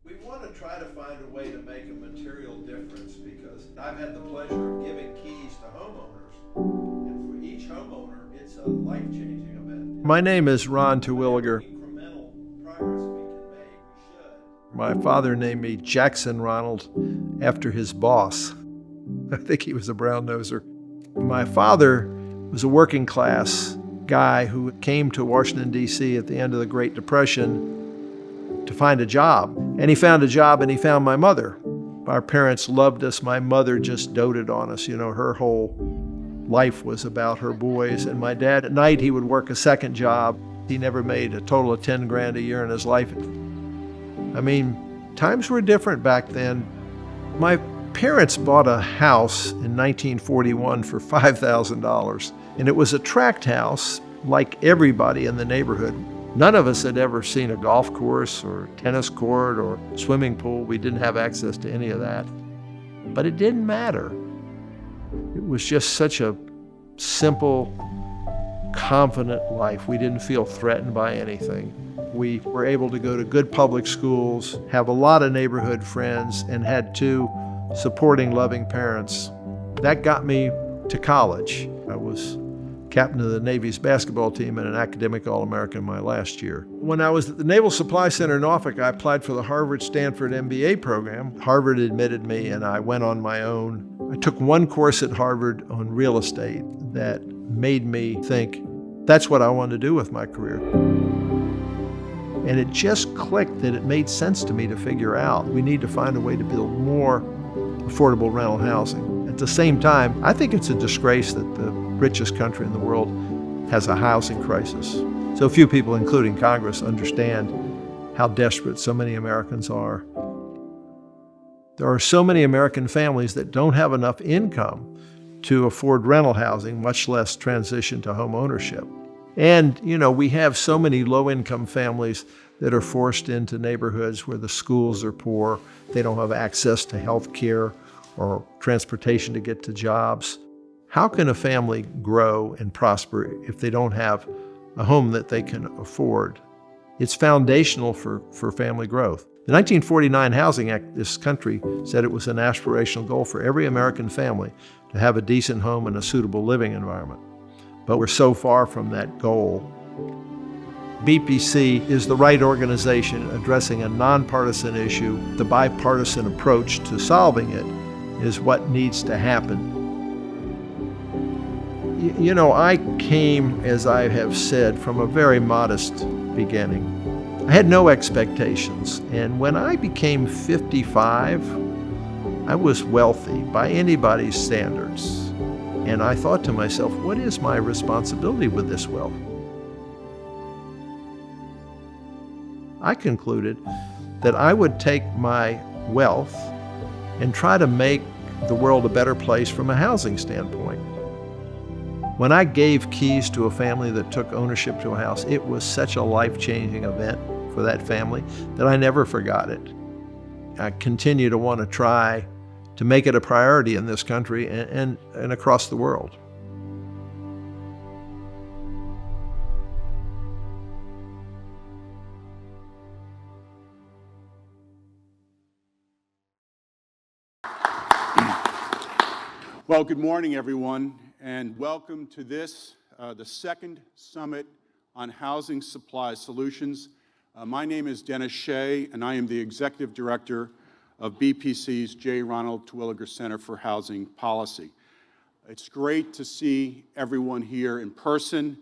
We want to try to find a way to make a material difference because I've had the pleasure of giving keys to homeowners, and for each homeowner, it's a life-changing event. My name is Ron Terwilliger. Incremental progress we can make, we should. My father named me Jackson Ronald after his boss. I think he was a brown noser. My father was a working class guy who came to Washington, D.C. at the end of the Great Depression to find a job. And he found a job and he found my mother. Our parents loved us. My mother just doted on us. You know, her whole life was about her boys. And my dad, at night, he would work a second job. He never made a total of 10 grand a year in his life. I mean, times were different back then. My parents bought a house in 1941 for $5,000. And it was a tract house like everybody in the neighborhood. None of us had ever seen a golf course or tennis court or swimming pool. We didn't have access to any of that. But it didn't matter. It was just such a simple, confident life. We didn't feel threatened by anything. We were able to go to good public schools, have a lot of neighborhood friends, and had two supporting, loving parents. That got me to college. I was captain of the Navy's basketball team and an academic All-American my last year. When I was at the Naval Supply Center in Norfolk, I applied for the Harvard-Stanford MBA program. Harvard admitted me and I went on my own. I took one course at Harvard on real estate that made me think, that's what I want to do with my career. And it just clicked that it made sense to me to figure out we need to find a way to build more affordable rental housing. At the same time, I think it's a disgrace that the richest country in the world has a housing crisis. So few people, including Congress, understand how desperate so many Americans are. There are so many American families that don't have enough income to afford rental housing, much less transition to home ownership. And, you know, we have so many low-income families that are forced into neighborhoods where the schools are poor, they don't have access to health care or transportation to get to jobs. How can a family grow and prosper if they don't have a home that they can afford? It's foundational for family growth. The 1949 Housing Act, this country said it was an aspirational goal for every American family to have a decent home and a suitable living environment. But we're so far from that goal. BPC is the right organization addressing a nonpartisan issue. The bipartisan approach to solving it is what needs to happen. You know, I came, as I have said, from a very modest beginning. I had no expectations, and when I became 55, I was wealthy by anybody's standards. And I thought to myself, what is my responsibility with this wealth? I concluded that I would take my wealth and try to make the world a better place from a housing standpoint. When I gave keys to a family that took ownership to a house, it was such a life-changing event for that family that I never forgot it. I continue to want to try to make it a priority in this country and across the world. Well, good morning, everyone, and welcome to this, the second Summit on Housing Supply Solutions. My name is Dennis Shea, and I am the Executive Director of BPC's J. Ronald Terwilliger Center for Housing Policy. It's great to see everyone here in person,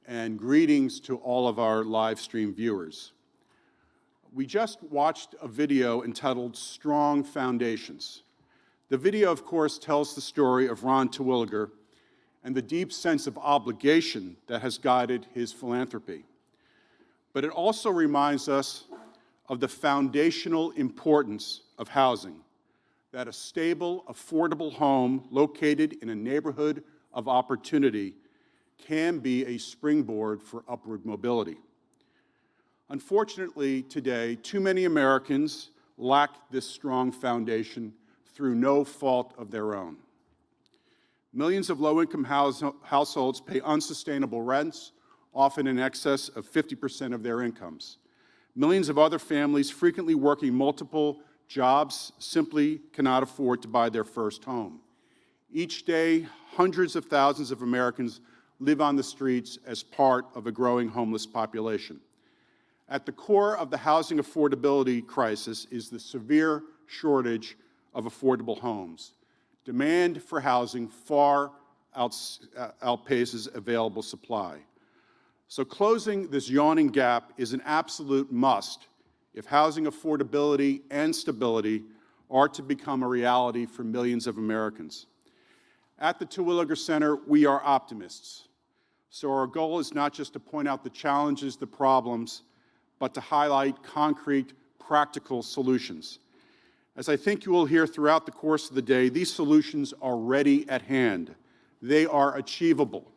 and greetings to all of our live stream viewers. We just watched a video entitled Strong Foundations. The video, of course, tells the story of Ron Terwilliger and the deep sense of obligation that has guided his philanthropy. But it also reminds us of the foundational importance of housing, that a stable, affordable home located in a neighborhood of opportunity can be a springboard for upward mobility. Unfortunately, today, too many Americans lack this strong foundation through no fault of their own. Millions of low-income households pay unsustainable rents, often in excess of 50% of their incomes. Millions of other families, frequently working multiple jobs, simply cannot afford to buy their first home. Each day, hundreds of thousands of Americans live on the streets as part of a growing homeless population. At the core of the housing affordability crisis is the severe shortage of affordable homes. Demand for housing far outpaces available supply. So closing this yawning gap is an absolute must if housing affordability and stability are to become a reality for millions of Americans. At the Terwilliger Center, we are optimists. So our goal is not just to point out the challenges, the problems, but to highlight concrete, practical solutions. As I think you will hear throughout the course of the day, these solutions are ready at hand. They are achievable.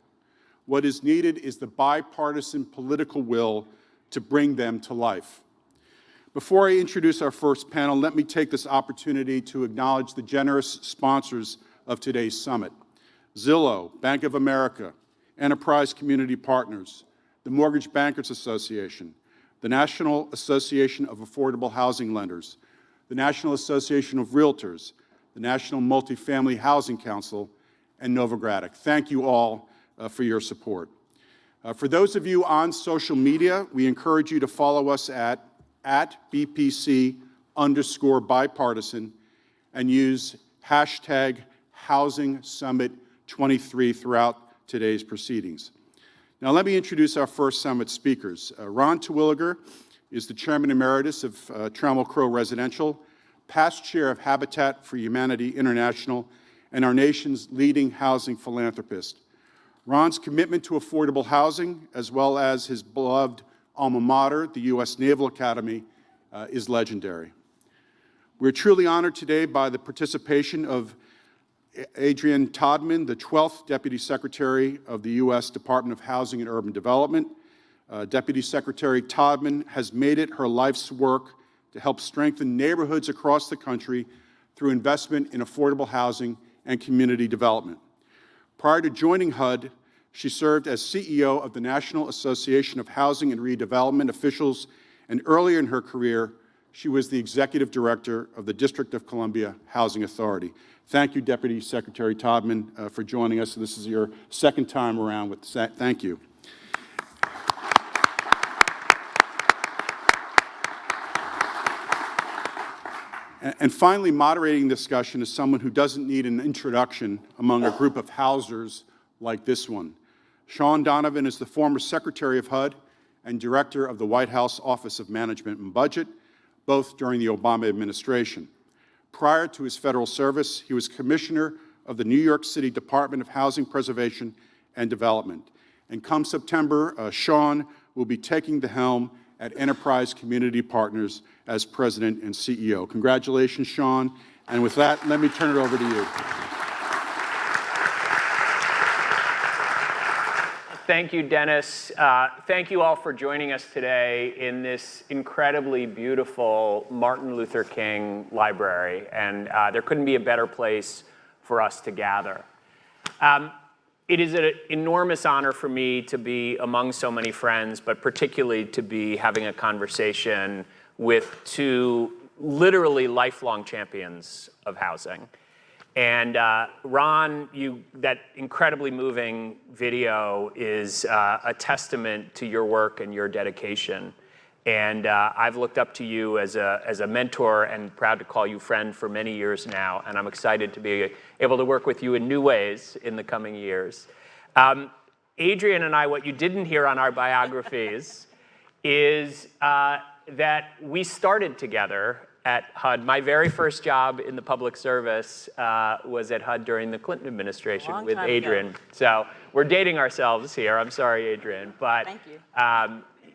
What is needed is the bipartisan political will to bring them to life. Before I introduce our first panel, let me take this opportunity to acknowledge the generous sponsors of today's summit: Zillow, Bank of America, Enterprise Community Partners, the Mortgage Bankers Association, the National Association of Affordable Housing Lenders, the National Association of Realtors, the National Multifamily Housing Council, and Novogradac. Thank you all for your support. For those of you on social media, we encourage you to follow us at BPC_bipartisan and use hashtag Housing Summit 23 throughout today's proceedings. Now let me introduce our first summit speakers. Ron Terwilliger is the Chairman Emeritus of Trammell Crow Residential, past Chair of Habitat for Humanity International, and our nation's leading housing philanthropist. Ron's commitment to affordable housing, as well as his beloved alma mater, the U.S. Naval Academy, is legendary. We're truly honored today by the participation of Adrienne Todman, the 12th Deputy Secretary of the U.S. Department of Housing and Urban Development. Deputy Secretary Todman has made it her life's work to help strengthen neighborhoods across the country through investment in affordable housing and community development. Prior to joining HUD, she served as CEO of the National Association of Housing and Redevelopment Officials, and earlier in her career, she was the Executive Director of the District of Columbia Housing Authority. Thank you, Deputy Secretary Todman, for joining us. This is your second time around with thank you. And finally, moderating discussion is someone who doesn't need an introduction among a group of housers like this one. Sean Donovan is the former Secretary of HUD and Director of the White House Office of Management and Budget, both during the Obama administration. Prior to his federal service, he was Commissioner of the New York City Department of Housing Preservation and Development. And come September, Sean will be taking the helm at Enterprise Community Partners as President and CEO. Congratulations, Sean. And with that, let me turn it over to you. Thank you, Dennis. Thank you all for joining us today in this incredibly beautiful Martin Luther King library. And there couldn't be a better place for us to gather. It is an enormous honor for me to be among so many friends, but particularly to be having a conversation with two literally lifelong champions of housing. And Ron, that incredibly moving video is a testament to your work and your dedication. And I've looked up to you as a mentor and proud to call you friend for many years now. And I'm excited to be able to work with you in new ways in the coming years. Adrienne and I, what you didn't hear on our biographies is that we started together at HUD. My very first job in the public service was at HUD during the Clinton administration with Adrienne. So we're dating ourselves here. I'm sorry, Adrienne. But thank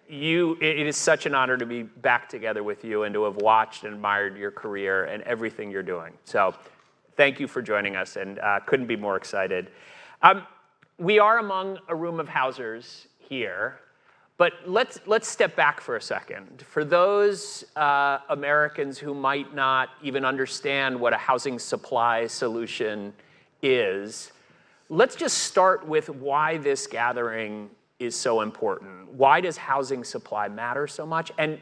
you. It is such an honor to be back together with you and to have watched and admired your career and everything you're doing. So thank you for joining us, and couldn't be more excited. We are among a room of housers here. But let's step back for a second. For those Americans who might not even understand what a housing supply solution is, let's just start with why this gathering is so important. Why does housing supply matter so much? And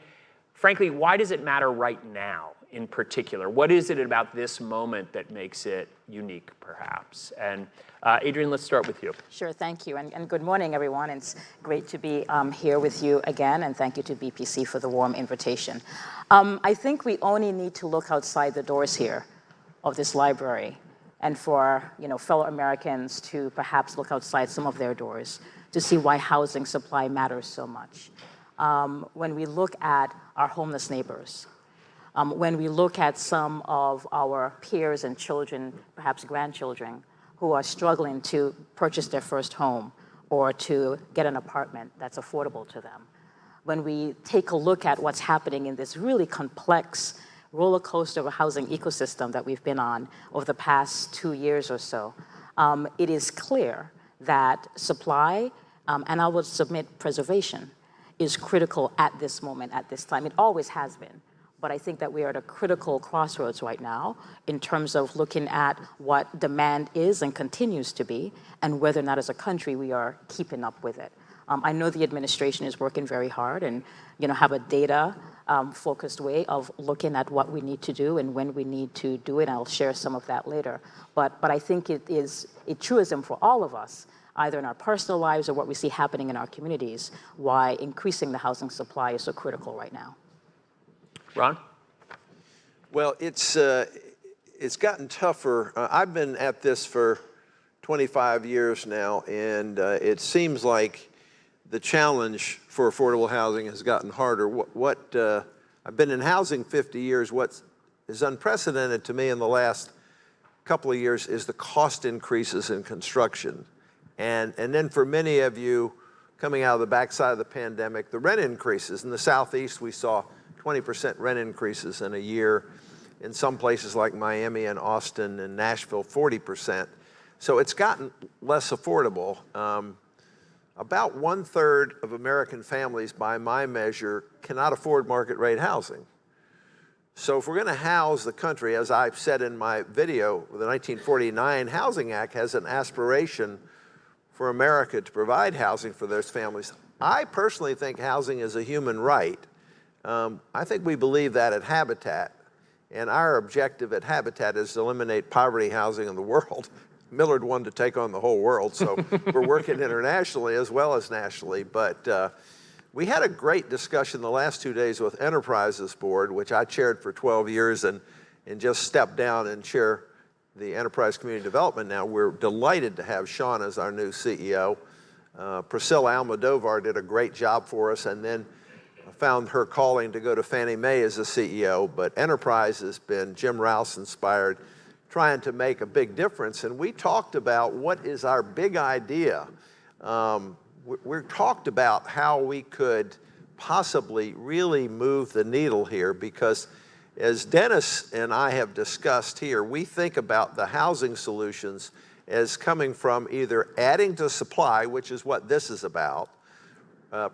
frankly, why does it matter right now in particular? What is it about this moment that makes it unique, perhaps? And Adrienne, let's start with you. Sure, thank you. And good morning, everyone. It's great to be here with you again, and thank you to BPC for the warm invitation. I think we only need to look outside the doors here of this library and for fellow Americans to perhaps look outside some of their doors to see why housing supply matters so much. When we look at our homeless neighbors, when we look at some of our peers and children, perhaps grandchildren, who are struggling to purchase their first home or to get an apartment that's affordable to them. When we take a look at what's happening in this really complex roller coaster of a housing ecosystem that we've been on over the past 2 years or so, it is clear that supply, and I would submit preservation, is critical at this moment, at this time. It always has been. But I think that we are at a critical crossroads right now in terms of looking at what demand is and continues to be, and whether or not as a country we are keeping up with it. I know the administration is working very hard and have a data focused way of looking at what we need to do and when we need to do it. And I'll share some of that later. But I think it is a truism for all of us, either in our personal lives or what we see happening in our communities, why increasing the housing supply is so critical right now. Ron? Well, it's gotten tougher. I've been at this for 25 years now, and it seems like the challenge for affordable housing has gotten harder. I've been in housing 50 years. What is unprecedented to me in the last couple of years is the cost increases in construction. And then for many of you coming out of the backside of the pandemic, the rent increases. In the Southeast, we saw 20% rent increases in a year. In some places like Miami and Austin and Nashville, 40%. So it's gotten less affordable. About 1/3 of American families, by my measure, cannot afford market rate housing. So if we're going to house the country, as I've said in my video, the 1949 Housing Act has an aspiration for America to provide housing for those families. I personally think housing is a human right. I think we believe that at Habitat, and our objective at Habitat is to eliminate poverty housing in the world. Millard wanted to take on the whole world, so we're working internationally as well as nationally. But we had a great discussion the last 2 days with Enterprises Board, which I chaired for 12 years and just stepped down and chair the Enterprise Community Development now. We're delighted to have Sean as our new CEO. Priscilla Almodovar did a great job for us, and then found her calling to go to Fannie Mae as a CEO, but Enterprise has been Jim Rouse inspired, trying to make a big difference. And we talked about what is our big idea. We talked about how we could possibly really move the needle here, because as Dennis and I have discussed here, we think about the housing solutions as coming from either adding to supply, which is what this is about,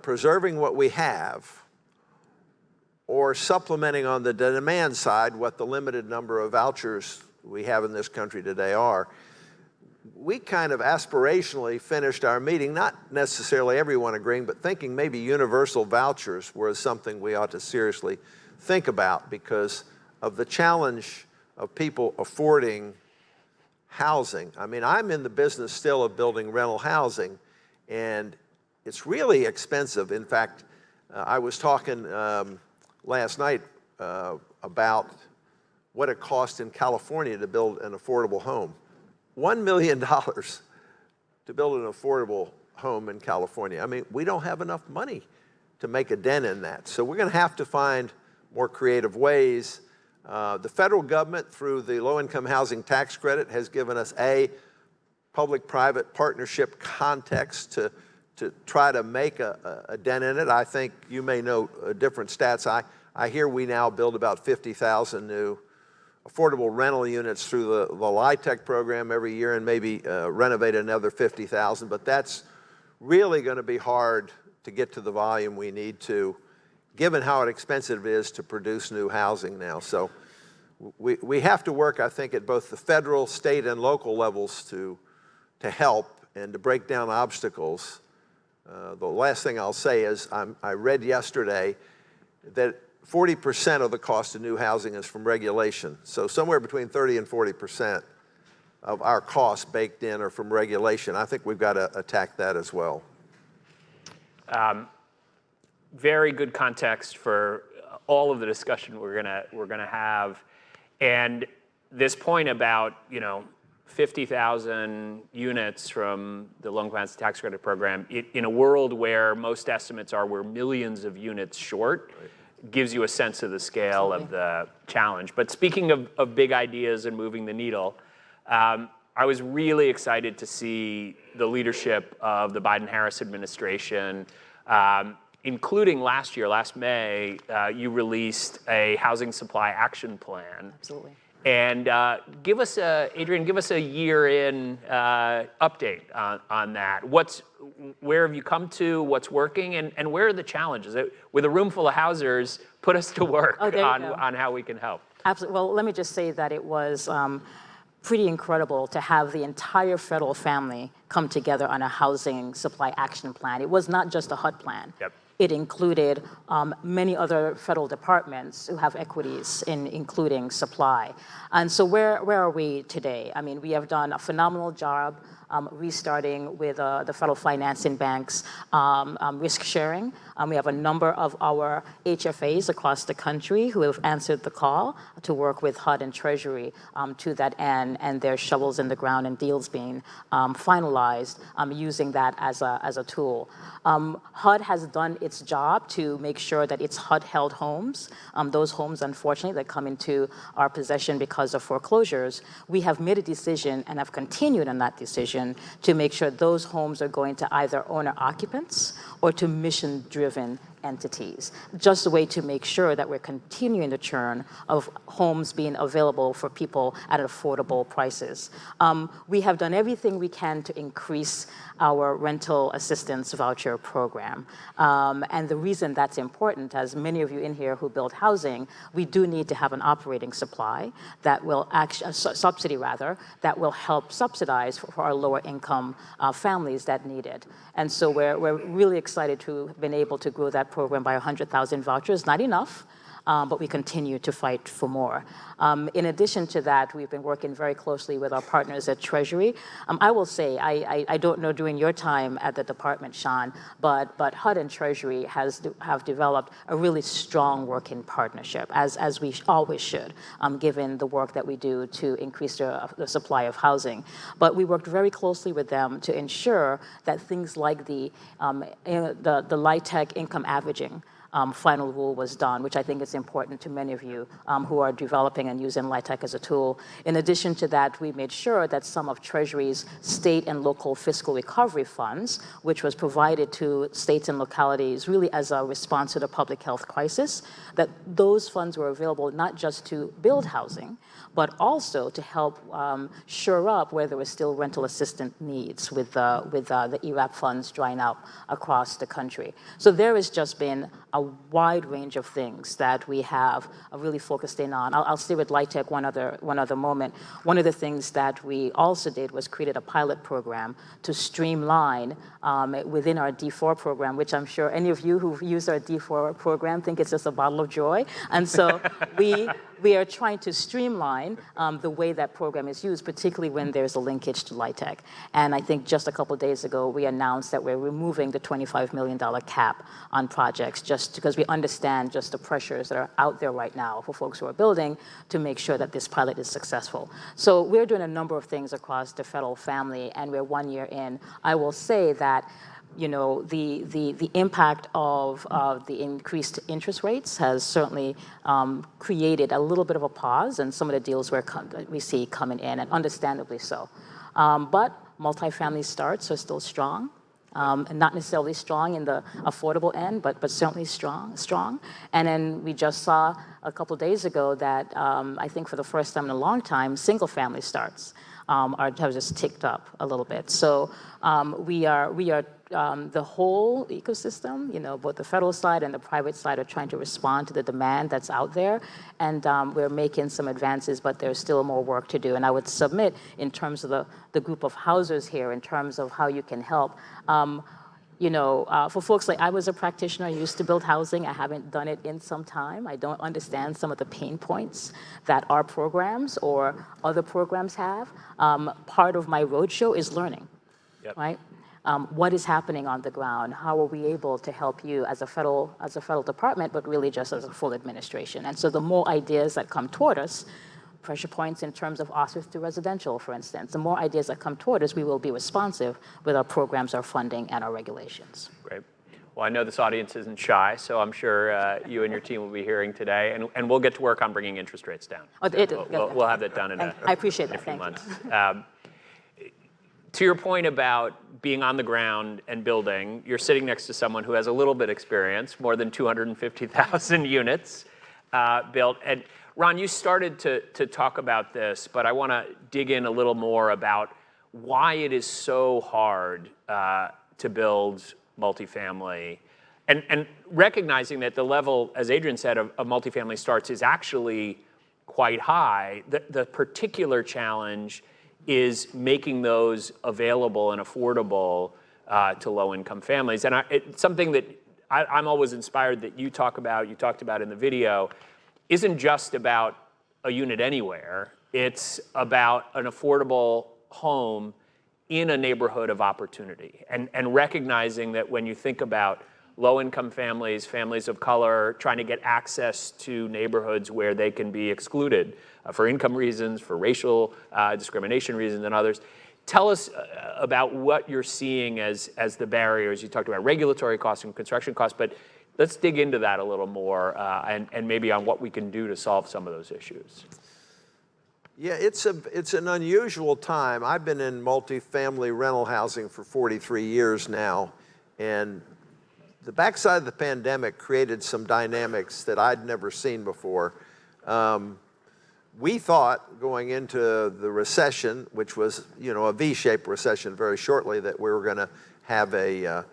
preserving what we have, or supplementing on the demand side what the limited number of vouchers we have in this country today are. We kind of aspirationally finished our meeting, not necessarily everyone agreeing, but thinking maybe universal vouchers was something we ought to seriously think about because of the challenge of people affording housing. I mean, I'm in the business still of building rental housing, and it's really expensive. In fact, I was talking last night about what it costs in California to build an affordable home. $1 million to build an affordable home in California. I mean, we don't have enough money to make a dent in that. So we're going to have to find more creative ways. The federal government, through the low-income housing tax credit, has given us a public-private partnership context to try to make a dent in it. I think you may know different stats. I hear we now build about 50,000 new affordable rental units through the LIHTC program every year, and maybe renovate another 50,000. But that's really going to be hard to get to the volume we need to, given how expensive it is to produce new housing now. So we have to work, I think, at both the federal, state, and local levels to help and to break down obstacles. The last thing I'll say is I read yesterday that 40% of the cost of new housing is from regulation. So somewhere between 30 and 40% of our costs baked in are from regulation. I think we've got to attack that as well. Very good context for all of the discussion we're gonna have, and this point about 50,000 units from the loan capacity tax credit program in a world where most estimates are we're millions of units short. Right. Gives you a sense of the scale of the challenge. But speaking of big ideas and moving the needle, I was really excited to see the leadership of the Biden-Harris administration, including last May, you released a housing supply action plan. Absolutely. And Adrian, give us a year-in update on that. Where have you come to? What's working? And where are the challenges? With a room full of housers, put us to work on how we can help. Absolutely. Well, let me just say that it was pretty incredible to have the entire federal family come together on a housing supply action plan. It was not just a HUD plan. Yep. It included many other federal departments who have equities in including supply. And so where are we today? I mean, we have done a phenomenal job restarting with the federal financing banks, risk sharing. We have a number of our HFAs across the country who have answered the call to work with HUD and Treasury to that end, and there's shovels in the ground and deals being finalized using that as a tool. HUD has done its job to make sure that it's HUD-held homes, those homes, unfortunately, that come into our possession because of foreclosures. We have made a decision and have continued on that decision to make sure those homes are going to either owner-occupants or to mission-driven entities, just a way to make sure that we're continuing the churn of homes being available for people at affordable prices. We have done everything we can to increase our rental assistance voucher program. And the reason that's important, as many of you in here who build housing, we do need to have an operating supply that will subsidy rather, that will help subsidize for our lower income families that need it. And so we're really excited to have been able to grow that program by 100,000 vouchers. Not enough, but we continue to fight for more. In addition to that, we've been working very closely with our partners at Treasury. I will say, I don't know during your time at the department, Sean, but HUD and Treasury have developed a really strong working partnership, as we always should, given the work that we do to increase the supply of housing. But we worked very closely with them to ensure that things like the LIHTC income averaging final rule was done, which I think is important to many of you who are developing and using LIHTC as a tool. In addition to that, we made sure that some of Treasury's state and local fiscal recovery funds, which was provided to states and localities really as a response to the public health crisis, that those funds were available not just to build housing, but also to help shore up where there was still rental assistance needs with the ERAP funds drying up across the country. So there has just been a wide range of things that we have really focused in on. I'll stay with LIHTC one other moment. One of the things that we also did was created a pilot program to streamline within our D4 program, which I'm sure any of you who've used our D4 program think it's just a bottle of joy. And so we are trying to streamline the way that program is used, particularly when there's a linkage to LIHTC. And I think just a couple of days ago, we announced that we're removing the $25 million cap on projects just because we understand just the pressures that are out there right now for folks who are building to make sure that this pilot is successful. So we're doing a number of things across the federal family, and we're 1 year in. I will say that the impact of the increased interest rates has certainly created a little bit of a pause in some of the deals we see coming in, and understandably so. But multifamily starts are still strong. Not necessarily strong in the affordable end, but certainly strong. And then we just saw a couple days ago that I think for the first time in a long time, single family starts have just ticked up a little bit. So we are the whole ecosystem, both the federal side and the private side are trying to respond to the demand that's out there. And we're making some advances, but there's still more work to do. And I would submit in terms of the group of housers here, in terms of how you can help, For folks like I was a practitioner, I used to build housing. I haven't done it in some time. I don't understand some of the pain points that our programs or other programs have. Part of my roadshow is learning, right? What is happening on the ground? How are we able to help you as a federal department, but really just as a full administration? And so the more ideas that come toward us, pressure points in terms of office to residential, for instance, the more ideas that come toward us, we will be responsive with our programs, our funding, and our regulations. Great. Well, I know this audience isn't shy, so I'm sure you and your team will be hearing today, and we'll get to work on bringing interest rates down. We'll have that done in I appreciate that. a few months. To your point about being on the ground and building, you're sitting next to someone who has a little bit of experience, more than 250,000 units built. And Ron, you started to talk about this, but I want to dig in a little more about why it is so hard to build multifamily, and recognizing that the level, as Adrian said, of multifamily starts is actually quite high. The particular challenge is making those available and affordable to low-income families. And it's something that I'm always inspired that you talked about in the video, isn't just about a unit anywhere. It's about an affordable home in a neighborhood of opportunity. And recognizing that when you think about low-income families, families of color, trying to get access to neighborhoods where they can be excluded for income reasons, for racial discrimination reasons, and others. Tell us about what you're seeing as the barriers. You talked about regulatory costs and construction costs, but let's dig into that a little more and maybe on what we can do to solve some of those issues. Yeah, it's an unusual time. I've been in multifamily rental housing for 43 years now, and the backside of the pandemic created some dynamics that I'd never seen before. We thought going into the recession, which was a V-shaped recession very shortly, that we were going to have a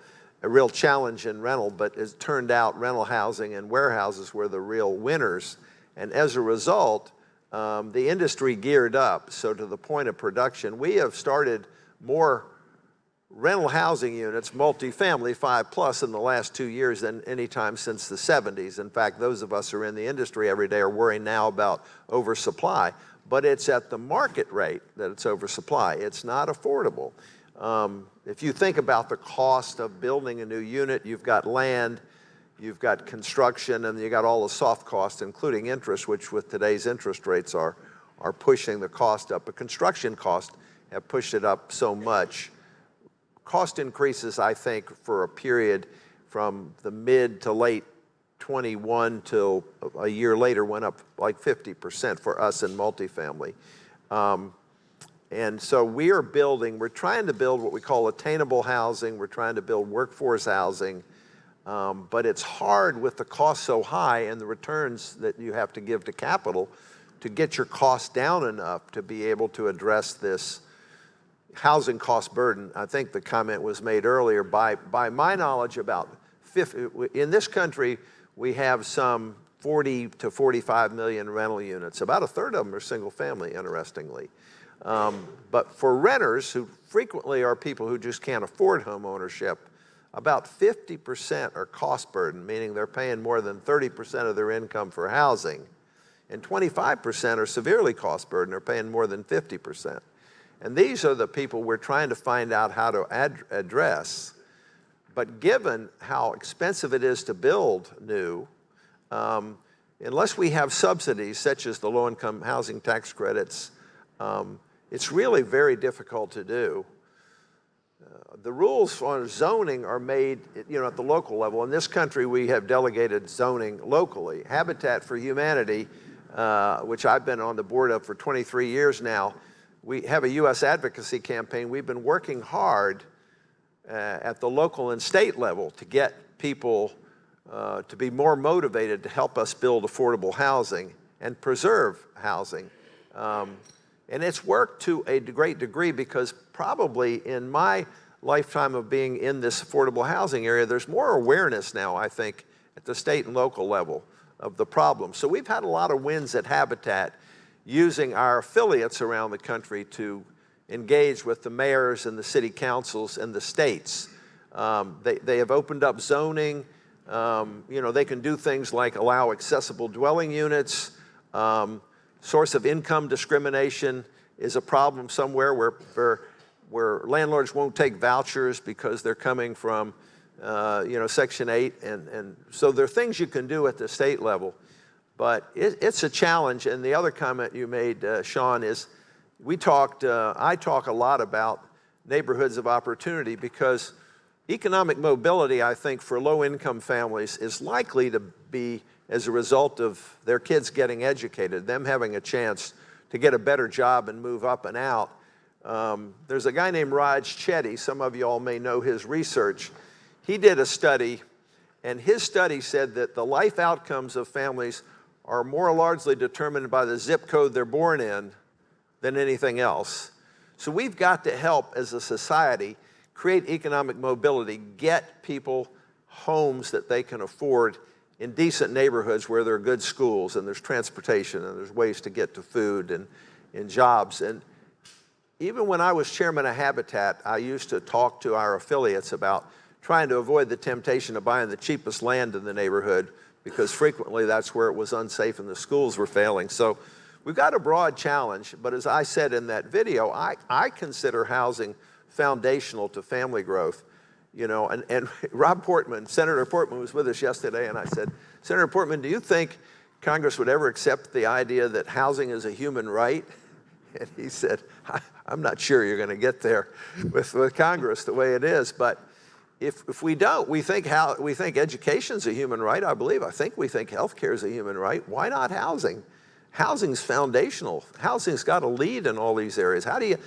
real challenge in rental, but it turned out rental housing and warehouses were the real winners. And as a result, the industry geared up. So to the point of production, we have started more rental housing units, multifamily, 5+ in the last 2 years than any time since the 70s. In fact, those of us who are in the industry every day are worrying now about oversupply. But it's at the market rate that it's oversupply. It's not affordable. If you think about the cost of building a new unit, you've got land, you've got construction, and you've got all the soft costs, including interest, which with today's interest rates are pushing the cost up. But construction costs have pushed it up so much. Cost increases, I think, for a period from the mid to late 21 till a year later went up like 50% for us in multifamily. And so we're trying to build what we call attainable housing. We're trying to build workforce housing. But it's hard with the cost so high and the returns that you have to give to capital to get your costs down enough to be able to address this housing cost burden. I think the comment was made earlier. By my knowledge, about 50, in this country, we have some 40 to 45 million rental units. About a third of them are single family, interestingly. But for renters, who frequently are people who just can't afford home ownership, about 50% are cost burden, meaning they're paying more than 30% of their income for housing. And 25% are severely cost burden, they're paying more than 50%. And these are the people we're trying to find out how to address. But given how expensive it is to build new, unless we have subsidies such as the low-income housing tax credits, it's really very difficult to do. The rules on zoning are made, at the local level. In this country, we have delegated zoning locally. Habitat for Humanity, which I've been on the board of for 23 years now, we have a U.S. advocacy campaign. We've been working hard at the local and state level to get people to be more motivated to help us build affordable housing and preserve housing. And it's worked to a great degree because probably in my lifetime of being in this affordable housing area, there's more awareness now, I think, at the state and local level of the problem. So we've had a lot of wins at Habitat using our affiliates around the country to engage with the mayors and the city councils and the states They have opened up zoning. They can do things like allow accessible dwelling units. Source of income discrimination is a problem somewhere where landlords won't take vouchers because they're coming from Section 8. And so there are things you can do at the state level. But it's a challenge. And the other comment you made, Sean, is I talk a lot about neighborhoods of opportunity because economic mobility, I think, for low-income families is likely to be as a result of their kids getting educated, them having a chance to get a better job and move up and out. There's a guy named Raj Chetty. Some of you all may know his research. He did a study, and his study said that the life outcomes of families are more largely determined by the zip code they're born in than anything else. So we've got to help as a society create economic mobility, get people homes that they can afford in decent neighborhoods where there are good schools and there's transportation and there's ways to get to food and jobs. And even when I was chairman of Habitat, I used to talk to our affiliates about trying to avoid the temptation of buying the cheapest land in the neighborhood because frequently that's where it was unsafe and the schools were failing. So we've got a broad challenge, but as I said in that video, I consider housing foundational to family growth. And Rob Portman, Senator Portman was with us yesterday, and I said, Senator Portman, do you think Congress would ever accept the idea that housing is a human right? And he said, I'm not sure you're going to get there with Congress the way it is, but if we don't, we think education's a human right, I believe. I think we think healthcare is a human right. Why not housing? Housing's foundational. Housing's got to lead in all these areas. How do you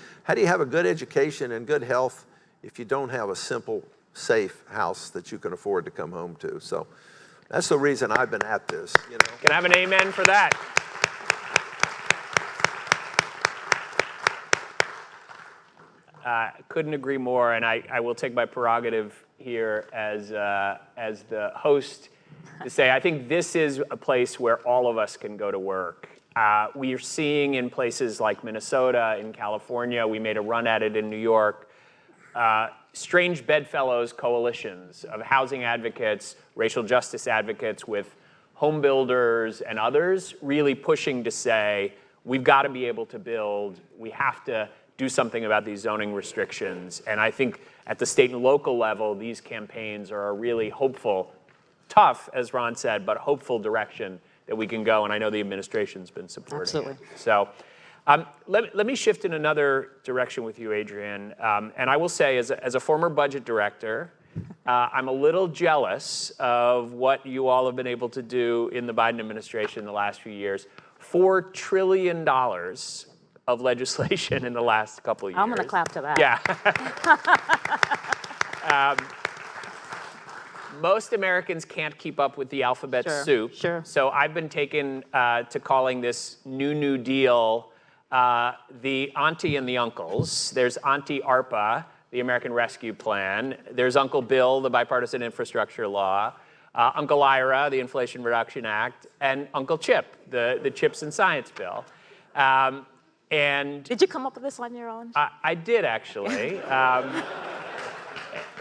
have a good education and good health if you don't have a simple, safe house that you can afford to come home to? So that's the reason I've been at this. Can I have an amen for that? Couldn't agree more, and I will take my prerogative here as the host to say I think this is a place where all of us can go to work. We are seeing in places like Minnesota, in California, we made a run at it in New York, strange bedfellows coalitions of housing advocates, racial justice advocates with home builders and others really pushing to say, we've got to be able to build, we have to do something about these zoning restrictions. And I think at the state and local level, these campaigns are a really hopeful, tough, as Ron said, but hopeful direction that we can go. And I know the administration's been supporting Absolutely. it. So let me shift in another direction with you, Adrienne. And I will say, as a former budget director, I'm a little jealous of what you all have been able to do in the Biden administration in the last few years. $4 trillion of legislation in the last couple of years. I'm going to clap to that. Yeah. Most Americans can't keep up with the alphabet soup. Sure. So I've been taken to calling this New Deal the auntie and the uncles. There's Auntie ARPA, the American Rescue Plan. There's Uncle Bill, the Bipartisan Infrastructure Law. Uncle Ira, the Inflation Reduction Act. And Uncle Chip, the Chips and Science Bill. And did you come up with this on your own? I did, actually.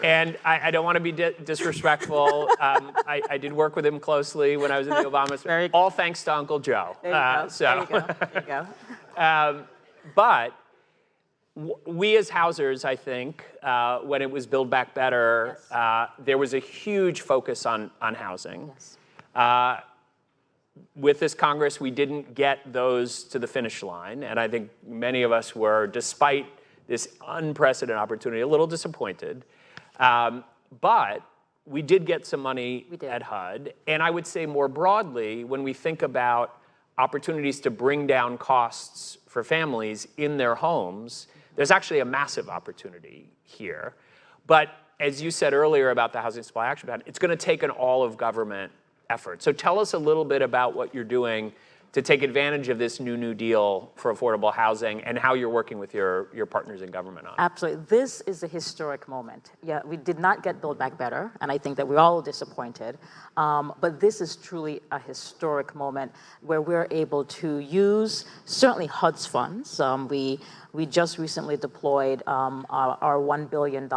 And I don't want to be disrespectful. I did work with him closely when I was in the Obama. Very good. All thanks to Uncle Joe. There you go. There you go. But we as housers, I think, when it was Build Back Better, Yes. There was a huge focus on housing. Yes. With this Congress, we didn't get those to the finish line, and I think many of us were, despite this unprecedented opportunity, a little disappointed. But we did get some money at HUD, and I would say more broadly, when we think about opportunities to bring down costs for families in their homes, there's actually a massive opportunity here. But as you said earlier about the Housing Supply Action Plan, it's going to take an all-of-government effort. So tell us a little bit about what you're doing to take advantage of this New Deal for affordable housing and how you're working with your partners in government on it. Absolutely. This is a historic moment. Yeah, we did not get Build Back Better, and I think that we're all disappointed. But this is truly a historic moment where we're able to use certainly HUD's funds. We We just recently deployed our $1 billion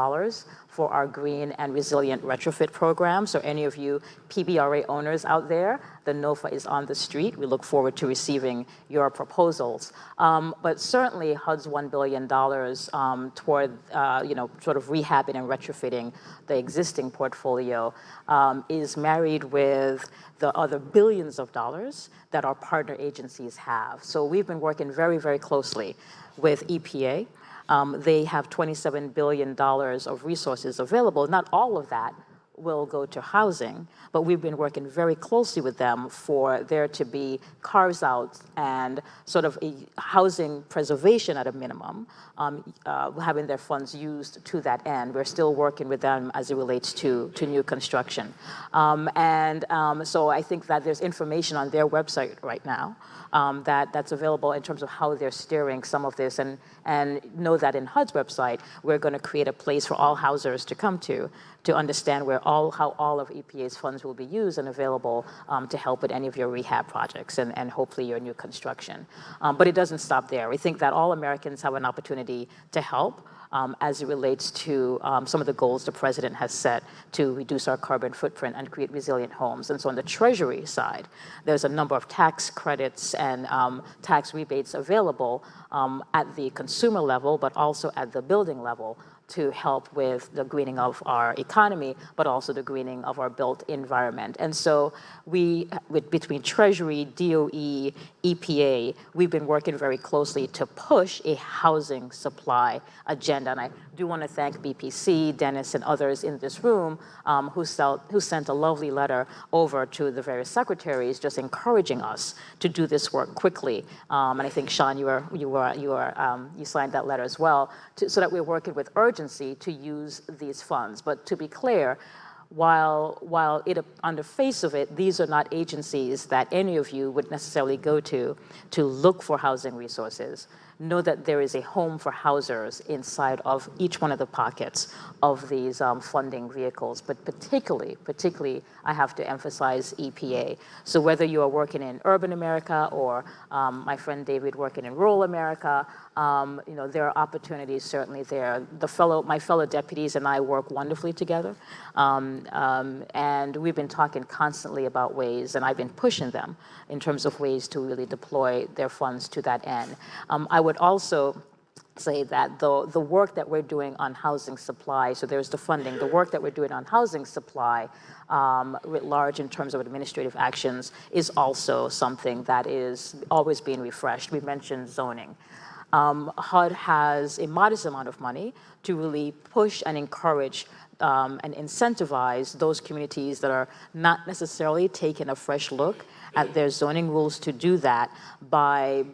for our green and resilient retrofit program. So any of you PBRA owners out there, the NOFA is on the street. We look forward to receiving your proposals. But certainly HUD's $1 billion toward sort of rehabbing and retrofitting the existing portfolio is married with the other billions of dollars that our partner agencies have. So we've been working very, very closely with EPA. They have $27 billion of resources available. Not all of that will go to housing, but we've been working very closely with them for there to be carves out and sort of a housing preservation at a minimum, having their funds used to that end. We're still working with them as it relates to new construction. So I think that there's information on their website right now that's available in terms of how they're steering some of this, and know that in HUD's website, we're going to create a place for all housers to come to understand how all of EPA's funds will be used and available to help with any of your rehab projects and hopefully your new construction. But it doesn't stop there. We think that all Americans have an opportunity to help as it relates to some of the goals the president has set to reduce our carbon footprint and create resilient homes. And so on the Treasury side, there's a number of tax credits and tax rebates available at the consumer level, but also at the building level to help with the greening of our economy, but also the greening of our built environment. And so between Treasury, DOE, EPA, we've been working very closely to push a housing supply agenda. And I do want to thank BPC, Dennis, and others in this room who sent a lovely letter over to the various secretaries just encouraging us to do this work quickly. And I think, Sean, you signed that letter as well, so that we're working with urgency to use these funds. But to be clear, while on the face of it, these are not agencies that any of you would necessarily go to look for housing resources, know that there is a home for housers inside of each one of the pockets of these funding vehicles, but particularly, I have to emphasize EPA. So whether you are working in urban America or my friend David working in rural America, there are opportunities certainly there. My fellow deputies and I work wonderfully together, and we've been talking constantly about ways, and I've been pushing them in terms of ways to really deploy their funds to that end. I would also say that the work that we're doing on housing supply, so there's the funding, the work that we're doing on housing supply writ large in terms of administrative actions is also something that is always being refreshed. We mentioned zoning. HUD has a modest amount of money to really push and encourage and incentivize those communities that are not necessarily taking a fresh look at their zoning rules to do that by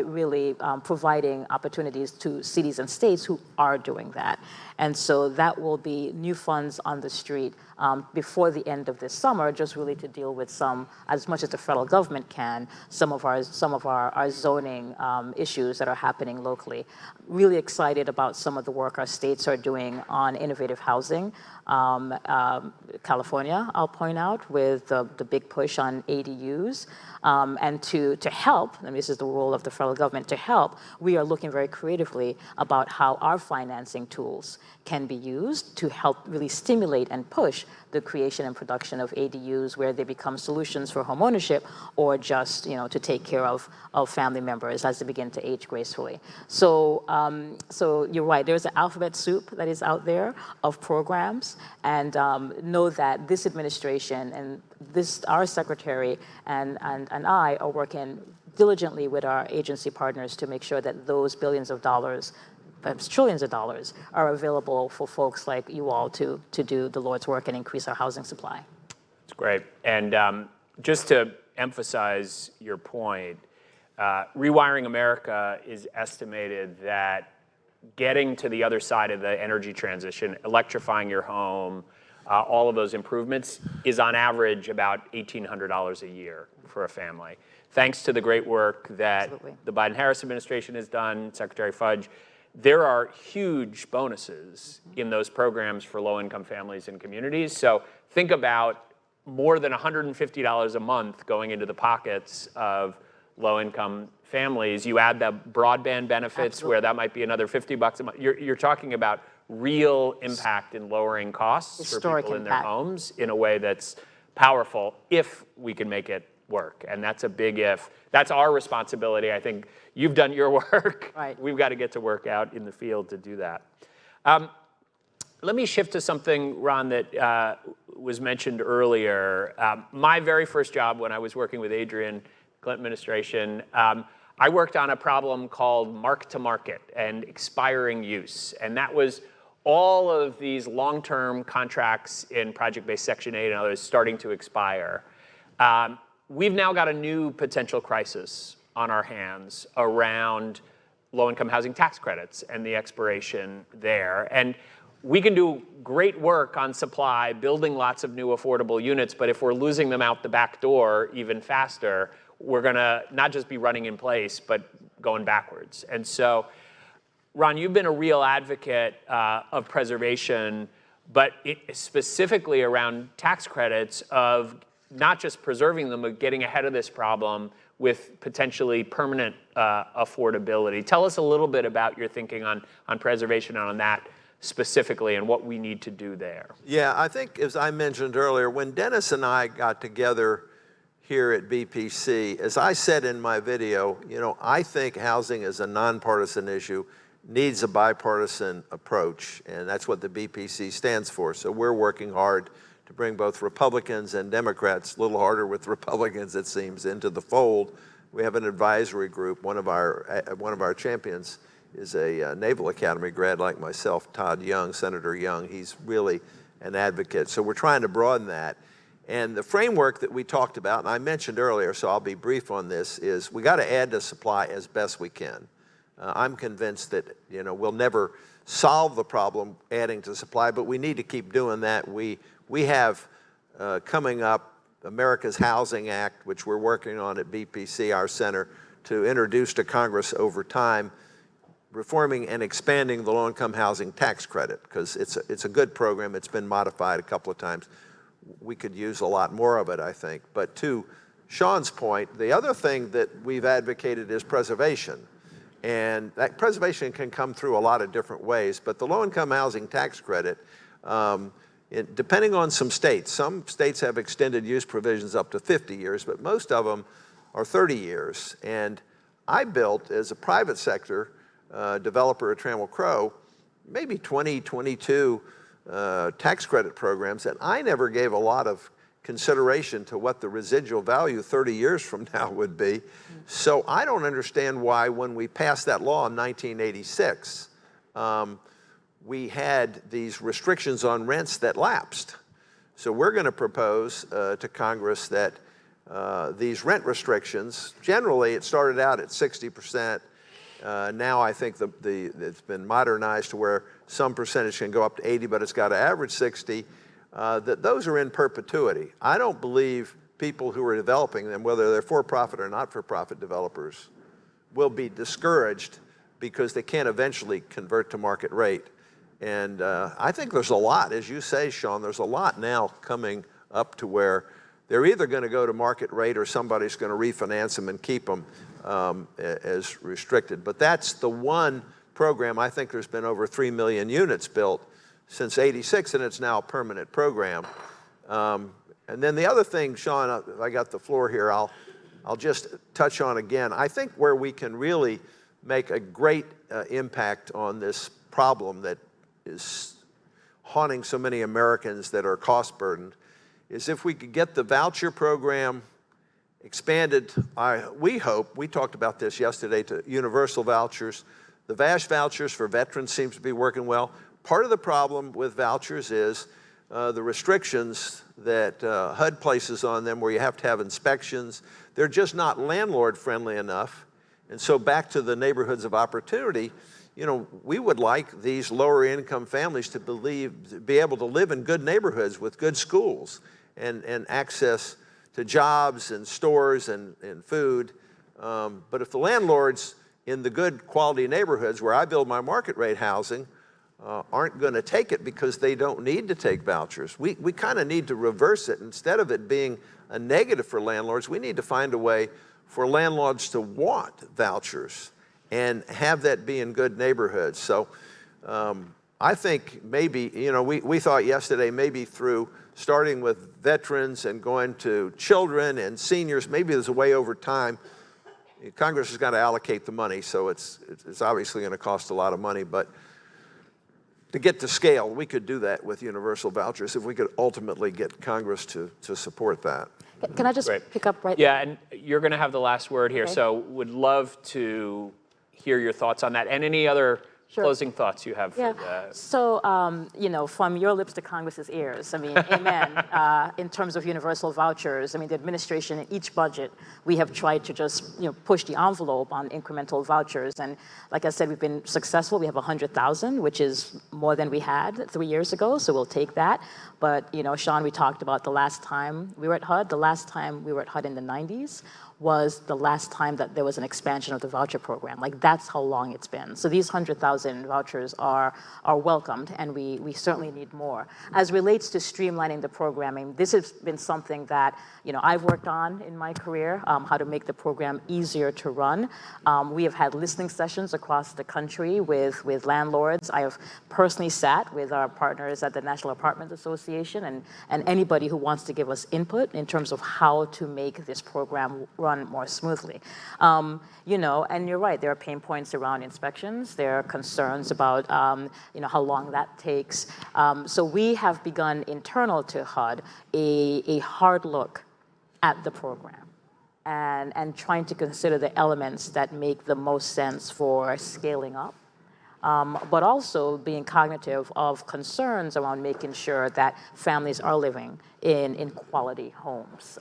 really providing opportunities to cities and states who are doing that. And so that will be new funds on the street before the end of this summer, just really to deal with as much as the federal government can, some of our zoning issues that are happening locally. Really excited about some of the work our states are doing on innovative housing. California, I'll point out, with the big push on ADUs. And to help, and this is the role of the federal government, to help, we are looking very creatively about how our financing tools can be used to help really stimulate and push the creation and production of ADUs, where they become solutions for homeownership or just to take care of family members as they begin to age gracefully. So you're right, there's an alphabet soup that is out there of programs, and know that this administration and our secretary and I are working diligently with our agency partners to make sure that those billions of dollars, perhaps trillions of dollars, are available for folks like you all to do the Lord's work and increase our housing supply. That's great. And just to emphasize your point, Rewiring America is estimated that getting to the other side of the energy transition, electrifying your home, all of those improvements is on average about $1,800 a year for a family. Thanks to the great work that the Biden-Harris administration has done, Secretary Fudge, there are huge bonuses in those programs for low-income families and communities. So think about more than $150 a month going into the pockets of low-income families. You add the broadband benefits, Absolutely. where that might be another $50 a month. You're talking about real impact in lowering costs Historic for people in their impact. homes in a way that's powerful if we can make it work. And that's a big if. That's our responsibility. I think you've done your work. Right. We've got to get to work out in the field to do that. Let me shift to something, Ron, that was mentioned earlier. My very first job when I was working with Adrian, Clinton administration, I worked on a problem called mark-to-market and expiring use. And that was all of these long-term contracts in project-based Section 8 and others starting to expire. We've now got a new potential crisis on our hands around low-income housing tax credits and the expiration there. And we can do great work on supply, building lots of new affordable units, but if we're losing them out the back door even faster, we're gonna not just be running in place, but going backwards. And so, Ron, you've been a real advocate of preservation, but specifically around tax credits, of not just preserving them, but getting ahead of this problem with potentially permanent affordability. Tell us a little bit about your thinking on preservation and on that specifically and what we need to do there. Yeah, I think, as I mentioned earlier, when Dennis and I got together here at BPC, as I said in my video, I think housing is a nonpartisan issue, needs a bipartisan approach, and that's what the BPC stands for. So we're working hard to bring both Republicans and Democrats, a little harder with Republicans, it seems, into the fold. We have an advisory group. One of our champions is a Naval Academy grad like myself, Todd Young, Senator Young. He's really an advocate. So we're trying to broaden that. And the framework that we talked about, and I mentioned earlier, so I'll be brief on this, is we got to add to supply as best we can. I'm convinced that we'll never solve the problem adding to supply, but we need to keep doing that. We have coming up America's Housing Act, which we're working on at BPC, our center, to introduce to Congress over time, reforming and expanding the low-income housing tax credit, because it's a good program. It's been modified a couple of times. We could use a lot more of it, I think. But to Sean's point, the other thing that we've advocated is preservation. And that preservation can come through a lot of different ways. But the low-income housing tax credit, depending on some states have extended use provisions up to 50 years, but most of them are 30 years. And I built, as a private sector developer at Trammell Crow, maybe 20, 22 tax credit programs, and I never gave a lot of consideration to what the residual value 30 years from now would be. So I don't understand why, when we passed that law in 1986, we had these restrictions on rents that lapsed. So we're going to propose to Congress that these rent restrictions, generally it started out at 60%. Now I think it's been modernized to where some percentage can go up to 80, but it's got to average 60, that those are in perpetuity. I don't believe people who are developing them, whether they're for-profit or not-for-profit developers, will be discouraged because they can't eventually convert to market rate. And I think there's a lot, as you say, Sean, there's a lot now coming up to where they're either going to go to market rate or somebody's going to refinance them and keep them as restricted. But that's the one program. I think there's been over 3 million units built since '86, and it's now a permanent program. And then the other thing, Sean, I got the floor here, I'll just touch on again. I think where we can really make a great impact on this problem that is haunting so many Americans that are cost burdened is if we could get the voucher program expanded. We hope, we talked about this yesterday, to universal vouchers. The VASH vouchers for veterans seems to be working well. Part of the problem with vouchers is the restrictions that HUD places on them, where you have to have inspections. They're just not landlord friendly enough. And so back to the neighborhoods of opportunity, we would like these lower income families to be able to live in good neighborhoods with good schools and access to jobs and stores and food. But if the landlords in the good quality neighborhoods where I build my market rate housing aren't going to take it because they don't need to take vouchers, we kind of need to reverse it. Instead of it being a negative for landlords, we need to find a way for landlords to want vouchers and have that be in good neighborhoods. So I think maybe, we thought yesterday maybe through starting with veterans and going to children and seniors, maybe there's a way over time. Congress has got to allocate the money, so it's obviously going to cost a lot of money, but to get to scale, we could do that with universal vouchers if we could ultimately get Congress to support that. Can I just pick up right Yeah, and you're going to have the last word here, Okay. so would love to hear your thoughts on that and any other closing thoughts you have for that. So, from your lips to Congress's ears, I mean, amen. In terms of universal vouchers, I mean, the administration in each budget, we have tried to just, push the envelope on incremental vouchers. And like I said, we've been successful. We have 100,000, which is more than we had 3 years ago, so we'll take that. But, Sean, we talked about the last time we were at HUD. The last time we were at HUD in the 90s was the last time that there was an expansion of the voucher program. Like, that's how long it's been. So these 100,000 vouchers are welcomed, and we certainly need more. As relates to streamlining the programming, this has been something that, I've worked on in my career, how to make the program easier to run. We have had listening sessions across the country with landlords. I have personally sat with our partners at the National Apartment Association and anybody who wants to give us input in terms of how to make this program run more smoothly. And you're right, there are pain points around inspections. There are concerns about, how long that takes. So we have begun internal to HUD a hard look at the program and trying to consider the elements that make the most sense for scaling up. But also being cognitive of concerns around making sure that families are living in quality homes,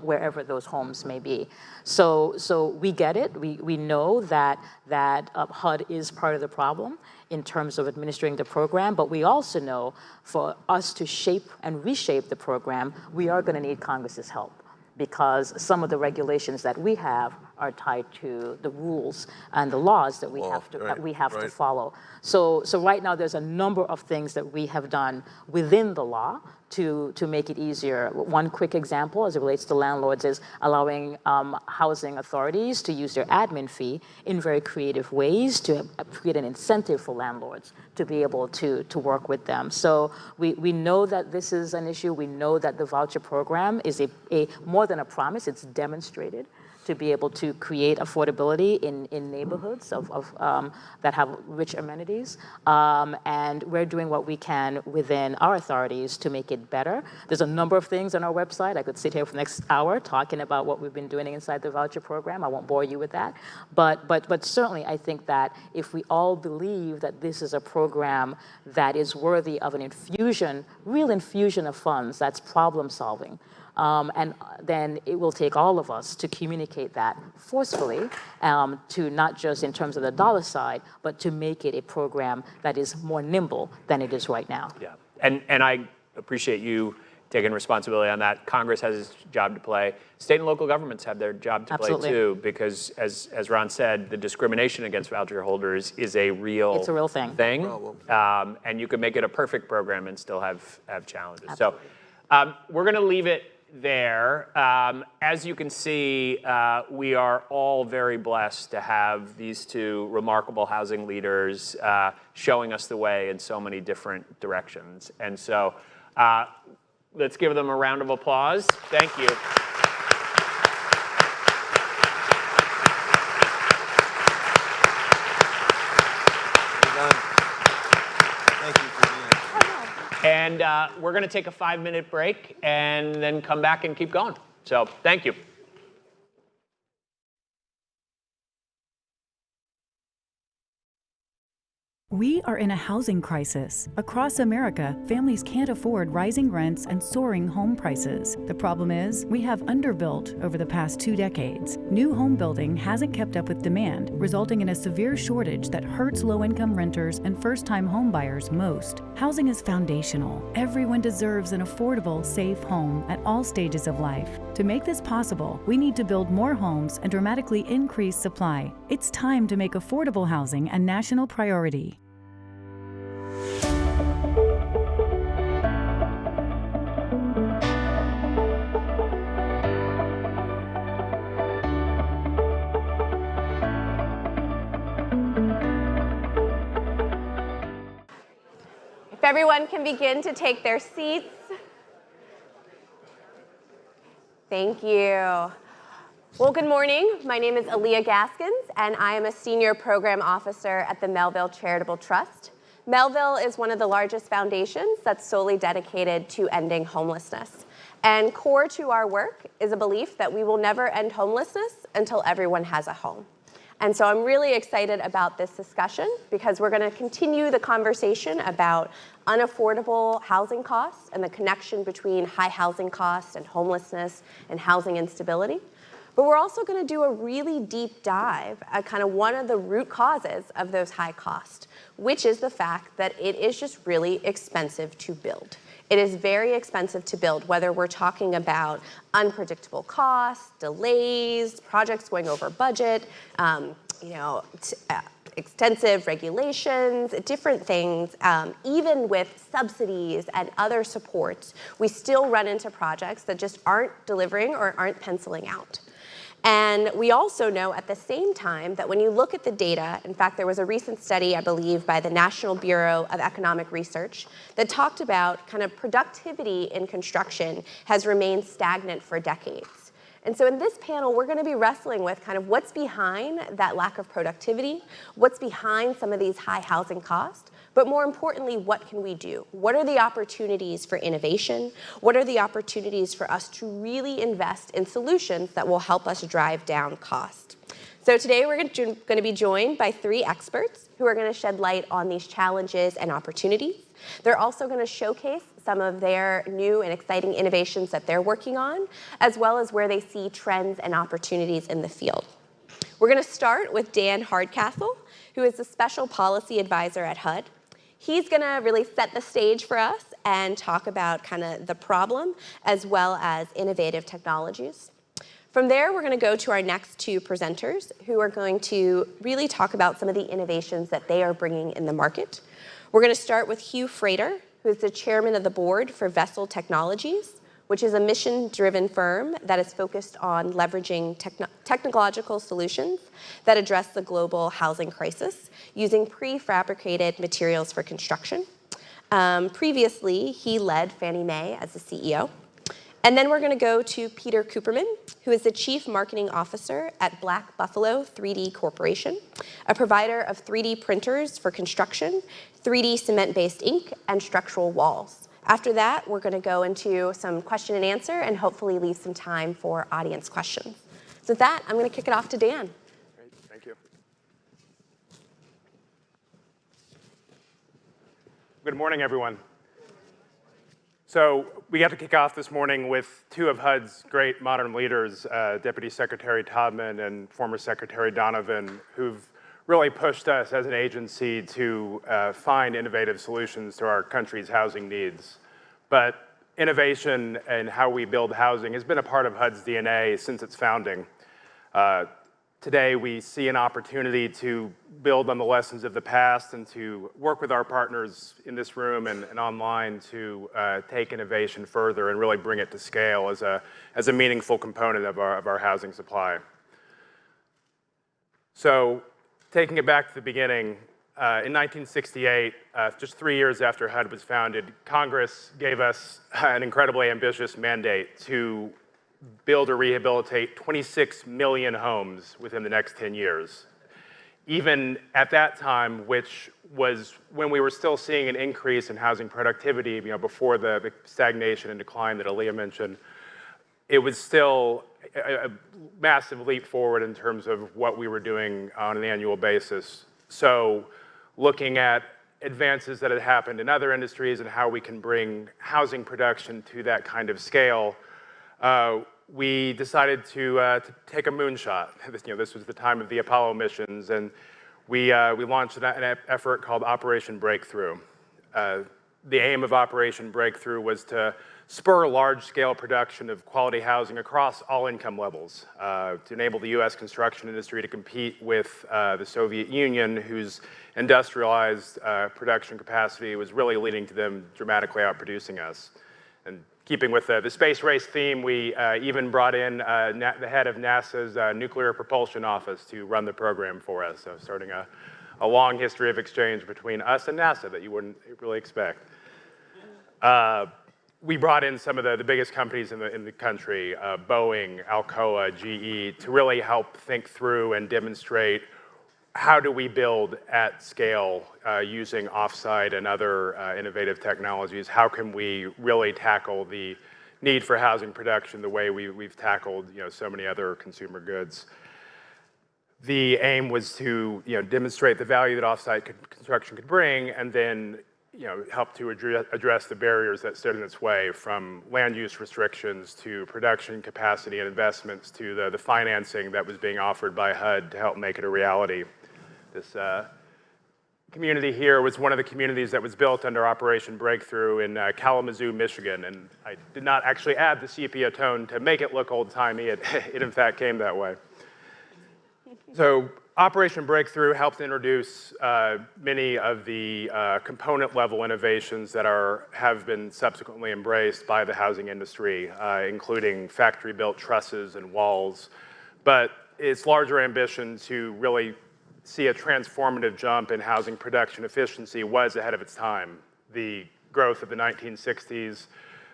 wherever those homes may be. So we get it. We know that HUD is part of the problem in terms of administering the program, but we also know for us to shape and reshape the program, we are going to need Congress's help, because some of the regulations that we have are tied to the rules and the laws that we have to follow. So right now there's a number of things that we have done within the law to make it easier. One quick example as it relates to landlords is allowing housing authorities to use their admin fee in very creative ways to create an incentive for landlords to be able to work with them. So we know that this is an issue. We know that the voucher program is a more than a promise, it's demonstrated to be able to create affordability in neighborhoods that have rich amenities. And we're doing what we can within our authorities to make it better. There's a number of things on our website. I could sit here for the next hour talking about what we've been doing inside the voucher program. I won't bore you with that. But certainly I think that if we all believe that this is a program that is worthy of an infusion, real infusion of funds, that's problem solving, and then it will take all of us to communicate that forcefully, to not just in terms of the dollar side, but to make it a program that is more nimble than it is right now. Yeah, and I appreciate you taking responsibility on that. Congress has its job to play. State and local governments have their job to play too, because as Ron said, the discrimination against voucher holders is a real thing. And you can make it a perfect program and still have challenges. Absolutely. So we're going to leave it there. As you can see, we are all very blessed to have these two remarkable housing leaders showing us the way in so many different directions. And so let's give them a round of applause. Thank you. And we're going to take a 5-minute break and then come back and keep going. So thank you. We are in a housing crisis. Across America, families can't afford rising rents and soaring home prices. The problem is, we have underbuilt over the past 2 decades. New home building hasn't kept up with demand, resulting in a severe shortage that hurts low-income renters and first-time home buyers most. Housing is foundational. Everyone deserves an affordable, safe home at all stages of life. To make this possible, we need to build more homes and dramatically increase supply. It's time to make affordable housing a national priority. everyone can begin to take their seats. Thank you. Well, good morning. My name is Aaliyah Gaskins, and I am a Senior Program Officer at the Melville Charitable Trust. Melville is one of the largest foundations that's solely dedicated to ending homelessness. And core to our work is a belief that we will never end homelessness until everyone has a home. And so I'm really excited about this discussion because we're going to continue the conversation about unaffordable housing costs and the connection between high housing costs and homelessness and housing instability. But we're also going to do a really deep dive at kind of one of the root causes of those high costs, which is the fact that it is just really expensive to build. It is very expensive to build, whether we're talking about unpredictable costs, delays, projects going over budget, extensive regulations, different things. Even with subsidies and other supports, we still run into projects that just aren't delivering or aren't penciling out. And we also know at the same time that when you look at the data, in fact, there was a recent study, I believe, by the National Bureau of Economic Research that talked about kind of productivity in construction has remained stagnant for decades. And so in this panel, we're going to be wrestling with kind of what's behind that lack of productivity, what's behind some of these high housing costs, but more importantly, what can we do? What are the opportunities for innovation? What are the opportunities for us to really invest in solutions that will help us drive down cost? So today we're going to be joined by 3 experts who are going to shed light on these challenges and opportunities. They're also going to showcase some of their new and exciting innovations that they're working on, as well as where they see trends and opportunities in the field. We're going to start with Dan Hardcastle, who is the Special Policy Advisor at HUD. He's going to really set the stage for us and talk about kind of the problem as well as innovative technologies. From there, we're going to go to our next 2 presenters who are going to really talk about some of the innovations that they are bringing in the market. We're going to start with Hugh Frater, who is the chairman of the board for Vessel Technologies, which is a mission-driven firm that is focused on leveraging technological solutions that address the global housing crisis using prefabricated materials for construction. Previously, he led Fannie Mae as the CEO. And then we're going to go to Peter Cooperman, who is the Chief Marketing Officer at Black Buffalo 3D Corporation, a provider of 3D printers for construction, 3D cement-based ink, and structural walls. After that, we're going to go into some question and answer and hopefully leave some time for audience questions. So with that, I'm going to kick it off to Dan. Great, thank you. Good morning, everyone. So we got to kick off this morning with 2 of HUD's great modern leaders, Deputy Secretary Todman and former Secretary Donovan, who've really pushed us as an agency to find innovative solutions to our country's housing needs. But innovation and how we build housing has been a part of HUD's DNA since its founding. Today, we see an opportunity to build on the lessons of the past and to work with our partners in this room and online to take innovation further and really bring it to scale as a meaningful component of our housing supply. So, taking it back to the beginning, in 1968, just 3 years after HUD was founded, Congress gave us an incredibly ambitious mandate to build or rehabilitate 26 million homes within the next 10 years. Even at that time, which was when we were still seeing an increase in housing productivity, before the stagnation and decline that Aaliyah mentioned, it was still a massive leap forward in terms of what we were doing on an annual basis. So looking at advances that had happened in other industries and how we can bring housing production to that kind of scale, we decided to take a moonshot. This was the time of the Apollo missions, and we launched an effort called Operation Breakthrough. The aim of Operation Breakthrough was to spur large-scale production of quality housing across all income levels, to enable the U.S. construction industry to compete with the Soviet Union, whose industrialized production capacity was really leading to them dramatically outproducing us. And keeping with the space race theme, we even brought in the head of NASA's Nuclear Propulsion Office to run the program for us, so starting a long history of exchange between us and NASA that you wouldn't really expect. We brought in some of the biggest companies in the country, Boeing, Alcoa, GE, to really help think through and demonstrate how do we build at scale using offsite and other innovative technologies. How can we really tackle the need for housing production the way we've tackled so many other consumer goods. The aim was to demonstrate the value that offsite construction could bring, and then help to address the barriers that stood in its way, from land use restrictions to production capacity and investments to the financing that was being offered by HUD to help make it a reality. This community here was one of the communities that was built under Operation Breakthrough in Kalamazoo, Michigan, and I did not actually add the sepia tone to make it look old-timey. It in fact came that way. So Operation Breakthrough helped introduce many of the component-level innovations that have been subsequently embraced by the housing industry, including factory-built trusses and walls. But its larger ambition to really see a transformative jump in housing production efficiency was ahead of its time. The growth of the 1960s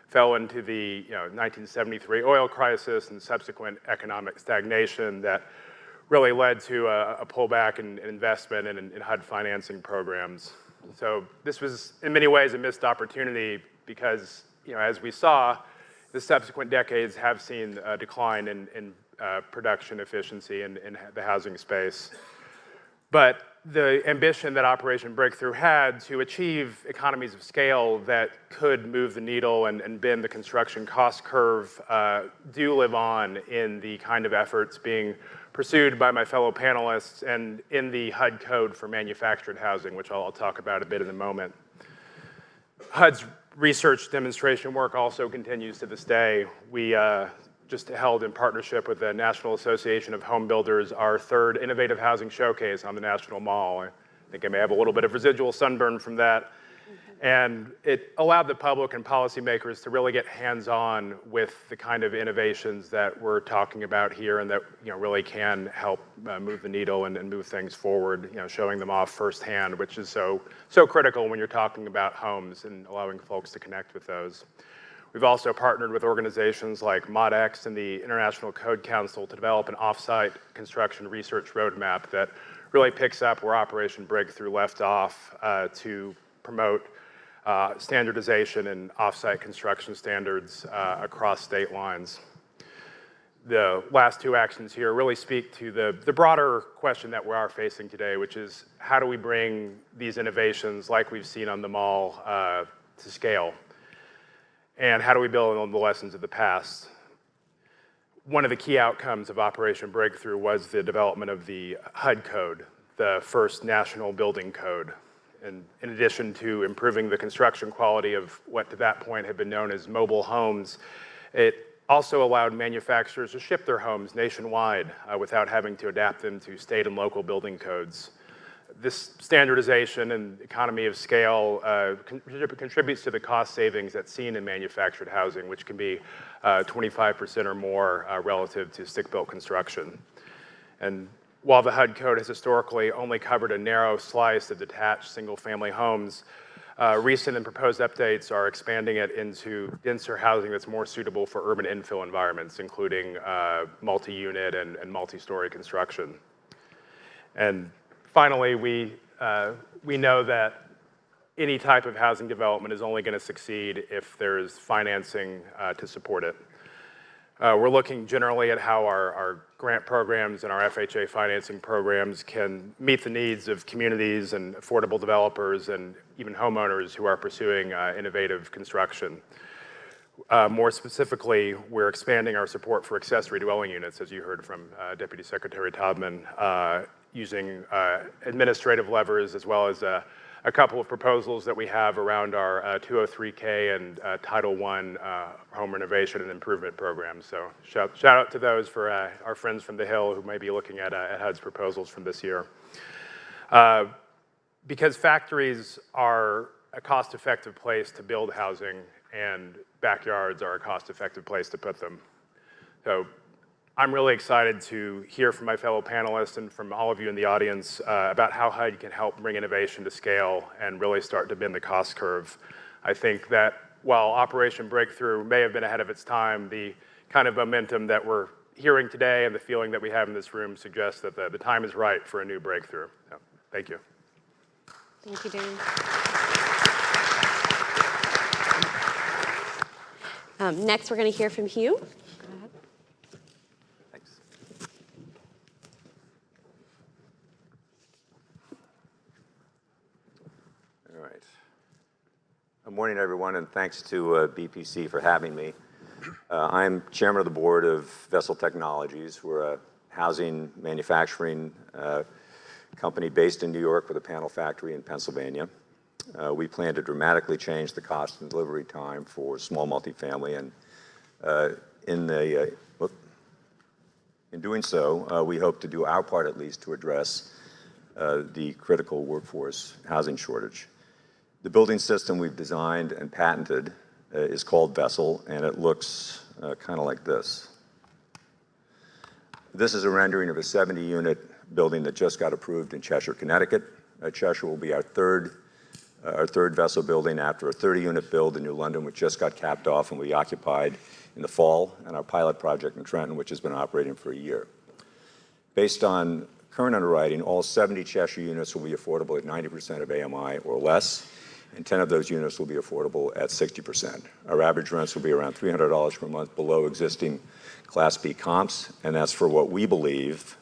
fell into the 1973 oil crisis and subsequent economic stagnation that really led to a pullback in investment and in HUD financing programs. So this was, in many ways, a missed opportunity because, as we saw, the subsequent decades have seen a decline in production efficiency in the housing space. But the ambition that Operation Breakthrough had to achieve economies of scale that could move the needle and bend the construction cost curve do live on in the kind of efforts being pursued by my fellow panelists and in the HUD code for manufactured housing, which I'll talk about a bit in a moment. HUD's research demonstration work also continues to this day. We just held, in partnership with the National Association of Home Builders, our third Innovative Housing Showcase on the National Mall. I think I may have a little bit of residual sunburn from that. And it allowed the public and policymakers to really get hands-on with the kind of innovations that we're talking about here and that really can help move the needle and move things forward, showing them off firsthand, which is so critical when you're talking about homes and allowing folks to connect with those. We've also partnered with organizations like ModX and the International Code Council to develop an off-site construction research roadmap that really picks up where Operation Breakthrough left off to promote standardization and off-site construction standards across state lines. The last two actions here really speak to the broader question that we are facing today, which is how do we bring these innovations like we've seen on the mall to scale? And how do we build on the lessons of the past? One of the key outcomes of Operation Breakthrough was the development of the HUD code, the first national building code. And in addition to improving the construction quality of what to that point had been known as mobile homes, it also allowed manufacturers to ship their homes nationwide without having to adapt them to state and local building codes. This standardization and economy of scale contributes to the cost savings that's seen in manufactured housing, which can be 25% or more relative to stick-built construction. And while the HUD code has historically only covered a narrow slice of detached single-family homes, recent and proposed updates are expanding it into denser housing that's more suitable for urban infill environments, including multi-unit and multi-story construction. And finally, we know that any type of housing development is only going to succeed if there's financing to support it. We're looking generally at how our grant programs and our FHA financing programs can meet the needs of communities and affordable developers and even homeowners who are pursuing innovative construction. More specifically, we're expanding our support for accessory dwelling units, as you heard from Deputy Secretary Taubman, using administrative levers as well as a couple of proposals that we have around our 203K and Title I home renovation and improvement programs. So shout out to those for our friends from the Hill who may be looking at HUD's proposals from this year. Because factories are a cost-effective place to build housing and backyards are a cost-effective place to put them. So I'm really excited to hear from my fellow panelists and from all of you in the audience about how HUD can help bring innovation to scale and really start to bend the cost curve. I think that while Operation Breakthrough may have been ahead of its time, the kind of momentum that we're hearing today and the feeling that we have in this room suggests that the time is right for a new breakthrough. So, thank you. Thank you, Dan. Next, we're going to hear from Hugh. Go ahead. Thanks. All right. Good morning, everyone, and thanks to BPC for having me. I'm chairman of the board of Vessel Technologies. We're a housing manufacturing company based in New York with a panel factory in Pennsylvania. We plan to dramatically change the cost and delivery time for small multifamily, and in doing so, we hope to do our part at least to address the critical workforce housing shortage. The building system we've designed and patented is called Vessel, and it looks kind of like this. This is a rendering of a 70-unit building that just got approved in Cheshire, Connecticut. Cheshire will be our third Vessel building after a 30-unit build in New London, which just got capped off and we occupied in the fall, and our pilot project in Trenton, which has been operating for a year. Based on current underwriting, all 70 Cheshire units will be affordable at 90% of AMI or less, and 10 of those units will be affordable at 60%. Our average rents will be around $300 per month below existing Class B comps, and that's for what we believe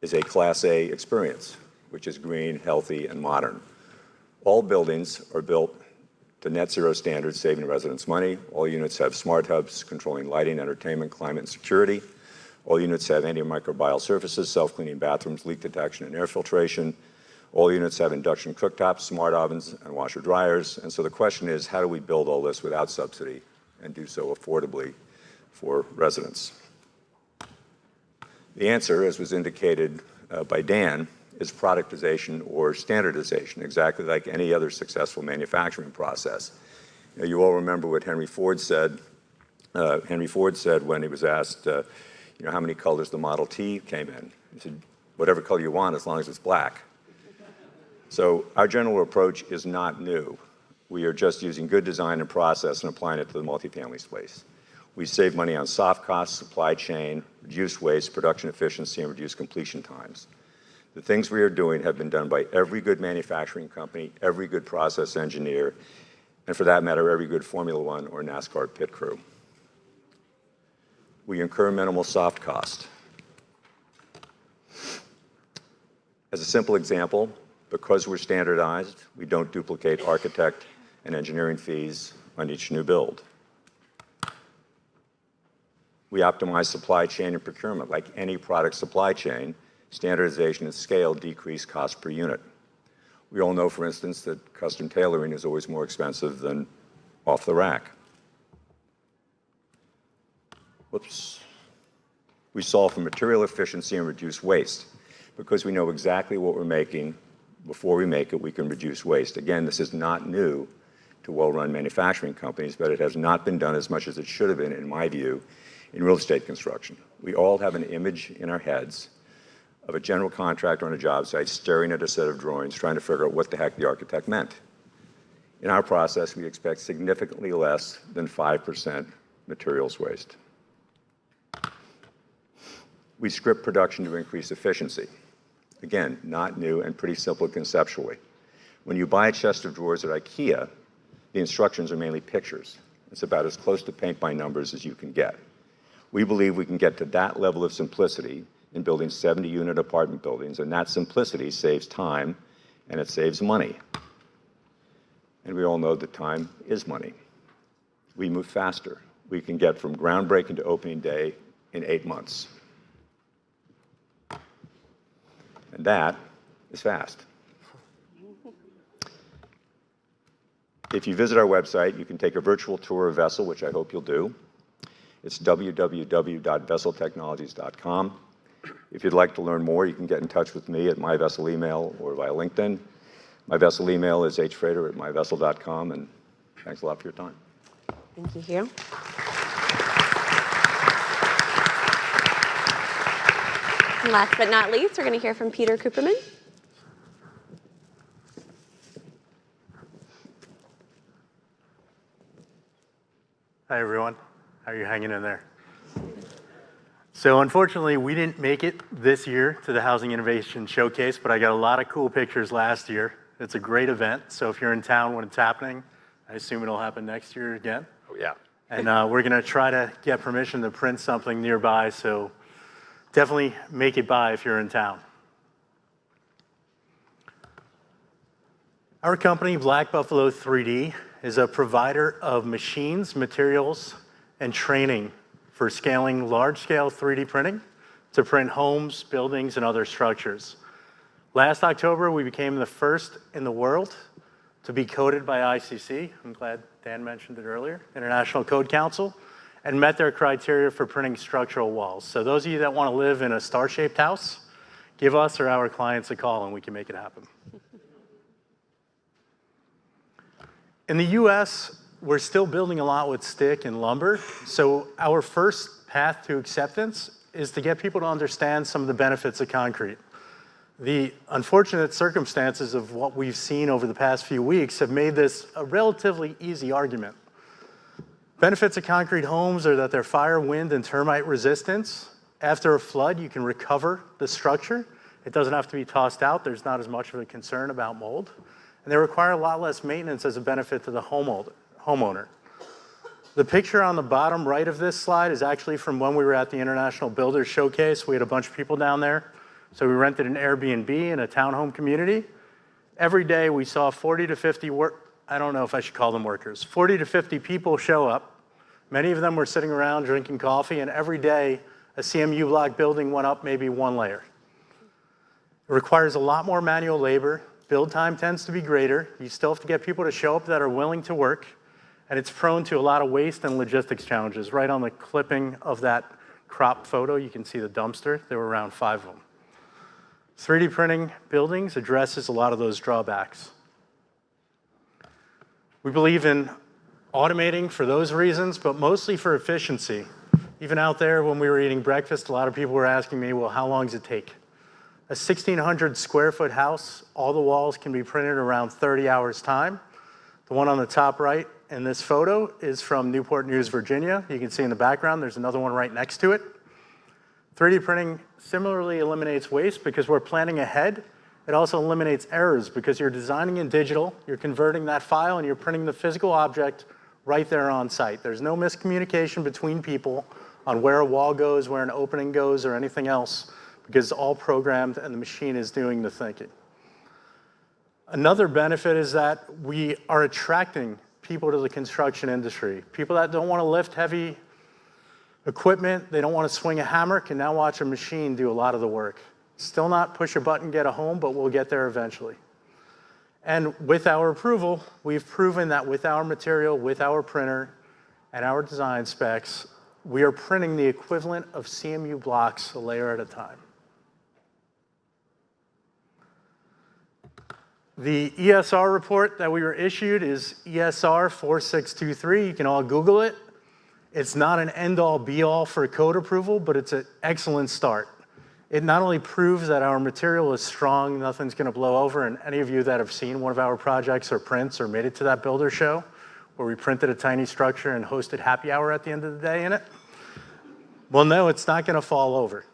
is a Class A experience, which is green, healthy, and modern. All buildings are built to net zero standards, saving residents money. All units have smart hubs controlling lighting, entertainment, climate, and security. All units have antimicrobial surfaces, self-cleaning bathrooms, leak detection, and air filtration. All units have induction cooktops, smart ovens, and washer dryers. And so the question is, how do we build all this without subsidy and do so affordably for residents? The answer, as was indicated by Dan, is productization or standardization, exactly like any other successful manufacturing process. You all remember what Henry Ford said. Henry Ford said when he was asked, how many colors the Model T came in. He said, whatever color you want, as long as it's black. So our general approach is not new. We are just using good design and process and applying it to the multifamily space. We save money on soft costs, supply chain, reduce waste, production efficiency, and reduce completion times. The things we are doing have been done by every good manufacturing company, every good process engineer, and for that matter, every good Formula One or NASCAR pit crew. We incur minimal soft cost. As a simple example, because we're standardized, we don't duplicate architect and engineering fees on each new build. We optimize supply chain and procurement. Like any product supply chain, standardization and scale decrease cost per unit. We all know, for instance, that custom tailoring is always more expensive than off the rack. Whoops. We solve for material efficiency and reduce waste. Because we know exactly what we're making, before we make it, we can reduce waste. Again, this is not new to well-run manufacturing companies, but it has not been done as much as it should have been, in my view, in real estate construction. We all have an image in our heads of a general contractor on a job site staring at a set of drawings, trying to figure out what the heck the architect meant. In our process, we expect significantly less than 5% materials waste. We script production to increase efficiency. Again, not new and pretty simple conceptually. When you buy a chest of drawers at IKEA, the instructions are mainly pictures. It's about as close to paint by numbers as you can get. We believe we can get to that level of simplicity in building 70-unit apartment buildings, and that simplicity saves time and it saves money. And we all know that time is money. We move faster. We can get from groundbreaking to opening day in 8 months. And that is fast. If you visit our website, you can take a virtual tour of Vessel, which I hope you'll do. It's www.vesseltechnologies.com. If you'd like to learn more, you can get in touch with me at my Vessel email or via LinkedIn. My Vessel email is hfrater@myvessel.com, and thanks a lot for your time. Thank you, Hugh. And last but not least, we're going to hear from Peter Cooperman. Hi, everyone. How are you hanging in there? So unfortunately, we didn't make it this year to the Housing Innovation Showcase, but I got a lot of cool pictures last year. It's a great event, so if you're in town when it's happening, I assume it'll happen next year again. Oh, yeah. And we're gonna try to get permission to print something nearby, so definitely make it by if you're in town. Our company, Black Buffalo 3D, is a provider of machines, materials, and training for scaling large-scale 3D printing to print homes, buildings, and other structures. Last October, we became the first in the world to be coded by ICC. I'm glad Dan mentioned it earlier, International Code Council, and met their criteria for printing structural walls. So those of you that want to live in a star-shaped house, give us or our clients a call and we can make it happen. In the US, we're still building a lot with stick and lumber, so our first path to acceptance is to get people to understand some of the benefits of concrete. The unfortunate circumstances of what we've seen over the past few weeks have made this a relatively easy argument. Benefits of concrete homes are that they're fire, wind, and termite resistance. After a flood, you can recover the structure. It doesn't have to be tossed out. There's not as much of a concern about mold. And they require a lot less maintenance as a benefit to the homeowner. The picture on the bottom right of this slide is actually from when we were at the International Builders Showcase. We had a bunch of people down there. So we rented an Airbnb in a townhome community. Every day we saw 40 to 50 I don't know if I should call them workers, 40 to 50 people show up. Many of them were sitting around drinking coffee, and every day a CMU block building went up maybe one layer. It requires a lot more manual labor. Build time tends to be greater. You still have to get people to show up that are willing to work, and it's prone to a lot of waste and logistics challenges. Right on the clipping of that crop photo, you can see the dumpster. There were around 5 of them. 3D printing buildings addresses a lot of those drawbacks. We believe in automating for those reasons, but mostly for efficiency. Even out there when we were eating breakfast, a lot of people were asking me, well, how long does it take? A 1,600 square foot house, all the walls can be printed around 30 hours time. The one on the top right in this photo is from Newport News, Virginia. You can see in the background, there's another one right next to it. 3D printing similarly eliminates waste because we're planning ahead. It also eliminates errors because you're designing in digital, you're converting that file, and you're printing the physical object right there on site. There's no miscommunication between people on where a wall goes, where an opening goes, or anything else, because it's all programmed and the machine is doing the thinking. Another benefit is that we are attracting people to the construction industry. People that don't want to lift heavy equipment, they don't want to swing a hammer, can now watch a machine do a lot of the work. Still not push a button, get a home, but we'll get there eventually. And with our approval, we've proven that with our material, with our printer, and our design specs, we are printing the equivalent of CMU blocks a layer at a time. The ESR report that we were issued is ESR 4623. You can all Google it. It's not an end-all, be-all for code approval, but it's an excellent start. It not only proves that our material is strong, nothing's going to blow over, and any of you that have seen one of our projects or prints or made it to that builder show where we printed a tiny structure and hosted happy hour at the end of the day in it, well, no, it's not going to fall over.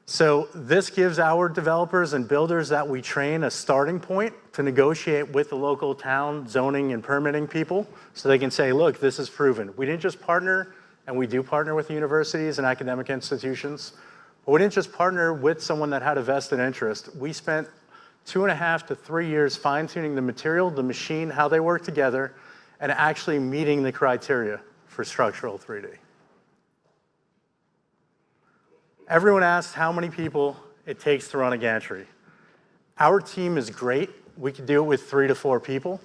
So this gives our developers and builders that we train a starting point to negotiate with the local town zoning and permitting people so they can say, look, this is proven. We didn't just partner, and we do partner with universities and academic institutions, but we didn't just partner with someone that had a vested interest. We spent 2.5 to 3 years fine-tuning the material, the machine, how they work together, and actually meeting the criteria for structural 3D. Everyone asks how many people it takes to run a gantry. Our team is great. We can do it with 3 to 4 people.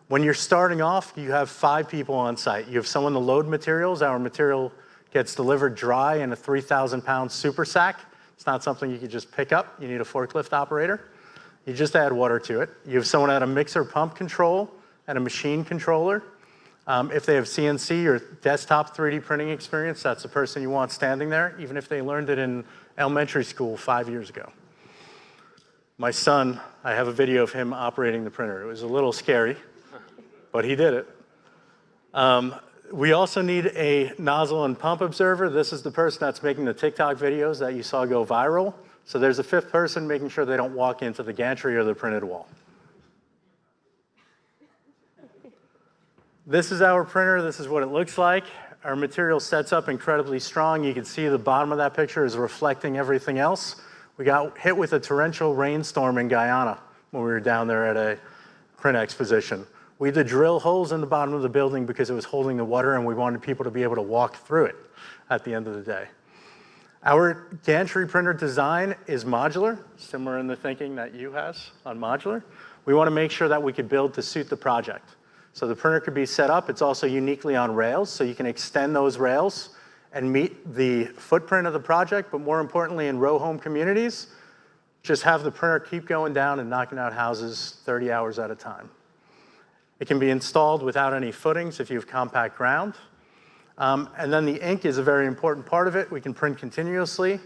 When you're starting off, you have 5 people on site. You have someone to load materials. Our material gets delivered dry in a 3,000-pound super sack. It's not something you can just pick up. You need a forklift operator. You just add water to it. You have someone at a mixer pump control and a machine controller. If they have CNC or desktop 3D printing experience, that's the person you want standing there, even if they learned it in elementary school 5 years ago. My son, I have a video of him operating the printer. It was a little scary, but he did it. We also need a nozzle and pump observer. This is the person that's making the TikTok videos that you saw go viral. So there's a fifth person making sure they don't walk into the gantry or the printed wall. This is our printer. This is what it looks like. Our material sets up incredibly strong. You can see the bottom of that picture is reflecting everything else. We got hit with a torrential rainstorm in Guyana when we were down there at a print exposition. We had to drill holes in the bottom of the building because it was holding the water, and we wanted people to be able to walk through it at the end of the day. Our gantry printer design is modular, similar in the thinking that you has on modular. We want to make sure that we could build to suit the project. So the printer could be set up. It's also uniquely on rails, so you can extend those rails and meet the footprint of the project, but more importantly, in row home communities, just have the printer keep going down and knocking out houses 30 hours at a time. It can be installed without any footings if you have compact ground. And then the ink is a very important part of it. We can print continuously,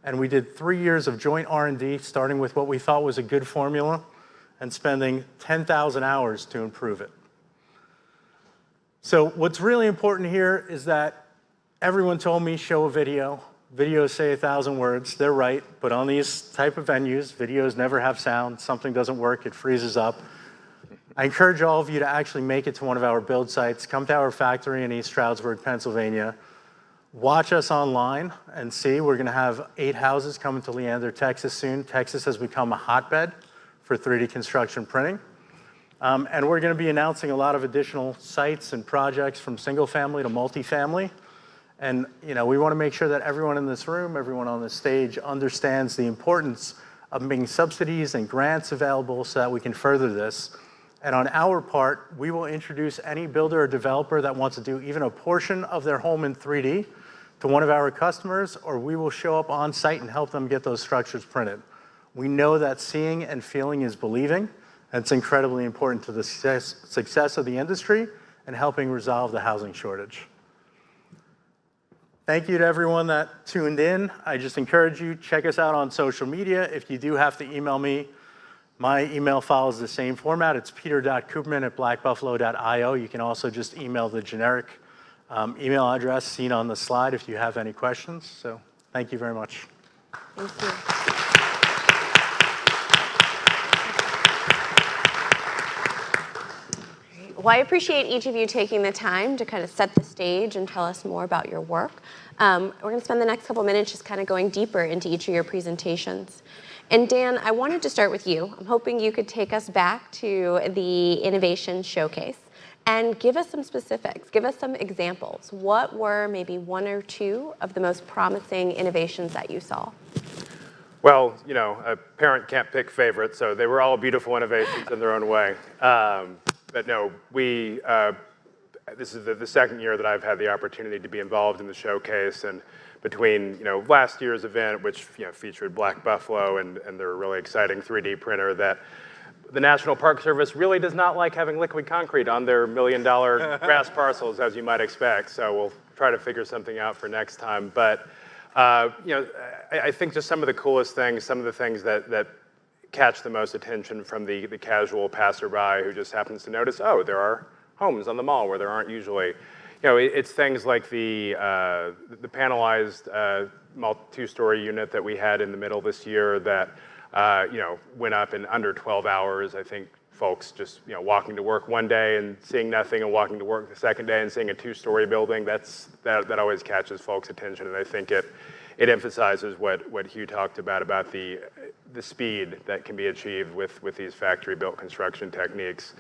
and we did 3 years of joint R&D, starting with what we thought was a good formula and spending 10,000 hours to improve it. So what's really important here is that everyone told me show a video. Videos say 1,000 words. They're right, but on these type of venues, videos never have sound. Something doesn't work, it freezes up. I encourage all of you to actually make it to one of our build sites. Come to our factory in East Stroudsburg, Pennsylvania. Watch us online and see. We're going to have 8 houses coming to Leander, Texas soon. Texas has become a hotbed for 3D construction printing. And we're going to be announcing a lot of additional sites and projects from single family to multifamily. And we want to make sure that everyone in this room, everyone on this stage understands the importance of making subsidies and grants available so that we can further this. And on our part, we will introduce any builder or developer that wants to do even a portion of their home in 3D to one of our customers, or we will show up on site and help them get those structures printed. We know that seeing and feeling is believing, and it's incredibly important to the success of the industry and helping resolve the housing shortage. Thank you to everyone that tuned in. I just encourage you, check us out on social media. If you do have to email me, my email follows the same format. It's peter.koopman@blackbuffalo.io. You can also just email the generic email address seen on the slide if you have any questions. So thank you very much. Thank you. Well, I appreciate each of you taking the time to kind of set the stage and tell us more about your work. We're going to spend the next couple minutes just kind of going deeper into each of your presentations. And Dan, I wanted to start with you. I'm hoping you could take us back to the innovation showcase and give us some specifics, give us some examples. What were maybe 1 or 2 of the most promising innovations that you saw? Well, a parent can't pick favorites, so they were all beautiful innovations in their own way. But no, this is the second year that I've had the opportunity to be involved in the showcase, and between last year's event, which featured Black Buffalo and their really exciting 3D printer, that the National Park Service really does not like having liquid concrete on their $1 million grass parcels, as you might expect. So we'll try to figure something out for next time. But I think just some of the coolest things, some of the things that catch the most attention from the casual passerby who just happens to notice, oh, there are homes on the mall where there aren't usually. It's things like the panelized 2-story unit that we had in the middle this year that went up in under 12 hours. I think folks just walking to work one day and seeing nothing, and walking to work the second day and seeing a 2-story building. That always catches folks' attention, and I think it emphasizes what Hugh talked about the speed that can be achieved with these factory-built construction techniques.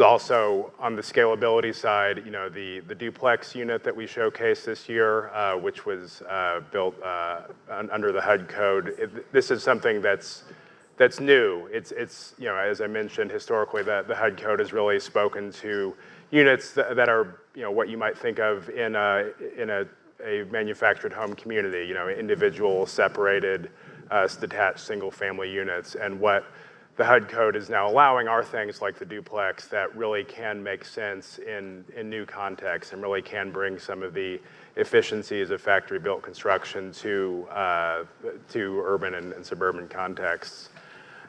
Also, on the scalability side, the duplex unit that we showcased this year, which was built under the HUD code, this is something that's new. It's as I mentioned, historically, the HUD code has really spoken to units that are what you might think of in a manufactured home community. Individual, separated, detached, single-family units, and what the HUD code is now allowing are things like the duplex that really can make sense in new contexts and really can bring some of the efficiencies of factory-built construction to urban and suburban contexts.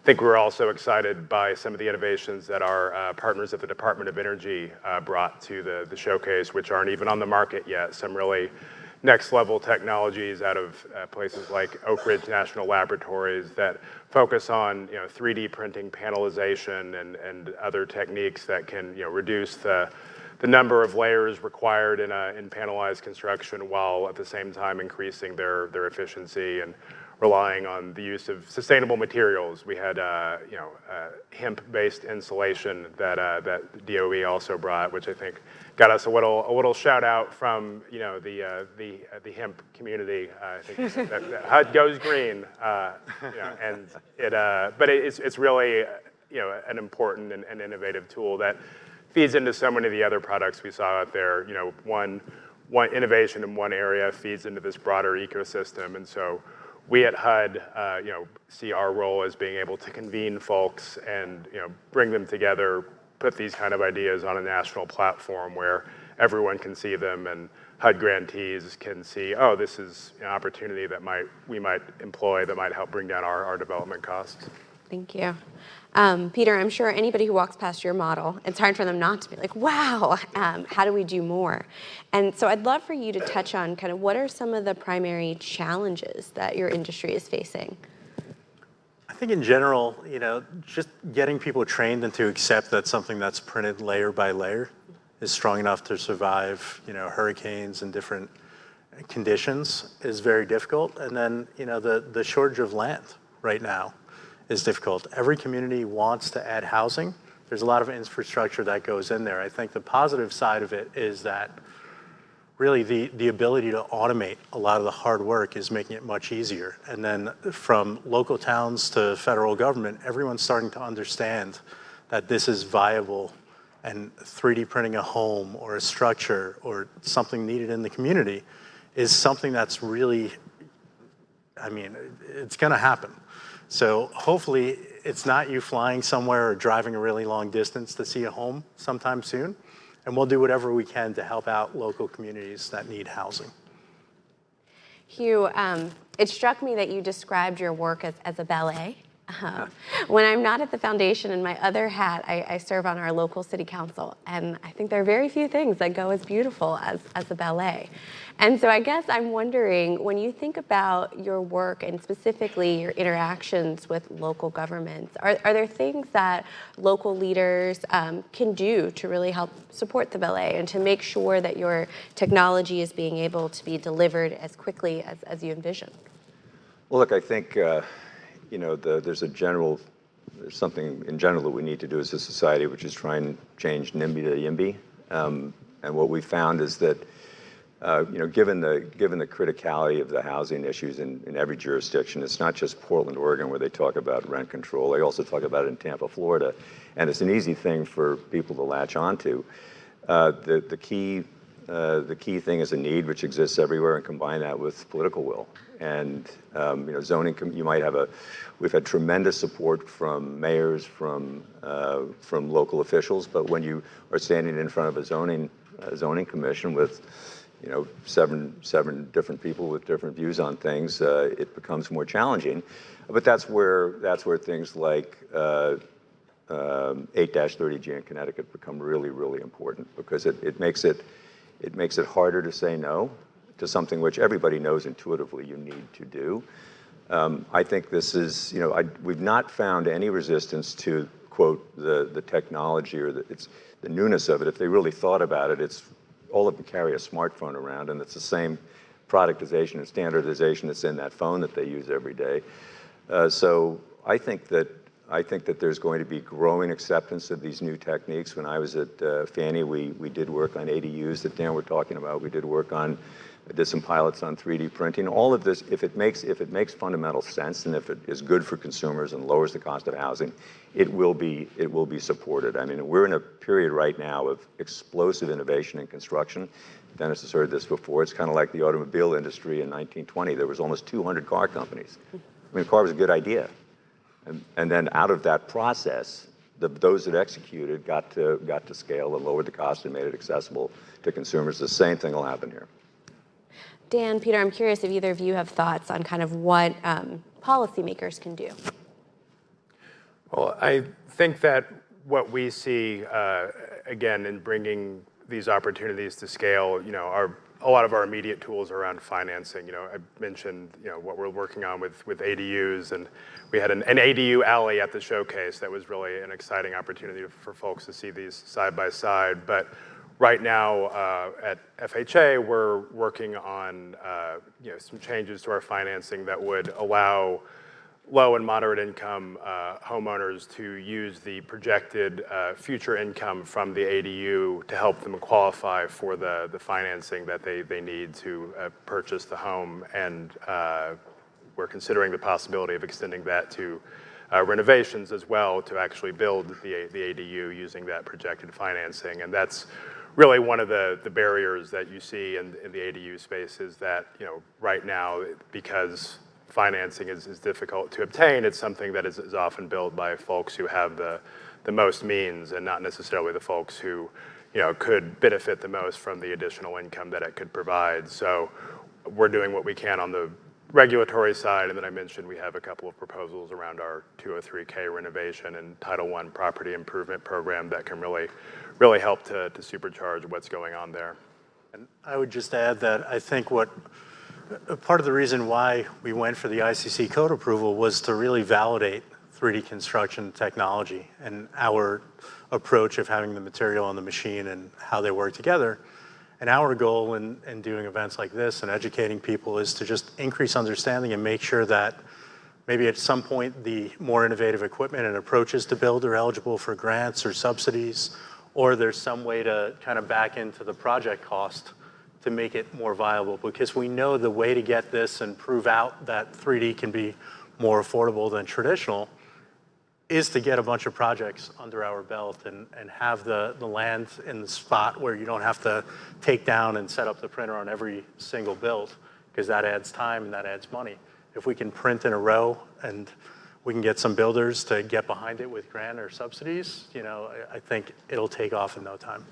think we're also excited by some of the innovations that our partners at the Department of Energy brought to the showcase, which aren't even on the market yet. Some really next level technologies out of places like Oak Ridge National Laboratories that focus on 3D printing panelization and other techniques that can reduce the number of layers required in panelized construction, while at the same time increasing their efficiency and relying on the use of sustainable materials. We had hemp-based insulation that DOE also brought, which I think got us a little shout out from the hemp community. I think that HUD goes green, and but it's really an important and innovative tool that feeds into so many of the other products we saw out there. One innovation in one area feeds into this broader ecosystem, and so we at HUD, see our role as being able to convene folks and bring them together, put these kind of ideas on a national platform where everyone can see them, and HUD grantees can see, oh, this is an opportunity that we might employ that might help bring down our development costs. Thank you. Peter, I'm sure anybody who walks past your model, it's hard for them not to be like, wow, how do we do more? And so I'd love for you to touch on kind of what are some of the primary challenges that your industry is facing? I think in general, just getting people trained and to accept that something that's printed layer by layer is strong enough to survive, hurricanes and different conditions is very difficult. And then, the shortage of land right now is difficult. Every community wants to add housing. There's a lot of infrastructure that goes in there. I think the positive side of it is that really the ability to automate a lot of the hard work is making it much easier. And then from local towns to federal government, everyone's starting to understand that this is viable, and 3D printing a home or a structure or something needed in the community is something that's really, it's gonna happen. So hopefully it's not you flying somewhere or driving a really long distance to see a home sometime soon. And we'll do whatever we can to help out local communities that need housing. Hugh, it struck me that you described your work as a ballet. When I'm not at the foundation, in my other hat, I serve on our local city council, and I think there are very few things that go as beautiful as a ballet. And so I guess I'm wondering, when you think about your work and specifically your interactions with local governments, are there things that local leaders can do to really help support the ballet and to make sure that your technology is being able to be delivered as quickly as you envision? Well, look, I think there's something in general that we need to do as a society, which is try and change NIMBY to YIMBY. And what we found is that given the criticality of the housing issues in every jurisdiction, it's not just Portland, Oregon, where they talk about rent control. They also talk about it in Tampa, Florida, and it's an easy thing for people to latch onto. The key thing is a need which exists everywhere, and combine that with political will. And zoning, we've had tremendous support from mayors, from local officials, but when you are standing in front of a zoning commission with seven different people with different views on things, it becomes more challenging. But that's where things like 8-30G in Connecticut become really, really important, because it makes it harder to say no to something which everybody knows intuitively you need to do. I think this is, we've not found any resistance to, quote, the technology or the newness of it. If they really thought about it, all of them carry a smartphone around, and it's the same productization and standardization that's in that phone that they use every day. So I think that there's going to be growing acceptance of these new techniques. When I was at Fannie, we did work on ADUs that Dan were talking about. We did some pilots on 3D printing. All of this, if it makes fundamental sense, and if it is good for consumers and lowers the cost of housing, it will be supported. I mean, we're in a period right now of explosive innovation in construction. Dennis has heard this before. It's kind of like the automobile industry in 1920. There was almost 200 car companies. I mean, a car was a good idea. And then out of that process, those that executed got to scale and lowered the cost and made it accessible to consumers. The same thing will happen here. Dan, Peter, I'm curious if either of you have thoughts on kind of what policymakers can do. Well, I think that what we see, again, in bringing these opportunities to scale, are a lot of our immediate tools around financing. I mentioned, what we're working on with ADUs, and we had an ADU alley at the showcase that was really an exciting opportunity for folks to see these side by side. But right now at FHA, we're working on some changes to our financing that would allow low and moderate income homeowners to use the projected future income from the ADU to help them qualify for the financing that they need to purchase the home. And we're considering the possibility of extending that to renovations as well, to actually build the ADU using that projected financing. And that's really one of the barriers that you see in the ADU space, is that right now, because financing is difficult to obtain, it's something that is often built by folks who have the most means, and not necessarily the folks who could benefit the most from the additional income that it could provide. So we're doing what we can on the regulatory side, and then I mentioned we have a couple of proposals around our 203K renovation and Title I property improvement program that can really help to supercharge what's going on there. And I would just add that I think part of the reason why we went for the ICC code approval was to really validate 3D construction technology and our approach of having the material and the machine and how they work together. And our goal in doing events like this and educating people is to just increase understanding and make sure that maybe at some point the more innovative equipment and approaches to build are eligible for grants or subsidies, or there's some way to kind of back into the project cost to make it more viable, because we know the way to get this and prove out that 3D can be more affordable than traditional is to get a bunch of projects under our belt and have the land in the spot where you don't have to take down and set up the printer on every single build, because that adds time and that adds money. If we can print in a row and we can get some builders to get behind it with grant or subsidies, I think it'll take off in no time.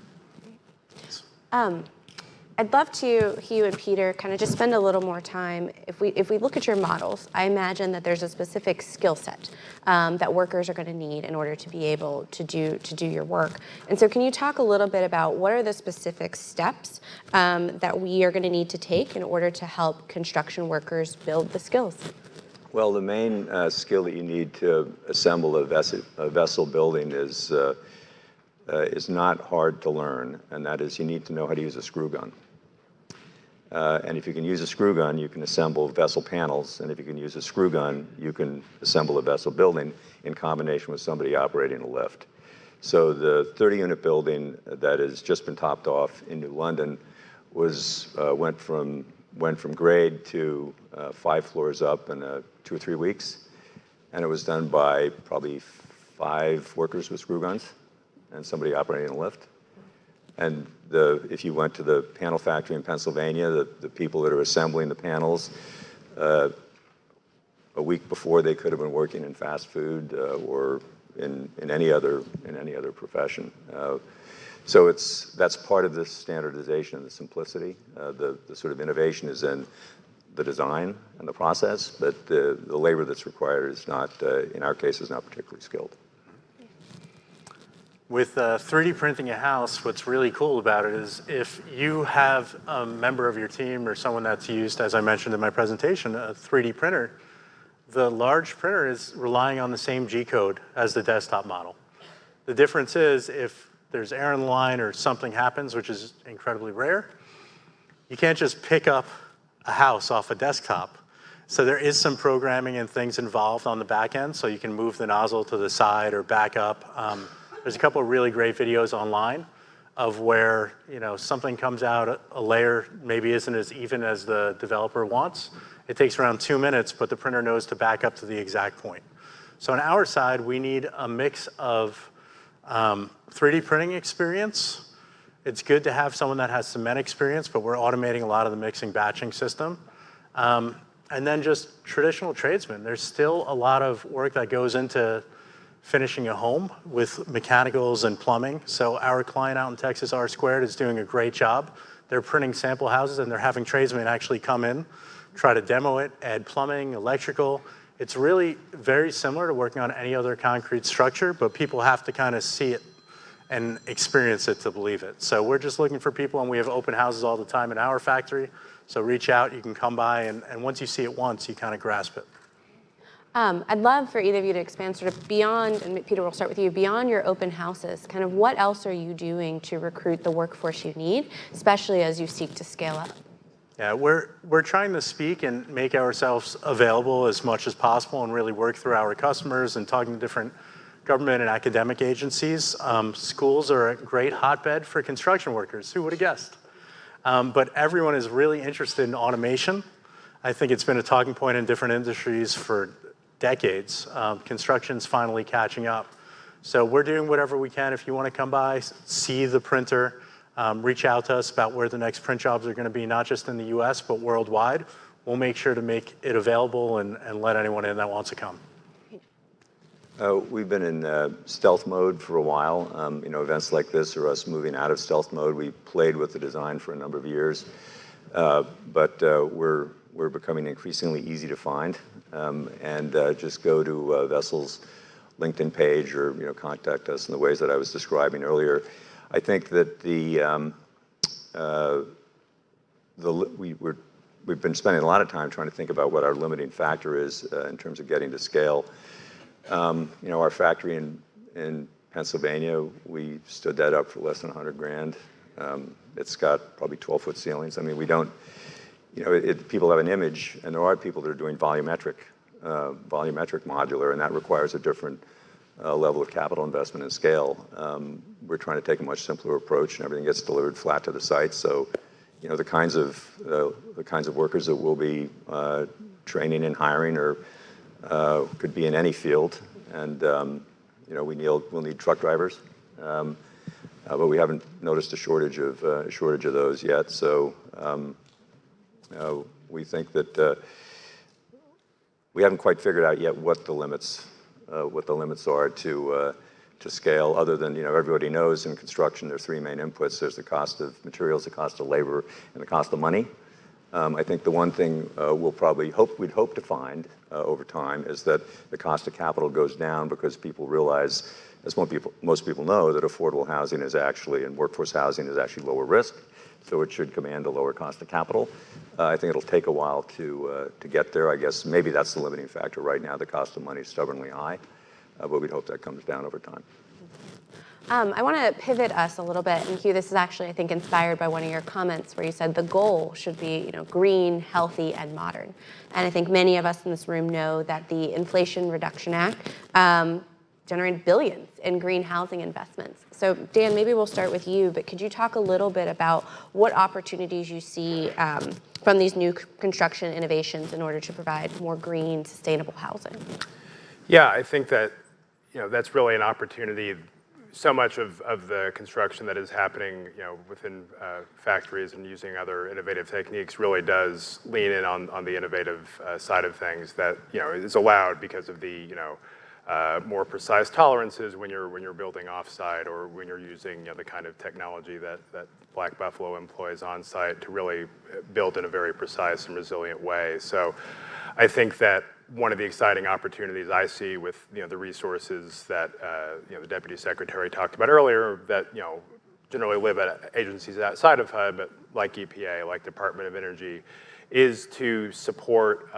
I'd love to, Hugh and Peter, kind of just spend a little more time. If we look at your models, I imagine that there's a specific skill set that workers are going to need in order to be able to do your work. And so can you talk a little bit about what are the specific steps that we are going to need to take in order to help construction workers build the skills? Well, the main skill that you need to assemble a vessel building is not hard to learn, and that is you need to know how to use a screw gun. And if you can use a screw gun, you can assemble vessel panels, and if you can use a screw gun, you can assemble a vessel building in combination with somebody operating a lift. So the 30-unit building that has just been topped off in New London went from grade to 5 floors up in 2 or 3 weeks, and it was done by probably 5 workers with screw guns and somebody operating a lift. And if you went to the panel factory in Pennsylvania, the people that are assembling the panels, a week before they could have been working in fast food or in any other profession. So that's part of the standardization and the simplicity. The sort of innovation is in the design and the process, but the labor that's required is not, in our case, is not particularly skilled. With 3D printing a house, what's really cool about it is if you have a member of your team or someone that's used, as I mentioned in my presentation, a 3D printer, the large printer is relying on the same G-code as the desktop model. The difference is if there's air in the line or something happens, which is incredibly rare, you can't just pick up a house off a desktop. So there is some programming and things involved on the back end, so you can move the nozzle to the side or back up. There's a couple of really great videos online of where something comes out, a layer maybe isn't as even as the developer wants. It takes around 2 minutes, but the printer knows to back up to the exact point. So on our side, we need a mix of 3D printing experience. It's good to have someone that has cement experience, but we're automating a lot of the mixing batching system. And then just traditional tradesmen. There's still a lot of work that goes into finishing a home with mechanicals and plumbing. So our client out in Texas, R Squared, is doing a great job. They're printing sample houses and they're having tradesmen actually come in, try to demo it, add plumbing, electrical, It's really very similar to working on any other concrete structure, but people have to kind of see it and experience it to believe it. So we're just looking for people, and we have open houses all the time in our factory. So reach out, you can come by, and once you see it once, you kind of grasp it. I'd love for either of you to expand sort of beyond, and Peter, we'll start with you, beyond your open houses, kind of what else are you doing to recruit the workforce you need, especially as you seek to scale up? Yeah, we're trying to speak and make ourselves available as much as possible and really work through our customers and talking to different government and academic agencies. Schools are a great hotbed for construction workers. Who would have guessed? But everyone is really interested in automation. I think it's been a talking point in different industries for decades. Construction's finally catching up. So we're doing whatever we can. If you want to come by, see the printer, reach out to us about where the next print jobs are going to be, not just in the US, but worldwide. We'll make sure to make it available and let anyone in that wants to come. We've been in stealth mode for a while. Events like this are us moving out of stealth mode. We played with the design for a number of years, but we're becoming increasingly easy to find. Just go to Vessel's LinkedIn page or contact us in the ways that I was describing earlier. I think that we've been spending a lot of time trying to think about what our limiting factor is in terms of getting to scale. Our factory in Pennsylvania, we stood that up for less than $100,000. It's got probably 12-foot ceilings. I mean, we don't, people have an image, and there are people that are doing volumetric modular, and that requires a different level of capital investment and scale. We're trying to take a much simpler approach, and everything gets delivered flat to the site. So, the kinds of workers that we'll be training and hiring or could be in any field, and we'll need truck drivers, but we haven't noticed a shortage of those yet. So we think that we haven't quite figured out yet what the limits are to scale. Other than everybody knows in construction there's three main inputs. There's the cost of materials, the cost of labor, and the cost of money. I think the one thing we'd hope to find over time is that the cost of capital goes down because people realize, as most people know, that affordable housing is actually, and workforce housing is actually lower risk, so it should command a lower cost of capital. I think it'll take a while to get there. I guess maybe that's the limiting factor right now. The cost of money is stubbornly high, but we'd hope that comes down over time. I want to pivot us a little bit, and Hugh, this is actually, I think, inspired by one of your comments where you said the goal should be, green, healthy, and modern. And I think many of us in this room know that the Inflation Reduction Act generated billions in green housing investments. So Dan, maybe we'll start with you, but could you talk a little bit about what opportunities you see from these new construction innovations in order to provide more green, sustainable housing? Yeah, I think that that's really an opportunity. So much of the construction that is happening, within factories and using other innovative techniques really does lean in on the innovative side of things that is allowed because of the more precise tolerances when you're building off-site, or when you're using the kind of technology that Black Buffalo employs on-site to really build in a very precise and resilient way. So I think that one of the exciting opportunities I see with the resources that the Deputy Secretary talked about earlier, that generally live at agencies outside of HUD, but like EPA, like Department of Energy, is to support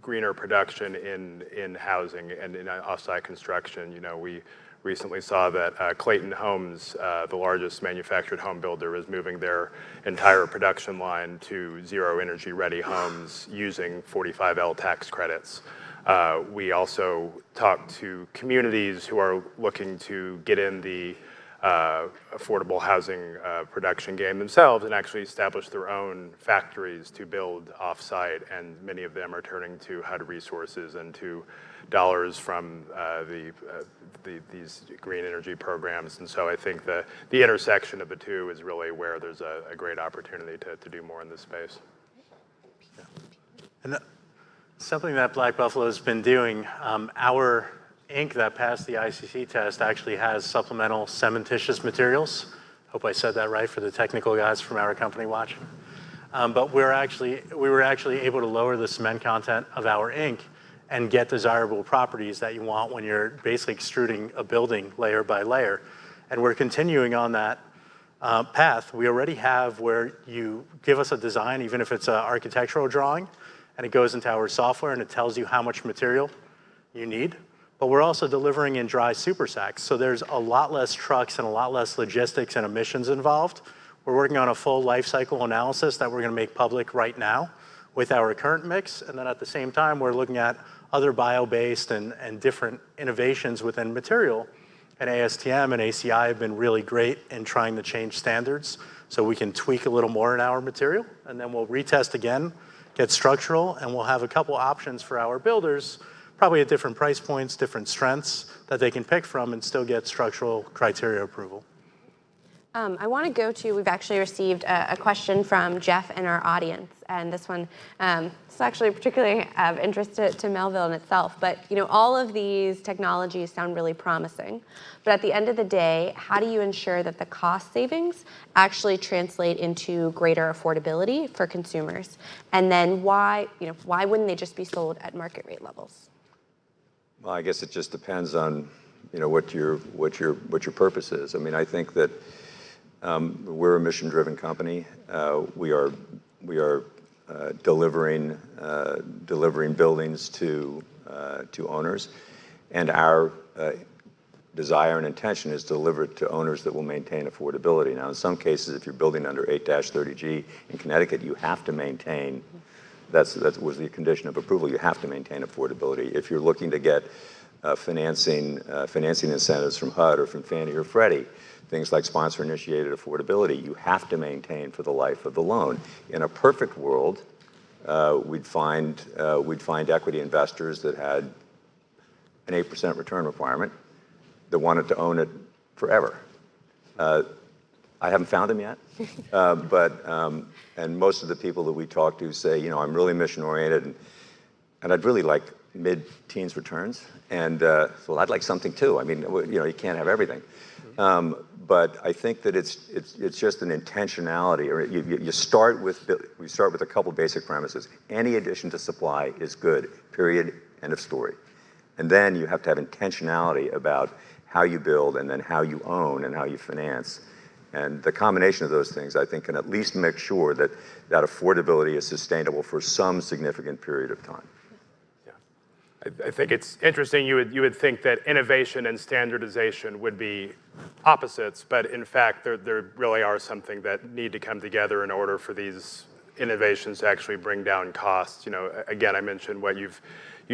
greener production in housing and in off-site construction. We recently saw that Clayton Homes, the largest manufactured home builder, is moving their entire production line to zero energy ready homes using 45L tax credits. We also talked to communities who are looking to get in the affordable housing production game themselves and actually establish their own factories to build off-site, and many of them are turning to HUD resources and to dollars from these green energy programs. And so I think the intersection of the two is really where there's a great opportunity to do more in this space. Yeah. And something that Black Buffalo has been doing, our ink that passed the ICC test actually has supplemental cementitious materials. Hope I said that right for the technical guys from our company watching. but we were actually able to lower the cement content of our ink and get desirable properties that you want when you're basically extruding a building layer by layer. And we're continuing on that path. We already have where you give us a design, even if it's an architectural drawing, and it goes into our software and it tells you how much material you need. But we're also delivering in dry super sacks. So there's a lot less trucks and a lot less logistics and emissions involved. We're working on a full life cycle analysis that we're going to make public right now with our current mix. And then at the same time, we're looking at other bio-based and different innovations within material. And ASTM and ACI have been really great in trying to change standards so we can tweak a little more in our material. And then we'll retest again, get structural, and we'll have a couple options for our builders, probably at different price points, different strengths that they can pick from and still get structural criteria approval. I want to go to, we've actually received a question from Jeff in our audience, and this one is actually particularly of interest to Melville in itself, but all of these technologies sound really promising, but at the end of the day, how do you ensure that the cost savings actually translate into greater affordability for consumers? And then why wouldn't they just be sold at market rate levels? Well, I guess it just depends on what your purpose is. I mean, I think that we're a mission-driven company. We are delivering buildings to owners, and our desire and intention is to deliver it to owners that will maintain affordability. Now, in some cases, if you're building under 8-30G in Connecticut, you have to maintain. That was the condition of approval. You have to maintain affordability. If you're looking to get financing incentives from HUD or from Fannie or Freddie, things like sponsor-initiated affordability, you have to maintain for the life of the loan. In a perfect world, we'd find equity investors that had an 8% return requirement that wanted to own it forever. I haven't found them yet, and most of the people that we talk to say, I'm really mission-oriented, and I'd really like mid-teens returns, and well, I'd like something too. I mean, you can't have everything. But I think that it's just an intentionality, or we start with a couple basic premises. Any addition to supply is good, period, end of story. And then you have to have intentionality about how you build and then how you own and how you finance. And the combination of those things, I think, can at least make sure that affordability is sustainable for some significant period of time. I think it's interesting. You would think that innovation and standardization would be opposites, but in fact, there really are something that need to come together in order for these innovations to actually bring down costs. Again, I mentioned what you've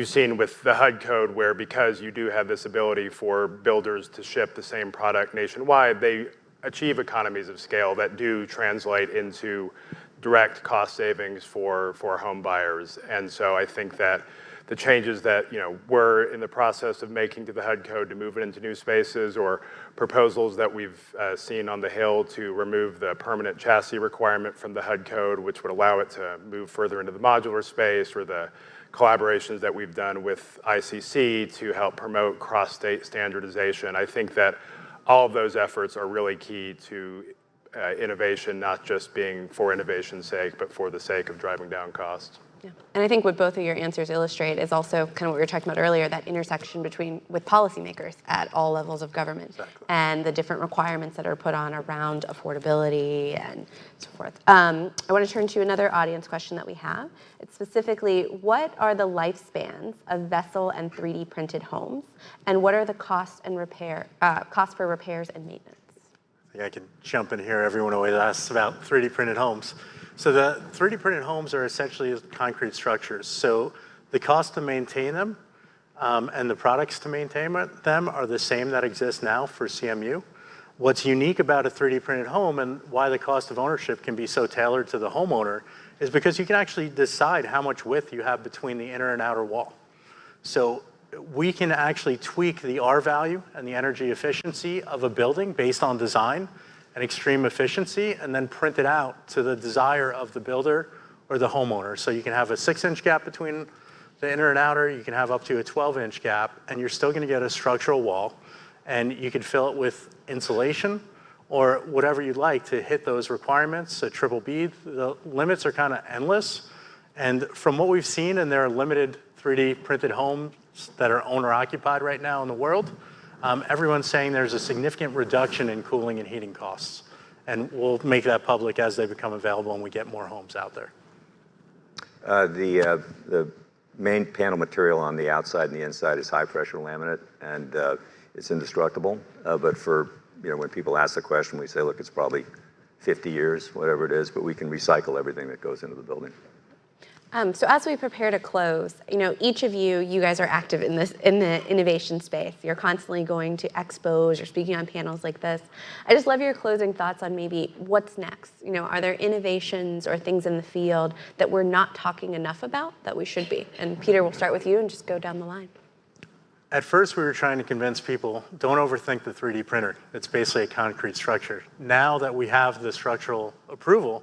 seen with the HUD code, where because you do have this ability for builders to ship the same product nationwide, they achieve economies of scale that do translate into direct cost savings for home buyers. And so I think that the changes that we're in the process of making to the HUD code to move it into new spaces, or proposals that we've seen on the Hill to remove the permanent chassis requirement from the HUD code, which would allow it to move further into the modular space, or the collaborations that we've done with ICC to help promote cross-state standardization. I think that all of those efforts are really key to innovation, not just being for innovation's sake, but for the sake of driving down costs. Yeah. And I think what both of your answers illustrate is also kind of what we were talking about earlier, that intersection with policymakers at all levels of government. Exactly. And the different requirements that are put on around affordability and so forth. I want to turn to another audience question that we have. It's specifically, what are the lifespans of vessel and 3D printed homes, and what are the costs for repairs and maintenance? I think I can jump in here. Everyone always asks about 3D printed homes. So the 3D printed homes are essentially concrete structures. So the cost to maintain them and the products to maintain them are the same that exist now for CMU. What's unique about a 3D printed home, and why the cost of ownership can be so tailored to the homeowner, is because you can actually decide how much width you have between the inner and outer wall. So we can actually tweak the R value and the energy efficiency of a building based on design and extreme efficiency, and then print it out to the desire of the builder or the homeowner. So you can have a 6-inch gap between the inner and outer, you can have up to a 12-inch gap, and you're still gonna get a structural wall, and you can fill it with insulation or whatever you'd like to hit those requirements at Triple B. The limits are kind of endless. And from what we've seen, and there are limited 3D printed homes that are owner occupied right now in the world, everyone's saying there's a significant reduction in cooling and heating costs. And we'll make that public as they become available and we get more homes out there. The main panel material on the outside and the inside is high pressure laminate, and it's indestructible. But for, when people ask the question, we say, look, it's probably 50 years, whatever it is, but we can recycle everything that goes into the building. So as we prepare to close, each of you guys are active in the innovation space. You're constantly going to expos, you're speaking on panels like this. I just love your closing thoughts on maybe what's next. Are there innovations or things in the field that we're not talking enough about that we should be? And Peter, we'll start with you and just go down the line. At first, we were trying to convince people, don't overthink the 3D printer. It's basically a concrete structure. Now that we have the structural approval,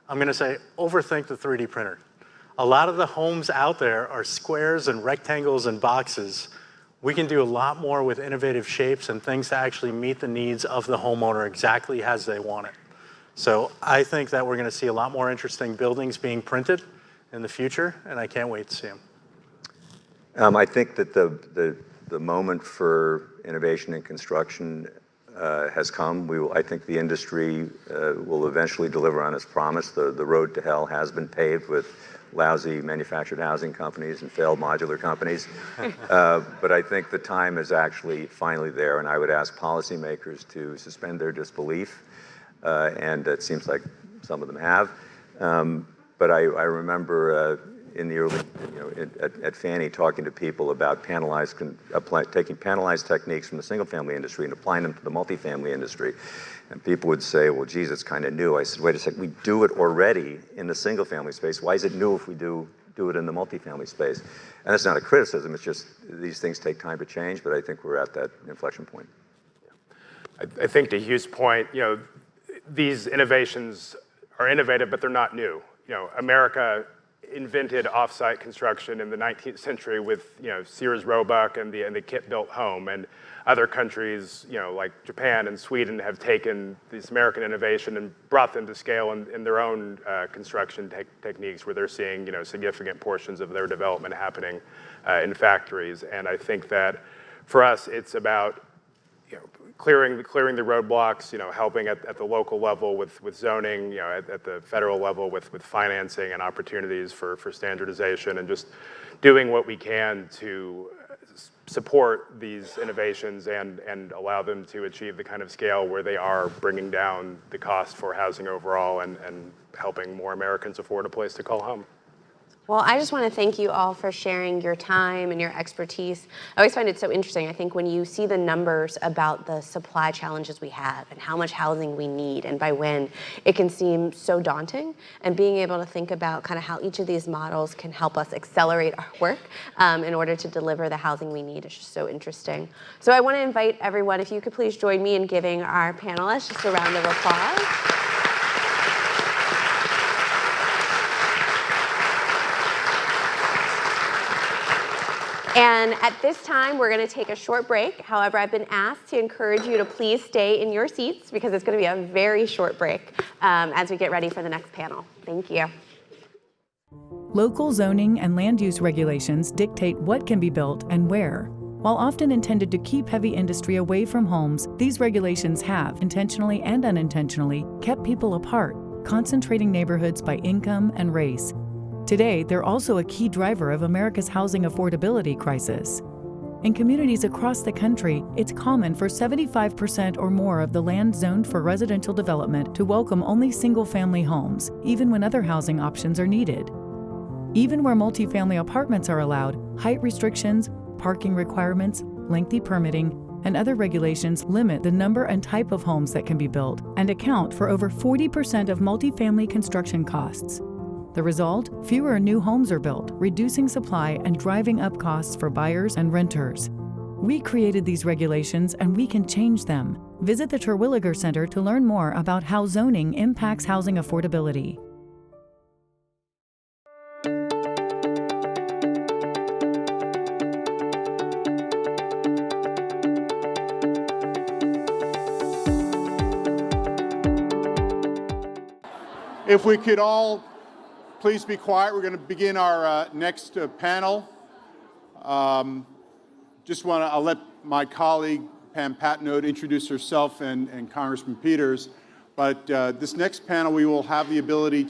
I'm going to say, overthink the 3D printer. A lot of the homes out there are squares and rectangles and boxes. We can do a lot more with innovative shapes and things to actually meet the needs of the homeowner exactly as they want it. So I think that we're going to see a lot more interesting buildings being printed in the future, and I can't wait to see them. I think that the moment for innovation in construction has come. I think the industry will eventually deliver on its promise. The road to hell has been paved with lousy manufactured housing companies and failed modular companies. But I think the time is actually finally there, and I would ask policymakers to suspend their disbelief, and it seems like some of them have. But I remember in the early, at Fannie, talking to people about taking panelized techniques from the single-family industry and applying them to the multifamily industry. And people would say, well, geez, it's kind of new. I said, wait a second, we do it already in the single-family space. Why is it new if we do it in the multifamily space? And that's not a criticism. It's just these things take time to change, but I think we're at that inflection point. I think to Hugh's point, these innovations are innovative, but they're not new. America invented off-site construction in the 19th century with Sears Roebuck and the kit-built home, and other countries like Japan and Sweden have taken this American innovation and brought them to scale in their own construction techniques, where they're seeing significant portions of their development happening in factories. And I think that for us it's about clearing the roadblocks, helping at the local level with zoning, at the federal level with financing and opportunities for standardization, and just doing what we can to support these innovations and allow them to achieve the kind of scale where they are bringing down the cost for housing overall and helping more Americans afford a place to call home. Well, I just want to thank you all for sharing your time and your expertise. I always find it so interesting. I think when you see the numbers about the supply challenges we have and how much housing we need and by when, it can seem so daunting. And being able to think about kind of how each of these models can help us accelerate our work in order to deliver the housing we need is just so interesting. So I want to invite everyone, if you could please join me in giving our panelists just a round of applause. And at this time, we're going to take a short break. However, I've been asked to encourage you to please stay in your seats because it's going to be a very short break as we get ready for the next panel. Thank you. Local zoning and land use regulations dictate what can be built and where. While often intended to keep heavy industry away from homes, these regulations have, intentionally and unintentionally, kept people apart, concentrating neighborhoods by income and race. Today, they're also a key driver of America's housing affordability crisis. In communities across the country, it's common for 75% or more of the land zoned for residential development to welcome only single-family homes, even when other housing options are needed. Even where multifamily apartments are allowed, height restrictions, parking requirements, lengthy permitting, and other regulations limit the number and type of homes that can be built and account for over 40% of multifamily construction costs. The result? Fewer new homes are built, reducing supply and driving up costs for buyers and renters. We created these regulations and we can change them. Visit the Terwilliger Center to learn more about how zoning impacts housing affordability. If we could all please be quiet, we're going to begin our next panel. I'll let my colleague Pam Patnode introduce herself and Congressman Peters. But this next panel, we will have the ability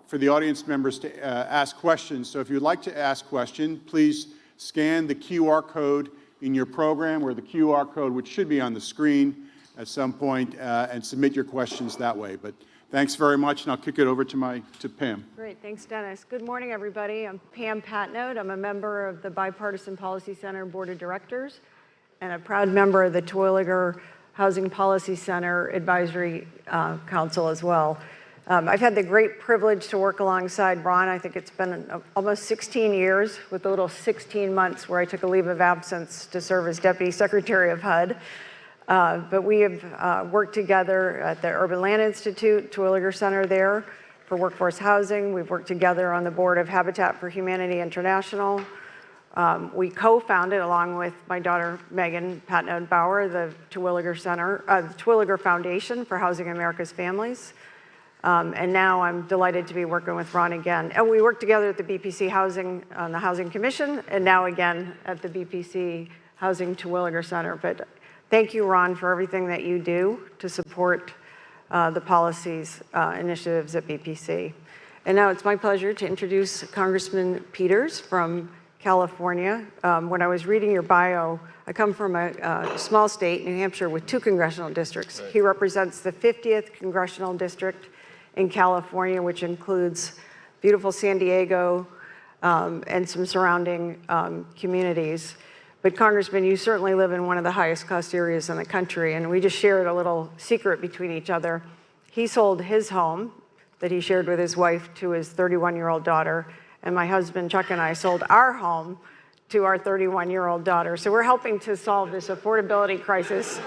for the audience members to ask questions. So if you'd like to ask a question, please scan the QR code in your program, or the QR code which should be on the screen at some point, and submit your questions that way. But thanks very much, and I'll kick it over to Pam. Great, thanks, Dennis. Good morning, everybody. I'm Pam Patnode. I'm a member of the Bipartisan Policy Center Board of Directors and a proud member of the Terwilliger Housing Policy Center Advisory Council as well. I've had the great privilege to work alongside Ron. I think it's been almost 16 years, with a little 16 months where I took a leave of absence to serve as Deputy Secretary of HUD. But we have worked together at the Urban Land Institute, Terwilliger Center there for workforce housing. We've worked together on the board of Habitat for Humanity International. We co-founded, along with my daughter Megan Patnode Bauer, the Terwilliger Center, the Terwilliger Foundation for Housing America's Families. And now I'm delighted to be working with Ron again. And we worked together at the BPC Housing, on the Housing Commission, and now again at the BPC Housing Terwilliger Center. But thank you, Ron, for everything that you do to support the policies initiatives at BPC. And now it's my pleasure to introduce Congressman Peters from California. When I was reading your bio, I come from a small state, New Hampshire, with 2 congressional districts. Right. He represents the 50th congressional district in California, which includes beautiful San Diego and some surrounding communities. But Congressman, you certainly live in one of the highest cost areas in the country, and we just shared a little secret between each other. He sold his home that he shared with his wife to his 31-year-old daughter, and my husband Chuck and I sold our home to our 31-year-old daughter. So we're helping to solve this affordability crisis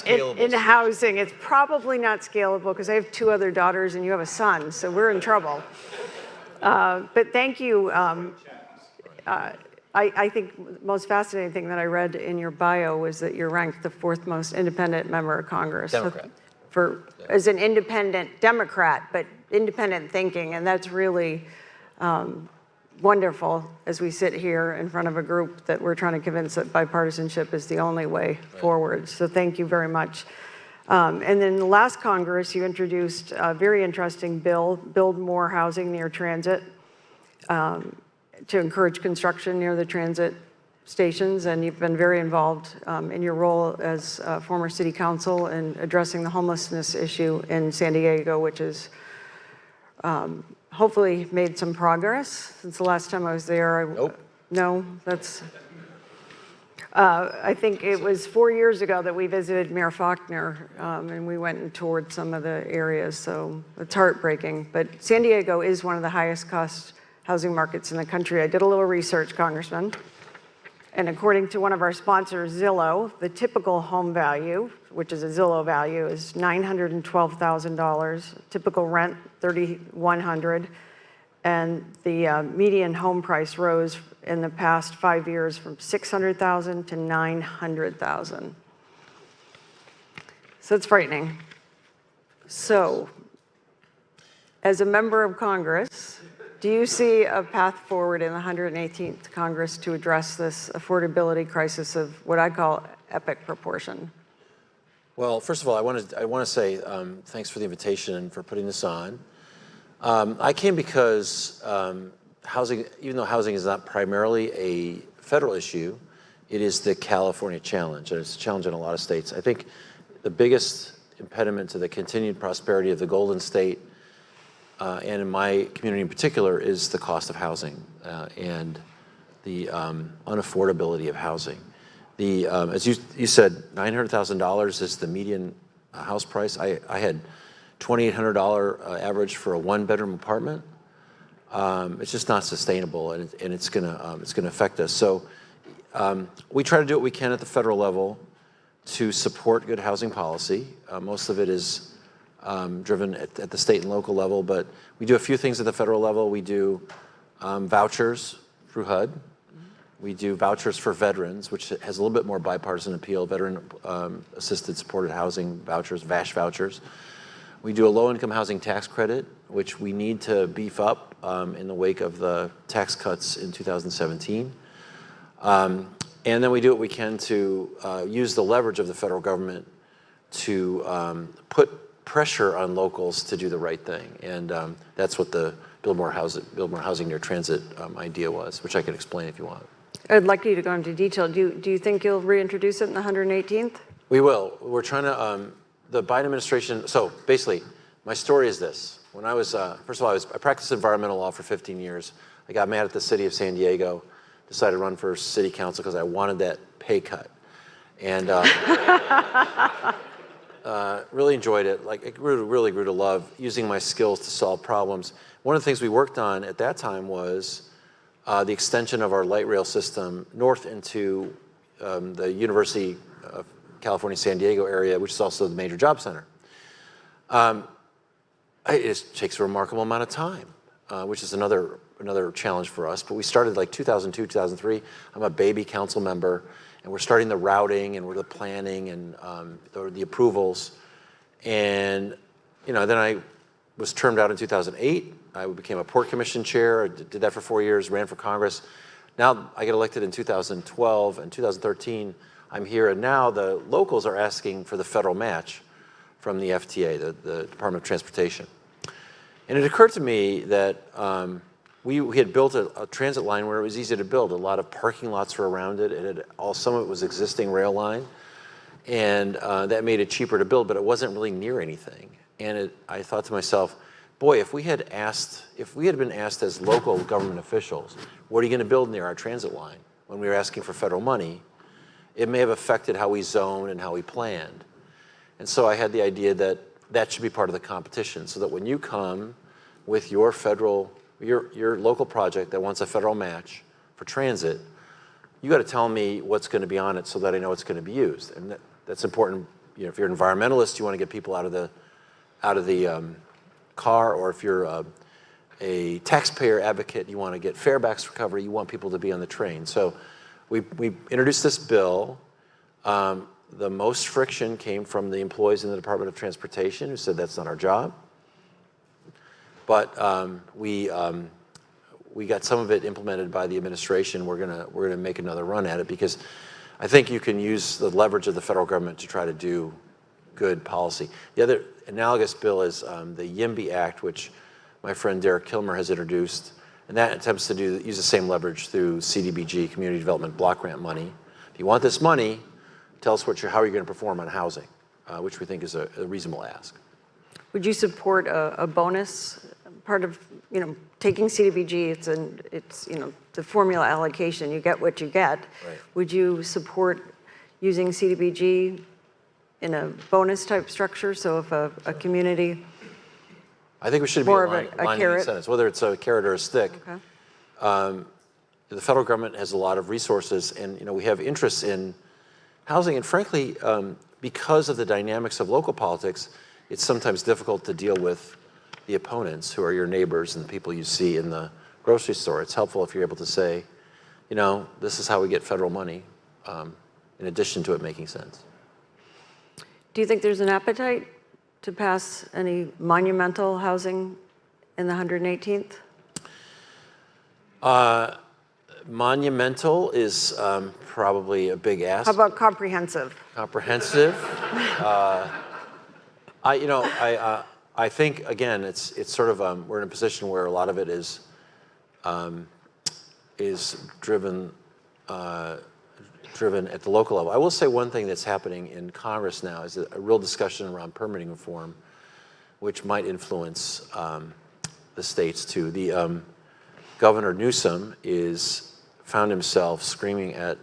in housing. It's probably not scalable because I have 2 other daughters and you have a son, so we're in trouble. But thank you. I think the most fascinating thing that I read in your bio was that you're ranked the 4th most independent member of Congress. Democrat. As an independent Democrat, but independent thinking, and that's really wonderful as we sit here in front of a group that we're trying to convince that bipartisanship is the only way forward. So thank you very much. And then the last Congress, you introduced a very interesting bill, Build More Housing Near Transit, to encourage construction near the transit stations. And you've been very involved in your role as former city council in addressing the homelessness issue in San Diego, which is hopefully made some progress since the last time I was there. Nope. No, that's, I think it was 4 years ago that we visited Mayor Faulkner, and we went and toured some of the areas, so it's heartbreaking. But San Diego is one of the highest cost housing markets in the country. I did a little research, Congressman, and according to one of our sponsors, Zillow, the typical home value, which is a Zillow value, is $912,000. Typical rent, $3,100. And the median home price rose in the past 5 years from $600,000 to $900,000. So it's frightening. So, as a member of Congress, do you see a path forward in the 118th Congress to address this affordability crisis of what I call epic proportion? Well, first of all, I want to say thanks for the invitation and for putting this on. I came because housing, even though housing is not primarily a federal issue, it is the California challenge, and it's a challenge in a lot of states. I think the biggest impediment to the continued prosperity of the Golden State, and in my community in particular, is the cost of housing and the unaffordability of housing. As you said, $900,000 is the median house price. I had $2,800 average for a 1-bedroom apartment. It's just not sustainable, and it's gonna affect us. So we try to do what we can at the federal level to support good housing policy. Most of it is driven at the state and local level, but we do a few things at the federal level. We do vouchers through HUD. We do vouchers for veterans, which has a little bit more bipartisan appeal, veteran assisted supported housing vouchers, VASH vouchers. We do a low-income housing tax credit, which we need to beef up in the wake of the tax cuts in 2017. And then we do what we can to use the leverage of the federal government to put pressure on locals to do the right thing. And that's what the Build More Housing Near Transit idea was, which I can explain if you want. I'd like you to go into detail. Do you think you'll reintroduce it in the 118th? We will. We're trying to, the Biden administration, so basically, my story is this. When I was, first of all, I practiced environmental law for 15 years. I got mad at the city of San Diego, decided to run for city council because I wanted that pay cut. And really enjoyed it. Like, it really grew to love using my skills to solve problems. One of the things we worked on at that time was the extension of our light rail system north into the University of California, San Diego area, which is also the major job center. It just takes a remarkable amount of time, which is another challenge for us. But we started like 2002, 2003. I'm a baby council member, and we're starting the routing and we're the planning and the approvals. And then I was termed out in 2008. I became a Port Commission chair. I did that for 4 years, ran for Congress. Now I get elected in 2012 and 2013. I'm here, and now the locals are asking for the federal match from the FTA, the Department of Transportation. And it occurred to me that we had built a transit line where it was easy to build. A lot of parking lots were around it. Some of it was existing rail line, and that made it cheaper to build, but it wasn't really near anything. And I thought to myself, boy, if we had been asked as local government officials, what are you going to build near our transit line when we were asking for federal money, it may have affected how we zoned and how we planned. And so I had the idea that that should be part of the competition, so that when you come with your local project that wants a federal match for transit, you got to tell me what's going to be on it so that I know it's going to be used. And that's important. If you're an environmentalist, you want to get people out of the car, or if you're a taxpayer advocate, you want to get farebacks recovery, you want people to be on the train. So we introduced this bill. The most friction came from the employees in the Department of Transportation, who said that's not our job. But we got some of it implemented by the administration. We're gonna make another run at it, because I think you can use the leverage of the federal government to try to do good policy. The other analogous bill is the YIMBY Act, which my friend Derek Kilmer has introduced, and that attempts to use the same leverage through CDBG, Community Development Block Grant money. If you want this money, tell us how you're going to perform on housing, which we think is a reasonable ask. Would you support a bonus? Part of taking CDBG, it's the formula allocation. You get what you get. Right. Would you support using CDBG in a bonus type structure? So if a community, I think we should be aligning incentives, whether it's a carrot or a stick. Okay. The federal government has a lot of resources, and we have interests in housing, and frankly, because of the dynamics of local politics, it's sometimes difficult to deal with the opponents, who are your neighbors and the people you see in the grocery store. It's helpful if you're able to say, this is how we get federal money, in addition to it making sense. Do you think there's an appetite to pass any monumental housing in the 118th? Monumental is probably a big ask. How about comprehensive? Comprehensive. I think, again, it's sort of we're in a position where a lot of it is driven at the local level. I will say one thing that's happening in Congress now is a real discussion around permitting reform, which might influence the states too. The Governor Newsom found himself screaming at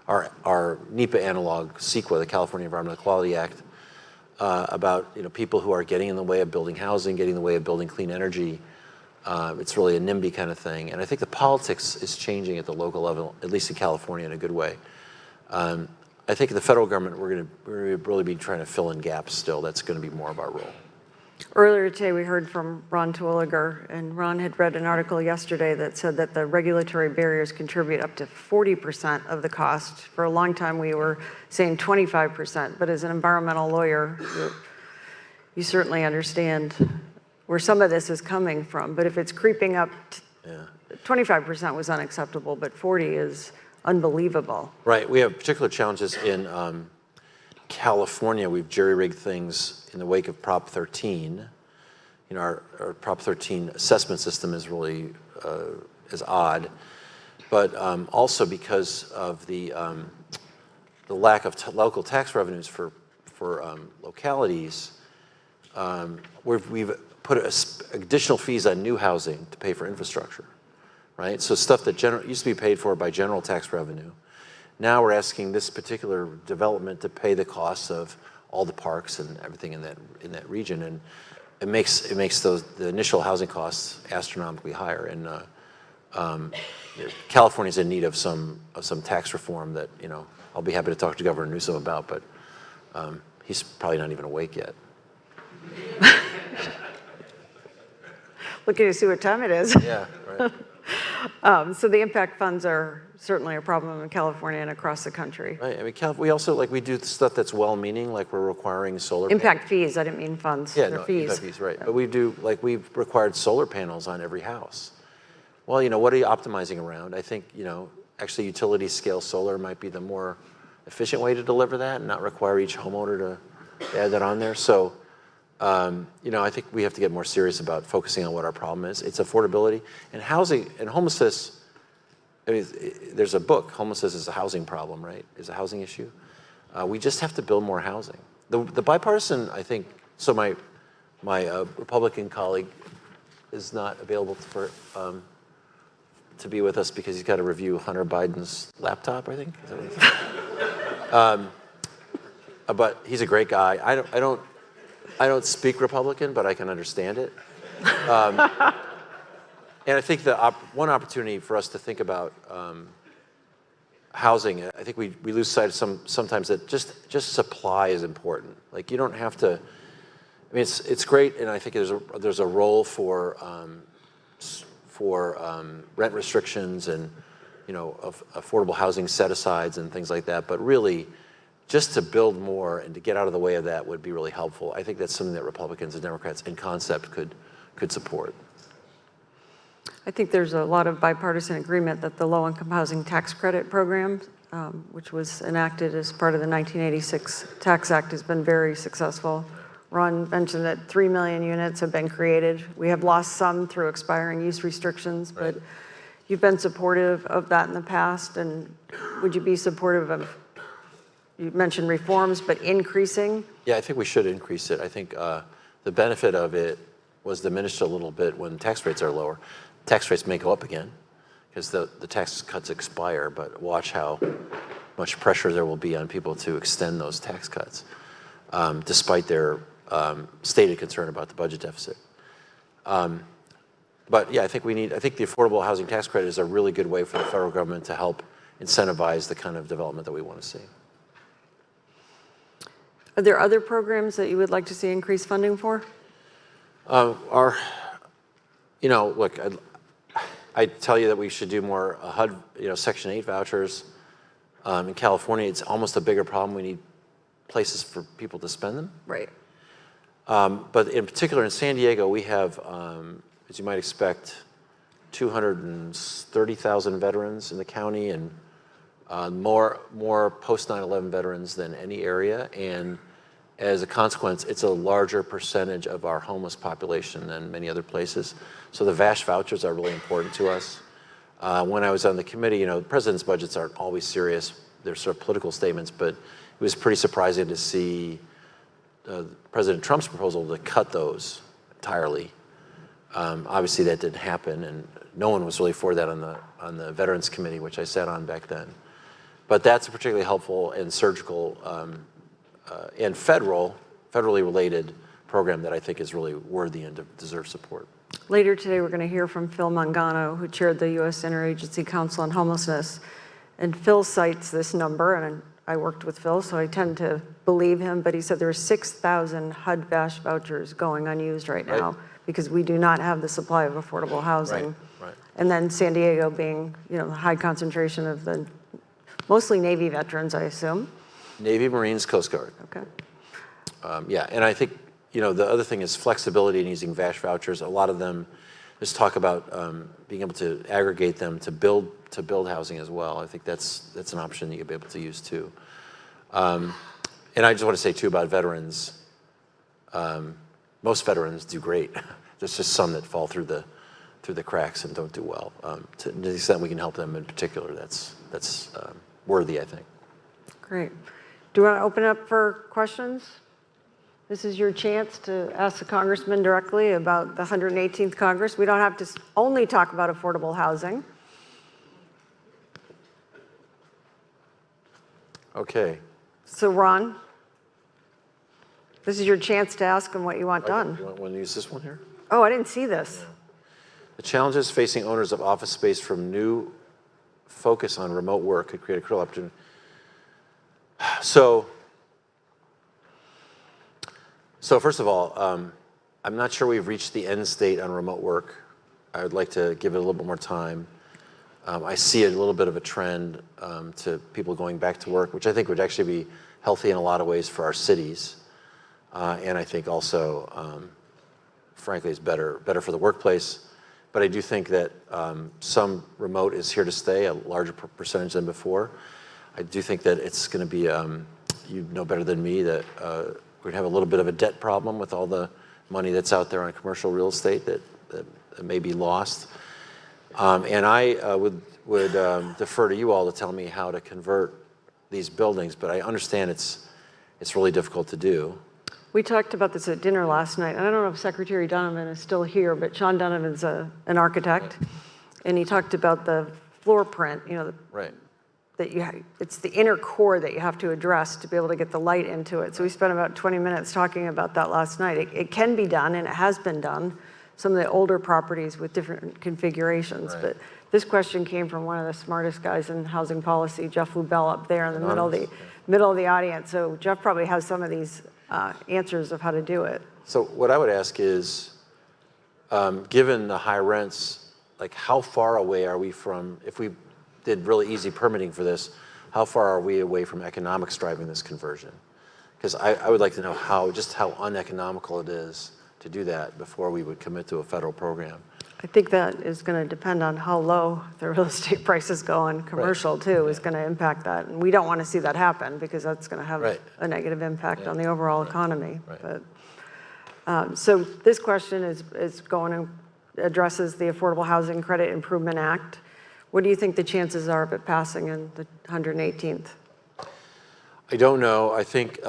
our NEPA analog, CEQA, the California Environmental Quality Act, about people who are getting in the way of building housing, getting in the way of building clean energy. It's really a NIMBY kind of thing. And I think the politics is changing at the local level, at least in California, in a good way. I think the federal government, we're going to really be trying to fill in gaps still. That's going to be more of our role. Earlier today, we heard from Ron Terwilliger, and Ron had read an article yesterday that said that the regulatory barriers contribute up to 40% of the cost. For a long time, we were saying 25%, but as an environmental lawyer, you certainly understand where some of this is coming from. But if it's creeping up, 25% was unacceptable, but 40 is unbelievable. Right. We have particular challenges in California. We've jerry-rigged things in the wake of Prop 13. You know, our Prop 13 assessment system is really is odd, but also because of the lack of local tax revenues for localities, we've put additional fees on new housing to pay for infrastructure, right? So stuff that used to be paid for by general tax revenue. Now we're asking this particular development to pay the costs of all the parks and everything in that region, and it makes the initial housing costs astronomically higher. And California's in need of some tax reform that, you know, I'll be happy to talk to Governor Newsom about, but he's probably not even awake yet. Looking to see what time it is. Yeah, right. So the impact funds are certainly a problem in California and across the country. Right. I mean, we also, like, we do stuff that's well-meaning, like we're requiring solar Impact fees, I didn't mean funds. Yeah, They're no, fees. impact fees, right. But we do, like, we've required solar panels on every house. Well, you know, what are you optimizing around? I think, you know, actually utility scale solar might be the more efficient way to deliver that and not require each homeowner to add that on there. So, you know, I think we have to get more serious about focusing on what our problem is. It's affordability and housing and homelessness. I mean, there's a book, Homelessness is a Housing Problem, right? Is a housing issue. We just have to build more housing. The bipartisan, I think, so my Republican colleague is not available to be with us because he's got to review Hunter Biden's laptop, I think. Is that what he said? But he's a great guy. I don't speak Republican, but I can understand it. And I think one opportunity for us to think about housing, I think we lose sight of sometimes that just supply is important. Like, you don't have to. I mean, it's great, and I think there's a role for rent restrictions and, you know, affordable housing set-asides and things like that. But really, just to build more and to get out of the way of that would be really helpful. I think that's something that Republicans and Democrats in concept could support. I think there's a lot of bipartisan agreement that the low-income housing tax credit program, which was enacted as part of the 1986 Tax Act, has been very successful. Ron mentioned that 3 million units have been created. We have lost some through expiring use restrictions, but you've been supportive of that in the past, and would you be supportive of, you mentioned reforms, but increasing? Yeah, I think we should increase it. I think the benefit of it was diminished a little bit when tax rates are lower. Tax rates may go up again because the tax cuts expire, but watch how much pressure there will be on people to extend those tax cuts, despite their stated concern about the budget deficit. But yeah, I think the affordable housing tax credit is a really good way for the federal government to help incentivize the kind of development that we want to see. Are there other programs that you would like to see increased funding for? You know, look, I tell you that we should do more HUD, you know, Section 8 vouchers. In California, it's almost a bigger problem. We need places for people to spend them. Right. But in particular, in San Diego, we have, as you might expect, 230,000 veterans in the county, and more post 9/11 veterans than any area. And as a consequence, it's a larger percentage of our homeless population than many other places. So the VASH vouchers are really important to us. When I was on the committee, you know, the president's budgets aren't always serious. They're sort of political statements, but it was pretty surprising to see President Trump's proposal to cut those entirely. Obviously, that didn't happen, and no one was really for that on the Veterans Committee, which I sat on back then. But that's a particularly helpful and surgical and federally related program that I think is really worthy and deserves support. Later today, we're going to hear from Phil Mangano, who chaired the U.S. Interagency Council on Homelessness. And Phil cites this number, and I worked with Phil, so I tend to believe him, but he said there are 6,000 HUD-VASH vouchers going unused right now because we do not have the supply of affordable housing. Right. And then San Diego being, you know, the high concentration of the mostly Navy veterans, I assume. Navy, Marines, Coast Guard. Okay. Yeah, and I think, the other thing is flexibility in using VASH vouchers. A lot of them just talk about being able to aggregate them to build housing as well. I think that's an option that you'll be able to use too. And I just want to say too about veterans. Most veterans do great. There's just some that fall through the cracks and don't do well. To the extent we can help them in particular, that's worthy, I think. Great. Do you want to open up for questions? This is your chance to ask the congressman directly about the 118th Congress. We don't have to only talk about affordable housing. Okay. So Ron, this is your chance to ask him what you want done. You want to use this one here? Oh, I didn't see this. Yeah. The challenges facing owners of office space from new focus on remote work could create a critical opportunity. So first of all, I'm not sure we've reached the end state on remote work. I would like to give it a little bit more time. I see a little bit of a trend to people going back to work, which I think would actually be healthy in a lot of ways for our cities. And I think also, frankly, is better for the workplace. But I do think that some remote is here to stay, a larger percentage than before. I do think that it's going to be, you know better than me, that we're going to have a little bit of a debt problem with all the money that's out there on commercial real estate that may be lost. And I would defer to you all to tell me how to convert these buildings, but I understand it's really difficult to do. We talked about this at dinner last night, and I don't know if Secretary Donovan is still here, but Sean Donovan's an architect, and he talked about the floor print, Right. that it's the inner core that you have to address to be able to get the light into it. So we spent about 20 minutes talking about that last night. It can be done, and it has been done, some of the older properties with different configurations. Right. But this question came from one of the smartest guys in housing policy, Jeff Lubell, up there in the middle of the audience. So Jeff probably has some of these answers of how to do it. So what I would ask is, given the high rents, like how far away are we from, if we did really easy permitting for this, how far are we away from economics driving this conversion? Because I would like to know how uneconomical it is to do that before we would commit to a federal program. I think that is going to depend on how low the real estate prices go on commercial too, is going to impact that. And we don't want to see that happen because that's going to have a negative impact on the overall economy. Right. But, so this question is going to addresses the Affordable Housing Credit Improvement Act. What do you think the chances are of it passing in the 118th? I don't know. I think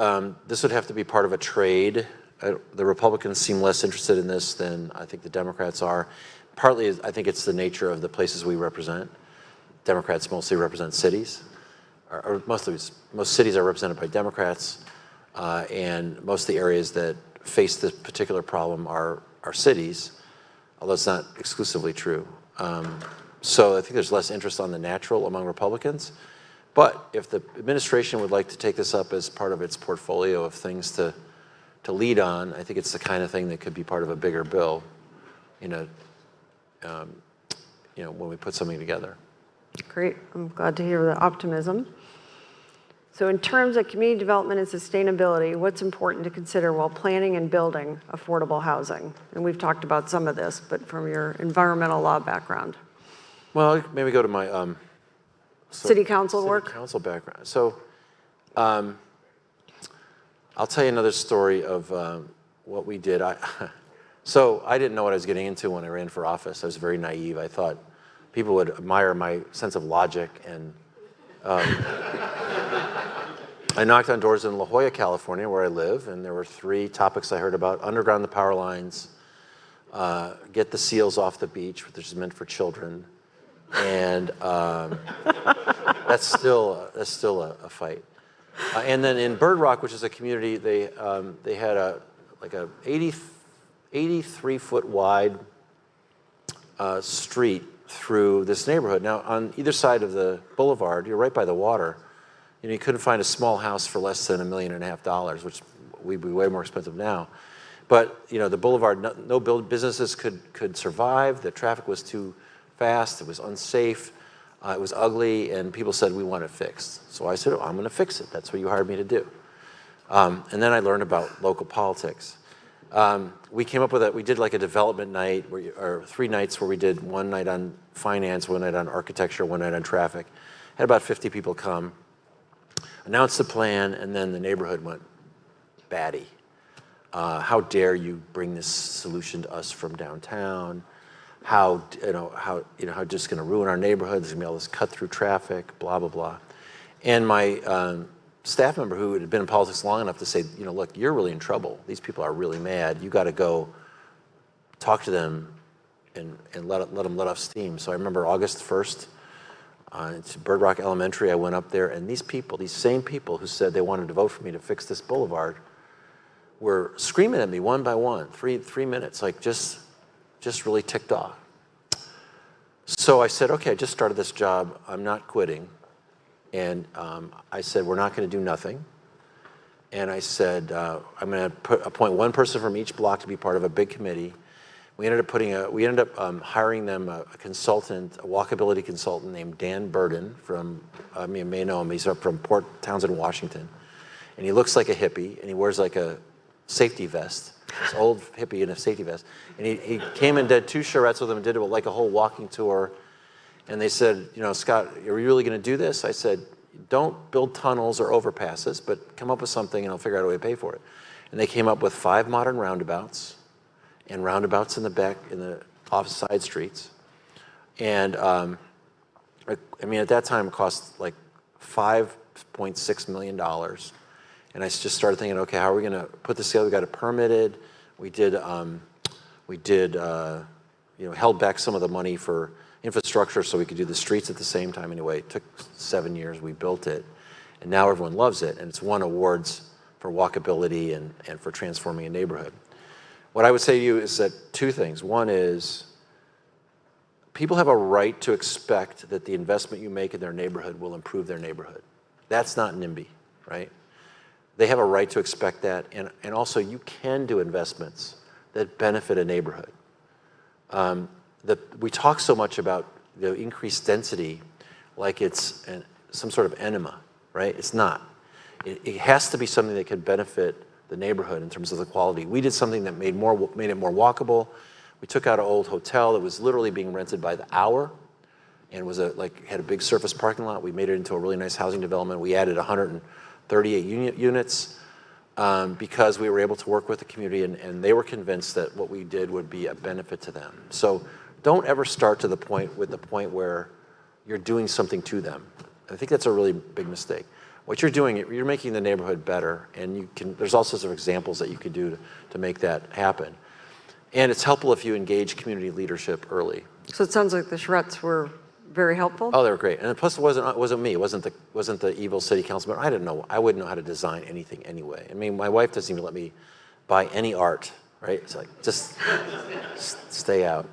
this would have to be part of a trade. The Republicans seem less interested in this than I think the Democrats are. Partly, I think it's the nature of the places we represent. Democrats mostly represent cities, or most cities are represented by Democrats, and most of the areas that face this particular problem are cities, although it's not exclusively true. So I think there's less interest on the natural among Republicans. But if the administration would like to take this up as part of its portfolio of things to lead on, I think it's the kind of thing that could be part of a bigger bill, when we put something together. Great. I'm glad to hear the optimism. So in terms of community development and sustainability, what's important to consider while planning and building affordable housing? And we've talked about some of this, but from your environmental law background. Well, maybe go to my city council work? City council background. So I'll tell you another story of what we did. So I didn't know what I was getting into when I ran for office. I was very naive. I thought people would admire my sense of logic, and I knocked on doors in La Jolla, California, where I live, and there were 3 topics I heard about: underground the power lines, get the seals off the beach, which is meant for children, and that's still a fight. And then in Bird Rock, which is a community, they had a 83-foot wide street through this neighborhood. Now, on either side of the boulevard, you're right by the water. You couldn't find a small house for less than $1.5 million, which would be way more expensive now. But the boulevard, no businesses could survive. The traffic was too fast. It was unsafe. It was ugly, and people said, we want it fixed. So I said, I'm going to fix it. That's what you hired me to do. And then I learned about local politics. We came up with we did like a development night, or 3 nights where we did 1 night on finance, 1 night on architecture, 1 night on traffic. Had about 50 people come, announced the plan, and then the neighborhood went batty. How dare you bring this solution to us from downtown? How just going to ruin our neighborhood? There's going to be all this cut through traffic, blah, blah, blah. And my staff member who had been in politics long enough to say, look, you're really in trouble. These people are really mad. You got to go talk to them and let them let off steam. So I remember August 1st, to Bird Rock Elementary, I went up there, and these same people who said they wanted to vote for me to fix this boulevard were screaming at me one by one, 3 minutes, like just really ticked off. So I said, okay, I just started this job. I'm not quitting. And I said, we're not going to do nothing. And I said, I'm going to appoint 1 person from each block to be part of a big committee. We ended up hiring them a consultant, a walkability consultant named Dan Burden from, you may know him, he's up from Port Townsend, Washington. And he looks like a hippie, and he wears like a safety vest, this old hippie in a safety vest. And he came and did 2 charrettes with him and did like a whole walking tour. And they said, Scott, are you really going to do this? I said, don't build tunnels or overpasses, but come up with something and I'll figure out a way to pay for it. And they came up with 5 modern roundabouts and roundabouts in the back, in the off side streets. And at that time it cost like $5.6 million. And I just started thinking, okay, how are we going to put this together? We got it permitted. We held back some of the money for infrastructure so we could do the streets at the same time anyway. It took 7 years, we built it. And now everyone loves it, and it's won awards for walkability and for transforming a neighborhood. What I would say to you is that 2 things. One is, people have a right to expect that the investment you make in their neighborhood will improve their neighborhood. That's not NIMBY, right? They have a right to expect that, and also you can do investments that benefit a neighborhood. We talk so much about the increased density like it's some sort of enema, right? It's not. It has to be something that could benefit the neighborhood in terms of the quality. We did something that made it more walkable. We took out an old hotel that was literally being rented by the hour and was had a big surface parking lot. We made it into a really nice housing development. We added 138 units because we were able to work with the community, and they were convinced that what we did would be a benefit to them. So don't ever start with the point where you're doing something to them. I think that's a really big mistake. What you're doing, you're making the neighborhood better, and there's all sorts of examples that you could do to make that happen. And it's helpful if you engage community leadership early. So it sounds like the charrettes were very helpful. Oh, they were great. And plus, it wasn't me. It wasn't the evil city councilman. I wouldn't know how to design anything anyway. I mean, my wife doesn't even let me buy any art, right? It's like, just stay out.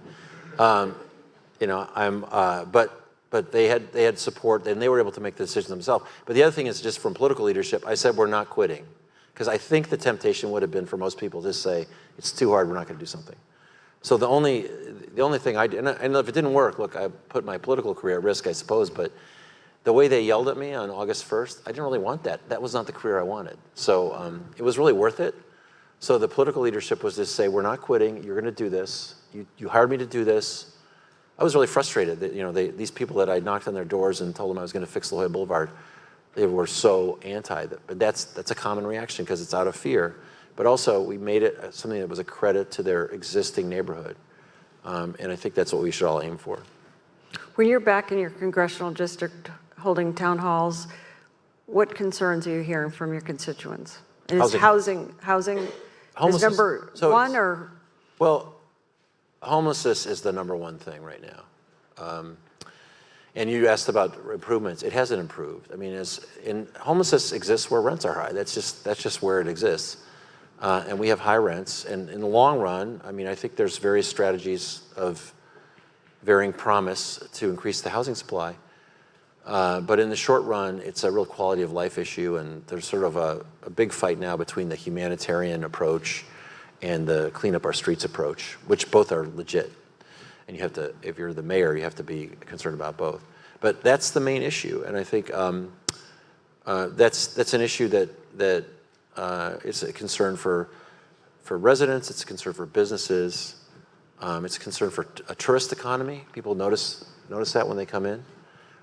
But they had support, and they were able to make the decision themselves. But the other thing is, just from political leadership, I said we're not quitting, because I think the temptation would have been for most people to just say it's too hard, we're not going to do something. So the only thing I did, and if it didn't work, look, I put my political career at risk, I suppose. But the way they yelled at me on August 1st, I didn't really want that. That was not the career I wanted. So it was really worth it. So the political leadership was to say, we're not quitting. You're going to do this. You hired me to do this. I was really frustrated that these people that I knocked on their doors and told them I was going to fix La Jolla Boulevard, they were so anti. But that's a common reaction because it's out of fear. But also we made it something that was a credit to their existing neighborhood, and I think that's what we should all aim for. When you're back in your congressional district holding town halls, what concerns are you hearing from your constituents? And housing is number one, or? Well, homelessness is the number one thing right now. And you asked about improvements. It hasn't improved. I mean, homelessness exists where rents are high. That's just where it exists. And we have high rents. And in the long run, I mean, I think there's various strategies of varying promise to increase the housing supply. But in the short run, it's a real quality of life issue. And there's sort of a big fight now between the humanitarian approach and the clean up our streets approach, which both are legit. And you have to, if you're the mayor, you have to be concerned about both. But that's the main issue. And I think that's an issue that is a concern for for residents, it's a concern for businesses, it's a concern for a tourist economy. People notice that when they come in.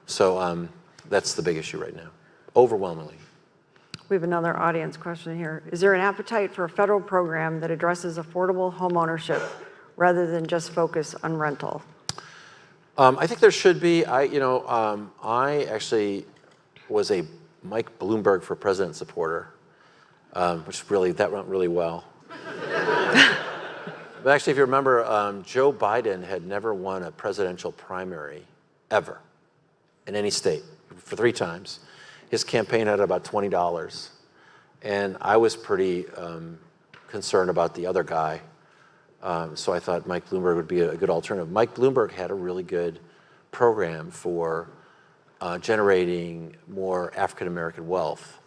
So that's the big issue right now, overwhelmingly. We have another audience question here. Is there an appetite for a federal program that addresses affordable home ownership rather than just focus on rental? I think there should be. I actually was a Mike Bloomberg for President supporter, that went really well. But actually, if you remember, Joe Biden had never won a presidential primary ever in any state for 3 times. His campaign had about $20, and I was pretty concerned about the other guy. So I thought Mike Bloomberg would be a good alternative. Mike Bloomberg had a really good program for generating more African-American wealth,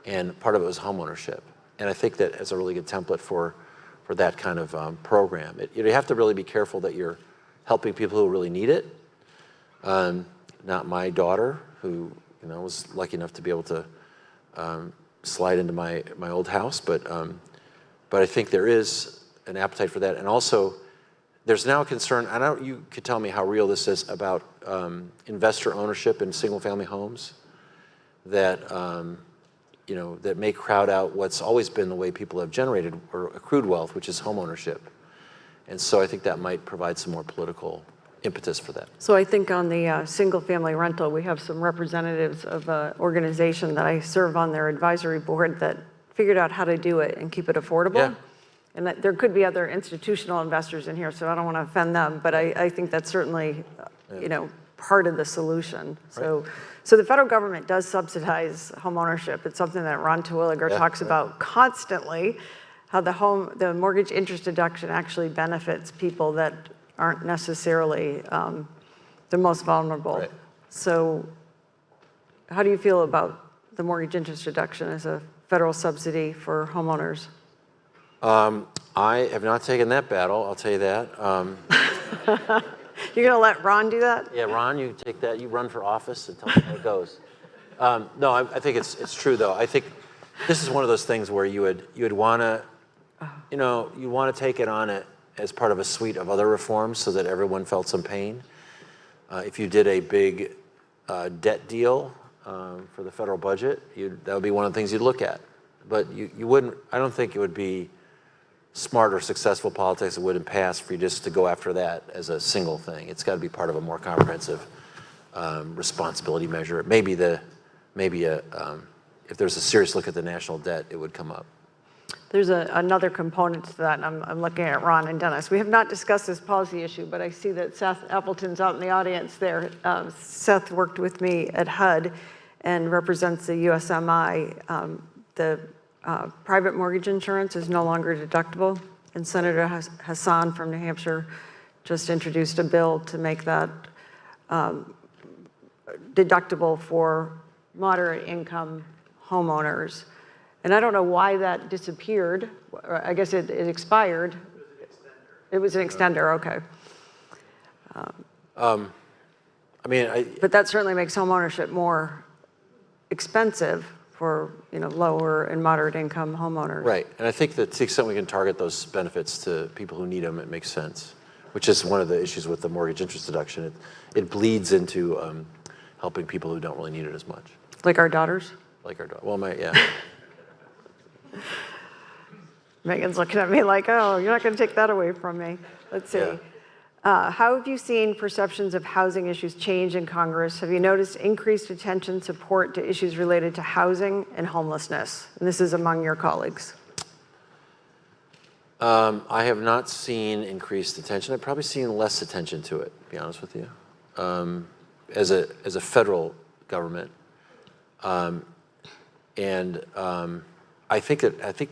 and part of it was homeownership. And I think that as a really good template for that kind of program. You have to really be careful that you're helping people who really need it. Not my daughter, who was lucky enough to be able to slide into my old house, but I think there is an appetite for that. And also, there's now a concern, you could tell me how real this is, about investor ownership in single-family homes that that may crowd out what's always been the way people have generated or accrued wealth, which is home ownership. And so I think that might provide some more political impetus for that. So I think on the single-family rental, we have some representatives of an organization that I serve on their advisory board that figured out how to do it and keep it affordable. Yeah. And that there could be other institutional investors in here, so I don't want to offend them, but I think that's certainly, part of the solution. Right. So the federal government does subsidize home ownership. It's something that Ron Terwilliger talks about constantly, how the mortgage interest deduction actually benefits people that aren't necessarily the most vulnerable. Right. So how do you feel about the mortgage interest deduction as a federal subsidy for homeowners? I have not taken that battle, I'll tell you that. You're going to let Ron do that? Yeah, Ron, you take that. You run for office and tell me how it goes. No, I think it's true though. I think this is one of those things where you would want to, you want to take it on it as part of a suite of other reforms so that everyone felt some pain. If you did a big debt deal for the federal budget, that would be one of the things you'd look at. But you wouldn't. I don't think it would be smart or successful politics that wouldn't pass for you just to go after that as a single thing. It's got to be part of a more comprehensive responsibility measure. Maybe if there's a serious look at the national debt, it would come up. There's another component to that, and I'm looking at Ron and Dennis. We have not discussed this policy issue, but I see that Seth Appleton's out in the audience there. Seth worked with me at HUD and represents the USMI. The private mortgage insurance is no longer deductible, and Senator Hassan from New Hampshire just introduced a bill to make that deductible for moderate income homeowners. And I don't know why that disappeared. I guess it expired. It was an extender, okay. But that certainly makes homeownership more expensive for lower and moderate income homeowners. Right, and I think that to the extent we can target those benefits to people who need them, it makes sense, which is one of the issues with the mortgage interest deduction. It bleeds into helping people who don't really need it as much. Like our daughters? Like our daughter. Well, yeah. Megan's looking at me like, oh, you're not going to take that away from me. Let's see. Yeah. How have you seen perceptions of housing issues change in Congress? Have you noticed increased attention, support to issues related to housing and homelessness? And this is among your colleagues. I have not seen increased attention. I've probably seen less attention to it, to be honest with you, as a federal government. I think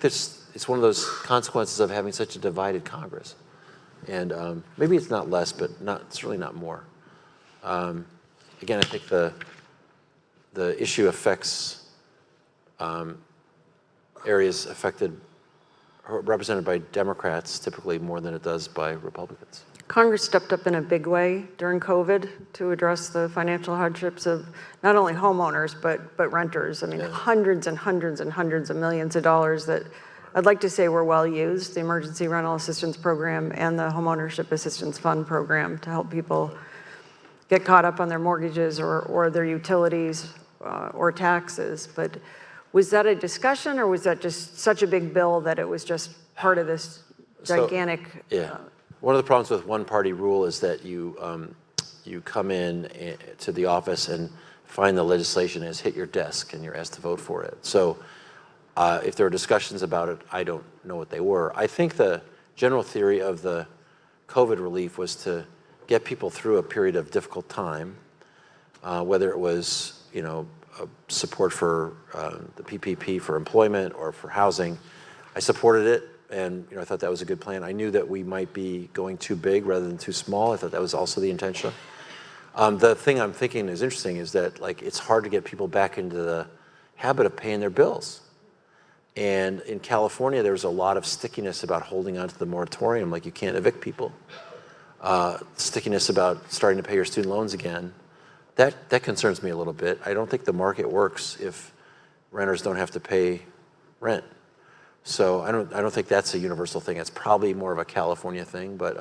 it's one of those consequences of having such a divided Congress. And maybe it's not less, but certainly not more. Again, I think the issue affects areas represented by Democrats typically more than it does by Republicans. Congress stepped up in a big way during COVID to address the financial hardships of not only homeowners, but renters. I mean, hundreds and hundreds and hundreds of millions of dollars that I'd like to say we're well used, the Emergency Rental Assistance Program and the Homeownership Assistance Fund program to help people get caught up on their mortgages or their utilities or taxes. But was that a discussion, or was that just such a big bill that it was just part of this gigantic? One of the problems with one-party rule is that you come in to the office and find the legislation has hit your desk and you're asked to vote for it. So if there were discussions about it, I don't know what they were. I think the general theory of the COVID relief was to get people through a period of difficult time, whether it was, support for the PPP for employment or for housing. I supported it, and I thought that was a good plan. I knew that we might be going too big rather than too small. I thought that was also the intention. The thing I'm thinking is interesting is that it's hard to get people back into the habit of paying their bills. And in California, there was a lot of stickiness about holding on to the moratorium, like you can't evict people. Stickiness about starting to pay your student loans again. That concerns me a little bit. I don't think the market works if renters don't have to pay rent. So I don't think that's a universal thing. It's probably more of a California thing, but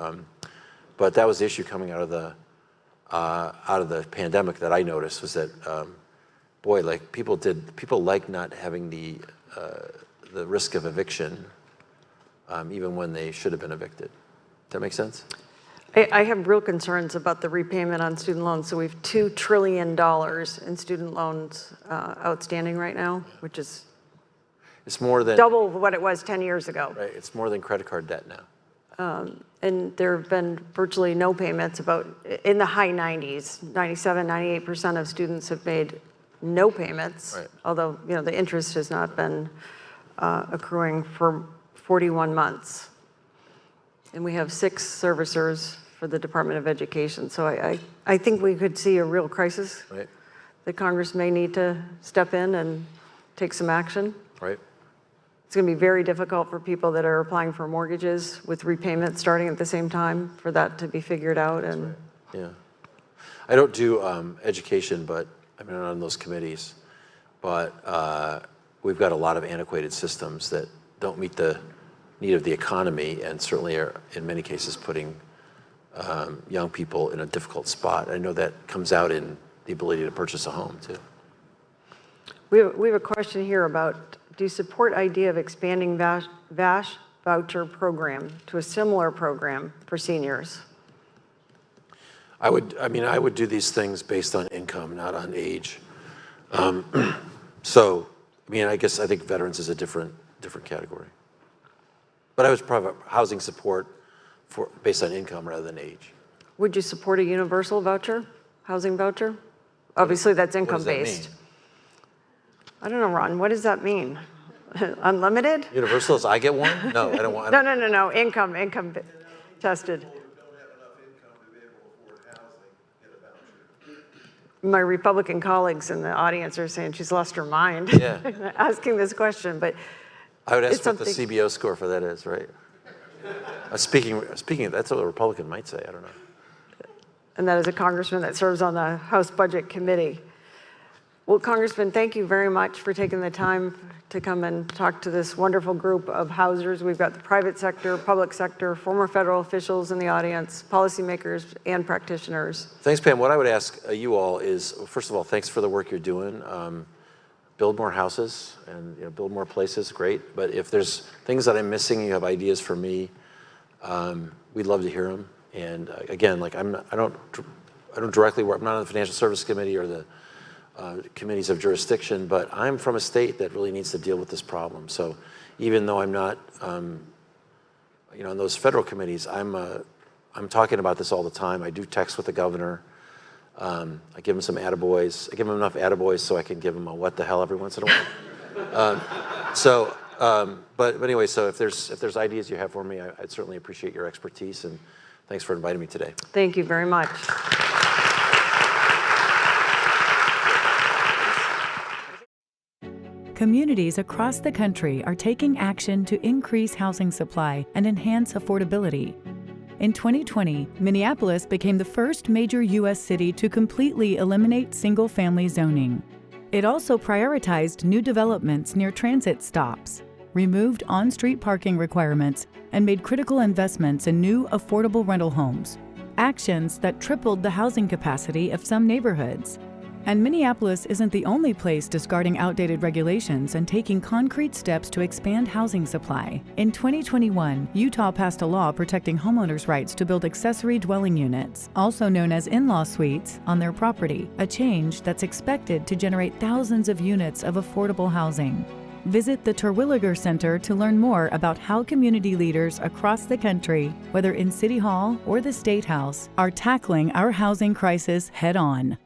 that was the issue coming out of the pandemic that I noticed was that people like not having the risk of eviction, even when they should have been evicted. Does that make sense? I have real concerns about the repayment on student loans. So we have $2 trillion in student loans outstanding right now, which is more than double what it was 10 years ago. Right, it's more than credit card debt now. And there have been virtually no payments, in the high 90s, 97, 98% of students have made no payments, right. Although the interest has not been accruing for 41 months. And we have 6 servicers for the Department of Education. So I think we could see a real crisis. Right. That Congress may need to step in and take some action. Right. It's going to be very difficult for people that are applying for mortgages with repayments starting at the same time for that to be figured out. And right. Yeah, I don't do education, but I'm not on those committees. But we've got a lot of antiquated systems that don't meet the need of the economy, and certainly are in many cases putting young people in a difficult spot. I know that comes out in the ability to purchase a home too. we have a question here about, do you support idea of expanding VASH voucher program to a similar program for seniors? I would do these things based on income, not on age. So, I think veterans is a different category. But I was probably housing support based on income rather than age. Would you support a universal voucher, housing voucher? Obviously, that's income-based. What does that mean? I don't know, Ron. What does that mean? Unlimited? Universal is I get one? No, I don't want. No. Income tested. My Republican colleagues in the audience are saying she's lost her mind. Yeah. Asking this question, but I would ask what the CBO score for that is, right? Speaking of, that's what a Republican might say. I don't know. And that is a congressman that serves on the House Budget Committee. Well, Congressman, thank you very much for taking the time to come and talk to this wonderful group of housers. We've got the private sector, public sector, former federal officials in the audience, policymakers, and practitioners. Thanks, Pam. What I would ask you all is, first of all, thanks for the work you're doing. Build more houses and build more places, great. But if there's things that I'm missing, you have ideas for me, we'd love to hear them. And again, I don't directly work. I'm not on the Financial Services Committee or the committees of jurisdiction, but I'm from a state that really needs to deal with this problem. So even though I'm not, in those federal committees, I'm talking about this all the time. I do text with the governor. I give him some attaboys. I give him enough attaboys so I can give him a what the hell every once in a while. But anyway, so if there's ideas you have for me, I'd certainly appreciate your expertise, and thanks for inviting me today. Thank you very much. Communities across the country are taking action to increase housing supply and enhance affordability. In 2020, Minneapolis became the first major U.S. city to completely eliminate single-family zoning. It also prioritized new developments near transit stops. removed on-street parking requirements, and made critical investments in new, affordable rental homes. Actions that tripled the housing capacity of some neighborhoods. And Minneapolis isn't the only place discarding outdated regulations and taking concrete steps to expand housing supply. In 2021, Utah passed a law protecting homeowners' rights to build accessory dwelling units, also known as in-law suites, on their property, a change that's expected to generate thousands of units of affordable housing. Visit the Terwilliger Center to learn more about how community leaders across the country, whether in City Hall or the State House, are tackling our housing crisis head-on.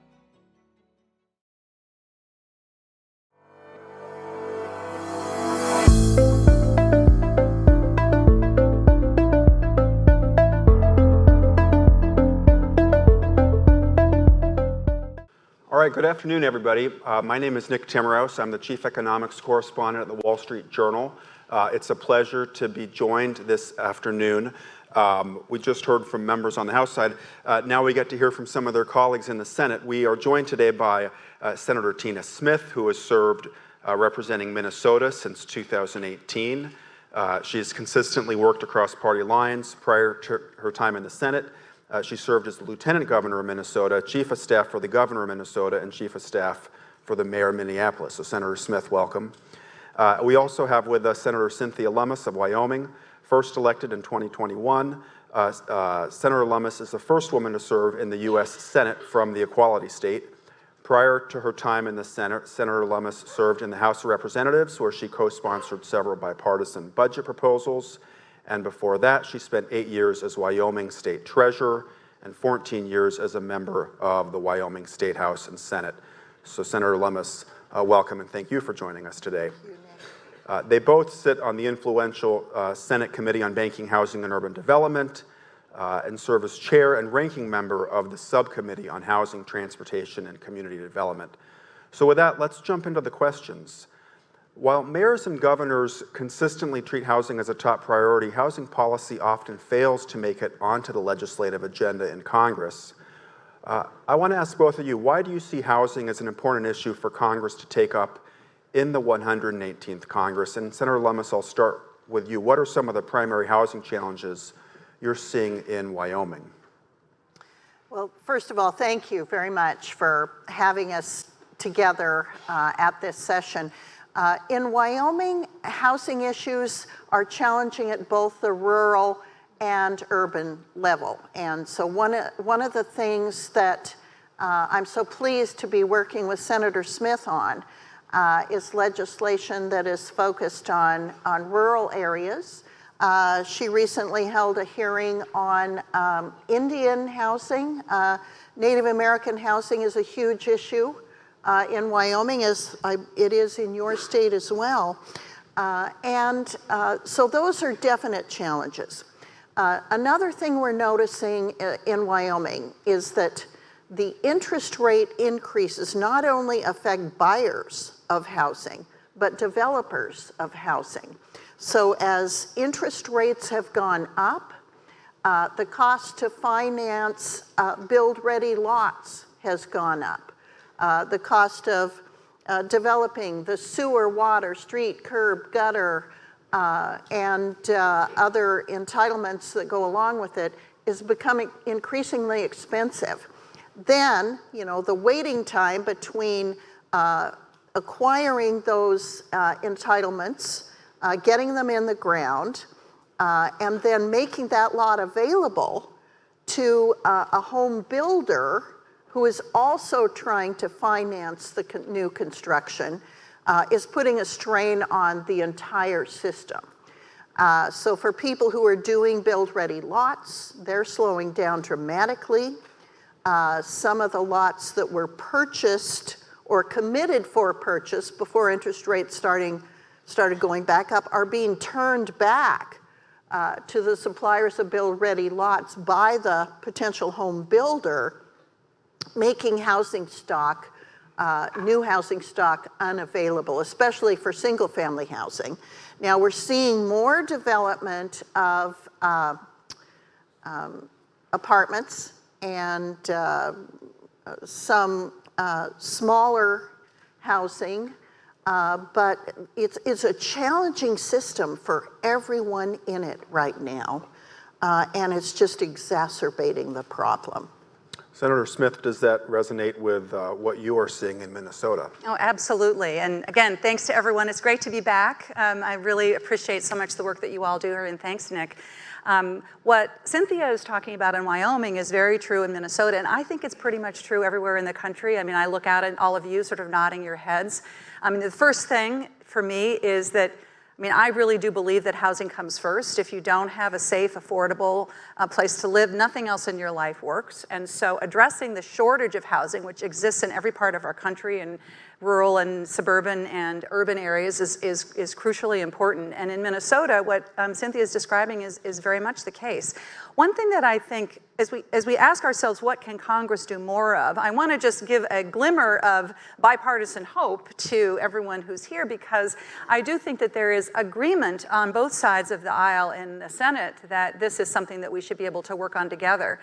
All right, good afternoon, everybody. My name is Nick Timmerhouse. I'm the Chief Economics Correspondent at the Wall Street Journal. It's a pleasure to be joined this afternoon. We just heard from members on the House side. Now we get to hear from some of their colleagues in the Senate. We are joined today by Senator Tina Smith, who has served representing Minnesota since 2018. She has consistently worked across party lines. Prior to her time in the Senate, she served as the Lieutenant Governor of Minnesota, Chief of Staff for the Governor of Minnesota, and Chief of Staff for the Mayor of Minneapolis. So Senator Smith, welcome. We also have with us Senator Cynthia Lummis of Wyoming, first elected in 2021. Senator Lummis is the first woman to serve in the U.S. Senate from the Equality State. Prior to her time in the Senate, Senator Lummis served in the House of Representatives, where she co-sponsored several bipartisan budget proposals. And before that, she spent 8 years as Wyoming State Treasurer and 14 years as a member of the Wyoming State House and Senate. So Senator Lummis, welcome and thank you for joining us today. They both sit on the influential Senate Committee on Banking, Housing, and Urban Development and serve as chair and ranking member of the Subcommittee on Housing, Transportation, and Community Development. So with that, let's jump into the questions. While mayors and governors consistently treat housing as a top priority, housing policy often fails to make it onto the legislative agenda in Congress. I want to ask both of you, why do you see housing as an important issue for Congress to take up in the 118th Congress? And Senator Lummis, I'll start with you. What are some of the primary housing challenges you're seeing in Wyoming? Well, first of all, thank you very much for having us together at this session. In Wyoming, housing issues are challenging at both the rural and urban level. And so one of the things that I'm so pleased to be working with Senator Smith on is legislation that is focused on rural areas. She recently held a hearing on Indian housing. Native American housing is a huge issue in Wyoming, as it is in your state as well. So those are definite challenges. Another thing we're noticing in Wyoming is that the interest rate increases not only affect buyers of housing, but developers of housing. So as interest rates have gone up, the cost to finance build-ready lots has gone up. The cost of developing the sewer, water, street, curb, gutter, and other entitlements that go along with it is becoming increasingly expensive. Then, the waiting time between acquiring those entitlements, getting them in the ground, and then making that lot available to a home builder who is also trying to finance the new construction, is putting a strain on the entire system. So for people who are doing build-ready lots, they're slowing down dramatically. Some of the lots that were purchased or committed for purchase before interest rates started going back up are being turned back to the suppliers of build-ready lots by the potential home builder, making housing stock, new housing stock unavailable, especially for single-family housing. Now we're seeing more development of apartments and some smaller housing but it's a challenging system for everyone in it right now, and it's just exacerbating the problem. Senator Smith, does that resonate with what you are seeing in Minnesota? Oh, absolutely. And again, thanks to everyone. It's great to be back. I really appreciate so much the work that you all do here, and thanks, Nick. What Cynthia is talking about in Wyoming is very true in Minnesota, and I think it's pretty much true everywhere in the country. I mean, I look out at all of you sort of nodding your heads. I mean, the first thing for me is that I really do believe that housing comes first. If you don't have a safe, affordable place to live, nothing else in your life works. And so addressing the shortage of housing, which exists in every part of our country, in rural and suburban and urban areas, is crucially important. And in Minnesota, what Cynthia is describing is very much the case. One thing that I think, as we ask ourselves, what can Congress do more of, I want to just give a glimmer of bipartisan hope to everyone who's here, because I do think that there is agreement on both sides of the aisle in the Senate that this is something that we should be able to work on together.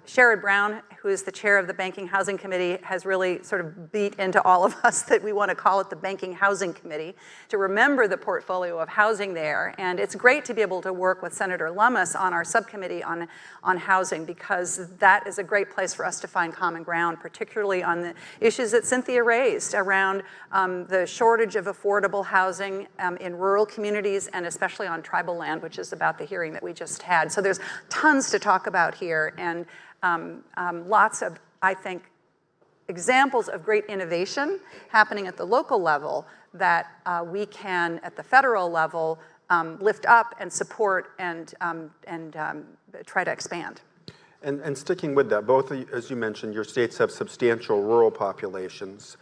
Sherrod Brown, who is the chair of the Banking Housing Committee, has really sort of beat into all of us that we want to call it the Banking Housing Committee, to remember the portfolio of housing there. And it's great to be able to work with Senator Lummis on our subcommittee on housing, because that is a great place for us to find common ground, particularly on the issues that Cynthia raised around the shortage of affordable housing in rural communities, and especially on tribal land, which is about the hearing that we just had. So there's tons to talk about here, and lots of, I think, examples of great innovation happening at the local level that we can, at the federal level, lift up and support and try to expand. And sticking with that, both, as you mentioned, your states have substantial rural populations.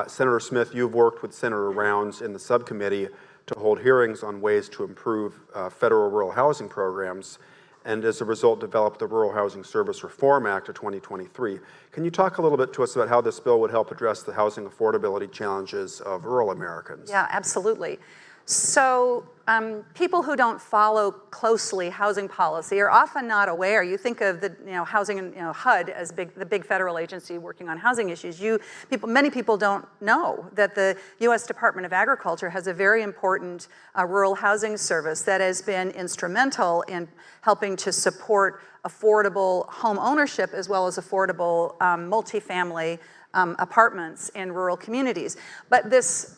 Senator Smith, you've worked with Senator Rounds in the subcommittee to hold hearings on ways to improve federal rural housing programs, and as a result developed the Rural Housing Service Reform Act of 2023. Can you talk a little bit to us about how this bill would help address the housing affordability challenges of rural Americans? Yeah, absolutely. So people who don't follow closely housing policy are often not aware. You think of the housing and HUD as the big federal agency working on housing issues. Many people don't know that the U.S. Department of Agriculture has a very important rural housing service that has been instrumental in helping to support affordable home ownership as well as affordable multifamily apartments in rural communities. But this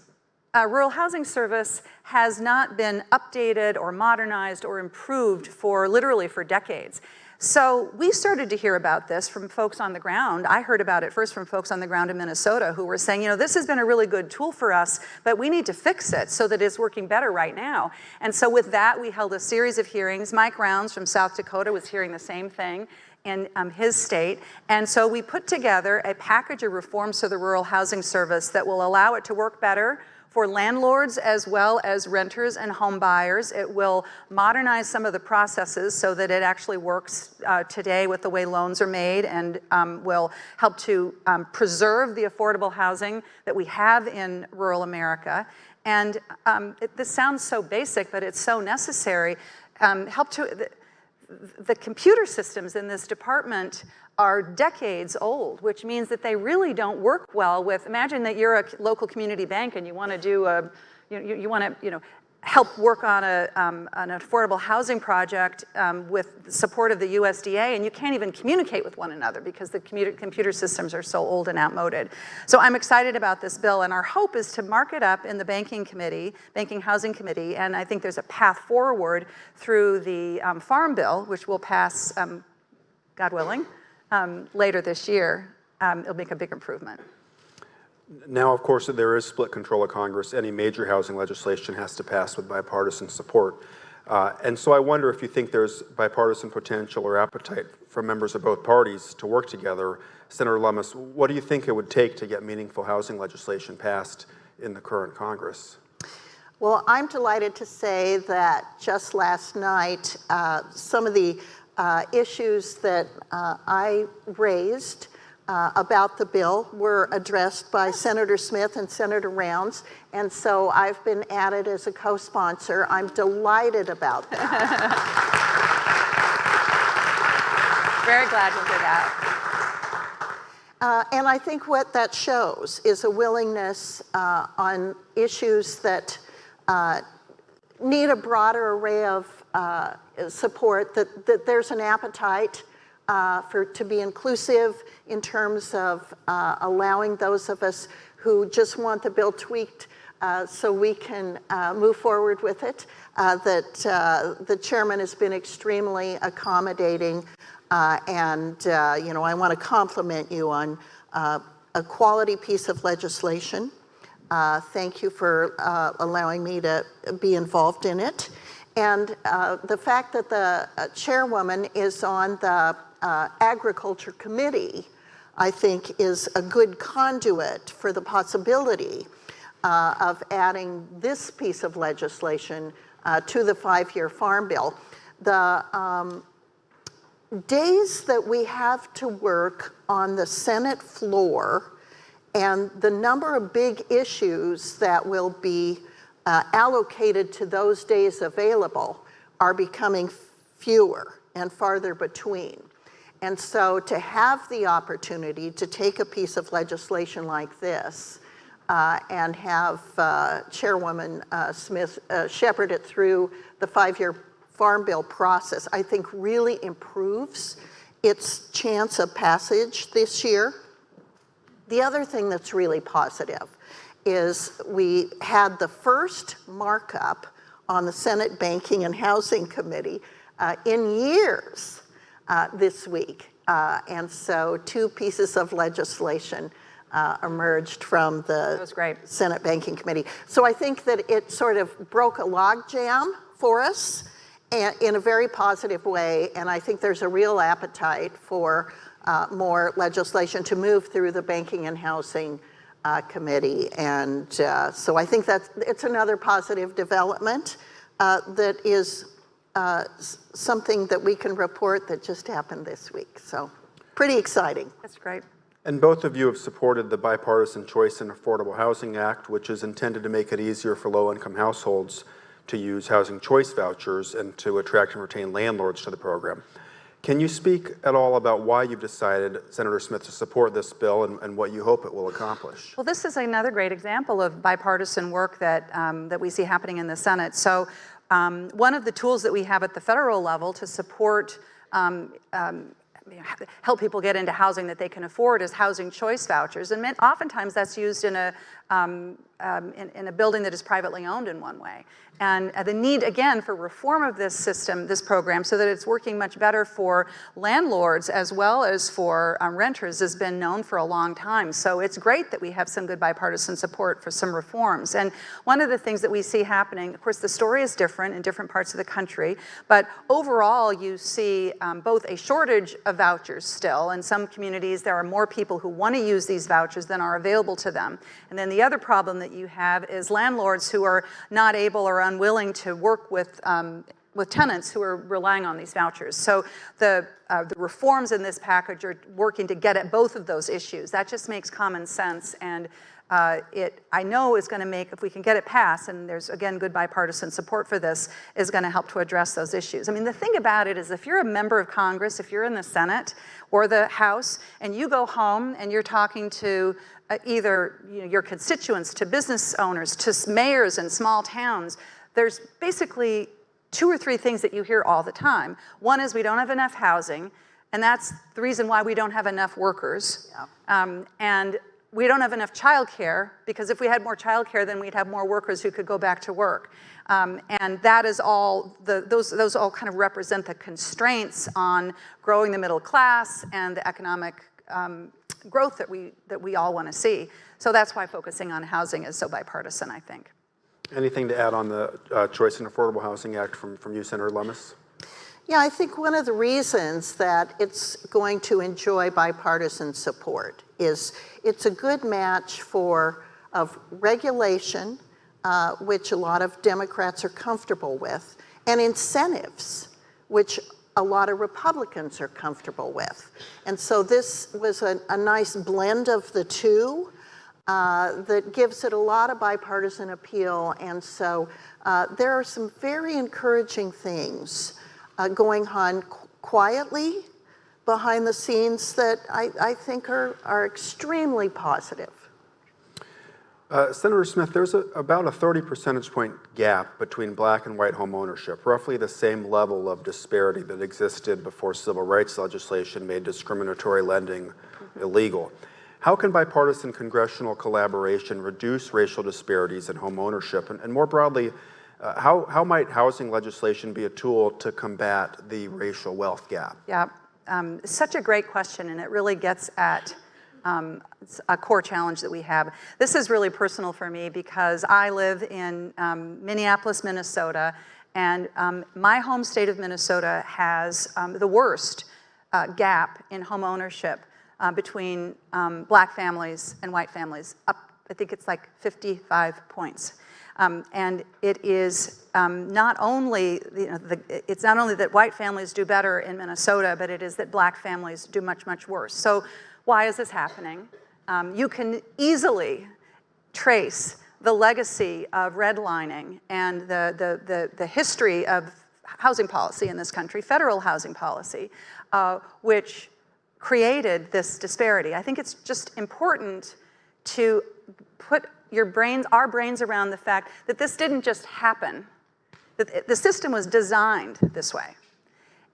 rural housing service has not been updated or modernized or improved literally for decades. So we started to hear about this from folks on the ground. I heard about it first from folks on the ground in Minnesota who were saying, this has been a really good tool for us, but we need to fix it so that it's working better right now. And so with that, we held a series of hearings. Mike Rounds from South Dakota was hearing the same thing in his state. And so we put together a package of reforms to the Rural Housing Service that will allow it to work better for landlords as well as renters and home buyers. It will modernize some of the processes so that it actually works today with the way loans are made, and will help to preserve the affordable housing that we have in rural America. And this sounds so basic, but it's so necessary. The computer systems in this department are decades old, which means that they really don't work well with, imagine that you're a local community bank and you want to do you want to help work on an affordable housing project with the support of the USDA, and you can't even communicate with one another because the computer systems are so old and outmoded. So I'm excited about this bill, and our hope is to mark it up in the Banking Housing Committee, and I think there's a path forward through the Farm Bill, which will pass, God willing, later this year. It'll make a big improvement. Now, of course, there is split control of Congress. Any major housing legislation has to pass with bipartisan support. And so I wonder if you think there's bipartisan potential or appetite from members of both parties to work together. Senator Lummis, what do you think it would take to get meaningful housing legislation passed in the current Congress? Well, I'm delighted to say that just last night, some of the issues that I raised about the bill were addressed by Senator Smith and Senator Rounds, and so I've been added as a co-sponsor. I'm delighted about that. Very glad to hear that. And I think what that shows is a willingness on issues that need a broader array of support, that there's an appetite to be inclusive in terms of allowing those of us who just want the bill tweaked so we can move forward with it. That the chairman has been extremely accommodating, and I want to compliment you on a quality piece of legislation. Thank you for allowing me to be involved in it. And the fact that the chairwoman is on the Agriculture Committee, I think, is a good conduit for the possibility of adding this piece of legislation to the 5-year Farm Bill. The days that we have to work on the Senate floor and the number of big issues that will be allocated to those days available are becoming fewer and farther between. And so to have the opportunity to take a piece of legislation like this and have Chairwoman Smith shepherd it through the 5-year Farm Bill process, I think really improves its chance of passage this year. The other thing that's really positive is we had the first markup on the Senate Banking and Housing Committee in years this week. And so 2 pieces of legislation emerged from the Senate Banking Committee. So I think that it sort of broke a logjam for us in a very positive way, and I think there's a real appetite for more legislation to move through the Banking and Housing Committee. And so I think it's another positive development that is something that we can report that just happened this week. So pretty exciting. That's great. And both of you have supported the Bipartisan Choice in Affordable Housing Act, which is intended to make it easier for low-income households to use housing choice vouchers and to attract and retain landlords to the program. Can you speak at all about why you've decided, Senator Smith, to support this bill and what you hope it will accomplish? Well, this is another great example of bipartisan work that, that we see happening in the Senate. So one of the tools that we have at the federal level to support help people get into housing that they can afford is housing choice vouchers, and oftentimes that's used in a building that is privately owned in one way. And the need, again, for reform of this system, this program, so that it's working much better for landlords as well as for renters has been known for a long time. So it's great that we have some good bipartisan support for some reforms. And one of the things that we see happening, of course, the story is different in different parts of the country, but overall you see both a shortage of vouchers still. In some communities, there are more people who want to use these vouchers than are available to them. And then the other problem that you have is landlords who are not able or unwilling to work with tenants who are relying on these vouchers. So the reforms in this package are working to get at both of those issues. That just makes common sense, and I know is going to make, if we can get it passed, and there's, again, good bipartisan support for this, is going to help to address those issues. I mean, the thing about it is if you're a member of Congress, if you're in the Senate or the House, and you go home and you're talking to either your constituents, to business owners, to mayors in small towns, there's basically 2 or 3 things that you hear all the time. One is we don't have enough housing, and that's the reason why we don't have enough workers. Yeah. And we don't have enough childcare, because if we had more childcare, then we'd have more workers who could go back to work. And that is all, those all kind of represent the constraints on growing the middle class and the economic growth that we all want to see. So that's why focusing on housing is so bipartisan, I think. Anything to add on the Choice in Affordable Housing Act from you, Senator Lummis? Yeah, I think one of the reasons that it's going to enjoy bipartisan support is it's a good match of regulation, which a lot of Democrats are comfortable with, and incentives, which a lot of Republicans are comfortable with. And so this was a nice blend of the two that gives it a lot of bipartisan appeal. And so there are some very encouraging things going on quietly, behind the scenes that I think are extremely positive. Senator Smith, there's about a 30 percentage point gap between black and white home ownership, roughly the same level of disparity that existed before civil rights legislation made discriminatory lending illegal. How can bipartisan congressional collaboration reduce racial disparities in home ownership? And more broadly, how might housing legislation be a tool to combat the racial wealth gap? Yeah, such a great question, and it really gets at a core challenge that we have. This is really personal for me because I live in Minneapolis, Minnesota, and my home state of Minnesota has the worst gap in home ownership between black families and white families. I think it's like 55 points. And it is not only, it's not only that white families do better in Minnesota, but it is that black families do much, much worse. So why is this happening? You can easily trace the legacy of redlining and the history of housing policy in this country, federal housing policy, which created this disparity. I think it's just important to put our brains around the fact that this didn't just happen, that the system was designed this way.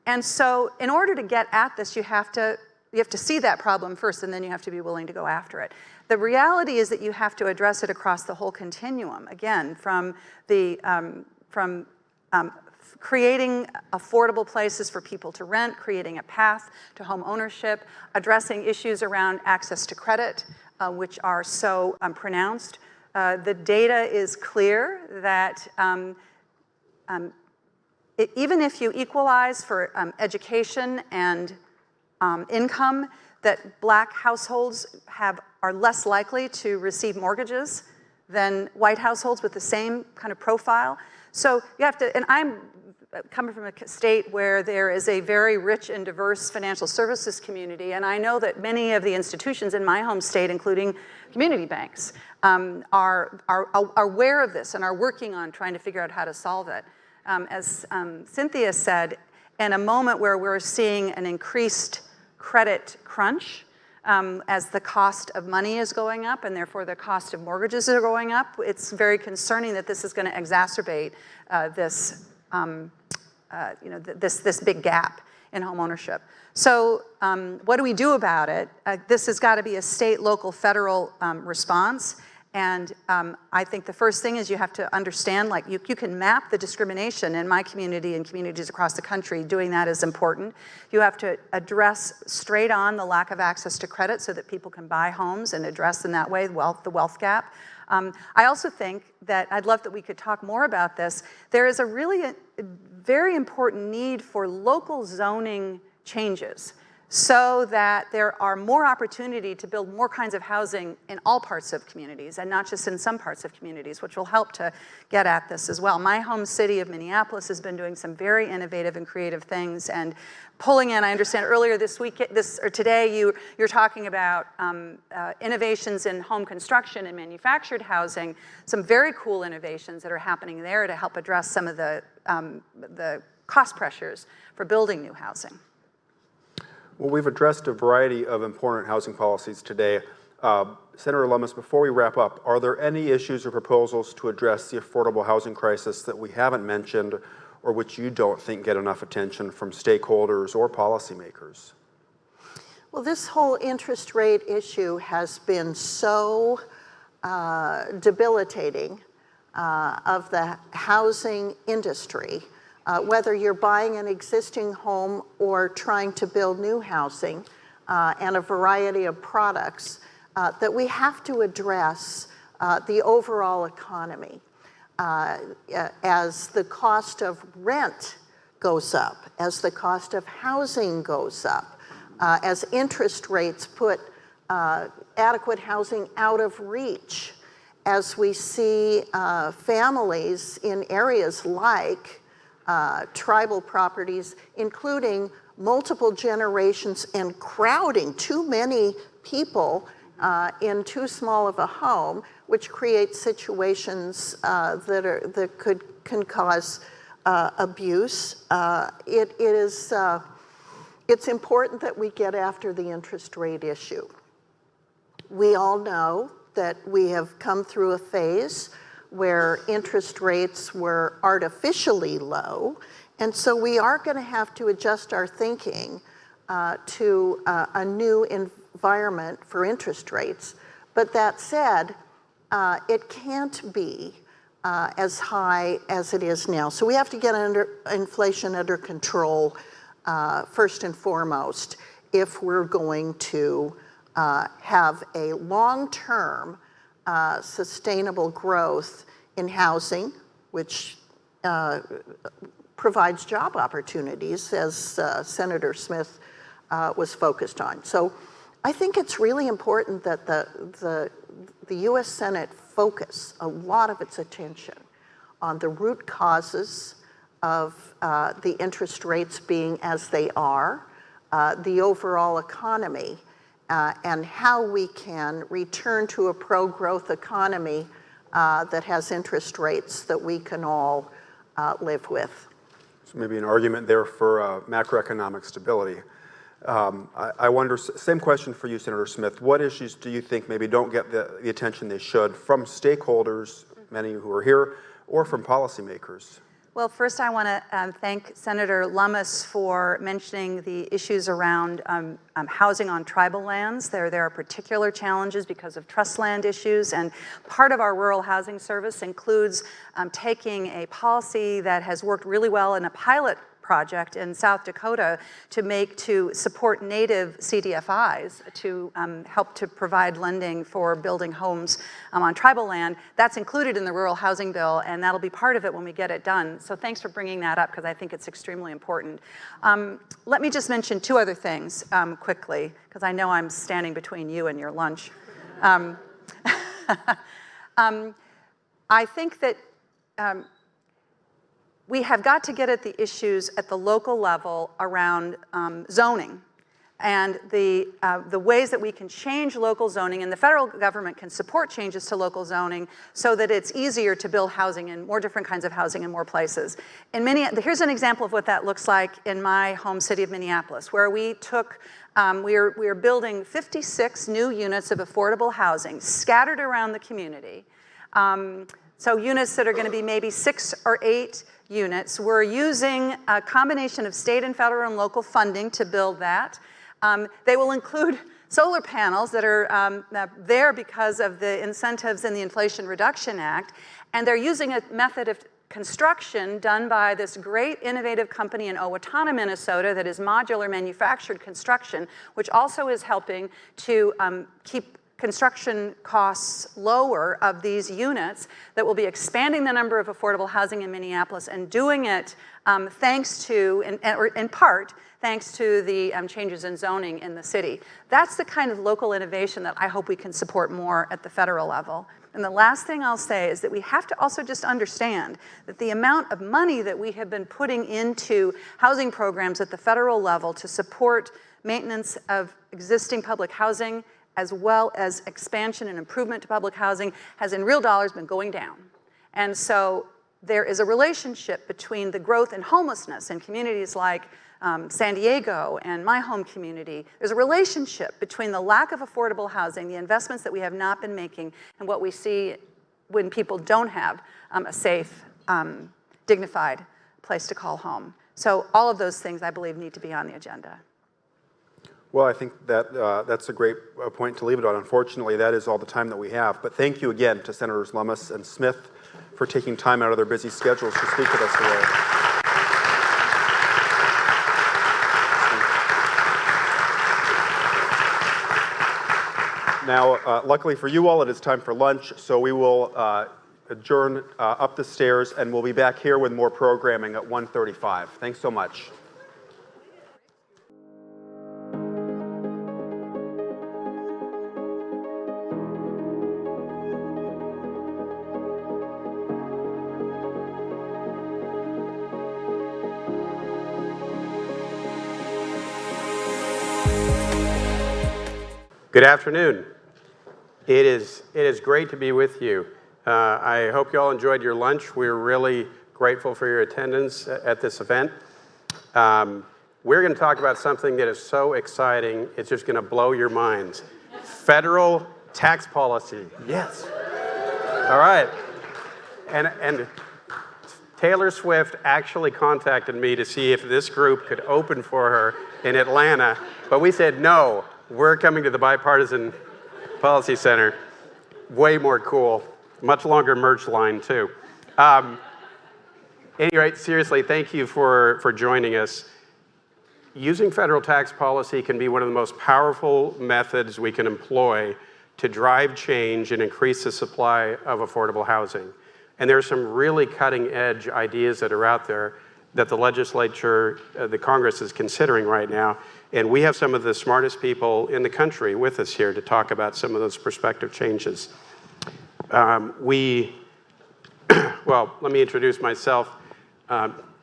And so in order to get at this, you have to see that problem first, and then you have to be willing to go after it. The reality is that you have to address it across the whole continuum, again, from creating affordable places for people to rent, creating a path to home ownership, addressing issues around access to credit, which are so pronounced. The data is clear that even if you equalize for education and income, that black households are less likely to receive mortgages than white households with the same kind of profile. So you have to, and I'm coming from a state where there is a very rich and diverse financial services community, and I know that many of the institutions in my home state, including community banks, are aware of this and are working on trying to figure out how to solve it. As Cynthia said, in a moment where we're seeing an increased credit crunch, as the cost of money is going up and therefore the cost of mortgages are going up, it's very concerning that this is going to exacerbate this big gap in home ownership. So what do we do about it? This has got to be a state, local, federal response. And I think the first thing is you have to understand, like you can map the discrimination in my community and communities across the country. Doing that is important. You have to address straight on the lack of access to credit so that people can buy homes and address in that way the wealth gap. I also think that I'd love that we could talk more about this. There is a really very important need for local zoning changes so that there are more opportunity to build more kinds of housing in all parts of communities and not just in some parts of communities, which will help to get at this as well. My home city of Minneapolis has been doing some very innovative and creative things and pulling in, I understand earlier this week, or today, you're talking about innovations in home construction and manufactured housing, some very cool innovations that are happening there to help address some of the cost pressures for building new housing. Well, we've addressed a variety of important housing policies today. Senator Lummis, before we wrap up, are there any issues or proposals to address the affordable housing crisis that we haven't mentioned or which you don't think get enough attention from stakeholders or policymakers? Well, this whole interest rate issue has been so debilitating of the housing industry. Whether you're buying an existing home or trying to build new housing and a variety of products, that we have to address the overall economy. As the cost of rent goes up, as the cost of housing goes up, as interest rates put adequate housing out of reach, as we see families in areas like tribal properties, including multiple generations and crowding too many people in too small of a home, which creates situations that can cause abuse. It is it's important that we get after the interest rate issue. We all know that we have come through a phase where interest rates were artificially low, and so we are going to have to adjust our thinking to a new environment for interest rates. But that said, it can't be as high as it is now. So we have to get inflation under control first and foremost if we're going to have a long-term sustainable growth in housing, which provides job opportunities, as Senator Smith was focused on. So I think it's really important that the U.S. Senate focus a lot of its attention on the root causes of the interest rates being as they are, the overall economy, and how we can return to a pro-growth economy that has interest rates that we can all live with. So maybe an argument there for macroeconomic stability. I wonder, same question for you, Senator Smith. What issues do you think maybe don't get the attention they should from stakeholders, many who are here, or from policymakers? Well, first I want to thank Senator Lummis for mentioning the issues around housing on tribal lands. There are particular challenges because of trust land issues, and part of our rural housing service includes taking a policy that has worked really well in a pilot project in South Dakota to support native CDFIs to help to provide lending for building homes on tribal land. That's included in the rural housing bill, and that'll be part of it when we get it done. So thanks for bringing that up, because I think it's extremely important. Let me just mention two other things quickly, because I know I'm standing between you and your lunch. I think that we have got to get at the issues at the local level around zoning and the ways that we can change local zoning, and the federal government can support changes to local zoning so that it's easier to build housing and more different kinds of housing in more places. Here's an example of what that looks like in my home city of Minneapolis, where we are building 56 new units of affordable housing scattered around the community. So units that are going to be maybe 6 or 8 units. We're using a combination of state and federal and local funding to build that. They will include solar panels that are there because of the incentives in the Inflation Reduction Act, and they're using a method of construction done by this great innovative company in Owatonna, Minnesota, that is modular manufactured construction, which also is helping to keep construction costs lower of these units, that will be expanding the number of affordable housing in Minneapolis, and doing it thanks to, or in part, thanks to the changes in zoning in the city. That's the kind of local innovation that I hope we can support more at the federal level. And the last thing I'll say is that we have to also just understand that the amount of money that we have been putting into housing programs at the federal level to support maintenance of existing public housing, as well as expansion and improvement to public housing, has in real dollars been going down. And so there is a relationship between the growth in homelessness in communities like San Diego and my home community. There's a relationship between the lack of affordable housing, the investments that we have not been making, and what we see when people don't have a safe, dignified place to call home. So all of those things, I believe, need to be on the agenda. Well, I think that that's a great point to leave it on. Unfortunately, that is all the time that we have. But thank you again to Senators Lummis and Smith for taking time out of their busy schedules to speak with us today. Now, luckily for you all, it is time for lunch, so we will adjourn up the stairs, and we'll be back here with more programming at 1:35. Thanks so much. Good afternoon. It is great to be with you. I hope you all enjoyed your lunch. We're really grateful for your attendance at this event. we're going to talk about something that is so exciting, it's just going to blow your minds. Federal tax policy. Yes. All right. And Taylor Swift actually contacted me to see if this group could open for her in Atlanta, but we said, no, we're coming to the Bipartisan Policy Center. Way more cool. Much longer merch line, too. Anyway, seriously, thank you for joining us. Using federal tax policy can be one of the most powerful methods we can employ to drive change and increase the supply of affordable housing. And there are some really cutting-edge ideas that are out there that the legislature, the Congress is considering right now. And we have some of the smartest people in the country with us here to talk about some of those prospective changes. Well, let me introduce myself.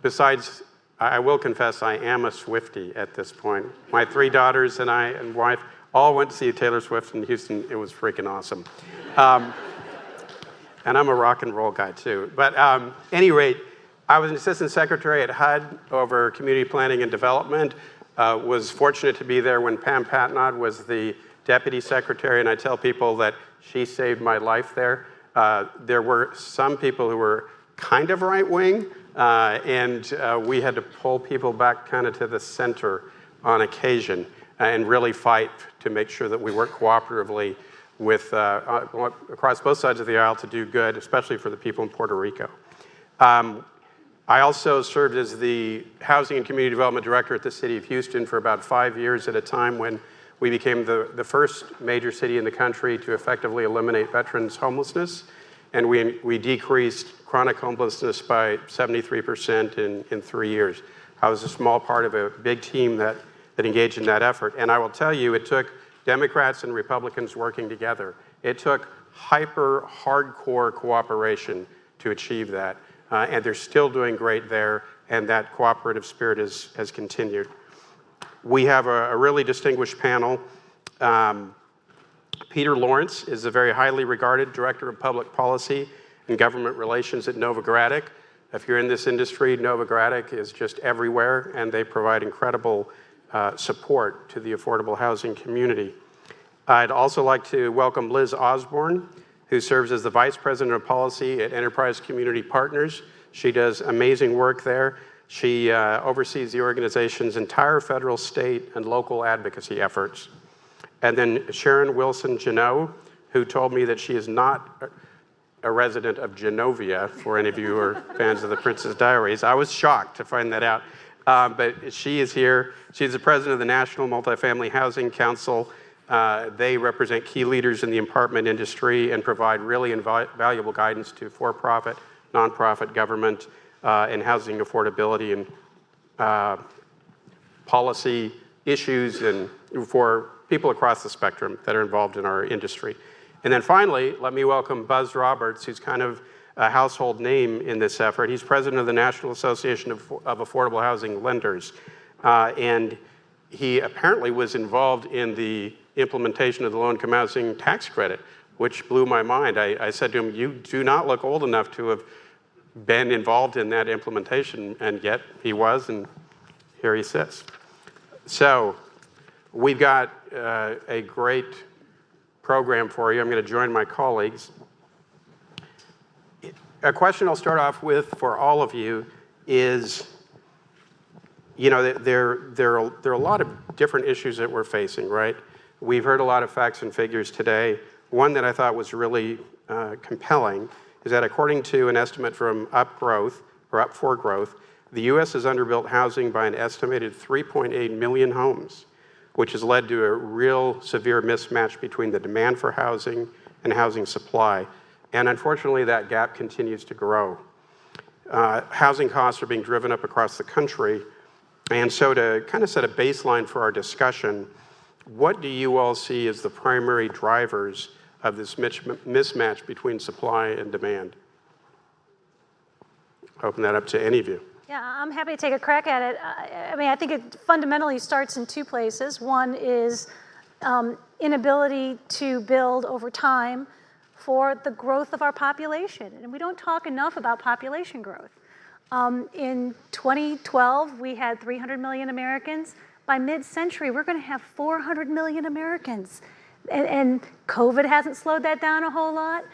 Besides, I will confess I am a Swiftie at this point. My 3 daughters and I and wife all went to see Taylor Swift in Houston. It was freaking awesome. And I'm a rock and roll guy too. But any rate, I was an assistant secretary at HUD over community planning and development. Was fortunate to be there when Pam Patnod was the deputy secretary, and I tell people that she saved my life there. There were some people who were kind of right-wing, and we had to pull people back kind of to the center on occasion and really fight to make sure that we work cooperatively with across both sides of the aisle to do good, especially for the people in Puerto Rico. I also served as the Housing and Community Development Director at the City of Houston for about 5 years at a time when we became the first major city in the country to effectively eliminate veterans' homelessness. And we decreased chronic homelessness by 73% in 3 years. I was a small part of a big team that engaged in that effort. And I will tell you, it took Democrats and Republicans working together. It took hyper hardcore cooperation to achieve that. And they're still doing great there, and that cooperative spirit has continued. We have a really distinguished panel. Peter Lawrence is a very highly regarded Director of Public Policy and Government Relations at Novogradac. If you're in this industry, Novogradac is just everywhere, and they provide incredible support to the affordable housing community. I'd also like to welcome Liz Osborne, who serves as the Vice President of Policy at Enterprise Community Partners. She does amazing work there. She oversees the organization's entire federal, state, and local advocacy efforts. And then Sharon Wilson-Janot, who told me that she is not a resident of Genovia, for any of you who are fans of The Princess Diaries. I was shocked to find that out. But she is here. She's the president of the National Multifamily Housing Council. They represent key leaders in the apartment industry and provide really valuable guidance to for-profit, nonprofit, government, and housing affordability and policy issues and for people across the spectrum that are involved in our industry. And then finally, let me welcome Buzz Roberts, who's kind of a household name in this effort. He's president of the National Association of Affordable Housing Lenders. And he apparently was involved in the implementation of the low-income housing tax credit, which blew my mind. I said to him, you do not look old enough to have been involved in that implementation, and yet he was, and here he sits. So we've got a great program for you. I'm going to join my colleagues. A question I'll start off with for all of you is, you know, there are a lot of different issues that we're facing, right? We've heard a lot of facts and figures today. One that I thought was really compelling is that according to an estimate from Up for Growth, the U.S. has underbuilt housing by an estimated 3.8 million homes, which has led to a real severe mismatch between the demand for housing and housing supply. And unfortunately, that gap continues to grow. Housing costs are being driven up across the country. And so to kind of set a baseline for our discussion, what do you all see as the primary drivers of this mismatch between supply and demand? Open that up to any of you. Yeah, I'm happy to take a crack at it. I mean, I think it fundamentally starts in two places. One is inability to build over time for the growth of our population. And we don't talk enough about population growth. In 2012, we had 300 million Americans. By mid-century, we're going to have 400 million Americans. And COVID hasn't slowed that down a whole lot.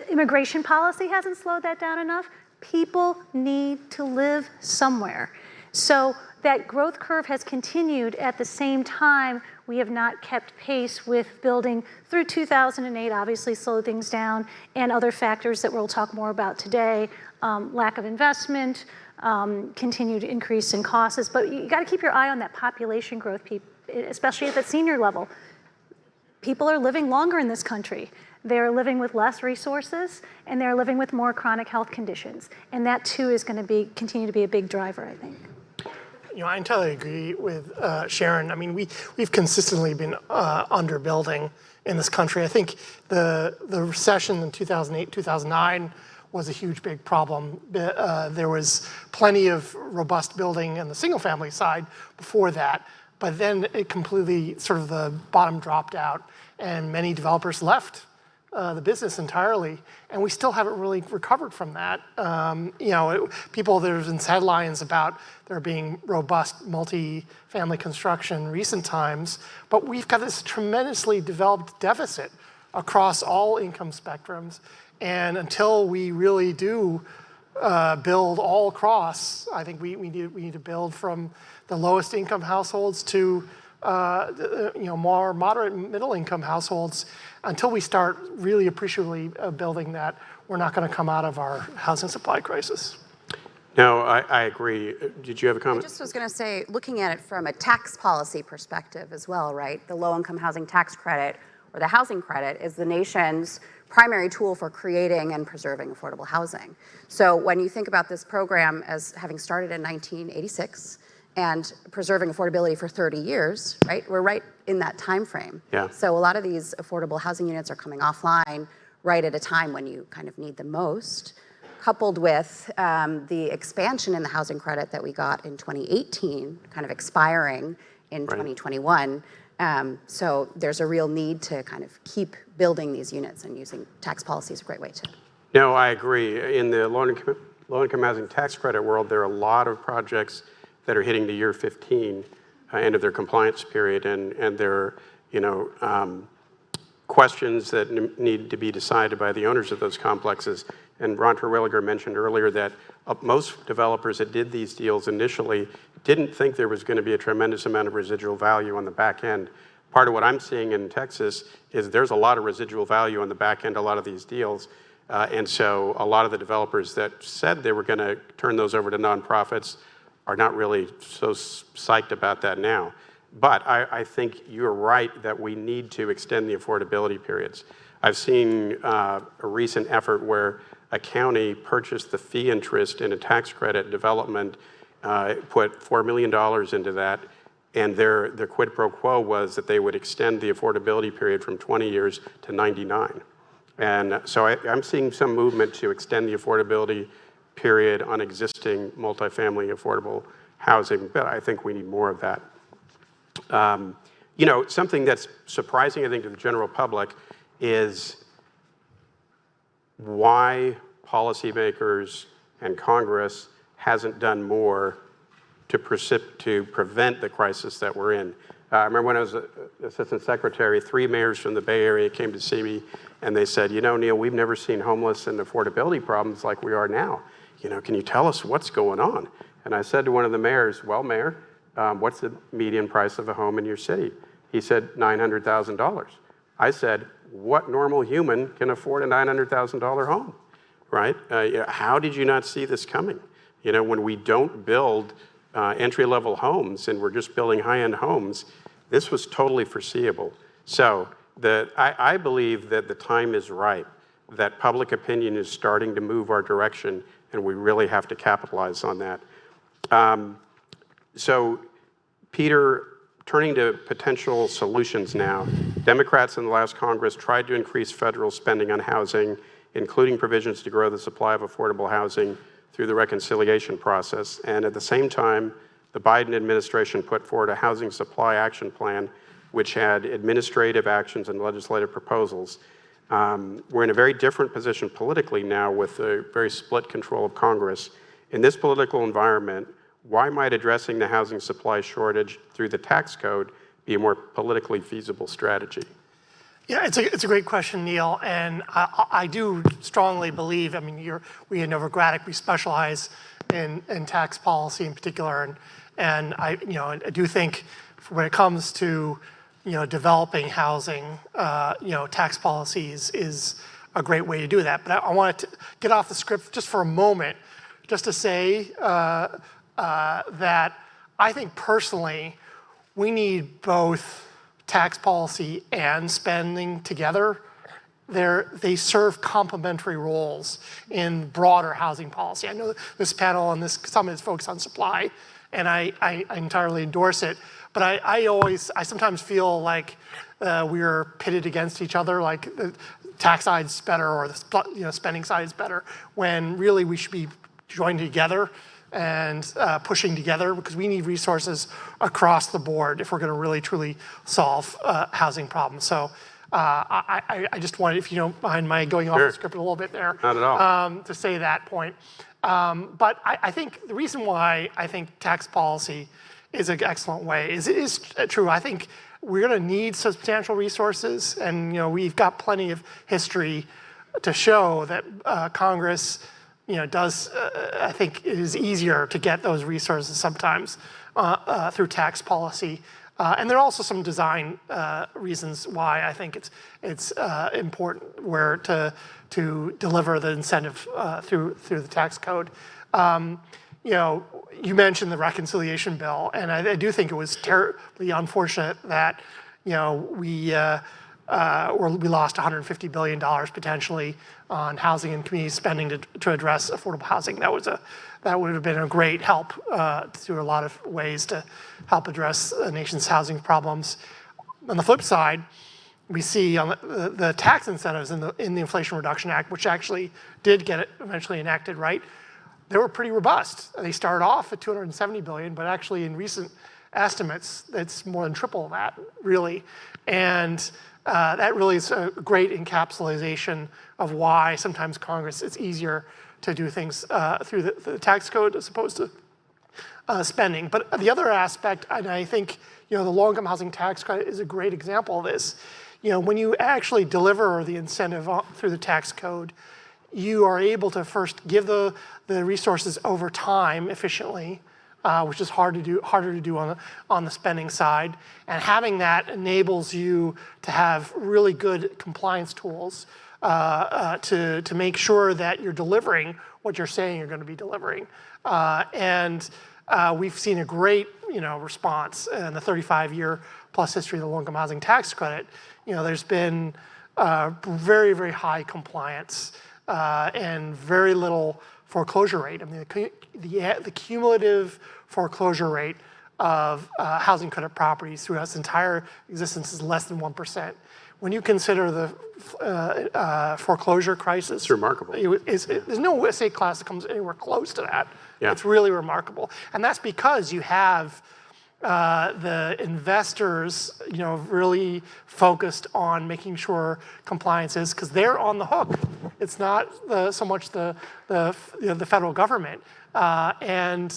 Immigration policy hasn't slowed that down enough. People need to live somewhere. So that growth curve has continued. At the same time, we have not kept pace with building through 2008, obviously slowed things down, and other factors that we'll talk more about today, lack of investment, continued increase in costs. But you gotta keep your eye on that population growth, especially at the senior level. People are living longer in this country. They're living with less resources, and they're living with more chronic health conditions. And that too is gonna continue to be a big driver, I think. I entirely agree with Sharon. I mean, we've consistently been underbuilding in this country. I think the recession in 2008, 2009 was a huge, big problem. There was plenty of robust building on the single family side before that, but then it completely, sort of the bottom dropped out and many developers left the business entirely, and we still haven't really recovered from that. There's been headlines about there being robust multi-family construction in recent times, but we've got this tremendously developed deficit across all income spectrums, and until we really do build all across, I think we need to build from the lowest income households to more moderate and middle income households. Until we start really appreciably building that, we're not going to come out of our housing supply crisis. No, I agree. Did you have a comment? I just was going to say, looking at it from a tax policy perspective as well, right? The low-income housing tax credit, or the housing credit, is the nation's primary tool for creating and preserving affordable housing. So when you think about this program as having started in 1986, and preserving affordability for 30 years, right? We're right in that time frame. Yeah. So a lot of these affordable housing units are coming offline right at a time when you kind of need them most, coupled with the expansion in the housing credit that we got in 2018, kind of expiring in 2021. So there's a real need to kind of keep building these units, and using tax policy is a great way to. No, I agree. In the low-income housing tax credit world, there are a lot of projects that are hitting the year 15, end of their compliance period, and there are questions that need to be decided by the owners of those complexes. And Ron Terwilliger mentioned earlier that most developers that did these deals initially didn't think there was going to be a tremendous amount of residual value on the back end. Part of what I'm seeing in Texas is there's a lot of residual value on the back end, a lot of these deals. And so a lot of the developers that said they were going to turn those over to nonprofits are not really so psyched about that now. But I think you're right that we need to extend the affordability periods. I've seen a recent effort where a county purchased the fee interest in a tax credit development, put $4 million into that, and their quid pro quo was that they would extend the affordability period from 20 years to 99. And so I'm seeing some movement to extend the affordability period on existing multifamily affordable housing, but I think we need more of that. Something that's surprising, I think, to the general public is why policymakers and Congress hasn't done more to prevent the crisis that we're in. I remember when I was Assistant Secretary, 3 mayors from the Bay Area came to see me, and they said, Neil, we've never seen homeless and affordability problems like we are now. Can you tell us what's going on? And I said to one of the mayors, well, Mayor, what's the median price of a home in your city? He said, $900,000. I said, what normal human can afford a $900,000 home, right? How did you not see this coming? When we don't build entry-level homes and we're just building high-end homes, this was totally foreseeable. So I believe that the time is ripe, that public opinion is starting to move our direction, and we really have to capitalize on that. So, Peter, turning to potential solutions now, Democrats in the last Congress tried to increase federal spending on housing, including provisions to grow the supply of affordable housing through the reconciliation process. And at the same time, the Biden administration put forward a housing supply action plan, which had administrative actions and legislative proposals. We're in a very different position politically now with a very split control of Congress. In this political environment, why might addressing the housing supply shortage through the tax code be a more politically feasible strategy? Yeah, it's a great question, Neil, and I do strongly believe. I mean, we at Novogradac, we specialize in tax policy in particular, and I do think when it comes to developing housing, tax policies is a great way to do that. But I wanted to get off the script just for a moment, just to say that I think personally we need both tax policy and spending together. They serve complementary roles in broader housing policy. I know this panel and this summit is focused on supply, and I entirely endorse it. But I sometimes feel like we're pitted against each other, like the tax side's better or the spending side is better, when really we should be joined together and pushing together, because we need resources across the board if we're going to really truly solve housing problems. So I just wanted, if you don't mind my going off the script a little bit there, not at all, to say that point. But I think the reason why I think tax policy is an excellent way is it is true. I think we're going to need substantial resources, and we've got plenty of history to show that Congress does, I think it is easier to get those resources sometimes through tax policy. And there are also some design reasons why I think it's important where to deliver the incentive through the tax code. You mentioned the reconciliation bill, and I do think it was terribly unfortunate that we lost $150 billion potentially on housing and community spending to address affordable housing. That would have been a great help through a lot of ways to help address the nation's housing problems. On the flip side, we see on the tax incentives in the Inflation Reduction Act, which actually did get eventually enacted, right? They were pretty robust. They started off at $270 billion, but actually in recent estimates, it's more than triple that, really. And that really is a great encapsulation of why sometimes Congress, it's easier to do things through the tax code as opposed to spending. But the other aspect, and I think the low-income housing tax credit is a great example of this. When you actually deliver the incentive through the tax code, you are able to first give the resources over time efficiently, which is harder to do on the spending side. And having that enables you to have really good compliance tools to make sure that you're delivering what you're saying you're going to be delivering. And we've seen a great response in the 35-year plus history of the low-income housing tax credit. There's been very, very high compliance and very little foreclosure rate. I mean, the cumulative foreclosure rate of housing credit properties throughout its entire existence is less than 1%. When you consider the foreclosure crisis, it's remarkable. There's no estate class that comes anywhere close to that. Yeah. It's really remarkable, and that's because you have the investors, really focused on making sure compliance is, because they're on the hook. It's not so much the federal government, and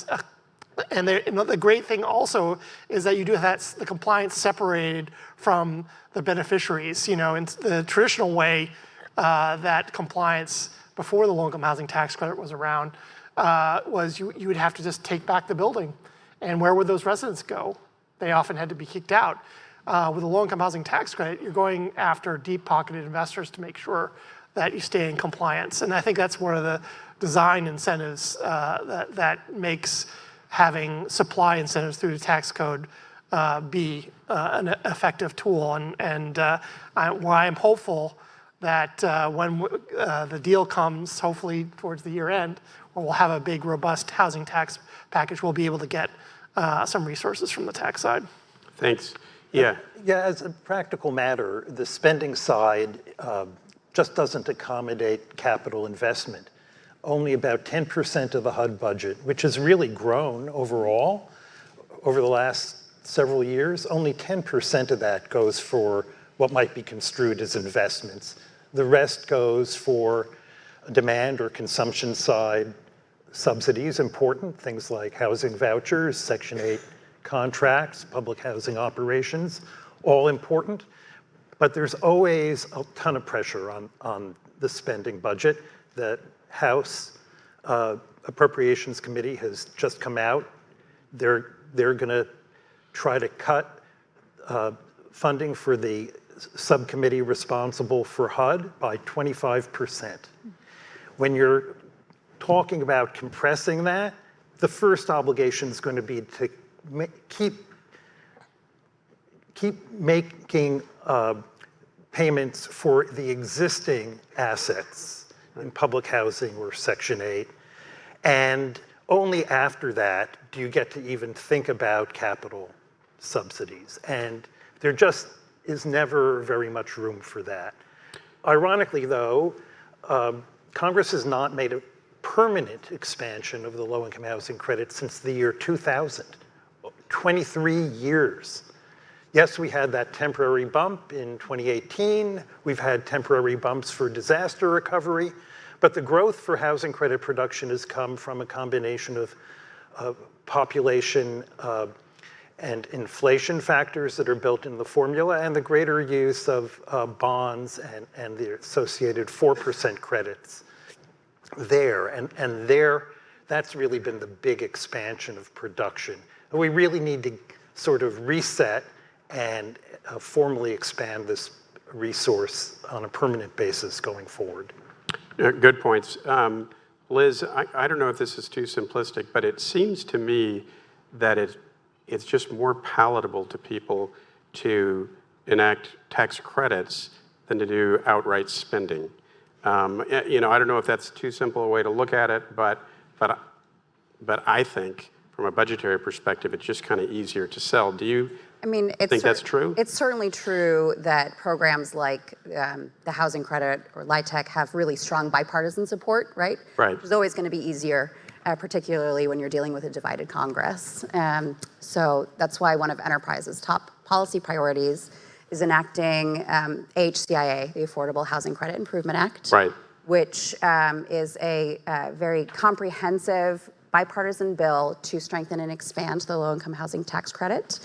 the great thing also is that you do have the compliance separated from the beneficiaries. In the traditional way that compliance before the low-income housing tax credit was around was you would have to just take back the building. And where would those residents go? They often had to be kicked out. With the low-income housing tax credit, you're going after deep-pocketed investors to make sure that you stay in compliance. And I think that's one of the design incentives that makes having supply incentives through the tax code be an effective tool. And why I'm hopeful that when the deal comes, hopefully towards the year end, when we'll have a big, robust housing tax package, we'll be able to get some resources from the tax side. Thanks. Yeah. Yeah, as a practical matter, the spending side just doesn't accommodate capital investment. Only about 10% of the HUD budget, which has really grown overall over the last several years, only 10% of that goes for what might be construed as investments. The rest goes for demand or consumption side subsidies, important, things like housing vouchers, Section 8 contracts, public housing operations, all important. But there's always a ton of pressure on the spending budget. The House Appropriations Committee has just come out. They're gonna try to cut funding for the subcommittee responsible for HUD by 25%. When you're talking about compressing that, the first obligation is going to be to keep making payments for the existing assets in public housing or Section 8. And only after that do you get to even think about capital subsidies. And there just is never very much room for that. Ironically, though, Congress has not made a permanent expansion of the low-income housing credit since the year 2000, 23 years. Yes, we had that temporary bump in 2018. We've had temporary bumps for disaster recovery, but the growth for housing credit production has come from a combination of population and inflation factors that are built in the formula and the greater use of bonds and the associated 4% credits there. And there, that's really been the big expansion of production. And we really need to sort of reset and formally expand this resource on a permanent basis going forward. Good points. Liz, I don't know if this is too simplistic, but it seems to me that it's just more palatable to people to enact tax credits than to do outright spending. You know, I don't know if that's too simple a way to look at it, but I think from a budgetary perspective, it's just kind of easier to sell. Do you think that's true? It's certainly true that programs like the housing credit or LIHTC have really strong bipartisan support, right? Right. It's always going to be easier, particularly when you're dealing with a divided Congress. So that's why one of Enterprise's top policy priorities is enacting AHCIA, the Affordable Housing Credit Improvement Act, right, which is a very comprehensive bipartisan bill to strengthen and expand the low-income housing tax credit.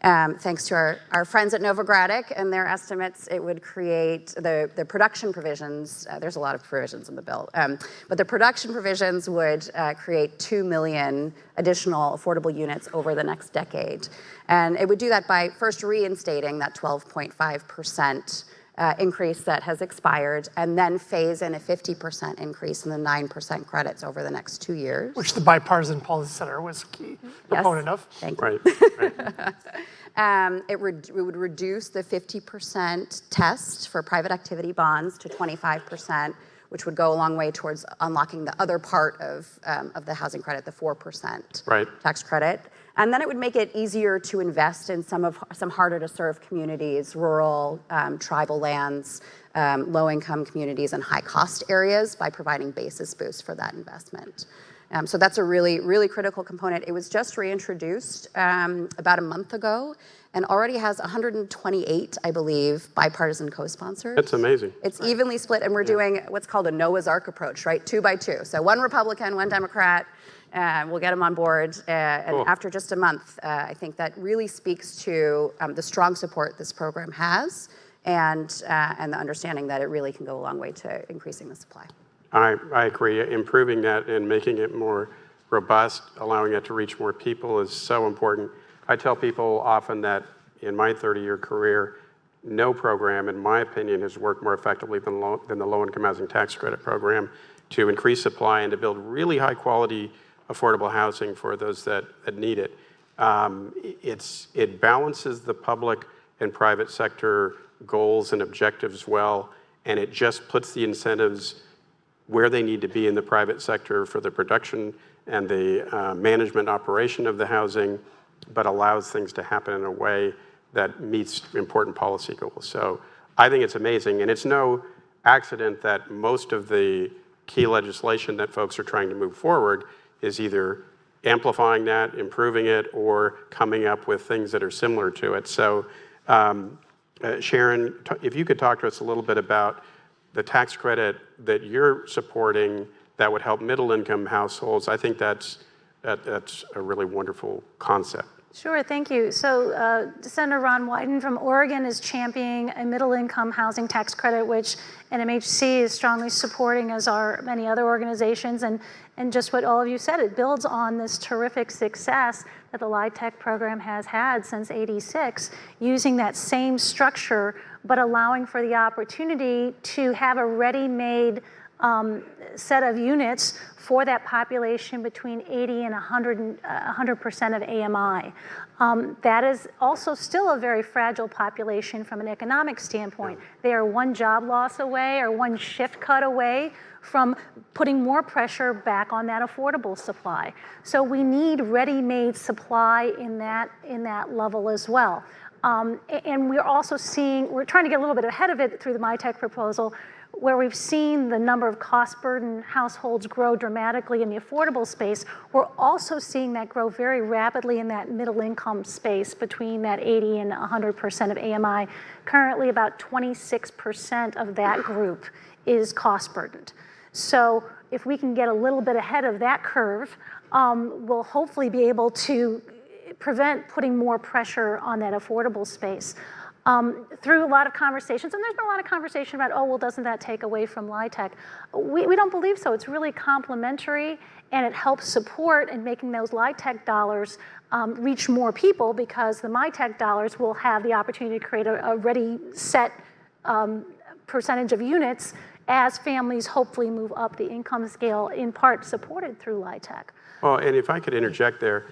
Thanks to our friends at Novogradac and their estimates, it would create the production provisions. There's a lot of provisions in the bill, but the production provisions would create 2 million additional affordable units over the next decade. And it would do that by first reinstating that 12.5% increase that has expired, and then phase in a 50% increase in the 9% credits over the next 2 years. Which the Bipartisan Policy Center was a key proponent of. Thank you. Right. It would reduce the 50% test for private activity bonds to 25%, which would go a long way towards unlocking the other part of the housing credit, the 4% tax credit. And then it would make it easier to invest in some harder to serve communities, rural, tribal lands, low-income communities, and high-cost areas by providing basis boosts for that investment. So that's a really, really critical component. It was just reintroduced about a month ago and already has 128, I believe, bipartisan co-sponsors. That's amazing. It's evenly split, and we're doing what's called a Noah's Ark approach, right? 2 by 2. So one Republican, one Democrat. We'll get them on board. And after just a month, I think that really speaks to the strong support this program has and the understanding that it really can go a long way to increasing the supply. I agree. Improving that and making it more robust, allowing it to reach more people is so important. I tell people often that in my 30-year career, no program, in my opinion, has worked more effectively than the low-income housing tax credit program to increase supply and to build really high-quality, affordable housing for those that need it. It balances the public and private sector goals and objectives well, and it just puts the incentives where they need to be in the private sector for the production and the management operation of the housing, but allows things to happen in a way that meets important policy goals. So I think it's amazing, and it's no accident that most of the key legislation that folks are trying to move forward is either amplifying that, improving it, or coming up with things that are similar to it. So Sharon, if you could talk to us a little bit about the tax credit that you're supporting that would help middle-income households, I think that's a really wonderful concept. Sure, thank you. So Senator Ron Wyden from Oregon is championing a middle-income housing tax credit, which NMHC is strongly supporting, as are many other organizations. And just what all of you said, it builds on this terrific success that the LIHTC program has had since '86, using that same structure, but allowing for the opportunity to have a ready-made set of units for that population between 80 and 100% of AMI. That is also still a very fragile population from an economic standpoint. They are one job loss away or one shift cut away from putting more pressure back on that affordable supply. So we need ready-made supply in that level as well. And we're also seeing, we're trying to get a little bit ahead of it through the MyTech proposal, where we've seen the number of cost-burdened households grow dramatically in the affordable space. We're also seeing that grow very rapidly in that middle-income space between that 80 and 100% of AMI. Currently, about 26% of that group is cost-burdened. So if we can get a little bit ahead of that curve, we'll hopefully be able to prevent putting more pressure on that affordable space. Through a lot of conversations, and there's been a lot of conversation about, oh, well, doesn't that take away from LIHTC? We don't believe so. It's really complementary, and it helps support in making those LIHTC dollars reach more people, because the MyTech dollars will have the opportunity to create a ready set percentage of units as families hopefully move up the income scale, in part supported through LIHTC. Well, and if I could interject there,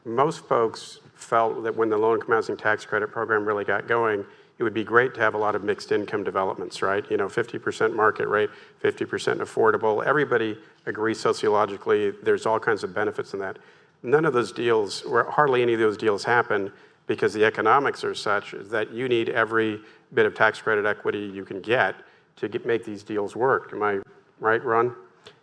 most folks felt that when the low-income housing tax credit program really got going, it would be great to have a lot of mixed income developments, right? You know, 50% market rate, 50% affordable. Everybody agrees sociologically there's all kinds of benefits in that. None of those deals, or hardly any of those deals happen, because the economics are such that you need every bit of tax credit equity you can get to make these deals work. Am I right, Ron?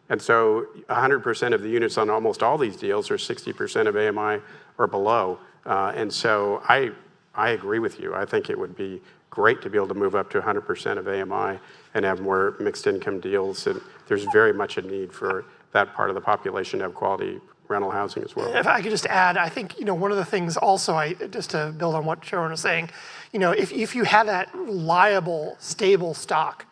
And so 100% of the units on almost all these deals are 60% of AMI or below. And so I agree with you. I think it would be great to be able to move up to 100% of AMI and have more mixed income deals. And there's very much a need for that part of the population to have quality rental housing as well. If I could just add, I think, one of the things also, just to build on what Sharon was saying, if you had that reliable, stable stock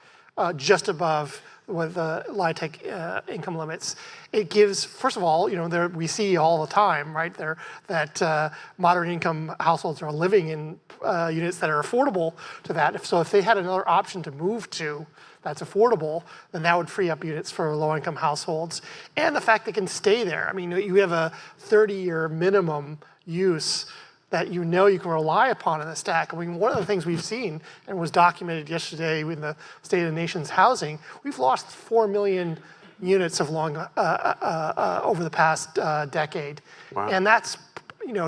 just above with the LIHTC income limits, it gives, first of all, we see all the time, right, that moderate income households are living in units that are affordable to that. So if they had another option to move to that's affordable, then that would free up units for low-income households. And the fact they can stay there. I mean, you have a 30-year minimum use that you can rely upon in the stack. I mean, one of the things we've seen, and was documented yesterday in the State of the Nation's housing, we've lost 4 million units of over the past decade. Wow. And that's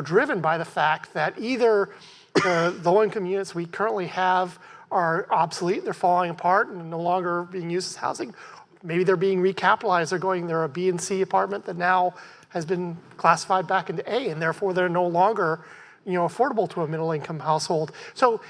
driven by the fact that either the low-income units we currently have are obsolete, they're falling apart and no longer being used as housing. Maybe they're being recapitalized, they're a B and C apartment that now has been classified back into A, and therefore they're no longer affordable to a middle-income household,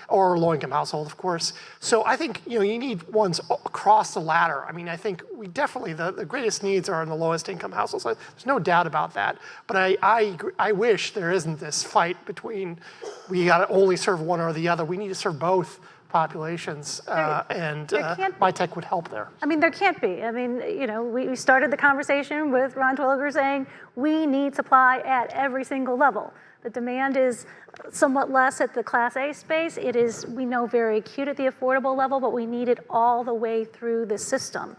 or a low-income household, of course. So I think you need ones across the ladder. I mean, I think we definitely, the greatest needs are in the lowest income households. There's no doubt about that. But I wish there isn't this fight between we got to only serve one or the other. We need to serve both populations, and MyTech would help there. I mean, there can't be. I mean, we started the conversation with Ron Terwilliger saying we need supply at every single level. The demand is somewhat less at the Class A space. It is, we know, very acute at the affordable level, but we need it all the way through the system.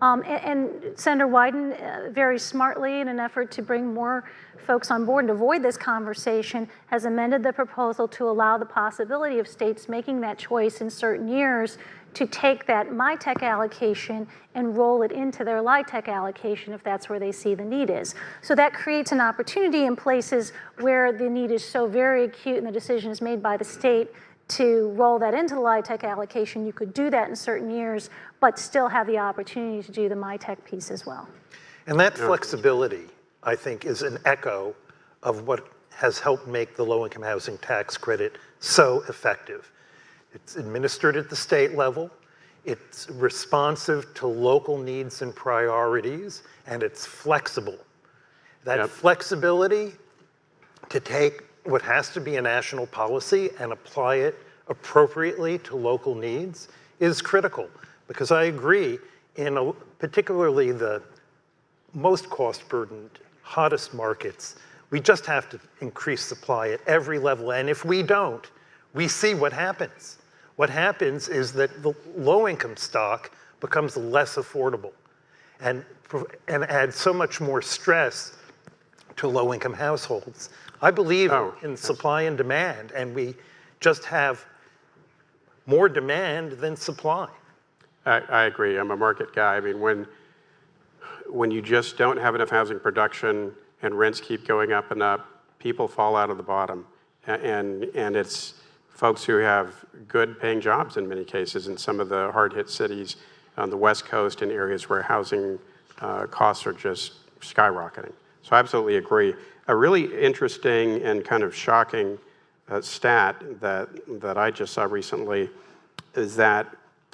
And Senator Wyden, very smartly, in an effort to bring more folks on board and avoid this conversation, has amended the proposal to allow the possibility of states making that choice in certain years to take that MyTech allocation and roll it into their LIHTC allocation if that's where they see the need is. So that creates an opportunity in places where the need is so very acute and the decision is made by the state to roll that into the LIHTC allocation. You could do that in certain years, but still have the opportunity to do the MyTech piece as well. And that flexibility, I think, is an echo of what has helped make the low-income housing tax credit so effective. It's administered at the state level. it's responsive to local needs and priorities, and it's flexible. That flexibility to take what has to be a national policy and apply it appropriately to local needs is critical. Because I agree, in particularly the most cost-burdened, hottest markets, we just have to increase supply at every level. And if we don't, we see what happens. What happens is that the low-income stock becomes less affordable and adds so much more stress to low-income households. I believe in supply and demand, and we just have more demand than supply. I agree. I'm a market guy. I mean, when you just don't have enough housing production and rents keep going up and up, people fall out of the bottom. And it's folks who have good paying jobs in many cases in some of the hard-hit cities on the West Coast and areas where housing costs are just skyrocketing. So I absolutely agree. A really interesting and kind of shocking stat that I just saw recently is that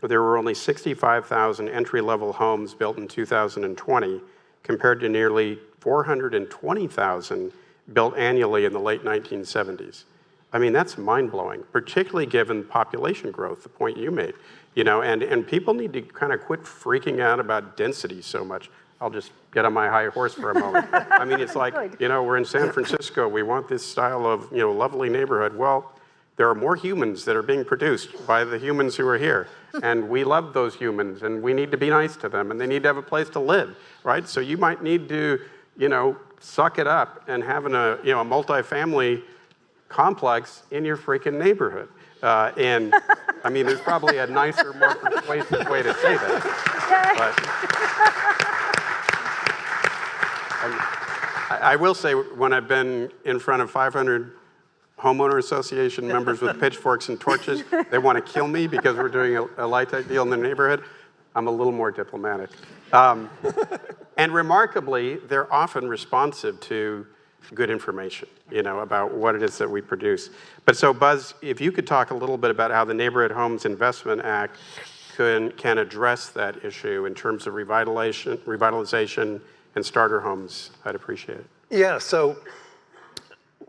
there were only 65,000 entry-level homes built in 2020 compared to nearly 420,000 built annually in the late 1970s. I mean, that's mind-blowing, particularly given population growth, the point you made. You know, and people need to kind of quit freaking out about density so much. I'll just get on my high horse for a moment. I mean, it's like, you know, we're in San Francisco. We want this style of, you know, lovely neighborhood. Well, there are more humans that are being produced by the humans who are here. And we love those humans, and we need to be nice to them, and they need to have a place to live, right? So you might need to, you know, suck it up and having a, you know, a multifamily complex in your freaking neighborhood. And I mean, there's probably a nicer, more persuasive way to say that. I will say, when I've been in front of 500 homeowner association members with pitchforks and torches, they want to kill me because we're doing a LIHTC deal in their neighborhood, I'm a little more diplomatic. And remarkably, they're often responsive to good information, you know, about what it is that we produce. But so, Buzz, if you could talk a little bit about how the Neighborhood Homes Investment Act can address that issue in terms of revitalization and starter homes, I'd appreciate it. Yeah, so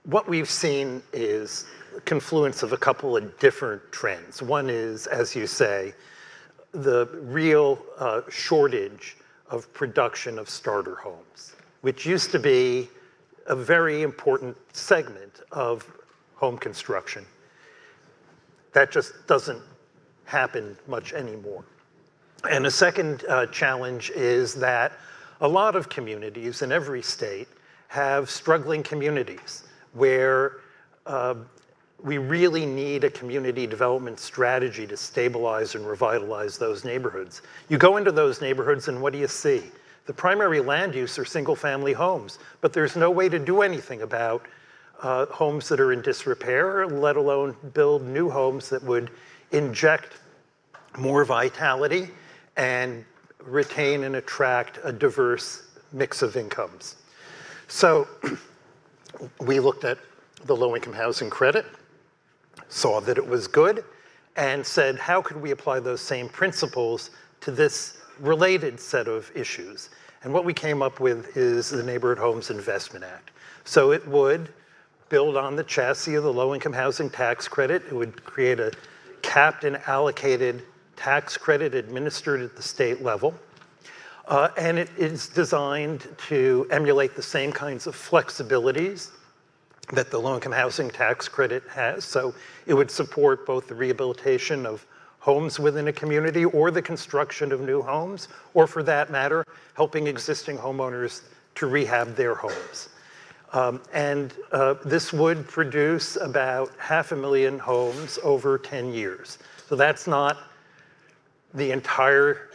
what we've seen is a confluence of a couple of different trends. One is, as you say, the real shortage of production of starter homes, which used to be a very important segment of home construction. That just doesn't happen much anymore. And a second challenge is that a lot of communities in every state have struggling communities where we really need a community development strategy to stabilize and revitalize those neighborhoods. You go into those neighborhoods and what do you see? The primary land use are single-family homes, but there's no way to do anything about homes that are in disrepair, let alone build new homes that would inject more vitality and retain and attract a diverse mix of incomes. So we looked at the low-income housing credit, saw that it was good, and said, how could we apply those same principles to this related set of issues? And what we came up with is the Neighborhood Homes Investment Act. So it would build on the chassis of the low-income housing tax credit. It would create a capped and allocated tax credit administered at the state level. And it is designed to emulate the same kinds of flexibilities that the low-income housing tax credit has. So it would support both the rehabilitation of homes within a community or the construction of new homes, or for that matter, helping existing homeowners to rehab their homes. This would produce about 500,000 homes over 10 years. So that's not the entire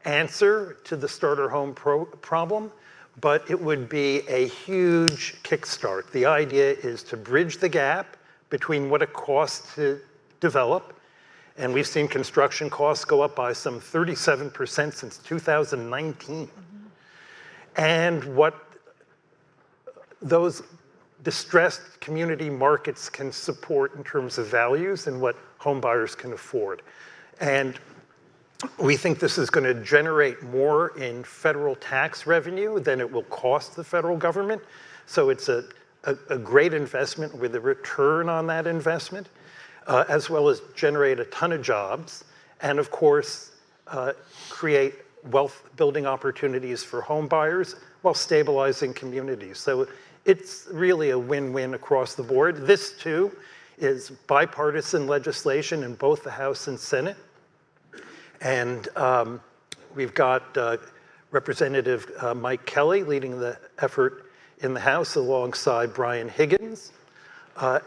answer to the starter home problem, but it would be a huge kickstart. The idea is to bridge the gap between what it costs to develop, and we've seen construction costs go up by some 37% since 2019, and what those distressed community markets can support in terms of values and what home buyers can afford. And We think this is going to generate more in federal tax revenue than it will cost the federal government. So it's a great investment with a return on that investment, as well as generate a ton of jobs, and of course, create wealth building opportunities for home buyers while stabilizing communities. So it's really a win-win across the board. This too is bipartisan legislation in both the House and Senate. And we've got Representative Mike Kelly leading the effort in the House alongside Brian Higgins.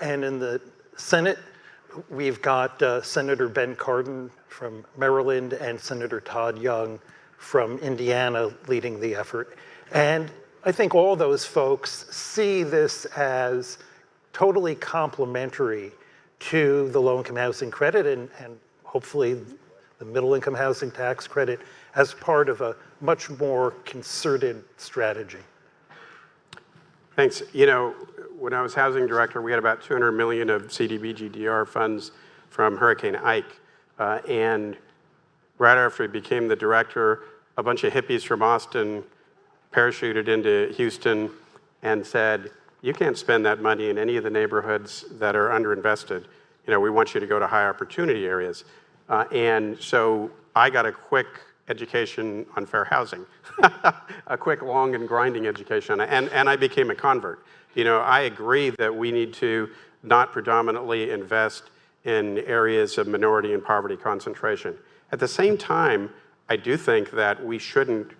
And in the Senate, we've got Senator Ben Cardin from Maryland and Senator Todd Young from Indiana leading the effort. And I think all those folks see this as totally complementary to the low-income housing credit and hopefully the middle-income housing tax credit as part of a much more concerted strategy. Thanks. You know, when I was housing director, we had about $200 million of CDBG-DR funds from Hurricane Ike. And right after I became the director, a bunch of hippies from Austin parachuted into Houston and said, you can't spend that money in any of the neighborhoods that are underinvested. You know, we want you to go to high opportunity areas. And so I got a quick education on fair housing, a quick, long, and grinding education, and I became a convert. You know, I agree that we need to not predominantly invest in areas of minority and poverty concentration. At the same time, I do think that we shouldn't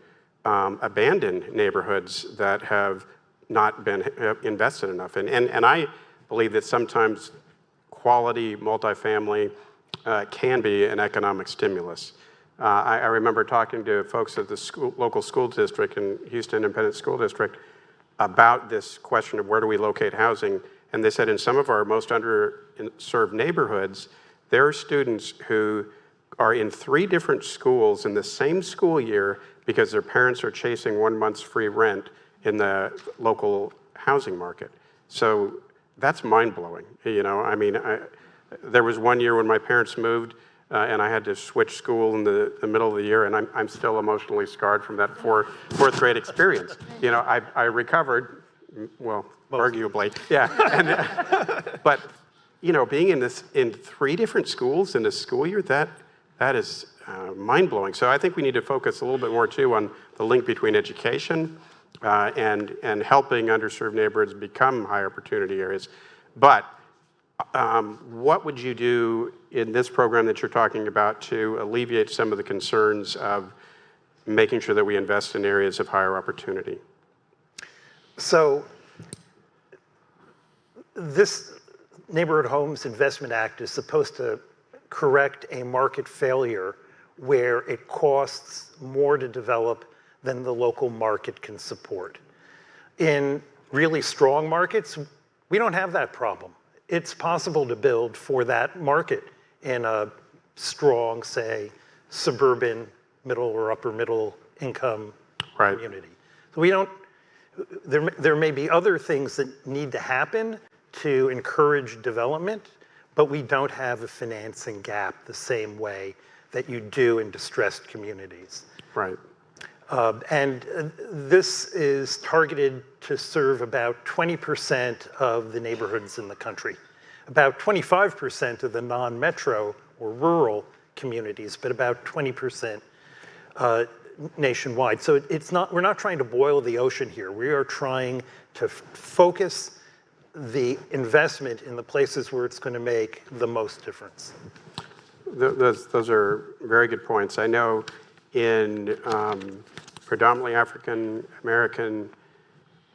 abandon neighborhoods that have not been invested enough in. And I believe that sometimes quality multifamily can be an economic stimulus. I remember talking to folks at the local school district in Houston Independent School District about this question of where do we locate housing, and they said in some of our most underserved neighborhoods, there are students who are in 3 different schools in the same school year because their parents are chasing 1 month's free rent in the local housing market. So that's mind-blowing. You know, I mean, there was one year when my parents moved and I had to switch school in the middle of the year, and I'm still emotionally scarred from that fourth grade experience. You know, I recovered, well, arguably, yeah. But you know, being in 3 different schools in a school year, that is mind-blowing. So I think we need to focus a little bit more too on the link between education and helping underserved neighborhoods become high opportunity areas. But what would you do in this program that you're talking about to alleviate some of the concerns of making sure that we invest in areas of higher opportunity? So this Neighborhood Homes Investment Act is supposed to correct a market failure where it costs more to develop than the local market can support. In really strong markets, we don't have that problem. It's possible to build for that market in a strong, say, suburban, middle or upper middle income community. So we don't, there may be other things that need to happen to encourage development, but we don't have a financing gap the same way that you do in distressed communities. Right. And this is targeted to serve about 20% of the neighborhoods in the country, about 25% of the non-metro or rural communities, but about 20% nationwide. So it's not, we're not trying to boil the ocean here. We are trying to focus the investment in the places where it's going to make the most difference. Those are very good points. I know in predominantly African American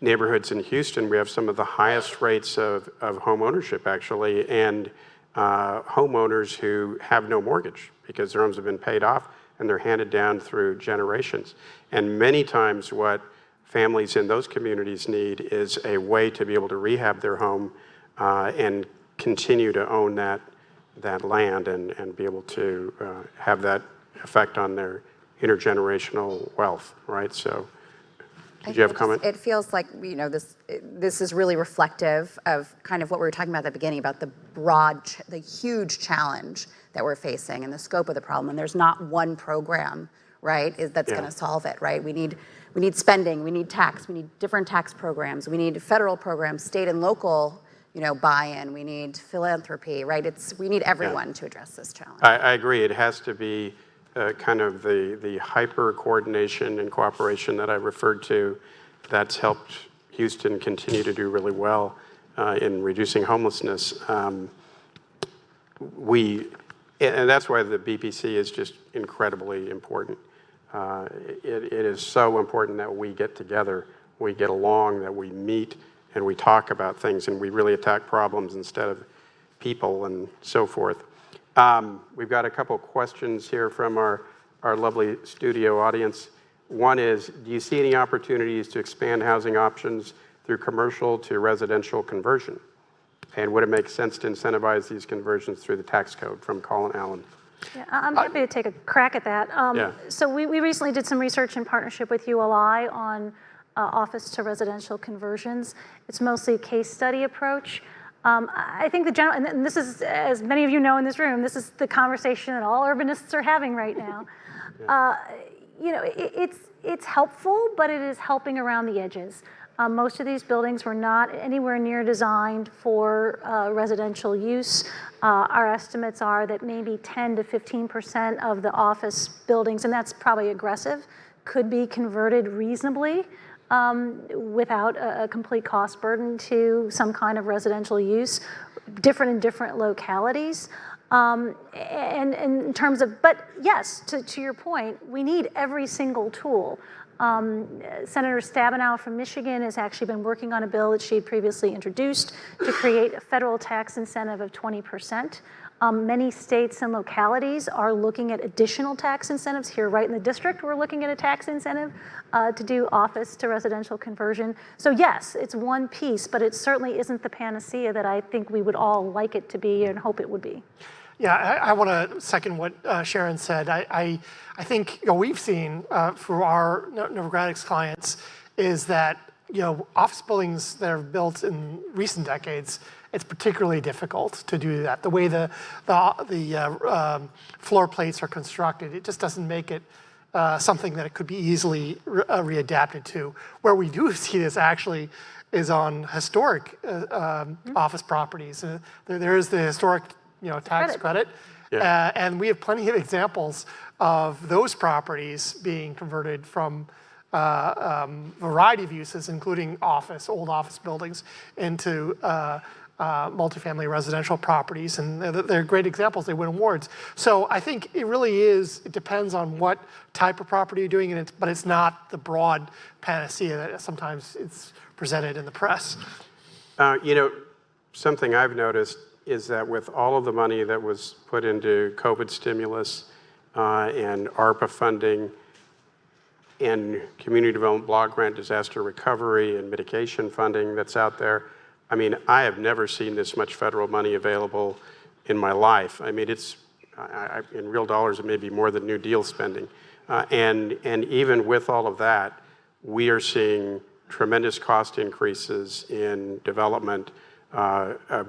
neighborhoods in Houston, we have some of the highest rates of home ownership, actually, and homeowners who have no mortgage because their homes have been paid off and they're handed down through generations. And many times what families in those communities need is a way to be able to rehab their home and continue to own that land and be able to have that effect on their intergenerational wealth, right? So Did you have a comment? It feels like, you know, this is really reflective of kind of what we were talking about at the beginning about the huge challenge that we're facing and the scope of the problem. And there's not one program, right, that's going to solve it, right? We need spending, we need tax, we need different tax programs, we need federal programs, state and local, you know, buy-in, we need philanthropy, right? We need everyone to address this challenge. I agree. It has to be kind of the hyper coordination and cooperation that I referred to that's helped Houston continue to do really well in reducing homelessness. And that's why the BPC is just incredibly important. It is so important that we get together, we get along, that we meet and we talk about things and we really attack problems instead of people and so forth. We've got a couple questions here from our lovely studio audience. One is, do you see any opportunities to expand housing options through commercial to residential conversion? And would it make sense to incentivize these conversions through the tax code? From Colin Allen. Yeah, I'm happy to take a crack at that. So we recently did some research in partnership with ULI on office to residential conversions. It's mostly a case study approach. I think the general, and this is, as many of you know in this room, this is the conversation that all urbanists are having right now. You know, it's helpful, but it is helping around the edges. Most of these buildings were not anywhere near designed for residential use. Our estimates are that maybe 10 to 15% of the office buildings, and that's probably aggressive, could be converted reasonably without a complete cost burden to some kind of residential use, different in different localities. And in terms of, but yes, to your point, we need every single tool. Senator Stabenow from Michigan has actually been working on a bill that she had previously introduced to create a federal tax incentive of 20%. Many states and localities are looking at additional tax incentives. Here right in the district, we're looking at a tax incentive to do office to residential conversion. So yes, it's one piece, but it certainly isn't the panacea that I think we would all like it to be and hope it would be. Yeah, I want to second what Sharon said. I think we've seen for our Novogradacs clients is that office buildings that are built in recent decades, it's particularly difficult to do that. The way the floor plates are constructed, it just doesn't make it something that it could be easily readapted to. Where we do see this actually is on historic office properties. There is the historic tax credit. And we have plenty of examples of those properties being converted from a variety of uses, including old office buildings, into multifamily residential properties. And they're great examples. They win awards. So I think it really is, it depends on what type of property you're doing, but it's not the broad panacea that sometimes it's presented in the press. Something I've noticed is that with all of the money that was put into COVID stimulus and ARPA funding and community development block grant disaster recovery and mitigation funding that's out there, I mean, I have never seen this much federal money available in my life. I mean, it's in real dollars, it may be more than New Deal spending. And even with all of that, we are seeing tremendous cost increases in development. A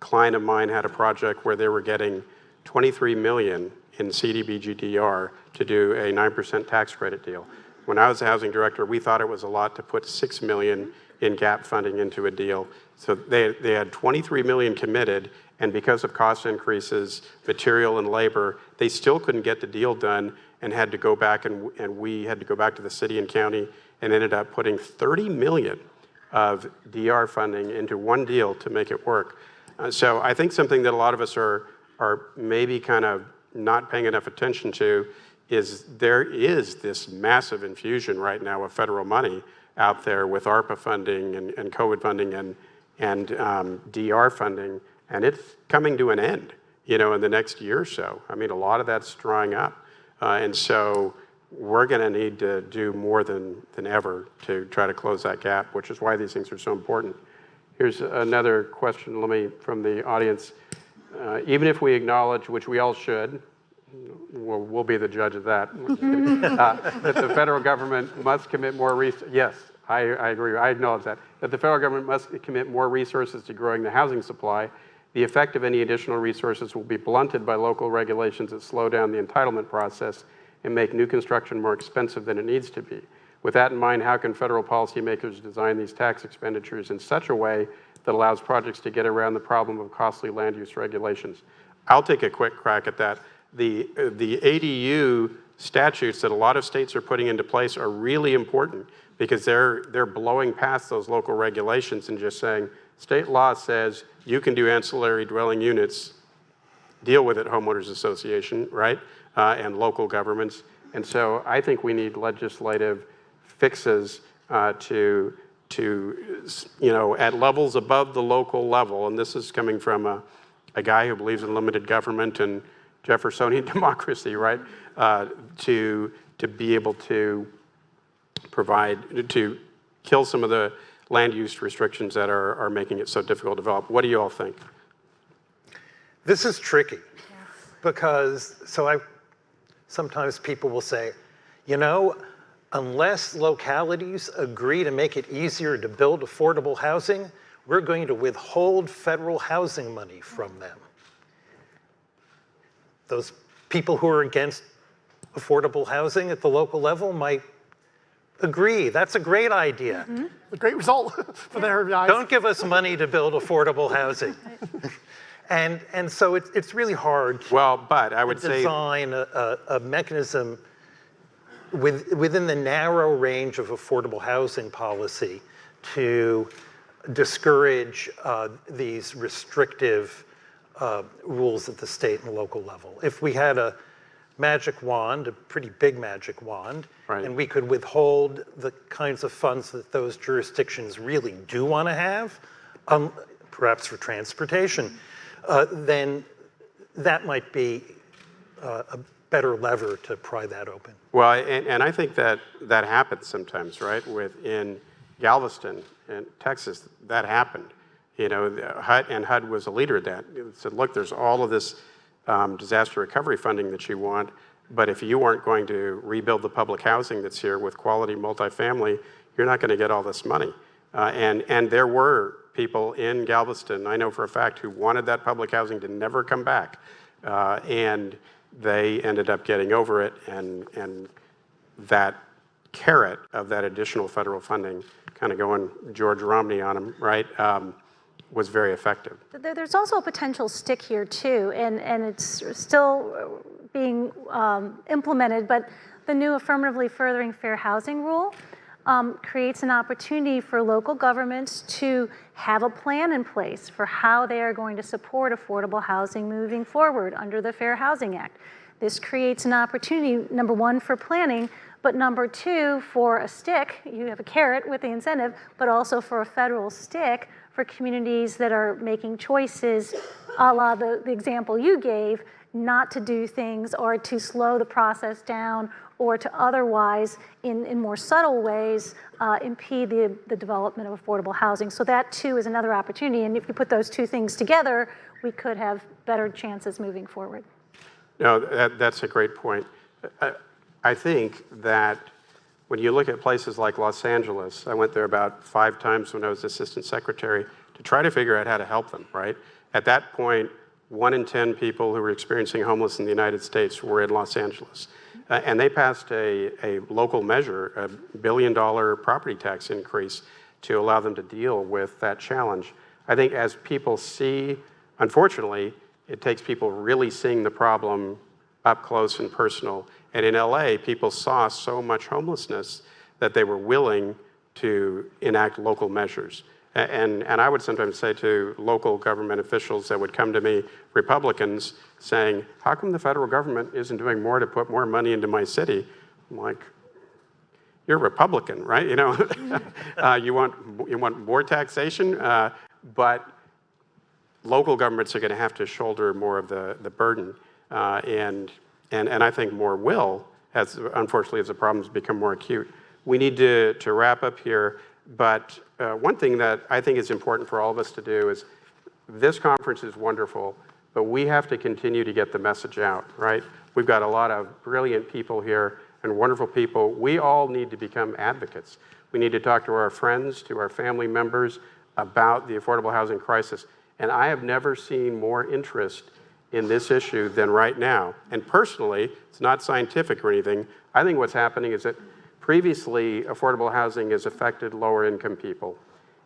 client of mine had a project where they were getting $23 million in CDBG-DR to do a 9% tax credit deal. When I was the housing director, we thought it was a lot to put $6 million in gap funding into a deal. So they had $23 million committed, and because of cost increases, material and labor, they still couldn't get the deal done and had to go back, and we had to go back to the city and county and ended up putting $30 million of DR funding into one deal to make it work. So I think something that a lot of us are maybe kind of not paying enough attention to is there is this massive infusion right now of federal money out there with ARPA funding and COVID funding and DR funding, and it's coming to an end, in the next year or so. I mean, a lot of that's drying up. And so we're going to need to do more than ever to try to close that gap, which is why these things are so important. Here's another question from the audience. Even if we acknowledge, which we all should, we'll be the judge of that, that the federal government must commit more resources. Yes, I agree. I acknowledge that the federal government must commit more resources to growing the housing supply. The effect of any additional resources will be blunted by local regulations that slow down the entitlement process and make new construction more expensive than it needs to be. With that in mind, how can federal policymakers design these tax expenditures in such a way that allows projects to get around the problem of costly land use regulations? I'll take a quick crack at that. The ADU statutes that a lot of states are putting into place are really important because they're blowing past those local regulations and just saying, state law says you can do ancillary dwelling units, deal with it, homeowners association, right? And local governments. And so I think we need legislative fixes to at levels above the local level. And this is coming from a guy who believes in limited government and Jeffersonian democracy, right? To be able to provide, to kill some of the land use restrictions that are making it so difficult to develop. What do you all think? This is tricky because, sometimes people will say, unless localities agree to make it easier to build affordable housing, we're going to withhold federal housing money from them. Those people who are against affordable housing at the local level might agree. That's a great idea. Mm-hmm. A great result for their eyes. Don't give us money to build affordable housing. And so it's really hard to design a mechanism within the narrow range of affordable housing policy to discourage these restrictive rules at the state and local level. If we had a magic wand, a pretty big magic wand, and we could withhold the kinds of funds that those jurisdictions really do want to have, perhaps for transportation, then that might be a better lever to pry that open. Well, and I think that happens sometimes, right? In Galveston, in Texas, that happened. HUD was a leader of that. It said, look, there's all of this disaster recovery funding that you want, but if you aren't going to rebuild the public housing that's here with quality multifamily, you're not going to get all this money. And there were people in Galveston, I know for a fact, who wanted that public housing to never come back. And they ended up getting over it, and that carrot of that additional federal funding, kind of going George Romney on them, right, was very effective. There's also a potential stick here too, and it's still being implemented, but the new affirmatively furthering fair housing rule creates an opportunity for local governments to have a plan in place for how they are going to support affordable housing moving forward under the Fair Housing Act. This creates an opportunity, number one, for planning, but number two, for a stick. You have a carrot with the incentive, but also for a federal stick for communities that are making choices, a la the example you gave, not to do things or to slow the process down or to otherwise, in more subtle ways, impede the development of affordable housing. So that too is another opportunity, and if you put those two things together, we could have better chances moving forward. No, that's a great point. I think that when you look at places like Los Angeles, I went there about 5 times when I was assistant secretary to try to figure out how to help them, right? At that point, 1 in 10 people who were experiencing homelessness in the United States were in Los Angeles. And they passed a local measure, a $1 billion property tax increase to allow them to deal with that challenge. I think as people see, unfortunately, it takes people really seeing the problem up close and personal. And in LA, people saw so much homelessness that they were willing to enact local measures. And I would sometimes say to local government officials that would come to me, Republicans, saying, how come the federal government isn't doing more to put more money into my city? I'm like, you're a Republican, right? You want more taxation, but local governments are going to have to shoulder more of the burden. And I think more will, unfortunately, as the problems become more acute. We need to wrap up here, but one thing that I think is important for all of us to do is, this conference is wonderful, but we have to continue to get the message out, right? We've got a lot of brilliant people here, and wonderful people. We all need to become advocates. We need to talk to our friends, to our family members about the affordable housing crisis. And I have never seen more interest in this issue than right now. And personally, it's not scientific or anything. I think what's happening is that previously affordable housing has affected lower income people.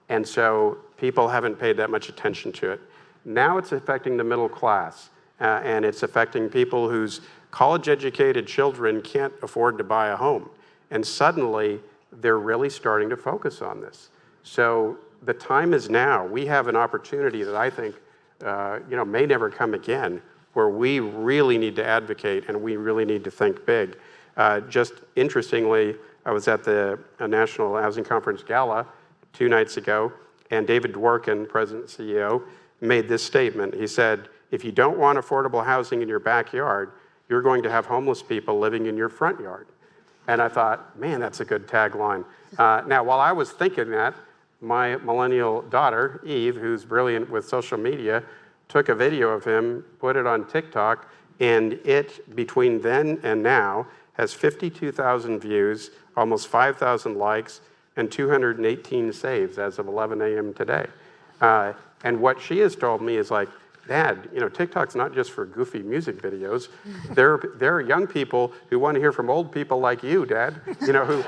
And so people haven't paid that much attention to it. Now it's affecting the middle class, and it's affecting people whose college-educated children can't afford to buy a home. And suddenly, they're really starting to focus on this. So the time is now. We have an opportunity that I think may never come again, where we really need to advocate and we really need to think big. Just interestingly, I was at the National Housing Conference Gala 2 nights ago, and David Dworkin, President and CEO, made this statement. He said, if you don't want affordable housing in your backyard, you're going to have homeless people living in your front yard. And I thought, man, that's a good tagline. Now, while I was thinking that, my millennial daughter, Eve, who's brilliant with social media, took a video of him, put it on TikTok, and it, between then and now, has 52,000 views, almost 5,000 likes, and 218 saves as of 11 a.m. today. And what she has told me is like, Dad, TikTok's not just for goofy music videos. There are young people who want to hear from old people like you, Dad, who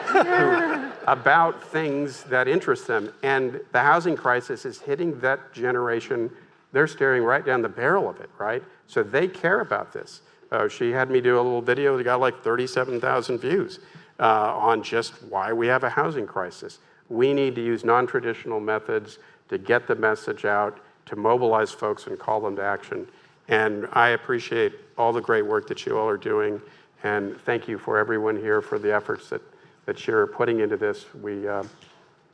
about things that interest them. And the housing crisis is hitting that generation. They're staring right down the barrel of it, right? So they care about this. She had me do a little video that got like 37,000 views on just why we have a housing crisis. We need to use non-traditional methods to get the message out, to mobilize folks and call them to action. And I appreciate all the great work that you all are doing. And thank you for everyone here for the efforts that you're putting into this.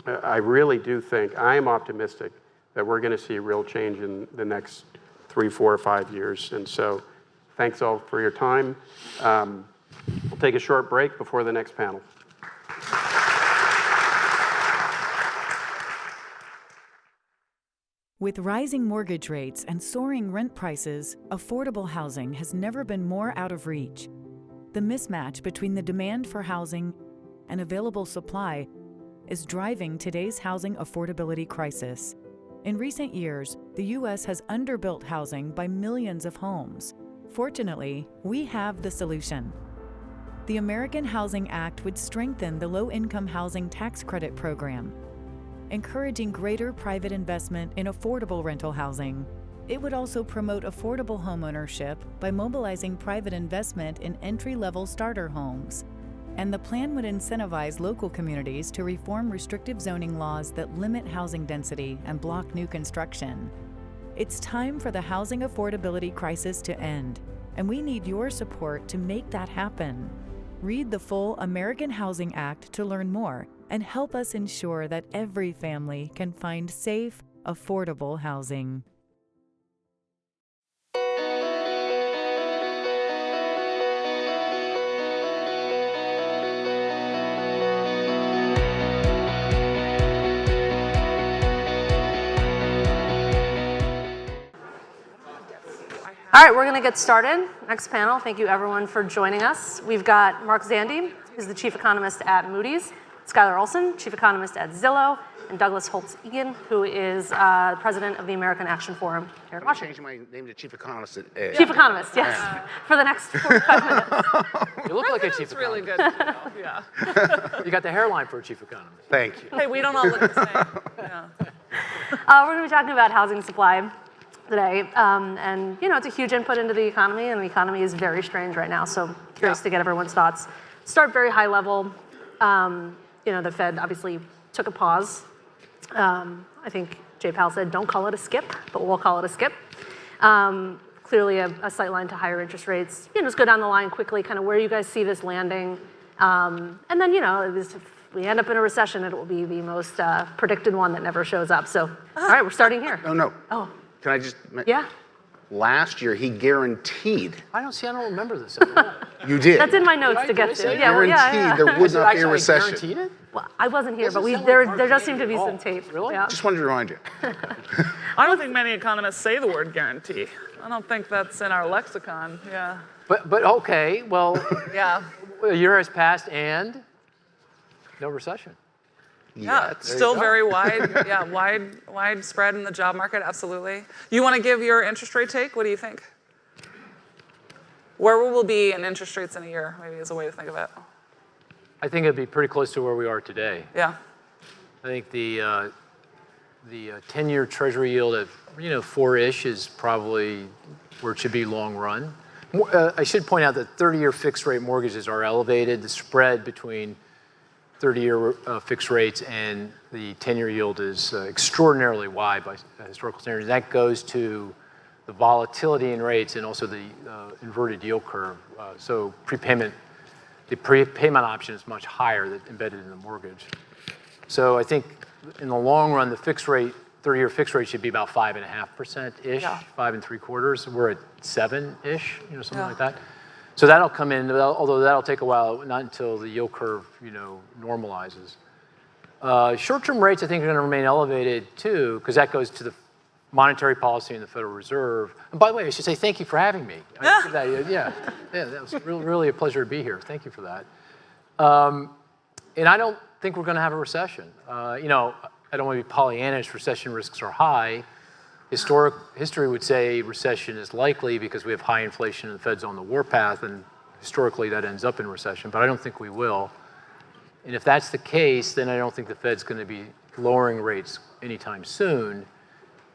I really do think, I am optimistic that we're going to see real change in the next 3, 4, or 5 years. And so thanks all for your time. We'll take a short break before the next panel. With rising mortgage rates and soaring rent prices, affordable housing has never been more out of reach. The mismatch between the demand for housing and available supply is driving today's housing affordability crisis. In recent years, the U.S. has underbuilt housing by millions of homes. Fortunately, we have the solution. The American Housing Act would strengthen the low-income housing tax credit program, encouraging greater private investment in affordable rental housing. It would also promote affordable homeownership by mobilizing private investment in entry-level starter homes. And the plan would incentivize local communities to reform restrictive zoning laws that limit housing density and block new construction. It's time for the housing affordability crisis to end, and we need your support to make that happen. Read the full American Housing Act to learn more and help us ensure that every family can find safe, affordable housing. All right, we're going to get started. Next panel. Thank you, everyone, for joining us. We've got Mark Zandi, who's the chief economist at Moody's, Skylar Olson, chief economist at Zillow, and Douglas Holtz-Egan, who is president of the American Action Forum here in Washington. I'm changing my name to chief economist at Edge. Chief economist, yes, for the next 45 minutes. You look like a chief economist. Really good. Yeah. You got the hairline for a chief economist. Thank you. Hey, we don't all look the same. Yeah. We're going to be talking about housing supply today, and it's a huge input into the economy, and the economy is very strange right now. So curious to get everyone's thoughts. Start very high level. The Fed obviously took a pause. I think Jay Powell said, "Don't call it a skip," but we'll call it a skip. Clearly, a sight line to higher interest rates. Just go down the line quickly, kind of where you guys see this landing, and then if we end up in a recession, it will be the most predicted one that never shows up. So, all right, we're starting here. No. Oh. Can I just? Yeah. Last year, he guaranteed. I don't remember this at all. You did. That's in my notes to get to. Yeah, guaranteed there would not be a recession. Guaranteed it? Well, I wasn't here, but there does seem to be some tape. Really? Yeah. Just wanted to remind you. I don't think many economists say the word guarantee. I don't think that's in our lexicon. Yeah. But okay, well, Yeah. a year has passed and no recession. Yeah, it's still very wide. Yeah, widespread in the job market, absolutely. You want to give your interest rate take? What do you think? Where will we be in interest rates in a year, maybe is a way to think of it. I think it'd be pretty close to where we are today. Yeah. I think the 10-year Treasury yield at 4-ish is probably where it should be long run. I should point out that 30-year fixed rate mortgages are elevated. The spread between 30-year fixed rates and the 10-year yield is extraordinarily wide by historical standards. That goes to the volatility in rates and also the inverted yield curve. So the prepayment option is much higher than embedded in the mortgage. So I think in the long run, the fixed rate, 30-year fixed rate should be about 5.5%-ish, 5.75. We're at 7-ish, something like that. So that'll come in, although that'll take a while, not until the yield curve, normalizes. Short-term rates, I think, are going to remain elevated too, because that goes to the monetary policy and the Federal Reserve. And by the way, I should say thank you for having me. Yeah, that was really a pleasure to be here. Thank you for that. And I don't think we're going to have a recession. I don't want to be Pollyannish. Recession risks are high. History would say recession is likely because we have high inflation and the Fed's on the warpath, and historically that ends up in recession, but I don't think we will. And if that's the case, then I don't think the Fed's going to be lowering rates anytime soon.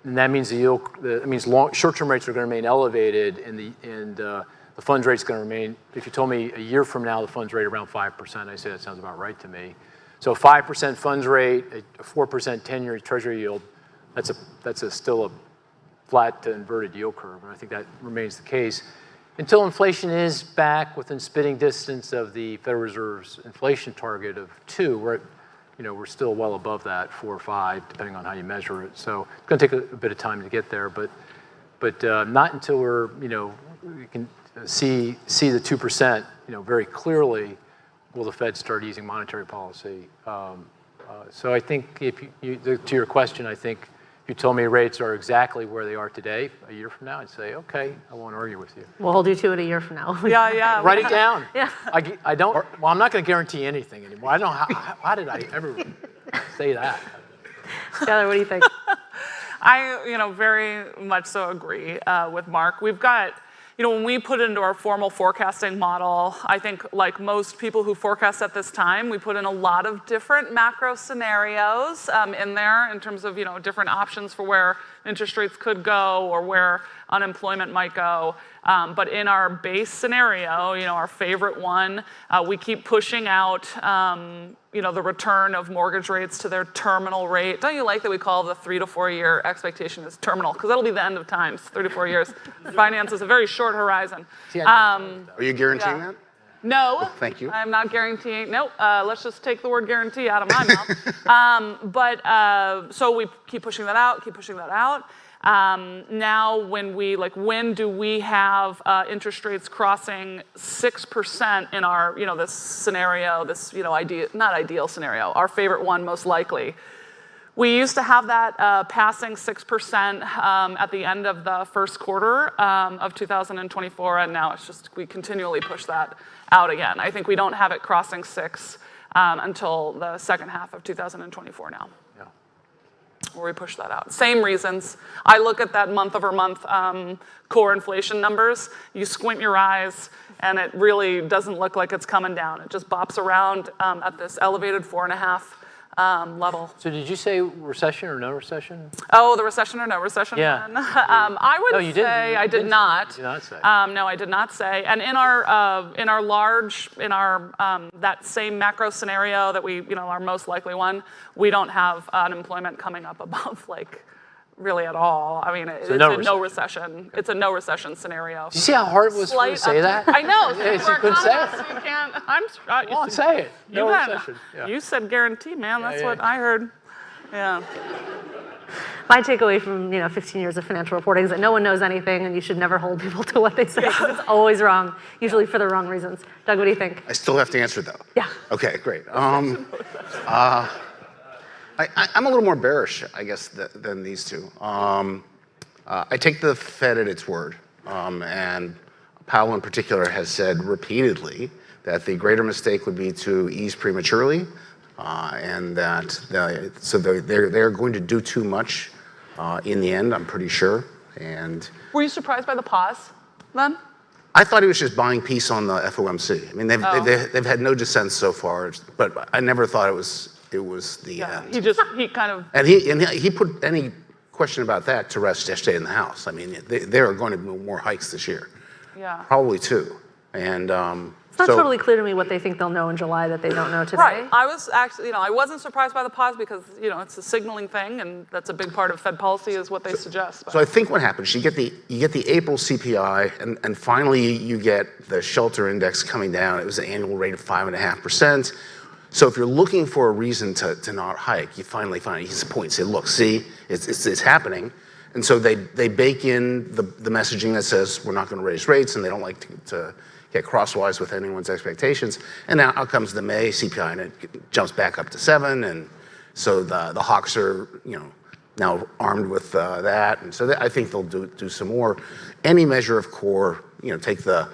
And that means short-term rates are going to remain elevated, and the funds rate's going to remain. If you told me a year from now the funds rate around 5%, I say that sounds about right to me. So 5% funds rate, a 4% 10-year Treasury yield, that's still a flat to inverted yield curve, and I think that remains the case until inflation is back within spitting distance of the Federal Reserve's inflation target of 2. We're still well above that, 4 or 5, depending on how you measure it. So it's going to take a bit of time to get there, but not until we can see the 2%, very clearly, will the Fed start easing monetary policy. So I think to your question, I think if you told me rates are exactly where they are today, a year from now, I'd say, okay, I won't argue with you. We'll hold you to it a year from now. Yeah. Write it down. Yeah. I don't. Well, I'm not going to guarantee anything anymore. I don't know how did I ever say that? Skylar, what do you think? I, very much so agree with Mark. We've got, when we put into our formal forecasting model, I think like most people who forecast at this time, we put in a lot of different macro scenarios in there in terms of, different options for where interest rates could go or where unemployment might go. But in our base scenario, our favorite one, we keep pushing out, the return of mortgage rates to their terminal rate. Don't you like that we call the 3 to 4 year expectation is terminal? Because that'll be the end of times, 3 to 4 years. Finance is a very short horizon. Are you guaranteeing that? No. Oh, thank you. I'm not guaranteeing. Nope. Let's just take the word guarantee out of my mouth. So we keep pushing that out, now when do we have interest rates crossing 6% in our, this scenario, this, not ideal scenario, our favorite one most likely. We used to have that passing 6% at the end of the first quarter of 2024, and now it's just, we continually push that out again. I think we don't have it crossing 6 until the second half of 2024 now. Where we push that out. Same reasons. I look at that month-over-month core inflation numbers. You squint your eyes, and it really doesn't look like it's coming down. It just bops around at this elevated 4.5 level. So did you say recession or no recession? Oh, the recession or no recession one? I would say I did not. You did not say. No, I did not say. And in our that same macro scenario that we, our most likely one, we don't have unemployment coming up above really at all. I mean, it's a no recession. It's a no recession scenario. Do you see how hard it was for you to say that? I know. Yes, you couldn't say it. You can't. Well, say it. No recession. Yeah. You said guarantee, man. That's what I heard. Yeah. My takeaway from 15 years of financial reporting is that no one knows anything, and you should never hold people to what they say because it's always wrong, usually for the wrong reasons. Doug, what do you think? I still have to answer though. Yeah. Okay, great. I'm a little more bearish, I guess, than these two. I take the Fed at its word, and Powell in particular has said repeatedly that the greater mistake would be to ease prematurely, and that they're going to do too much in the end, I'm pretty sure. And Were you surprised by the pause then? I thought he was just buying peace on the FOMC. I mean, they've had no dissent so far, but I never thought it was the end. He kind of. And he put any question about that to rest yesterday in the House. I mean, there are going to be more hikes this year. Yeah. Probably two. And it's not totally clear to me what they think they'll know in July that they don't know today. Right. I was actually, I wasn't surprised by the pause because, it's a signaling thing, and that's a big part of Fed policy is what they suggest. But. So I think what happens, you get the April CPI, and finally you get the shelter index coming down. It was an annual rate of 5.5%. So if you're looking for a reason to not hike, you finally find his point. Say, look, see, it's happening. And so they bake in the messaging that says we're not going to raise rates, and they don't like to get crosswise with anyone's expectations. And now out comes the May CPI, and it jumps back up to 7, and so the hawks are now armed with that, and so I think they'll do some more. Any measure of core, take the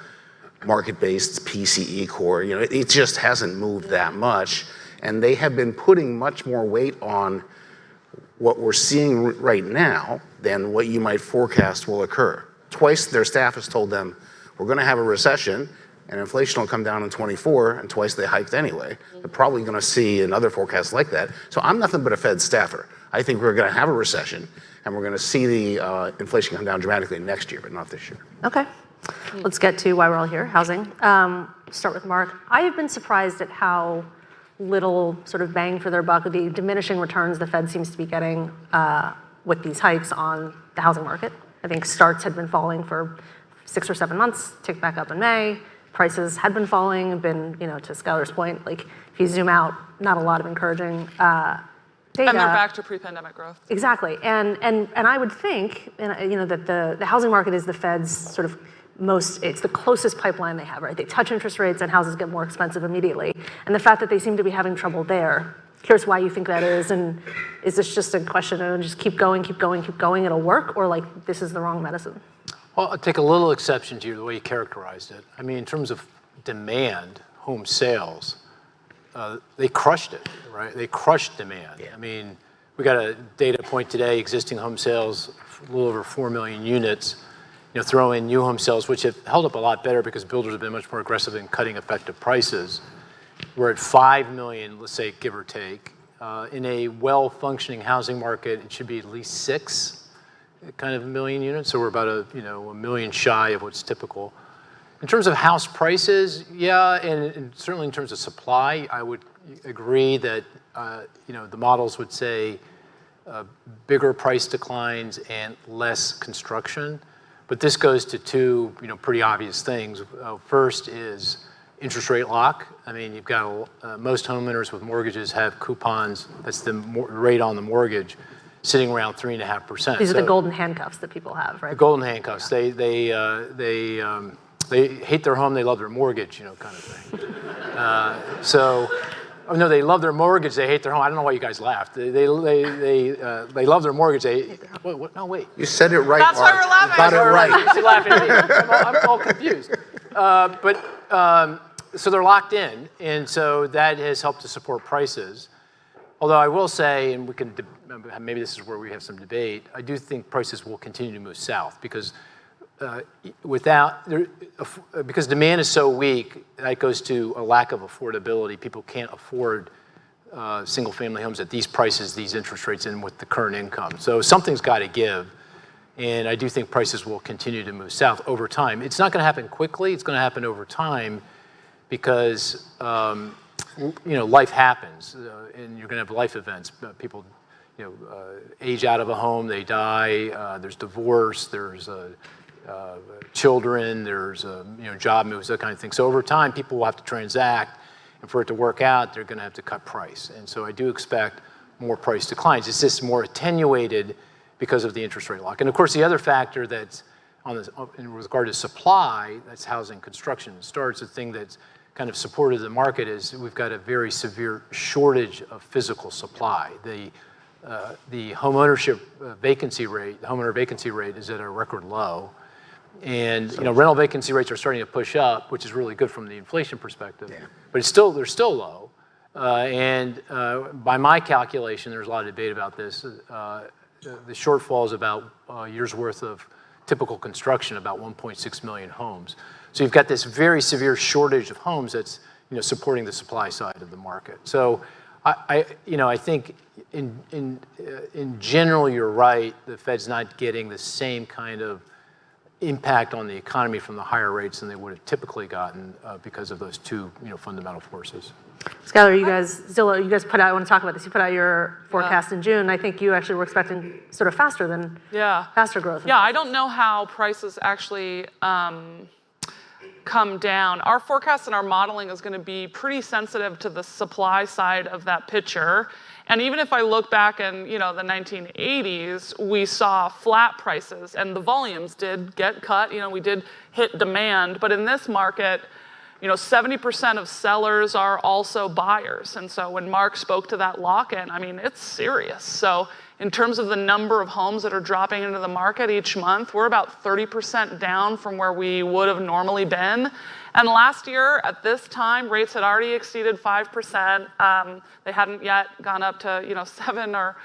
market-based PCE core, it just hasn't moved that much, and they have been putting much more weight on what we're seeing right now than what you might forecast will occur. Twice their staff has told them, we're going to have a recession, and inflation will come down in 24, and twice they hiked anyway. They're probably going to see another forecast like that. So I'm nothing but a Fed staffer. I think we're going to have a recession, and we're going to see the inflation come down dramatically next year, but not this year. Okay. Let's get to why we're all here, housing. Start with Mark. I have been surprised at how little sort of bang for their buck, the diminishing returns the Fed seems to be getting with these hikes on the housing market. I think starts had been falling for 6 or 7 months, ticked back up in May. Prices had been falling, and been, to Skylar's point, like if you zoom out, not a lot of encouraging data. And they're back to pre-pandemic growth. Exactly, and I would think, that the housing market is the Fed's sort of it's the closest pipeline they have, right? They touch interest rates and houses get more expensive immediately. And the fact that they seem to be having trouble there, curious why you think that is, and is this just a question of just keep going, it'll work, or like this is the wrong medicine? Well, I'll take a little exception to the way you characterized it. I mean, in terms of demand, home sales, they crushed it, right? They crushed demand. Yeah. I mean, we got a data point today, existing home sales, a little over 4 million units. Throw in new home sales, which have held up a lot better because builders have been much more aggressive in cutting effective prices. We're at 5 million, let's say, give or take. In a well-functioning housing market, it should be at least 6 kind of million units. So we're about a million shy of what's typical. In terms of house prices, yeah, and certainly in terms of supply, I would agree that the models would say bigger price declines and less construction. But this goes to two, pretty obvious things. First is interest rate lock. I mean, you've got most homeowners with mortgages have coupons. That's the rate on the mortgage, sitting around 3.5%. These are the golden handcuffs that people have, right? The golden handcuffs. They hate their home, they love their mortgage, kind of thing. No, they love their mortgage. They hate their home. I don't know why you guys laughed. They love their mortgage. No, wait. You said it right. That's why we're laughing. You got it right. You should laugh at me. I'm all confused. So they're locked in, and so that has helped to support prices. Although I will say, and we can maybe this is where we have some debate. I do think prices will continue to move south because because demand is so weak, that goes to a lack of affordability. People can't afford single-family homes at these prices, these interest rates, and with the current income. So something's got to give, and I do think prices will continue to move south over time. It's not going to happen quickly. It's going to happen over time because life happens, and you're going to have life events. People, age out of a home, they die. There's divorce. There's children, there's job moves, that kind of thing. So over time, people will have to transact, and for it to work out, they're going to have to cut price. And so I do expect more price declines. It's just more attenuated because of the interest rate lock. And of course, the other factor that's in regard to supply, that's housing construction and starts, the thing that's kind of supported the market is we've got a very severe shortage of physical supply. The home ownership vacancy rate, the homeowner vacancy rate is at a record low. And rental vacancy rates are starting to push up, which is really good from the inflation perspective. But they're still low. By my calculation, there's a lot of debate about this. The shortfall is about a year's worth of typical construction, about 1.6 million homes. So you've got this very severe shortage of homes that's supporting the supply side of the market. So I think in general, you're right. The Fed's not getting the same kind of impact on the economy from the higher rates than they would have typically gotten because of those two fundamental forces. Skylar, you guys put out, I want to talk about this, you put out your forecast in June. I think you actually were expecting sort of faster growth. Yeah, I don't know how prices actually come down. Our forecast and our modeling is going to be pretty sensitive to the supply side of that picture. And even if I look back in the 1980s, we saw flat prices and the volumes did get cut. We did hit demand, but in this market, 70% of sellers are also buyers. And so when Mark spoke to that lock-in, I mean, it's serious. So in terms of the number of homes that are dropping into the market each month, we're about 30% down from where we would have normally been. And last year, at this time, rates had already exceeded 5%. They hadn't yet gone up to 7 or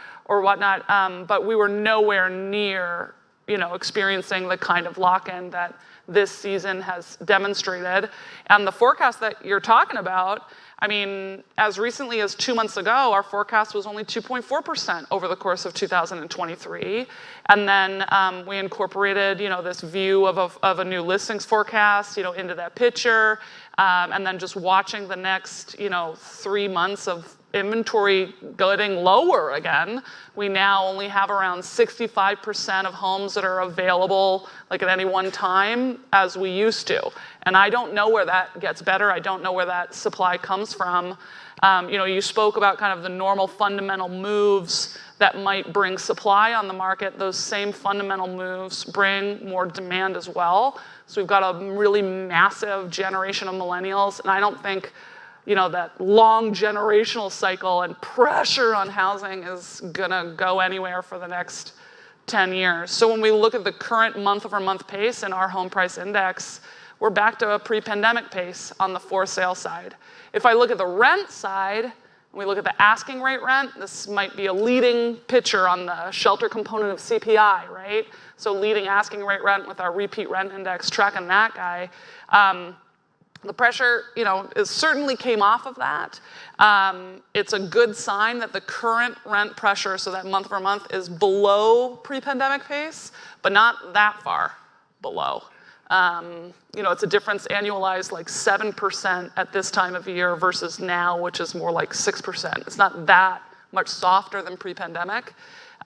whatnot, but we were nowhere near experiencing the kind of lock-in that this season has demonstrated. And the forecast that you're talking about, I mean, as recently as 2 months ago, our forecast was only 2.4% over the course of 2023. And then we incorporated, this view of a new listings forecast, into that picture. And then just watching the next, 3 months of inventory getting lower again. We now only have around 65% of homes that are available like at any one time as we used to. And I don't know where that gets better. I don't know where that supply comes from. You spoke about kind of the normal fundamental moves that might bring supply on the market. Those same fundamental moves bring more demand as well. So we've got a really massive generation of millennials, and I don't think that long generational cycle and pressure on housing is gonna go anywhere for the next 10 years. So when we look at the current month-over-month pace in our home price index, we're back to a pre-pandemic pace on the for sale side. If I look at the rent side, and we look at the asking rate rent, this might be a leading picture on the shelter component of CPI, right? So leading asking rate rent with our repeat rent index, tracking that guy. The pressure, is certainly came off of that. It's a good sign that the current rent pressure, so that month over month, is below pre-pandemic pace, but not that far below. It's a difference annualized like 7% at this time of year versus now, which is more like 6%. It's not that much softer than pre-pandemic.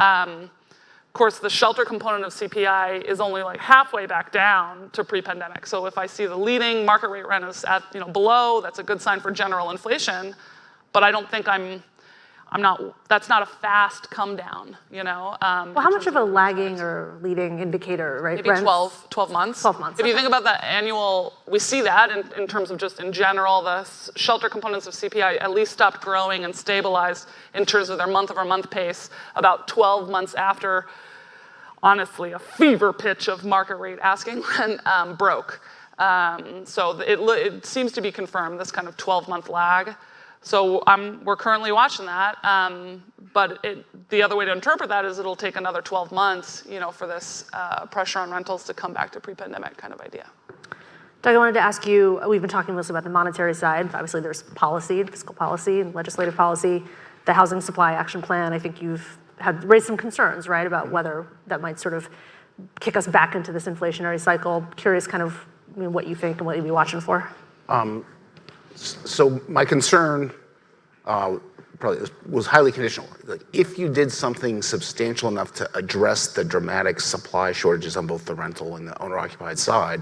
Of course, the shelter component of CPI is only like halfway back down to pre-pandemic. So if I see the leading market rate rent is at below, that's a good sign for general inflation. But I don't think that's not a fast come down, Well, how much of a lagging or leading indicator, right? Maybe 12 months. 12 months. If you think about the annual, we see that in terms of just in general, the shelter components of CPI at least stopped growing and stabilized in terms of their month-over-month pace about 12 months after, honestly, a fever pitch of market rate asking rent broke. So it seems to be confirmed, this kind of 12-month lag. So we're currently watching that, but the other way to interpret that is it'll take another 12 months, for this pressure on rentals to come back to pre-pandemic kind of idea. Doug, I wanted to ask you, we've been talking mostly about the monetary side. Obviously, there's policy, fiscal policy, and legislative policy. The Housing Supply Action Plan, I think you've raised some concerns, right, about whether that might sort of kick us back into this inflationary cycle. Curious kind of what you think and what you'd be watching for. So my concern probably was highly conditional. Like, if you did something substantial enough to address the dramatic supply shortages on both the rental and the owner-occupied side,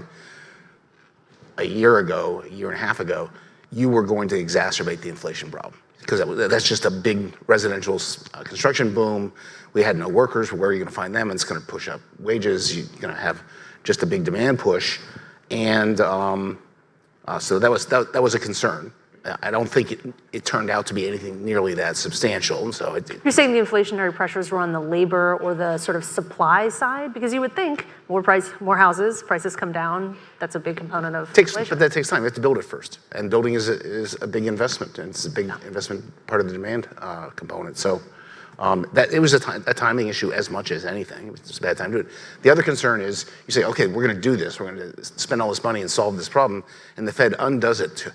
a year and a half ago, you were going to exacerbate the inflation problem. Because that's just a big residential construction boom. We had no workers. Where are you going to find them? And it's going to push up wages. You're going to have just a big demand push. And so that was a concern. I don't think it turned out to be anything nearly that substantial. And so You're saying the inflationary pressures were on the labor or the sort of supply side? Because you would think more houses, prices come down. That's a big component of inflation. But that takes time. You have to build it first. And building is a big investment, and it's a big investment part of the demand component. So that it was a timing issue as much as anything. It was just a bad time to do it. The other concern is you say, okay, we're going to do this. We're going to spend all this money and solve this problem, and the Fed undoes it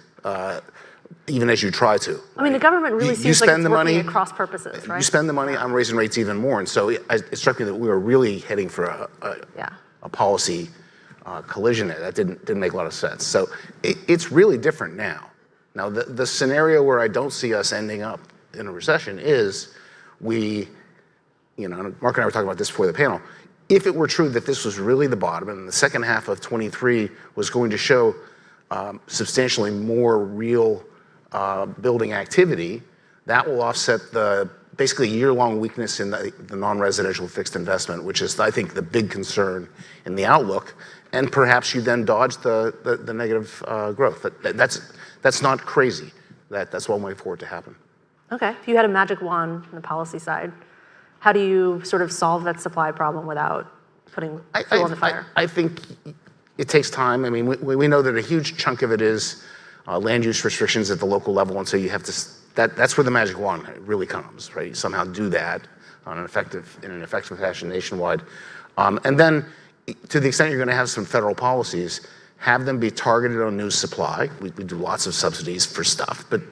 even as you try to. Right? I mean, the government really seems like it's working at cross purposes, right? You spend the money, I'm raising rates even more. And so it struck me that we were really heading for a policy collision there. That didn't make a lot of sense. So it's really different now. Now, the scenario where I don't see us ending up in a recession is Mark and I were talking about this before the panel. If it were true that this was really the bottom and the second half of 23 was going to show substantially more real building activity, that will offset the basically year-long weakness in the non-residential fixed investment, which is, I think, the big concern in the outlook. And perhaps you then dodge the negative growth. That's not crazy. That's one way for it to happen. Okay. If you had a magic wand on the policy side, how do you sort of solve that supply problem without putting fuel on the fire? I think it takes time. I mean, we know that a huge chunk of it is land use restrictions at the local level, and so you have to. That's where the magic wand really comes, right? You somehow do that in an effective fashion nationwide, and then to the extent you're going to have some federal policies, have them be targeted on new supply. We do lots of subsidies for stuff, but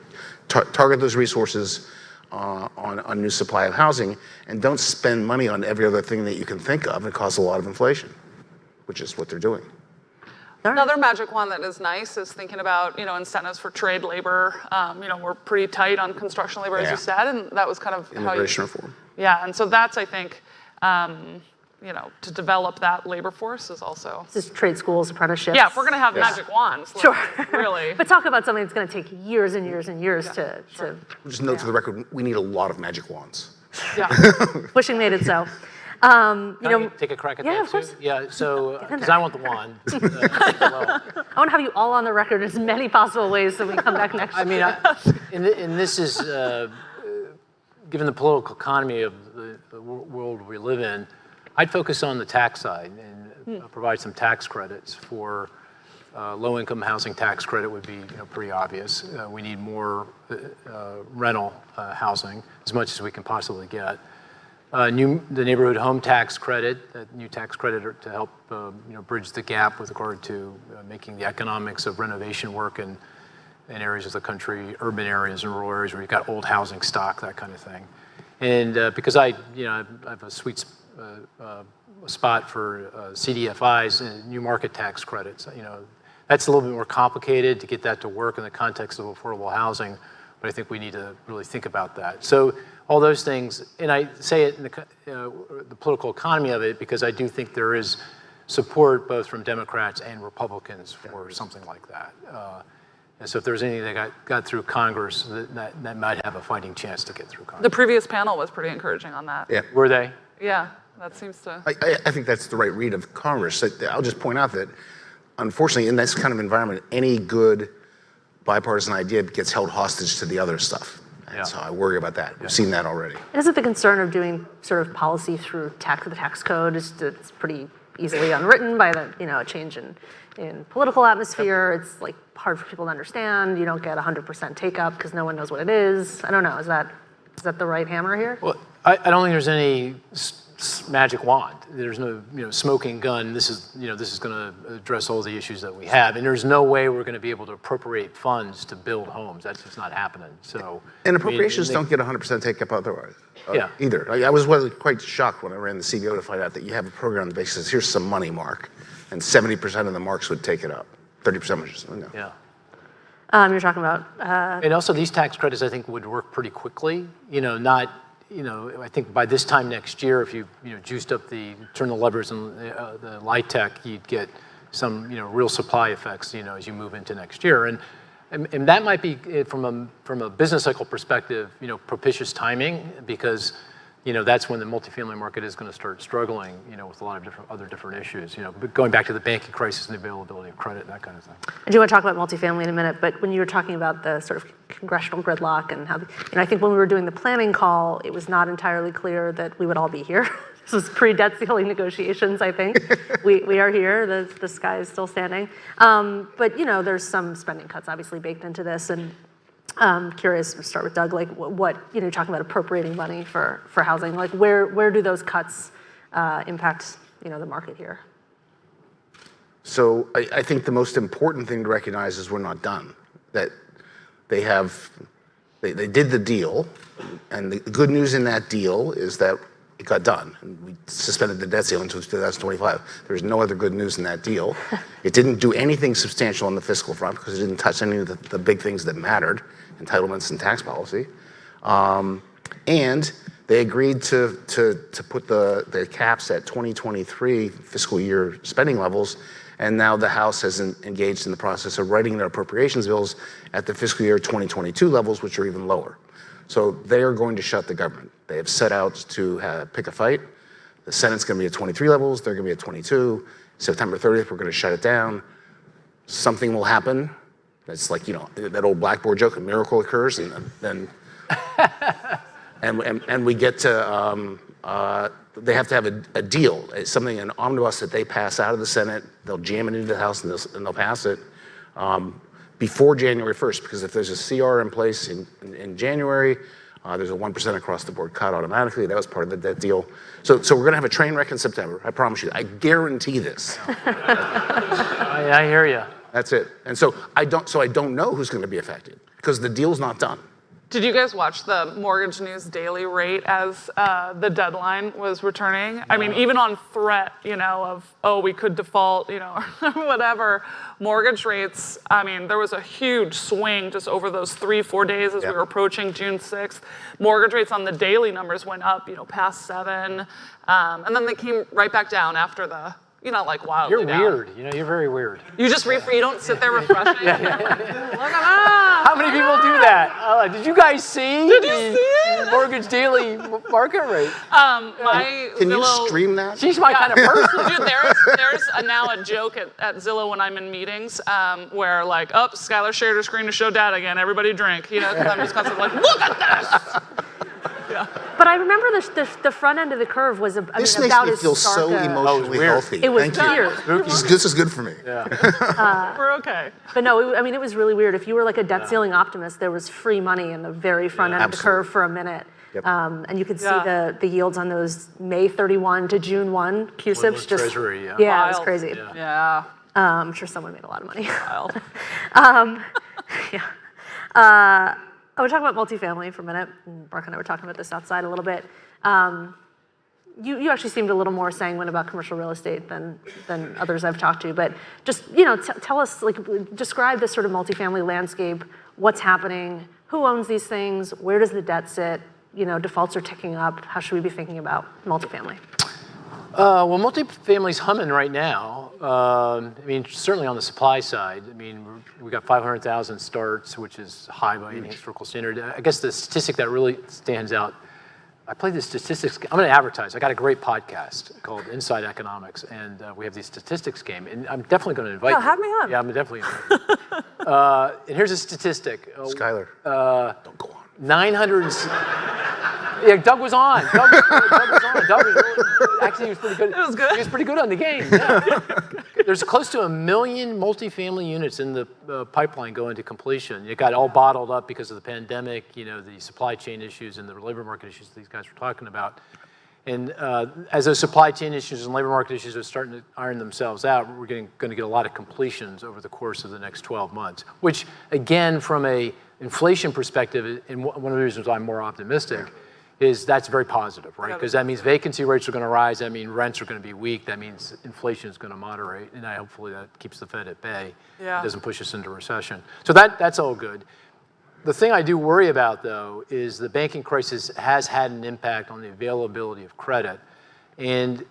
target those resources on new supply of housing, and don't spend money on every other thing that you can think of and cause a lot of inflation, which is what they're doing. Another magic wand that is nice is thinking about, incentives for trade labor. We're pretty tight on construction labor, as you said, and that was kind of immigration reform. Yeah, and so that's, I think, to develop that labor force is also. This is trade schools, apprenticeships. Yeah, if we're going to have magic wands, sure, really. But talk about something that's going to take years and years and years to. Just note for the record, we need a lot of magic wands. Yeah. Wishing made it so. Take a crack at that too? Yeah, so, because I want the wand. I want to have you all on the record in as many possible ways so we come back next year. And this is, given the political economy of the world we live in, I'd focus on the tax side and provide some tax credits for low-income housing. Tax credit would be pretty obvious. We need more rental housing, as much as we can possibly get. The neighborhood home tax credit, that new tax credit to help bridge the gap with regard to making the economics of renovation work in areas of the country, urban areas and rural areas where you've got old housing stock, that kind of thing. And because I have a sweet spot for CDFIs and new market tax credits, that's a little bit more complicated to get that to work in the context of affordable housing, but I think we need to really think about that. So all those things, and I say it in the political economy of it because I do think there is support both from Democrats and Republicans for something like that. And so if there's anything that got through Congress, that might have a fighting chance to get through Congress. The previous panel was pretty encouraging on that. Yeah. Were they? Yeah, that seems to. I think that's the right read of Congress. I'll just point out that, unfortunately, in this kind of environment, any good bipartisan idea gets held hostage to the other stuff. And so I worry about that. We've seen that already. Is it the concern of doing sort of policy through the tax code? It's pretty easily unwritten by a change in political atmosphere. It's like hard for people to understand. You don't get 100% take up because no one knows what it is. I don't know. Is that the right hammer here? Well, I don't think there's any magic wand. There's no smoking gun. This is going to address all the issues that we have, and there's no way we're going to be able to appropriate funds to build homes. That's just not happening. So and appropriations don't get 100% take up otherwise. Either. I was quite shocked when I ran the CBO to find out that you have a program that basically says, here's some money, Mark, and 70% of the marks would take it up. 30% was just no. Yeah. You're talking about. And also these tax credits, I think, would work pretty quickly. I think by this time next year, if you juiced up turn the levers and the LIHTC, you'd get some real supply effects as you move into next year, and that might be from a business cycle perspective propitious timing because that's when the multifamily market is going to start struggling, with a lot of other different issues, but going back to the banking crisis and the availability of credit, that kind of thing. I do want to talk about multifamily in a minute, but when you were talking about the sort of congressional gridlock and how, I think when we were doing the planning call, it was not entirely clear that we would all be here. This was pre-debt ceiling negotiations, I think. We are here, the sky is still standing. But there's some spending cuts obviously baked into this, and curious, we'll start with Doug, like what, you're talking about appropriating money for housing, like where do those cuts impact, the market here? So I think the most important thing to recognize is we're not done. That they did the deal, and the good news in that deal is that it got done. And we suspended the debt ceiling until 2025. There's no other good news in that deal. It didn't do anything substantial on the fiscal front because it didn't touch any of the big things that mattered, entitlements and tax policy. And they agreed to put the caps at 2023 fiscal year spending levels, and now the House has engaged in the process of writing their appropriations bills at the fiscal year 2022 levels, which are even lower. So they are going to shut the government. They have set out to pick a fight. The Senate's going to be at 23 levels. They're going to be at 22. September 30th, we're going to shut it down. Something will happen. It's like, that old blackboard joke, a miracle occurs, and then and we get to, they have to have a deal. It's something, an omnibus that they pass out of the Senate. They'll jam it into the House, and they'll pass it before January 1st, because if there's a CR in place in January, there's a 1% across the board cut automatically. That was part of that deal. So we're going to have a train wreck in September. I promise you. I guarantee this. I hear you. That's it. And so I don't know who's going to be affected because the deal's not done. Did you guys watch the Mortgage News daily rate as the deadline was returning? I mean, even on threat, of, we could default, or whatever, mortgage rates, I mean, there was a huge swing just over those 3-4 days as we were approaching June 6th. Mortgage rates on the daily numbers went up, past 7, and then they came right back down after the, like wildly You're down. weird. You're very weird. You just you don't sit there refreshing. Look at that. How many people do that? Did you guys see? Did you see it? Mortgage daily market rate. Can you stream that? She's my kind of person. Dude, there's now a joke at Zillow when I'm in meetings where like, Skylar shared her screen to show dad again. Everybody drink. Because I'm just constantly like, look at this. Yeah. But I remember the front end of the curve was This about makes as me feel stark so emotionally healthy. It was Thank you. weird. This is good for me. We're okay. But no, it was really weird. If you were like a debt ceiling optimist, there was free money in the very front end of the curve for a minute. Yep. And you could see the yields on those May 31 to June 1 QSIPs. Just Treasury, it was crazy. Yeah. I'm sure someone made a lot of money. I would talk about multifamily for a minute. Mark and I were talking about this outside a little bit. You actually seemed a little more sanguine about commercial real estate than others I've talked to. But just tell us, describe this sort of multifamily landscape. What's happening? Who owns these things? Where does the debt sit? Defaults are ticking up. How should we be thinking about multifamily? Well, multifamily's humming right now. Certainly on the supply side. We got 500,000 starts, which is high by any historical standard. I guess the statistic that really stands out, I play the statistics. I'm going to advertise. I got a great podcast called Inside Economics, and we have these statistics game, and I'm definitely going to invite you. Have me on. Yeah, I'm definitely invite you. And here's a statistic. Skylar, don't go on. 900. Yeah, Doug was on. Doug was on. Doug was really, actually, he was pretty good. It was good. He was pretty good on the game. Yeah. There's close to 1 million multifamily units in the pipeline going to completion. It got all bottled up because of the pandemic, the supply chain issues and the labor market issues these guys were talking about. And as those supply chain issues and labor market issues are starting to iron themselves out, we're going to get a lot of completions over the course of the next 12 months, which, again, from a inflation perspective, and one of the reasons why I'm more optimistic, is that's very positive, right? Because that means vacancy rates are going to rise. That means rents are going to be weak. That means inflation is going to moderate, and hopefully that keeps the Fed at bay. Yeah. It doesn't push us into recession. So that's all good. The thing I do worry about, though, is the banking crisis has had an impact on the availability of credit. And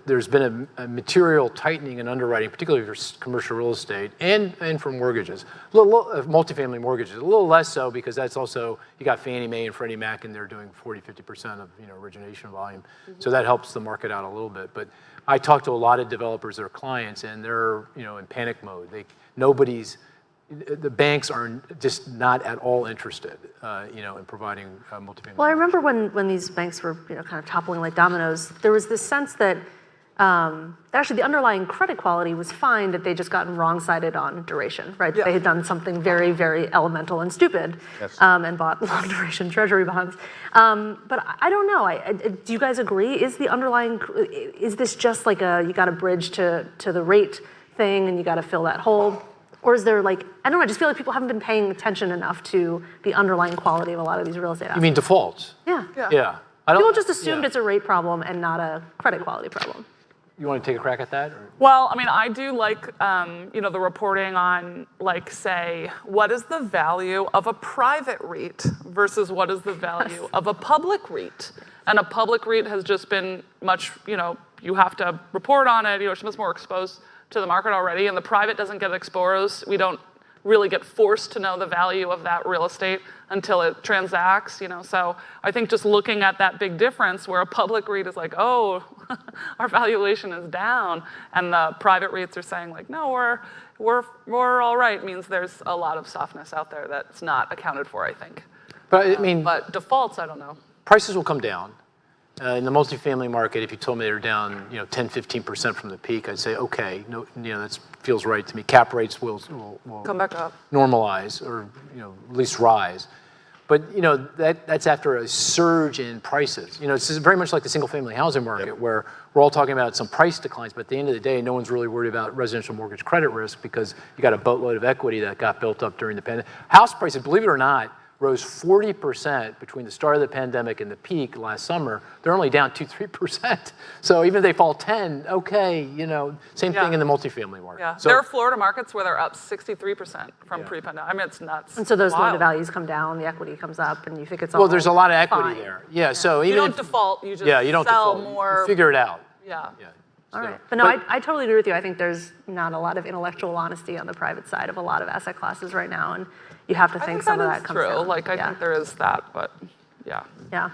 there's been a material tightening in underwriting, particularly for commercial real estate and for mortgages, multifamily mortgages. A little less so because that's also, you got Fannie Mae and Freddie Mac and they're doing 40-50% of origination volume. So that helps the market out a little bit. But I talk to a lot of developers that are clients and they're in panic mode. The banks are just not at all interested, in providing multifamily. Well, I remember when these banks were, kind of toppling like dominoes, there was this sense that actually the underlying credit quality was fine, that they just gotten wrong-sided on duration, right? Yeah. They had done something very, very elemental and stupid, yes. And bought long-duration treasury bonds. But I don't know. Do you guys agree? Is this just like you got to bridge to the rate thing and you got to fill that hole? Or is there I don't know, I just feel like people haven't been paying attention enough to the underlying quality of a lot of these real estate assets. You mean defaults? Yeah. Yeah. People just assumed it's a rate problem and not a credit quality problem. You want to take a crack at that? Or? Well, I mean, I do like, the reporting on, say, what is the value of a private REIT versus what is the value of a public REIT? And a public REIT has just been much, you have to report on it, it's much more exposed to the market already, and the private doesn't get exposed. We don't really get forced to know the value of that real estate until it transacts, So I think just looking at that big difference where a public REIT is like, oh, our valuation is down, and the private REITs are saying no, we're all right, means there's a lot of softness out there that's not accounted for, I think. But but defaults, I don't know. Prices will come down. In the multifamily market, if you told me they're down, 10-15% from the peak, I'd say, okay, no, that feels right to me. Cap rates will come back up, normalize, or at least rise. But that's after a surge in prices. It's very much like the single-family housing market, where we're all talking about some price declines, but at the end of the day, no one's really worried about residential mortgage credit risk because you got a boatload of equity that got built up during the pandemic. House prices, believe it or not, rose 40% between the start of the pandemic and the peak last summer. They're only down 2-3%. So even if they fall 10, okay, same thing in the multifamily market. Yeah, so, there are Florida markets where they're up 63% from pre-pandemic. I mean, it's nuts. And so those loan to values come down, the equity comes up, and you think it's all there's a lot of equity fine. there. Yeah, so even you don't default, you just you don't sell default. more. You figure it out. Yeah. All right. But no, I totally agree with you. I think there's not a lot of intellectual honesty on the private side of a lot of asset classes right now, and you have to think some of that comes down. I think there is that, but yeah. Yeah.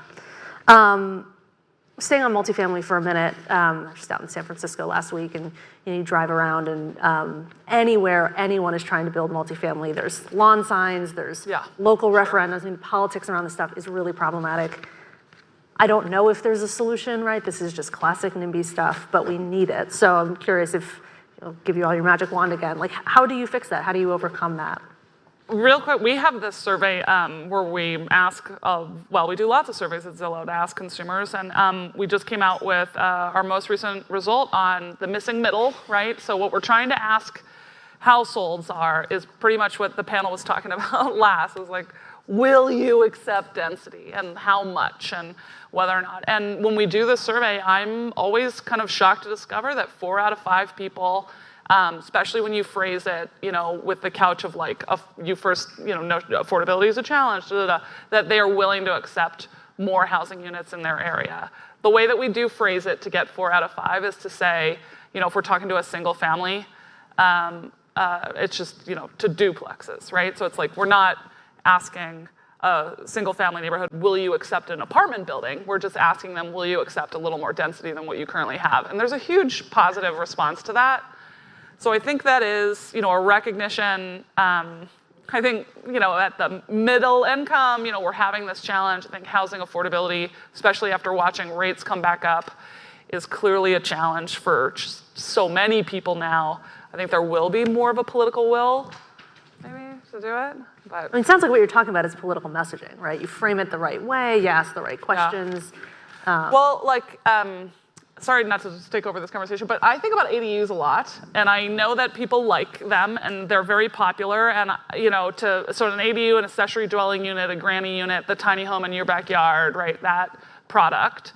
Staying on multifamily for a minute, I was just out in San Francisco last week, and you drive around, and anywhere anyone is trying to build multifamily, there's lawn signs, there's local referendums. I mean, politics around this stuff is really problematic. I don't know if there's a solution, right? This is just classic NIMBY stuff, but we need it. So I'm curious if, I'll give you all your magic wand again. How do you fix that? How do you overcome that? Real quick, we have this survey where we ask, we do lots of surveys at Zillow to ask consumers, and we just came out with our most recent result on the missing middle, right? So what we're trying to ask households is pretty much what the panel was talking about last, is will you accept density, and how much, and whether or not. And when we do this survey, I'm always kind of shocked to discover that 4 out of 5 people, especially when you phrase it, with the couch of you first, no, affordability is a challenge, that they are willing to accept more housing units in their area. The way that we do phrase it to get 4 out of 5 is to say, if we're talking to a single family, it's just, to duplexes, right? So it's we're not asking a single family neighborhood, will you accept an apartment building? We're just asking them, will you accept a little more density than what you currently have? And there's a huge positive response to that. So I think that is, a recognition. I think, at the middle income, we're having this challenge. I think housing affordability, especially after watching rates come back up, is clearly a challenge for so many people now. I think there will be more of a political will, maybe, to do it. But it sounds like what you're talking about is political messaging, right? You frame it the right way, you ask the right questions. Sorry not to just take over this conversation, but I think about ADUs a lot, and I know that people like them, and they're very popular, and to sort of an ADU, an accessory dwelling unit, a granny unit, the tiny home in your backyard, right, that product.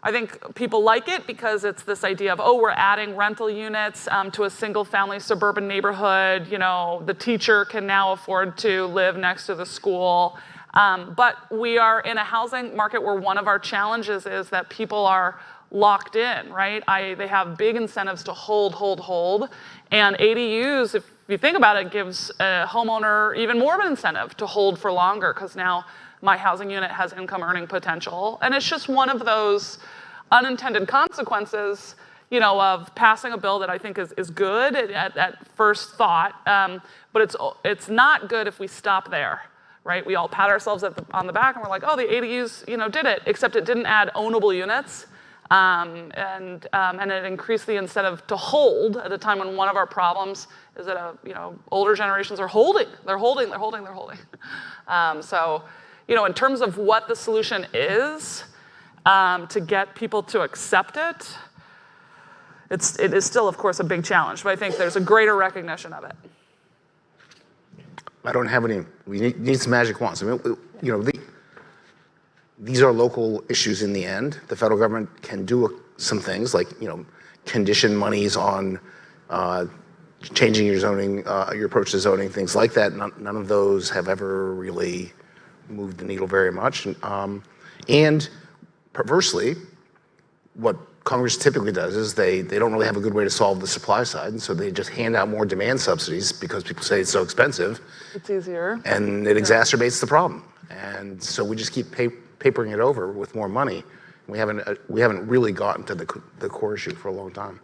I think people like it because it's this idea of, we're adding rental units to a single family suburban neighborhood, the teacher can now afford to live next to the school. But we are in a housing market where one of our challenges is that people are locked in, right? They have big incentives to hold. And ADUs, if you think about it, gives a homeowner even more of an incentive to hold for longer, because now my housing unit has income earning potential. And it's just one of those unintended consequences, you know, of passing a bill that I think is good at first thought, but it's not good if we stop there, right? We all pat ourselves on the back and we're like, oh, the ADUs, you know, did it, except it didn't add ownable units. And it increased the incentive to hold at a time when one of our problems is that older generations are holding. They're holding. So, you know, in terms of what the solution is to get people to accept it, it is still, of course, a big challenge. But I think there's a greater recognition of it. I don't have any. We need some magic wands. I mean, you know, these are local issues in the end. The federal government can do some things like, you know, condition monies on changing your zoning, your approach to zoning, things like that. None of those have ever really moved the needle very much. And perversely, what Congress typically does is they don't really have a good way to solve the supply side, and so they just hand out more demand subsidies because people say it's so expensive. It's easier. And it exacerbates the problem. And so we just keep papering it over with more money. We haven't really gotten to the core issue for a long time.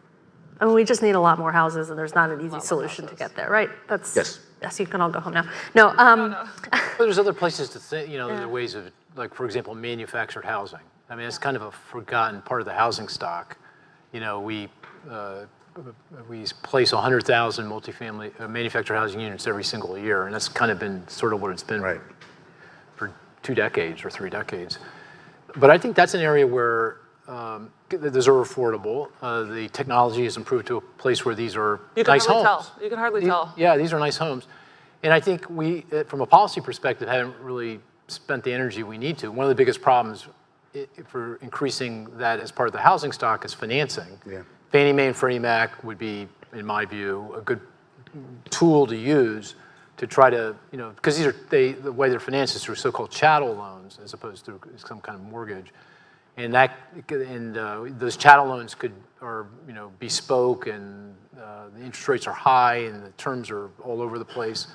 I mean, we just need a lot more houses, and there's not an easy solution to get there, right? That's yes. You can all go home now. No. But there's other places to think. You know, there are ways of, like, for example, manufactured housing. I mean, it's kind of a forgotten part of the housing stock. You know, we place 100,000 multifamily manufactured housing units every single year, and that's kind of been sort of what it's been for 2 decades or 3 decades. But I think that's an area where those are affordable. The technology has improved to a place where these are nice homes. You can hardly tell. Yeah, these are nice homes. And I think we, from a policy perspective, haven't really spent the energy we need to. One of the biggest problems for increasing that as part of the housing stock is financing. Yeah. Fannie Mae and Freddie Mac would be, in my view, a good tool to use to try to, you know, because the way they're financed is through so-called chattel loans as opposed to some kind of mortgage. And those chattel loans are bespoke, and the interest rates are high, and the terms are all over the place.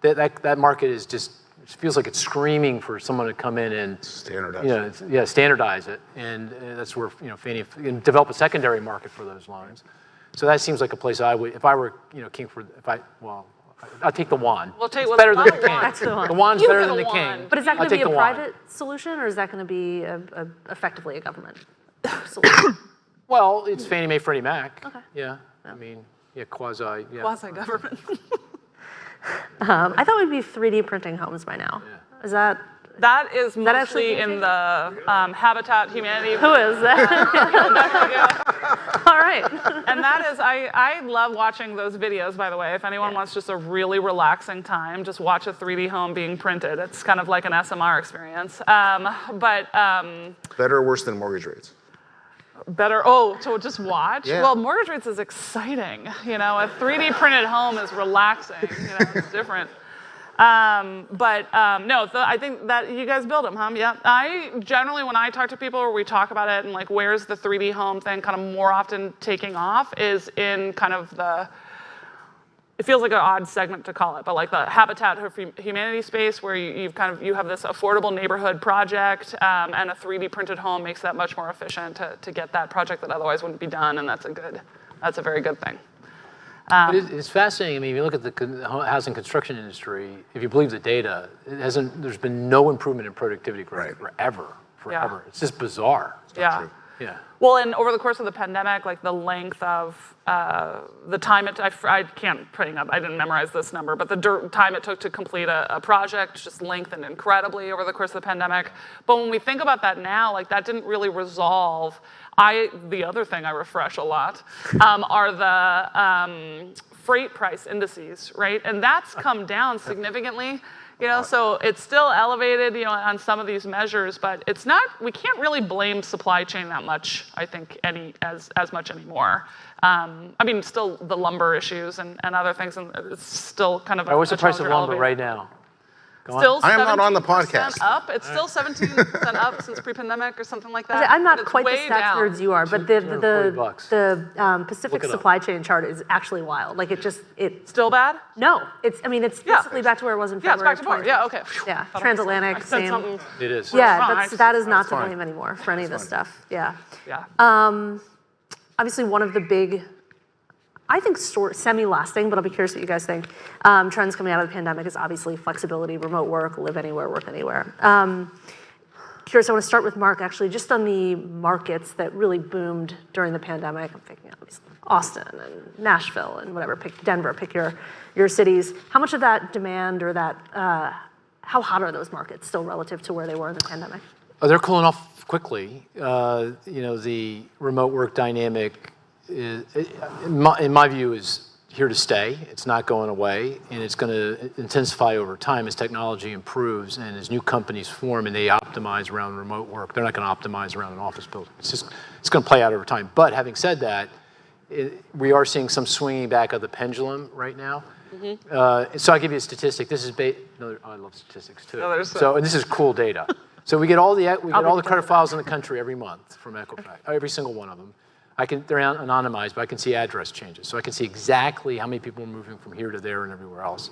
That market is just, it feels like it's screaming for someone to come in and standardize standardize it, and that's where Fannie and develop a secondary market for those loans. So that seems like a place I would, if I were king for, I'd take the wand. We'll take it's better than the king. That's the one. The wand's better than the king. But is that going to be a private solution, or is that going to be effectively a government solution? Well, it's Fannie Mae, Freddie Mac. Okay. Yeah. I mean, quasi. Yeah. Quasi-government. I thought we'd be 3D printing homes by now. Yeah. Is that? That is mostly in the Habitat Humanity. Who is that? All right. And that is, I love watching those videos, by the way. If anyone wants just a really relaxing time, just watch a 3D home being printed. It's kind of like an SMR experience. Better or worse than mortgage rates? Better, to just watch? Yeah. Well, mortgage rates is exciting. You know, a 3D printed home is relaxing. You know, it's different. I think that you guys build them, huh? Yeah. I generally, when I talk to people or we talk about it and like where's the 3D home thing kind of more often taking off is in kind of it feels like an odd segment to call it, but like the Habitat Humanity space where you have this affordable neighborhood project, and a 3D printed home makes that much more efficient to get that project that otherwise wouldn't be done, and that's a very good thing. But it's fascinating. I mean, if you look at the housing construction industry, if you believe the data, there's been no improvement in productivity growth forever. Yeah. It's just bizarre. Yeah. Yeah. Well, and over the course of the pandemic, like the length of the time I can't bring up, I didn't memorize this number, but the time it took to complete a project just lengthened incredibly over the course of the pandemic. But when we think about that now, like that didn't really resolve. The other thing I refresh a lot are the freight price indices, right? And that's come down significantly. You know, so it's still elevated, you know, on some of these measures, but it's not. We can't really blame supply chain that much, I think, as much anymore. I mean, still the lumber issues and other things, and it's still kind of. What's the price of lumber right now? Still I am not on the 17% podcast. Up. It's still 17% up since pre-pandemic or something like that. I'm not It's quite the way stats down. nerds you are, but the Pacific Look it up. supply chain chart is actually wild. Like it still bad? No, it's basically back to where it was in Yeah, it's February. back to more. Yeah, okay. Yeah, Thought I transatlantic, said same. something. It is. Yeah, Wrong. that is not That's to fine. blame anymore for any of this stuff. Yeah. Yeah. Obviously, one of the big, I think, semi-lasting, but I'll be curious what you guys think, trends coming out of the pandemic is obviously flexibility, remote work, live anywhere, work anywhere. Curious, I want to start with Mark, actually, just on the markets that really boomed during the pandemic. I'm thinking obviously Austin and Nashville and whatever, pick Denver, pick your cities. How much of that demand or that, how hot are those markets still relative to where they were in the pandemic? Oh, they're cooling off quickly. The remote work dynamic, in my view, is here to stay. It's not going away, and it's going to intensify over time as technology improves and as new companies form and they optimize around remote work. They're not going to optimize around an office building. It's going to play out over time. But having said that, we are seeing some swinging back of the pendulum right now. So I'll give you a statistic. This is I love statistics too. And this is cool data. So we get all the credit files in the country every month from Equifax, every single one of them. They're anonymized, but I can see address changes. So I can see exactly how many people are moving from here to there and everywhere else.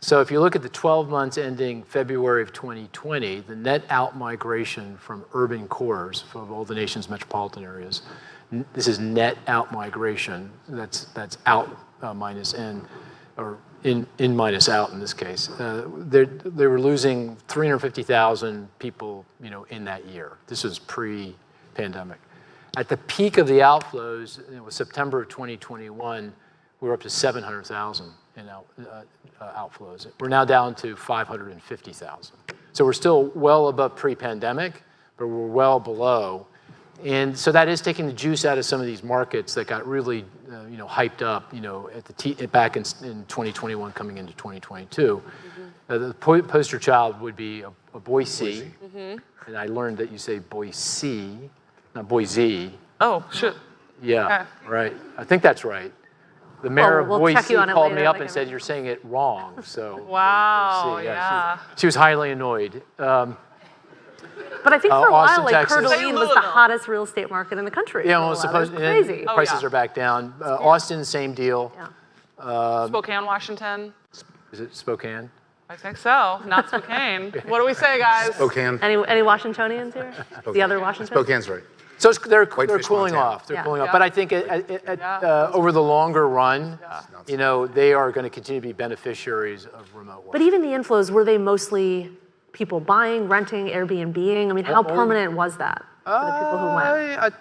So if you look at the 12 months ending February of 2020, the net out migration from urban cores of all the nation's metropolitan areas, this is net out migration. That's out minus in, or in minus out in this case. They were losing 350,000 people, in that year. This was pre-pandemic. At the peak of the outflows, it was September of 2021, we were up to 700,000 in outflows. We're now down to 550,000. So we're still well above pre-pandemic, but we're well below. And so that is taking the juice out of some of these markets that got really, hyped up, back in 2021 coming into 2022. The poster child would be a Boise. And I learned that you say Boise. Not Boise. Oh, shit. Yeah, Okay. right. I think that's right. The mayor of we'll check Boise you on it called later, me up like and said, you're saying it wrong, so. Wow, Boise, yeah. She was highly annoyed. But I think for a Austin, while, Texas. Coeur d'Alene was the hottest real estate market in the country. Yeah, for a well, while. supposed It was crazy. prices are back down. Austin, same deal. Spokane, Washington. Is it Spokane? I think so. Not Spokane. What do we say, guys? Spokane. Any Washingtonians here? The other Washington? Spokane's right. So they're Whitefish, cooling Montana. off. They're Yeah. cooling off. Yeah. But I think over the longer run, they are going to continue to be beneficiaries of remote work. But even the inflows, were they mostly people buying, renting, Airbnb-ing? I mean, how permanent was that for the people who went?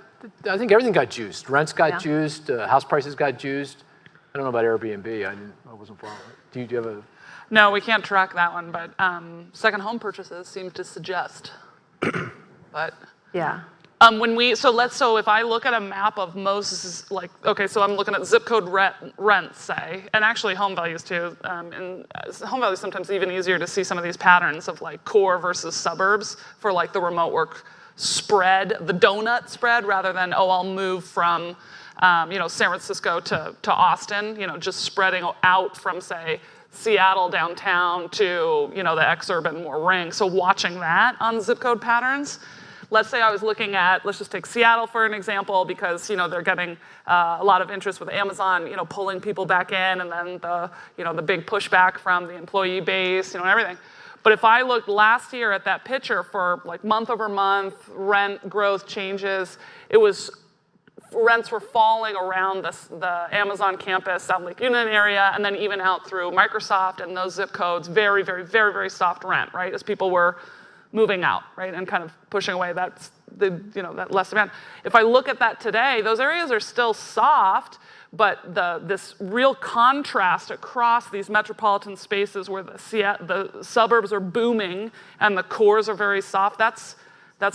I think everything got juiced. Rents got Yeah. juiced. House prices got juiced. I don't know about Airbnb. I wasn't following. Do you have a? No, we can't track that one, but second home purchases seem to suggest. But Yeah. so if I look at a map of most, so I'm looking at zip code rents, say, and actually home values too. And home values sometimes even easier to see some of these patterns of like core versus suburbs for like the remote work spread, the donut spread, rather than I'll move from San Francisco to Austin, just spreading out from say Seattle downtown to the exurban more ring. So watching that on zip code patterns. Let's say I was looking at, let's just take Seattle for an example, because they're getting a lot of interest with Amazon, pulling people back in, and then the big pushback from the employee base, and everything. But if I looked last year at that picture for like month over month rent growth changes, rents were falling around the Amazon campus, South Lake Union area, and then even out through Microsoft and those zip codes, very, very, very, very soft rent, right? As people were moving out, right, and kind of pushing away that less demand. If I look at that today, those areas are still soft, but this real contrast across these metropolitan spaces where the suburbs are booming and the cores are very soft, that's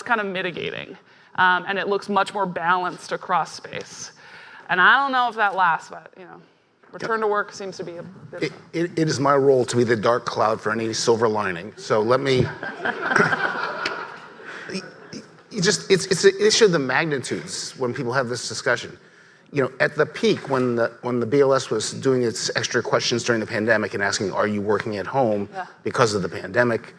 kind of mitigating. And it looks much more balanced across space. And I don't know if that lasts, but return to work seems to be a bit. It is my role to be the dark cloud for any silver lining. So let me. It's an issue of the magnitudes when people have this discussion. at the peak when the BLS was doing its extra questions during the pandemic and asking, are you working at home because of the pandemic?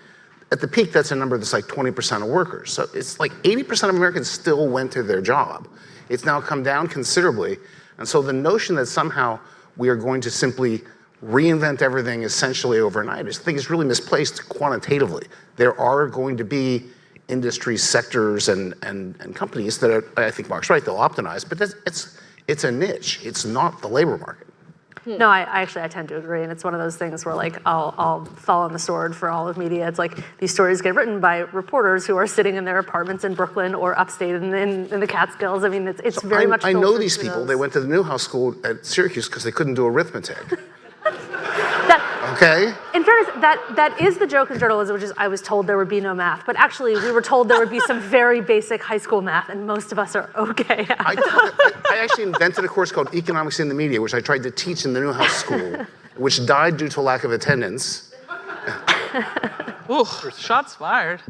At the peak, that's a number that's like 20% of workers. So it's like 80% of Americans still went to their job. It's now come down considerably. And so the notion that somehow we are going to simply reinvent everything essentially overnight, I think is really misplaced quantitatively. There are going to be industry sectors and companies that are, I think Mark's right, they'll optimize, but it's a niche. It's not the labor market. No, I tend to agree, and it's one of those things where like I'll fall on the sword for all of media. It's like these stories get written by reporters who are sitting in their apartments in Brooklyn or upstate in the Catskills. I mean, it's very much. I know these people. They went to the Newhouse School at Syracuse because they couldn't do arithmetic. Okay. In fairness, that is the joke in journalism, which is I was told there would be no math, but actually we were told there would be some very basic high school math, and most of us are okay at it. I actually invented a course called Economics in the Media, which I tried to teach in the Newhouse School, which died due to lack of attendance. Ooh, shots fired.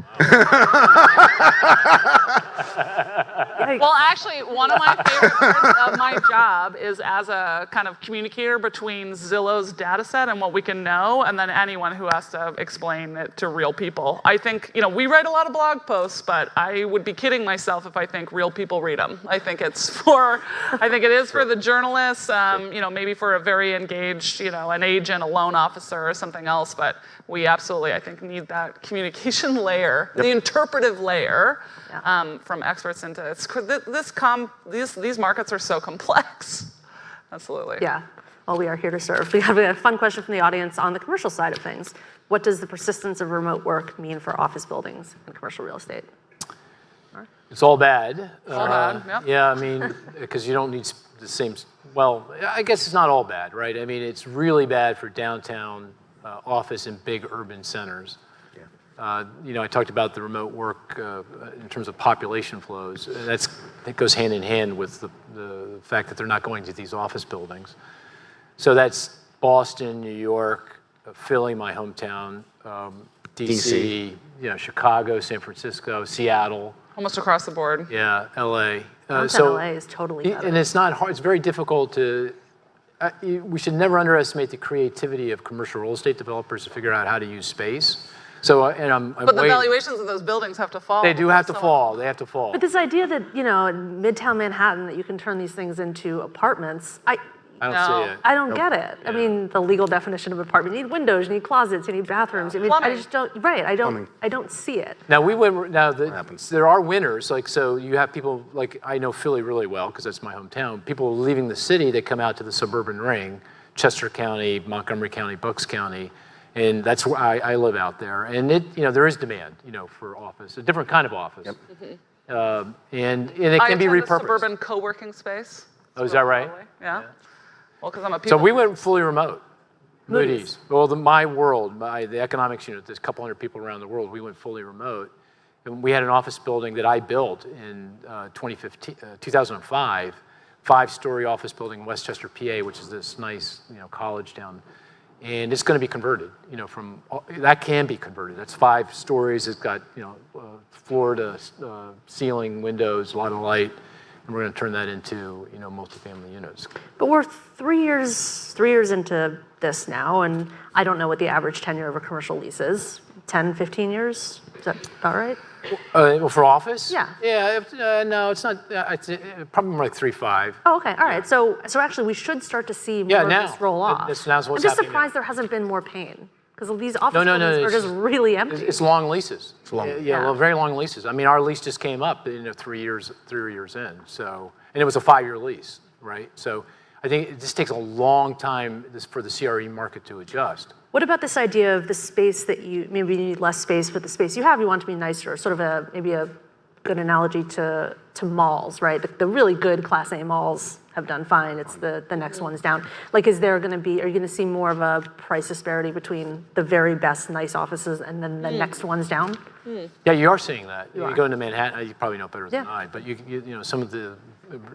Well, actually, one of my favorite parts of my job is as a kind of communicator between Zillow's data set and what we can know, and then anyone who has to explain it to real people. I think, we write a lot of blog posts, but I would be kidding myself if I think real people read them. I think it is for the journalists, maybe for a very engaged, an agent, a loan officer, or something else, but we absolutely, I think, need that communication layer, the interpretive layer, from experts into it. These markets are so complex. Absolutely. Yeah. Well, we are here to serve. We have a fun question from the audience on the commercial side of things. What does the persistence of remote work mean for office buildings and commercial real estate? It's all bad. All bad, yep. Yeah, I mean, because you don't need the same, well, I guess it's not all bad, right? I mean, it's really bad for downtown office in big urban centers. I talked about the remote work in terms of population flows. That goes hand in hand with the fact that they're not going to these office buildings. So that's Boston, New York, Philly, my hometown, DC, Chicago, San Francisco, Seattle. Almost across the board. Yeah, LA. LA is totally better. And it's not hard. It's very difficult to. We should never underestimate the creativity of commercial real estate developers to figure out how to use space. So, but the valuations of those buildings have to fall. They do have to fall. They have to fall. But this idea that, in Midtown Manhattan, that you can turn these things into apartments, I don't see it. I don't get it. Yeah. I mean, the legal definition of apartment, you need windows, you need closets, you need bathrooms. I mean, plumbing. I just don't, I don't see it. Now, there are winners, so you have people, I know Philly really well, because that's my hometown. People leaving the city, they come out to the suburban ring, Chester County, Montgomery County, Bucks County, and that's where I live out there. And there is demand, for office, a different kind of office. Yep. And it can be repurposed. Suburban co-working space. Oh, is that right? Yeah. Well, because I'm a people. So we went fully remote. Moody's. Well, my world, the economics unit, there's a couple hundred people around the world. We went fully remote. And we had an office building that I built in 2005, 5-story office building in Westchester, PA, which is this nice, college town. And it's going to be converted, that can be converted. That's 5 stories. It's got, floor to ceiling windows, a lot of light. And we're going to turn that into, multifamily units. But we're 3 years into this now, and I don't know what the average tenure of a commercial lease is. 10, 15 years? Is that about right? Well, for office? Yeah. Yeah, no, it's not. It's probably more like 3-5. Oh, okay. All right. So actually, we should start to see more of this roll off. Now's what's I'm just happening surprised there hasn't been more pain, because these office buildings are just really empty. It's long leases. It's long. Well, very long leases. I mean, our lease just came up, 3 years in. So, and it was a 5-year lease, right? So, I think this takes a long time for the CRE market to adjust. What about this idea of the space that maybe you need less space, but the space you have, you want to be nicer? Sort of maybe a good analogy to malls, right? The really good Class A malls have done fine. It's the next ones down. are you going to see more of a price disparity between the very best nice offices and then the next ones down? Yeah, you are seeing that. You go into Manhattan, you probably know better than I, but some of the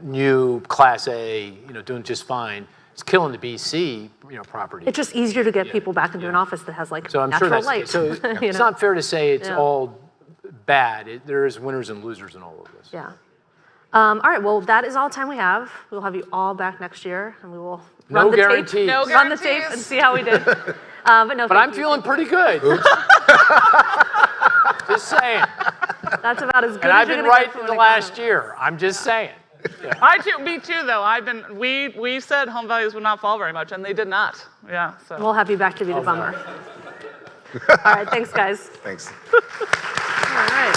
new Class A, doing just fine. It's killing the BC, property. It's just easier to get people back into an office that has so I'm natural sure light. So it's not fair to say it's all bad. There is winners and losers in all of this. Yeah. All right, well, that is all the time we have. We'll have you all back next year, and we will No run the guarantees. tape. No Run the tape and see how we did. But no, But I'm feeling pretty good. Just saying. That's about as good And as I've you're been gonna right get for from the an last year. I'm just saying. Me too, though. We said home values would not fall very much, and they did not. Yeah, so. We'll have you back to be the bummer. All right, thanks, guys. Thanks. All right.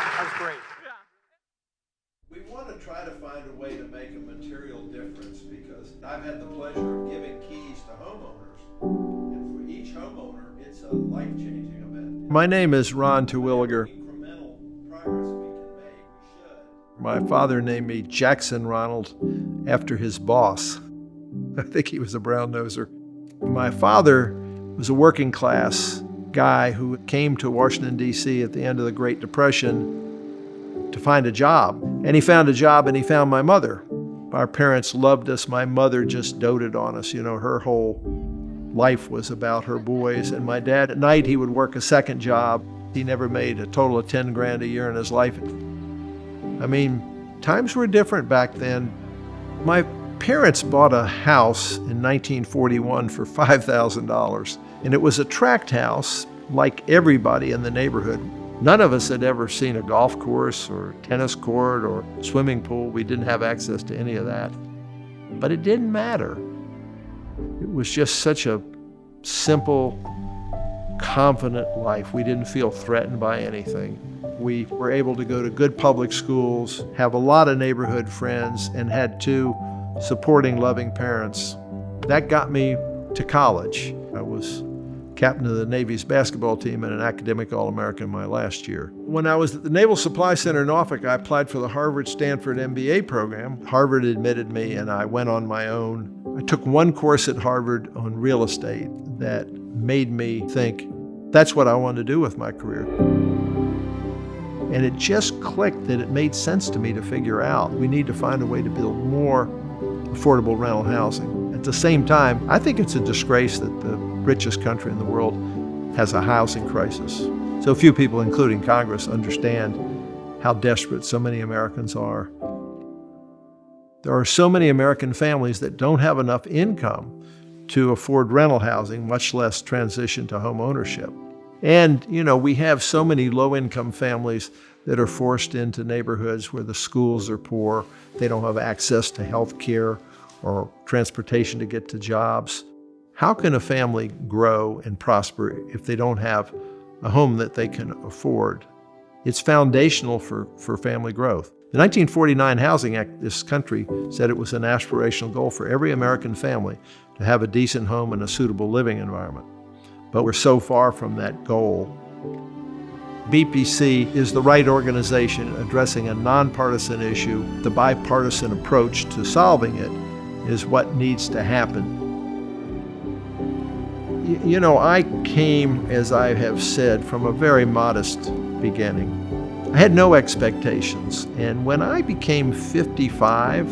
That was great. We want to try to find a way to make a material difference because I've had the pleasure of giving keys to homeowners. And for each homeowner, it's a life-changing event. My name is Ron Terwilliger. My father named me Jackson Ronald after his boss. I think he was a brown noser. My father was a working class guy who came to Washington, D.C. at the end of the Great Depression to find a job. And he found a job and he found my mother. Our parents loved us. My mother just doted on us. You know, her whole life was about her boys. And my dad, at night, he would work a second job. He never made a total of 10 grand a year in his life. I mean, times were different back then. My parents bought a house in 1941 for $5,000, and it was a tract house like everybody in the neighborhood. None of us had ever seen a golf course or tennis court or swimming pool. We didn't have access to any of that. But it didn't matter. It was just such a simple, confident life. We didn't feel threatened by anything. We were able to go to good public schools, have a lot of neighborhood friends, and had two supporting, loving parents. That got me to college. I was captain of the Navy's basketball team and an academic All-American my last year. When I was at the Naval Supply Center in Norfolk, I applied for the Harvard-Stanford MBA program. Harvard admitted me, and I went on my own. I took one course at Harvard on real estate that made me think, that's what I want to do with my career. And it just clicked that it made sense to me to figure out we need to find a way to build more affordable rental housing. At the same time, I think it's a disgrace that the richest country in the world has a housing crisis. So few people, including Congress, understand how desperate so many Americans are. There are so many American families that don't have enough income to afford rental housing, much less transition to home ownership. And, you know, we have so many low-income families that are forced into neighborhoods where the schools are poor, they don't have access to health care or transportation to get to jobs. How can a family grow and prosper if they don't have a home that they can afford? It's foundational for family growth. The 1949 Housing Act, this country said it was an aspirational goal for every American family to have a decent home and a suitable living environment. But we're so far from that goal. BPC is the right organization addressing a nonpartisan issue. The bipartisan approach to solving it is what needs to happen. You know, I came, as I have said, from a very modest beginning. I had no expectations, and when I became 55,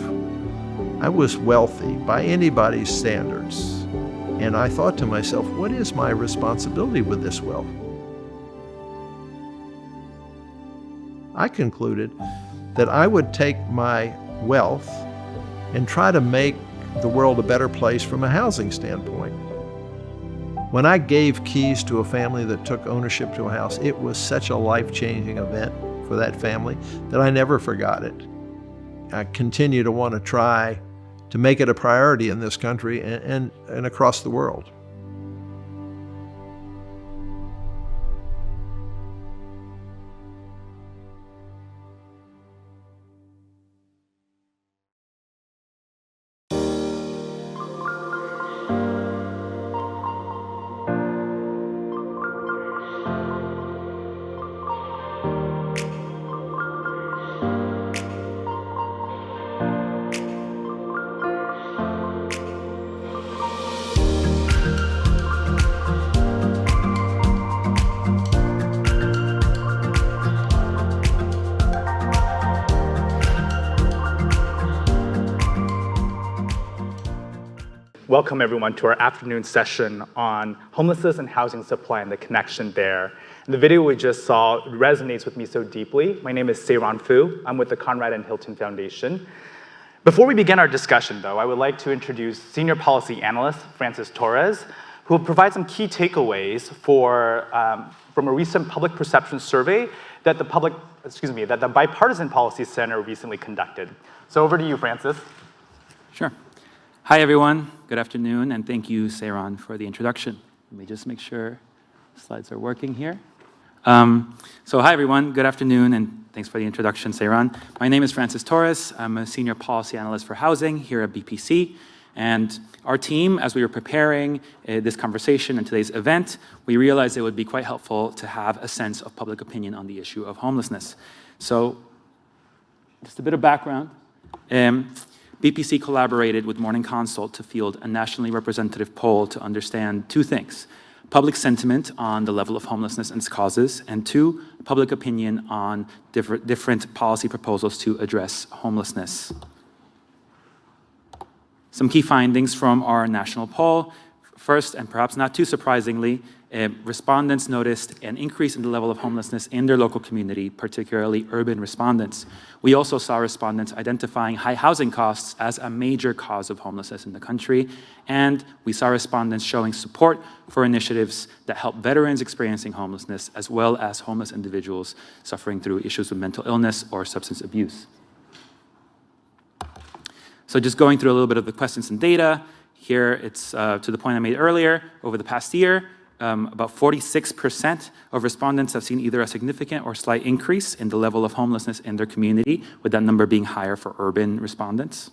I was wealthy by anybody's standards. And I thought to myself, what is my responsibility with this wealth? I concluded that I would take my wealth and try to make the world a better place from a housing standpoint. When I gave keys to a family that took ownership to a house, it was such a life-changing event for that family that I never forgot it. I continue to want to try to make it a priority in this country and across the world. welcome everyone to our afternoon session on homelessness and housing supply and the connection there. And the video we just saw resonates with me so deeply. My name is Seiran Fu. I'm with the Conrad and Hilton Foundation. Before we begin our discussion, though, I would like to introduce Senior Policy Analyst Francis Torres, who will provide some key takeaways from a recent public perception survey that the Bipartisan Policy Center recently conducted. So over to you, Francis. Sure. Hi, everyone. Good afternoon, and thank you, Seiran, for the introduction. Let me just make sure slides are working here. So hi, everyone. Good afternoon, and thanks for the introduction, Seiran. My name is Francis Torres. I'm a Senior Policy Analyst for Housing here at BPC. And our team, as we were preparing this conversation and today's event, we realized it would be quite helpful to have a sense of public opinion on the issue of homelessness. So just a bit of background. BPC collaborated with Morning Consult to field a nationally representative poll to understand two things: public sentiment on the level of homelessness and its causes, and two, public opinion on different policy proposals to address homelessness. Some key findings from our national poll. First, and perhaps not too surprisingly, respondents noticed an increase in the level of homelessness in their local community, particularly urban respondents. We also saw respondents identifying high housing costs as a major cause of homelessness in the country, and we saw respondents showing support for initiatives that help veterans experiencing homelessness, as well as homeless individuals suffering through issues with mental illness or substance abuse. So just going through a little bit of the questions and data, here it's to the point I made earlier. Over the past year, about 46% of respondents have seen either a significant or slight increase in the level of homelessness in their community, with that number being higher for urban respondents.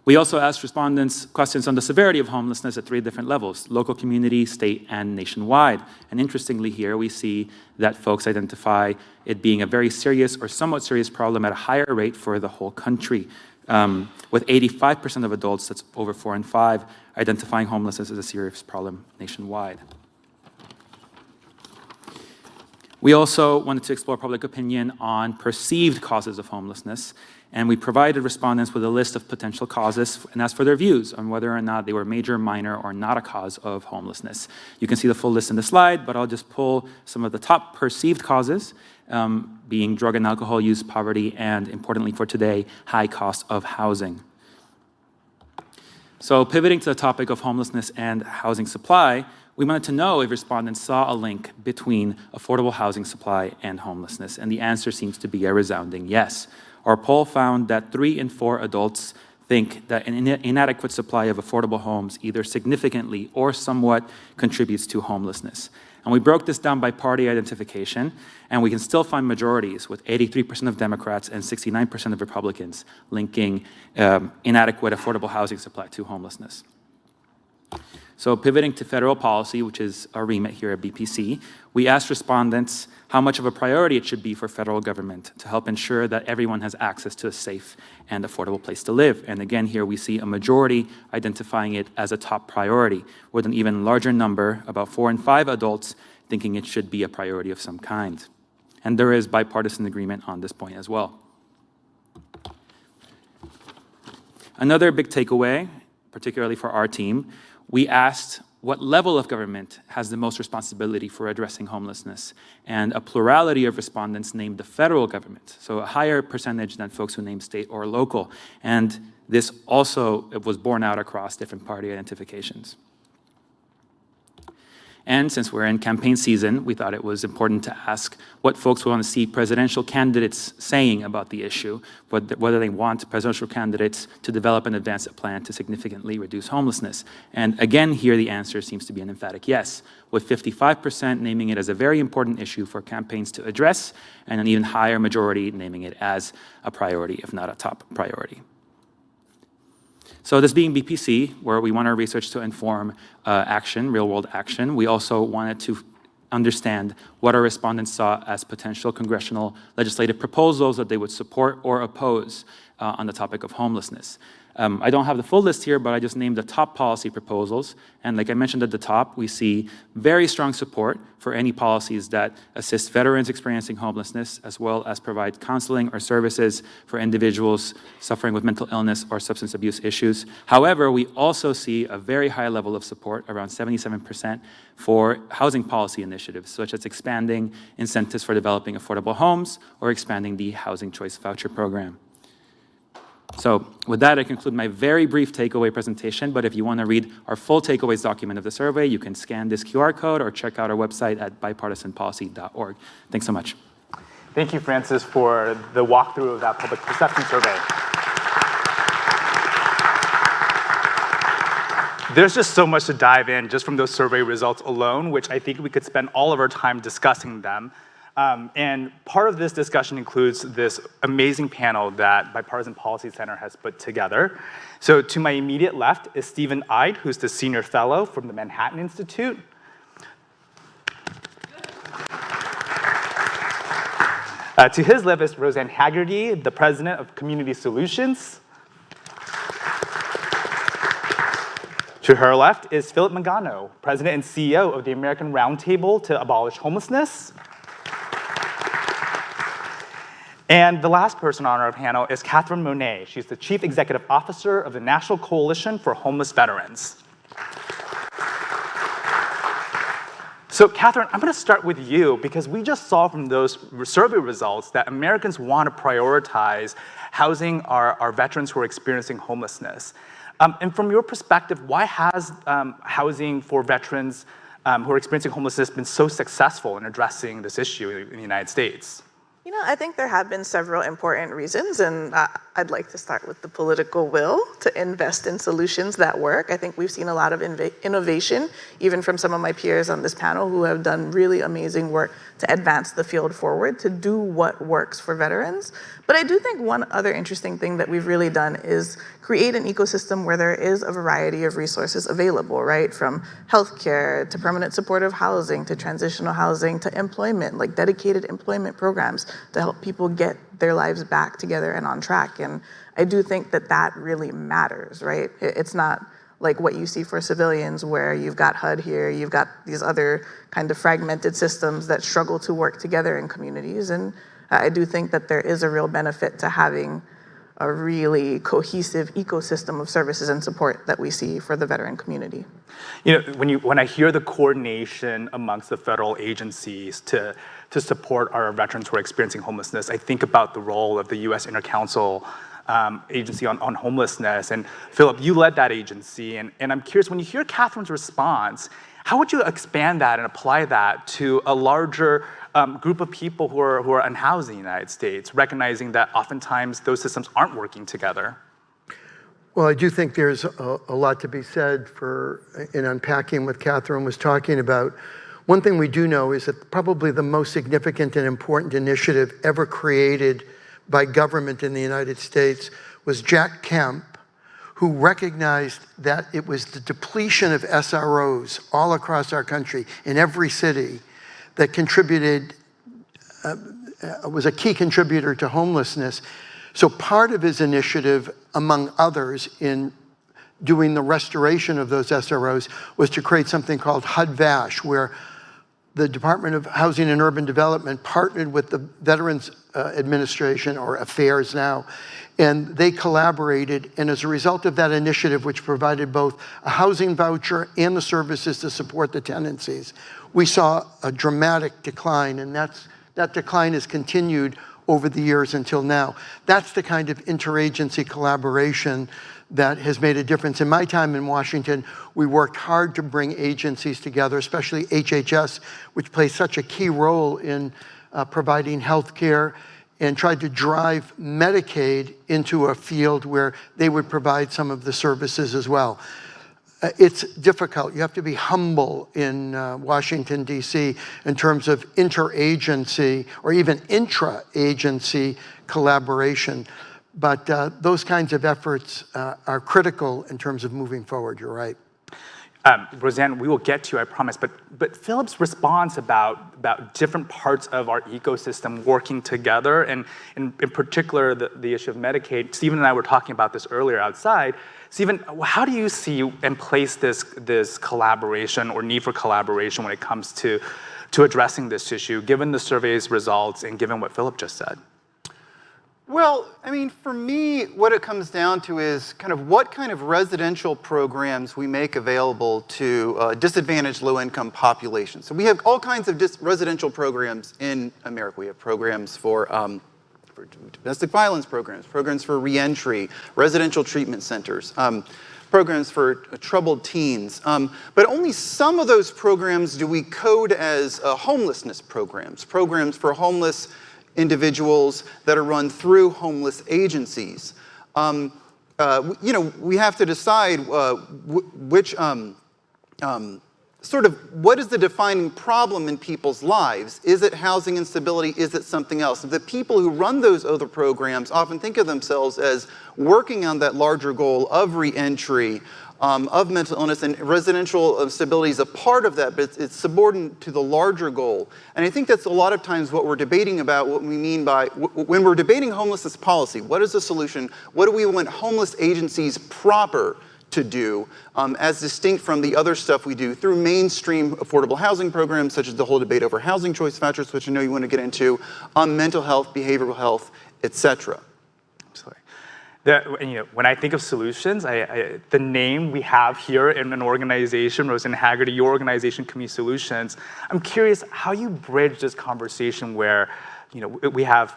We also asked respondents questions on the severity of homelessness at 3 different levels: local, community, state, and nationwide. And interestingly here, we see that folks identify it being a very serious or somewhat serious problem at a higher rate for the whole country, with 85% of adults, that's over 4 and 5, identifying homelessness as a serious problem nationwide. We also wanted to explore public opinion on perceived causes of homelessness, and we provided respondents with a list of potential causes and asked for their views on whether or not they were major, minor, or not a cause of homelessness. You can see the full list in the slide, but I'll just pull some of the top perceived causes, being drug and alcohol use, poverty, and importantly for today, high cost of housing. So pivoting to the topic of homelessness and housing supply, we wanted to know if respondents saw a link between affordable housing supply and homelessness, and the answer seems to be a resounding yes. Our poll found that 3 in 4 adults think that an inadequate supply of affordable homes either significantly or somewhat contributes to homelessness. And we broke this down by party identification, and we can still find majorities, with 83% of Democrats and 69% of Republicans linking inadequate affordable housing supply to homelessness. So pivoting to federal policy, which is our remit here at BPC, we asked respondents how much of a priority it should be for federal government to help ensure that everyone has access to a safe and affordable place to live. And again, here we see a majority identifying it as a top priority, with an even larger number, about 4 in 5 adults, thinking it should be a priority of some kind. And there is bipartisan agreement on this point as well. Another big takeaway, particularly for our team, we asked what level of government has the most responsibility for addressing homelessness, and a plurality of respondents named the federal government, so a higher percentage than folks who named state or local. And this also was borne out across different party identifications. And since we're in campaign season, we thought it was important to ask what folks want to see presidential candidates saying about the issue, whether they want presidential candidates to develop and advance a plan to significantly reduce homelessness. And again, here the answer seems to be an emphatic yes, with 55% naming it as a very important issue for campaigns to address, and an even higher majority naming it as a priority, if not a top priority. So this being BPC, where we want our research to inform action, real-world action, we also wanted to understand what our respondents saw as potential congressional legislative proposals that they would support or oppose on the topic of homelessness. I don't have the full list here, but I just named the top policy proposals. And like I mentioned at the top, we see very strong support for any policies that assist veterans experiencing homelessness, as well as provide counseling or services for individuals suffering with mental illness or substance abuse issues. However, we also see a very high level of support, around 77%, for housing policy initiatives, such as expanding incentives for developing affordable homes or expanding the Housing Choice Voucher Program. So with that, I conclude my very brief takeaway presentation, but if you want to read our full takeaways document of the survey, you can scan this QR code or check out our website at bipartisanpolicy.org. Thanks so much. Thank you, Francis, for the walkthrough of that public perception survey. There's just so much to dive in just from those survey results alone, which I think we could spend all of our time discussing them. And part of this discussion includes this amazing panel that Bipartisan Policy Center has put together. So to my immediate left is Stephen Ide, who's the Senior Fellow from the Manhattan Institute. To his left is Roseanne Haggerty, the President of Community Solutions. To her left is Philip Mangano, President and CEO of the American Roundtable to Abolish Homelessness. And the last person on our panel is Catherine Monet. She's the Chief Executive Officer of the National Coalition for Homeless Veterans. So Catherine, I'm going to start with you because we just saw from those survey results that Americans want to prioritize housing our veterans who are experiencing homelessness. And from your perspective, why has housing for veterans who are experiencing homelessness been so successful in addressing this issue in the United States? You know, I think there have been several important reasons, and I'd like to start with the political will to invest in solutions that work. I think we've seen a lot of innovation, even from some of my peers on this panel who have done really amazing work to advance the field forward, to do what works for veterans. But I do think one other interesting thing that we've really done is create an ecosystem where there is a variety of resources available, right? From healthcare to permanent supportive housing to transitional housing to employment, like dedicated employment programs to help people get their lives back together and on track. And I do think that that really matters, right? It's not like what you see for civilians where you've got HUD here, you've got these other kind of fragmented systems that struggle to work together in communities. And I do think that there is a real benefit to having a really cohesive ecosystem of services and support that we see for the veteran community. You know, when I hear the coordination amongst the federal agencies to support our veterans who are experiencing homelessness, I think about the role of the U.S. Intercouncil Agency on Homelessness. And Philip, you led that agency, and I'm curious, when you hear Catherine's response, how would you expand that and apply that to a larger group of people who are unhoused in the United States, recognizing that oftentimes those systems aren't working together? Well, I do think there's a lot to be said in unpacking what Catherine was talking about. One thing we do know is that probably the most significant and important initiative ever created by government in the United States was Jack Kemp, who recognized that it was the depletion of SROs all across our country, in every city, that contributed, was a key contributor to homelessness. So part of his initiative, among others, in doing the restoration of those SROs was to create something called HUD-VASH, where the Department of Housing and Urban Development partnered with the Veterans Administration, or Affairs now, and they collaborated. And as a result of that initiative, which provided both a housing voucher and the services to support the tenancies, we saw a dramatic decline, and that decline has continued over the years until now. That's the kind of interagency collaboration that has made a difference. In my time in Washington, we worked hard to bring agencies together, especially HHS, which plays such a key role in providing health care, and tried to drive Medicaid into a field where they would provide some of the services as well. It's difficult. You have to be humble in Washington, D.C. in terms of interagency or even intra-agency collaboration. But those kinds of efforts are critical in terms of moving forward. You're right. Roseanne, we will get to you, I promise, but Philip's response about different parts of our ecosystem working together, and in particular, the issue of Medicaid. Stephen and I were talking about this earlier outside. Stephen, how do you see and place this collaboration or need for collaboration when it comes to addressing this issue, given the survey's results and given what Philip just said? Well, I mean, for me, what it comes down to is kind of what kind of residential programs we make available to disadvantaged low-income populations. So we have all kinds of residential programs in America. We have programs for domestic violence programs for reentry, residential treatment centers, programs for troubled teens. But only some of those programs do we code as homelessness programs for homeless individuals that are run through homeless agencies. You know, we have to decide which sort of what is the defining problem in people's lives? Is it housing instability? Is it something else? The people who run those other programs often think of themselves as working on that larger goal of reentry, of mental illness, and residential stability is a part of that, but it's subordinate to the larger goal. And I think that's a lot of times what we're debating about, what we mean by, when we're debating homelessness policy, what is the solution? What do we want homeless agencies proper to do, as distinct from the other stuff we do through mainstream affordable housing programs, such as the whole debate over housing choice vouchers, which I know you want to get into, mental health, behavioral health, etc. You know, when I think of solutions, the name we have here in an organization, Roseanne Haggerty, your organization, Community Solutions, I'm curious how you bridge this conversation where, you know, we have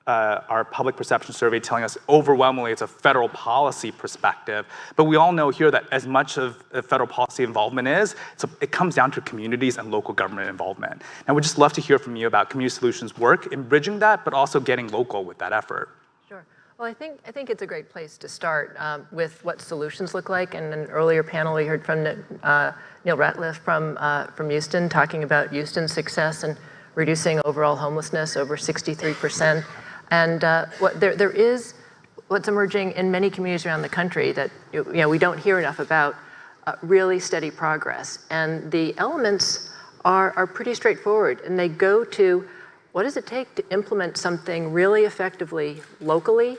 our public perception survey telling us overwhelmingly it's a federal policy perspective, but we all know here that as much of federal policy involvement is, it comes down to communities and local government involvement. And we'd just love to hear from you about Community Solutions' work in bridging that, but also getting local with that effort. Well, I think it's a great place to start with what solutions look like. In an earlier panel, we heard from Neil Ratliff from Houston, talking about Houston's success in reducing overall homelessness over 63%. And there is what's emerging in many communities around the country that we don't hear enough about, really steady progress. And the elements are pretty straightforward, and they go to what does it take to implement something really effectively locally,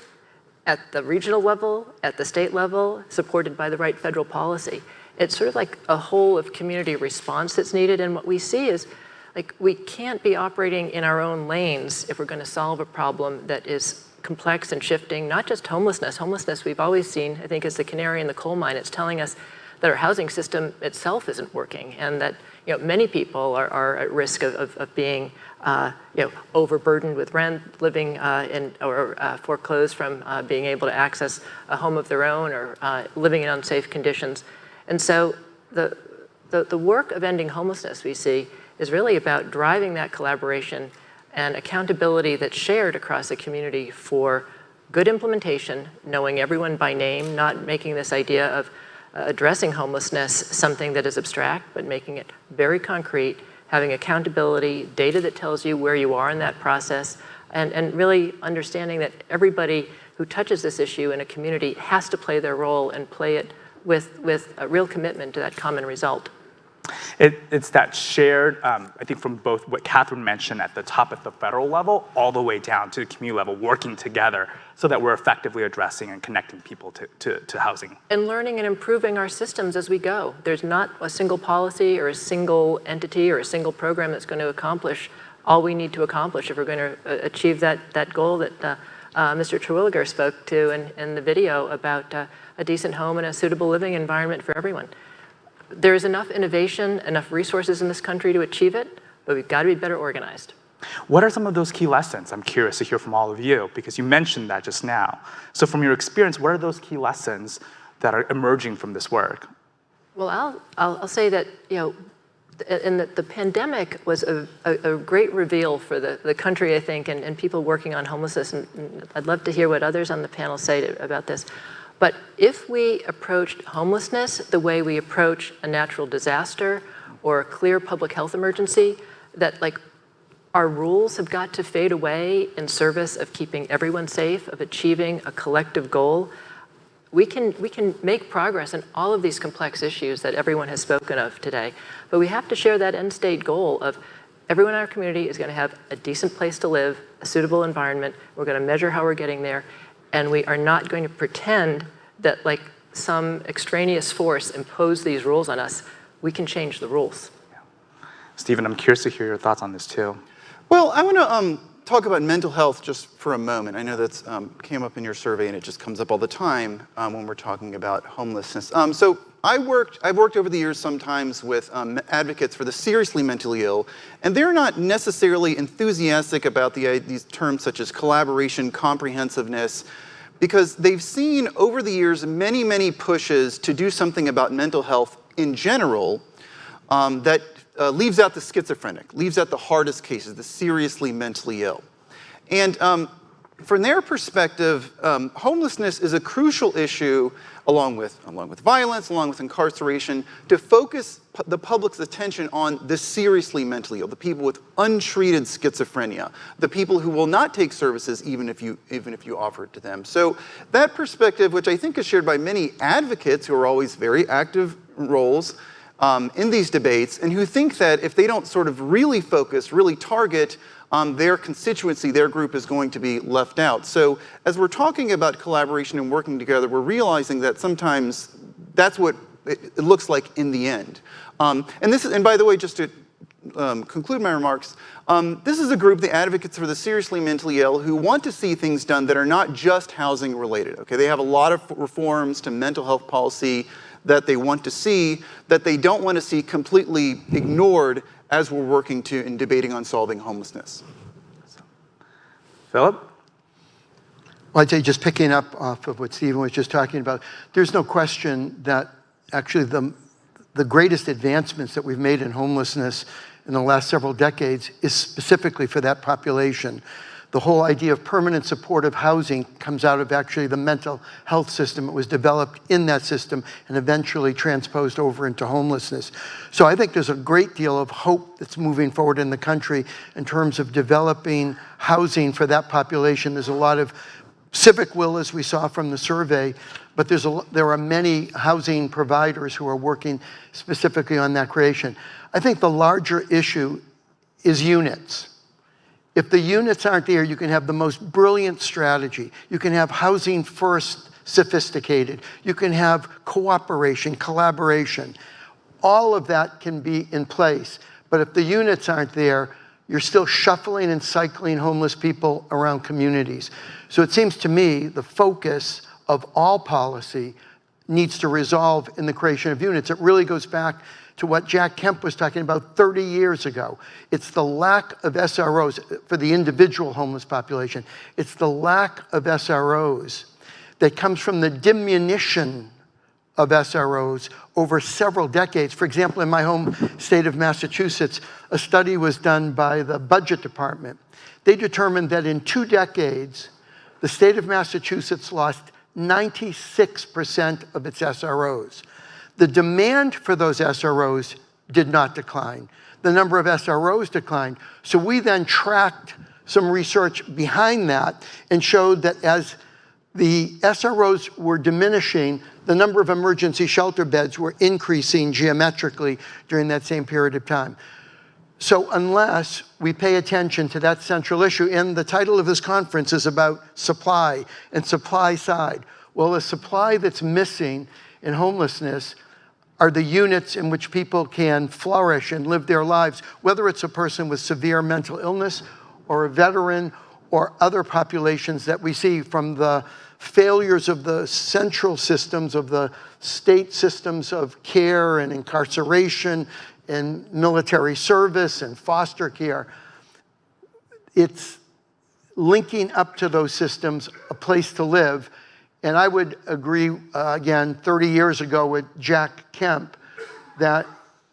at the regional level, at the state level, supported by the right federal policy? It's sort of like a whole of community response that's needed. And what we see is, like, we can't be operating in our own lanes if we're going to solve a problem that is complex and shifting, not just homelessness. Homelessness, we've always seen, I think, as the canary in the coal mine. It's telling us that our housing system itself isn't working, and that many people are at risk of being overburdened with rent, living or foreclosed from being able to access a home of their own, or living in unsafe conditions. And so the work of ending homelessness, we see, is really about driving that collaboration and accountability that's shared across the community for good implementation, knowing everyone by name, not making this idea of addressing homelessness something that is abstract, but making it very concrete, having accountability, data that tells you where you are in that process, and really understanding that everybody who touches this issue in a community has to play their role and play it with a real commitment to that common result. It's that shared, I think, from both what Catherine mentioned at the top at the federal level, all the way down to the community level, working together so that we're effectively addressing and connecting people to housing. And learning and improving our systems as we go. There's not a single policy or a single entity or a single program that's going to accomplish all we need to accomplish if we're going to achieve that goal that Mr. Terwilliger spoke to in the video about a decent home and a suitable living environment for everyone. There is enough innovation, enough resources in this country to achieve it, but we've got to be better organized. What are some of those key lessons? I'm curious to hear from all of you, because you mentioned that just now. So from your experience, what are those key lessons that are emerging from this work? Well, I'll say that, and the pandemic was a great reveal for the country, I think, and people working on homelessness. And I'd love to hear what others on the panel say about this. But if we approached homelessness the way we approach a natural disaster or a clear public health emergency, that our rules have got to fade away in service of keeping everyone safe, of achieving a collective goal, we can make progress in all of these complex issues that everyone has spoken of today, but we have to share that end state goal of everyone in our community is going to have a decent place to live, a suitable environment. We're going to measure how we're getting there, and we are not going to pretend that like some extraneous force imposed these rules on us. We can change the rules. Stephen, I'm curious to hear your thoughts on this too. Well, I want to talk about mental health just for a moment. I know that's came up in your survey, and it just comes up all the time when we're talking about homelessness. So I've worked over the years sometimes with advocates for the seriously mentally ill, and they're not necessarily enthusiastic about these terms such as collaboration, comprehensiveness, because they've seen over the years many, many pushes to do something about mental health in general that leaves out the schizophrenic, leaves out the hardest cases, the seriously mentally ill. And from their perspective, homelessness is a crucial issue along with violence, along with incarceration, to focus the public's attention on the seriously mentally ill, the people with untreated schizophrenia, the people who will not take services even if you offer it to them. So that perspective, which I think is shared by many advocates who are always very active roles in these debates, and who think that if they don't sort of really focus, really target their constituency, their group is going to be left out. So as we're talking about collaboration and working together, we're realizing that sometimes that's what it looks like in the end. And by the way, just to conclude my remarks, this is a group, the advocates for the seriously mentally ill, who want to see things done that are not just housing related. Okay, they have a lot of reforms to mental health policy that they want to see, that they don't want to see completely ignored as we're working to and debating on solving homelessness. Philip? Well, I'd say just picking up off of what Stephen was just talking about, there's no question that actually the greatest advancements that we've made in homelessness in the last several decades is specifically for that population. The whole idea of permanent supportive housing comes out of actually the mental health system. It was developed in that system and eventually transposed over into homelessness. So I think there's a great deal of hope that's moving forward in the country in terms of developing housing for that population. There's a lot of civic will, as we saw from the survey, but there are many housing providers who are working specifically on that creation. I think the larger issue is units. If the units aren't there, you can have the most brilliant strategy. You can have housing first sophisticated. You can have cooperation, collaboration. All of that can be in place. But if the units aren't there, you're still shuffling and cycling homeless people around communities. So it seems to me the focus of all policy needs to resolve in the creation of units. It really goes back to what Jack Kemp was talking about 30 years ago. It's the lack of SROs for the individual homeless population. It's the lack of SROs that comes from the diminution of SROs over several decades. For example, in my home state of Massachusetts, a study was done by the budget department. They determined that in 2 decades, the state of Massachusetts lost 96% of its SROs. The demand for those SROs did not decline. The number of SROs declined. So we then tracked some research behind that and showed that as the SROs were diminishing, the number of emergency shelter beds were increasing geometrically during that same period of time. So unless we pay attention to that central issue, and the title of this conference is about supply and supply side. Well, the supply that's missing in homelessness are the units in which people can flourish and live their lives, whether it's a person with severe mental illness or a veteran or other populations that we see from the failures of the central systems of the state systems of care and incarceration and military service and foster care. It's linking up to those systems a place to live. And I would agree, again, 30 years ago with Jack Kemp, that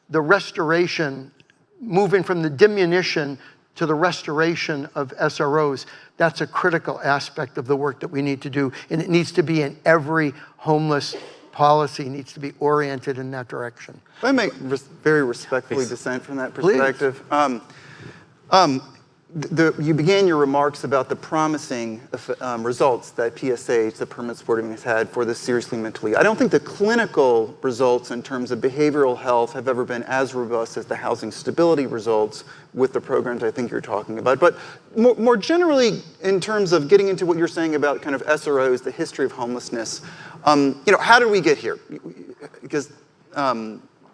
the restoration, moving from the diminution to the restoration of SROs, that's a critical aspect of the work that we need to do. And it needs to be in every homeless policy, needs to be oriented in that direction. If I may very respectfully dissent from that perspective. you began your remarks about the promising results that PSH, the permanent supportive, has had for the seriously mentally ill. I don't think the clinical results in terms of behavioral health have ever been as robust as the housing stability results with the programs I think you're talking about. But more generally, in terms of getting into what you're saying about kind of SROs, the history of homelessness, how did we get here? Because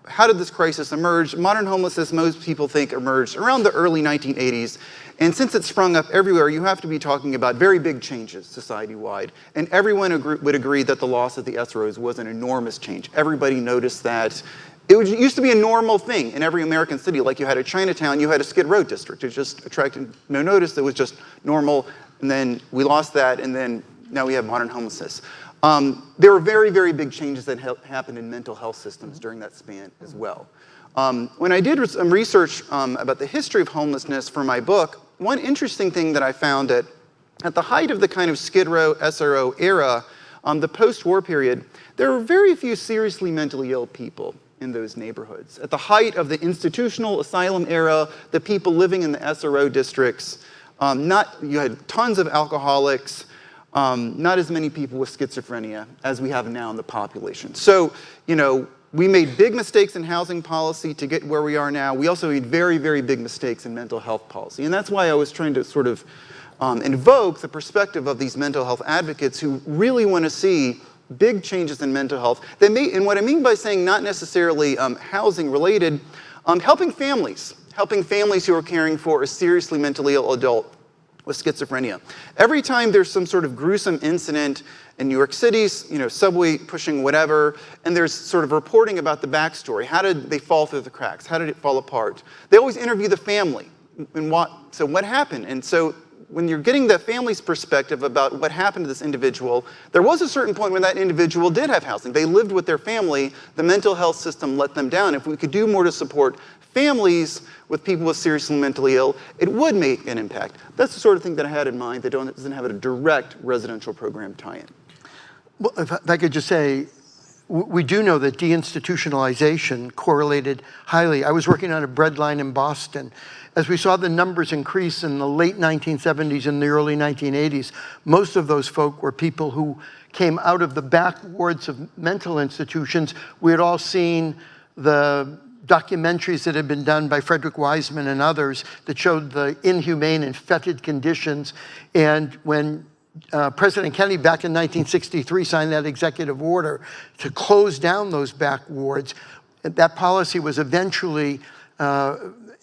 how did this crisis emerge? Modern homelessness, most people think, emerged around the early 1980s. And since it sprung up everywhere, you have to be talking about very big changes society-wide. And everyone would agree that the loss of the SROs was an enormous change. Everybody noticed that. It used to be a normal thing in every American city. Like you had a Chinatown, you had a Skid Row district. It just attracted no notice. It was just normal. And then we lost that, and then now we have modern homelessness. There were very, very big changes that happened in mental health systems during that span as well. When I did some research about the history of homelessness for my book, one interesting thing that I found at the height of the kind of Skid Row SRO era, the post-war period, there were very few seriously mentally ill people in those neighborhoods. At the height of the institutional asylum era, the people living in the SRO districts, you had tons of alcoholics, not as many people with schizophrenia as we have now in the population. So, we made big mistakes in housing policy to get where we are now. We also made very, very big mistakes in mental health policy. And that's why I was trying to sort of invoke the perspective of these mental health advocates who really want to see big changes in mental health. And what I mean by saying not necessarily housing related, helping families who are caring for a seriously mentally ill adult with schizophrenia. Every time there's some sort of gruesome incident in New York City, subway pushing whatever, and there's sort of reporting about the backstory. How did they fall through the cracks? How did it fall apart? They always interview the family. So what happened? And so when you're getting the family's perspective about what happened to this individual, there was a certain point when that individual did have housing. They lived with their family. The mental health system let them down. If we could do more to support families with people with seriously mentally ill, it would make an impact. That's the sort of thing that I had in mind that doesn't have a direct residential program tie-in. Well, if I could just say, we do know that deinstitutionalization correlated highly. I was working on a bread line in Boston. As we saw the numbers increase in the late 1970s and the early 1980s, most of those folk were people who came out of the back wards of mental institutions. We had all seen the documentaries that had been done by Frederick Wiseman and others that showed the inhumane and fetid conditions. And when President Kennedy back in 1963 signed that executive order to close down those back wards, that policy was eventually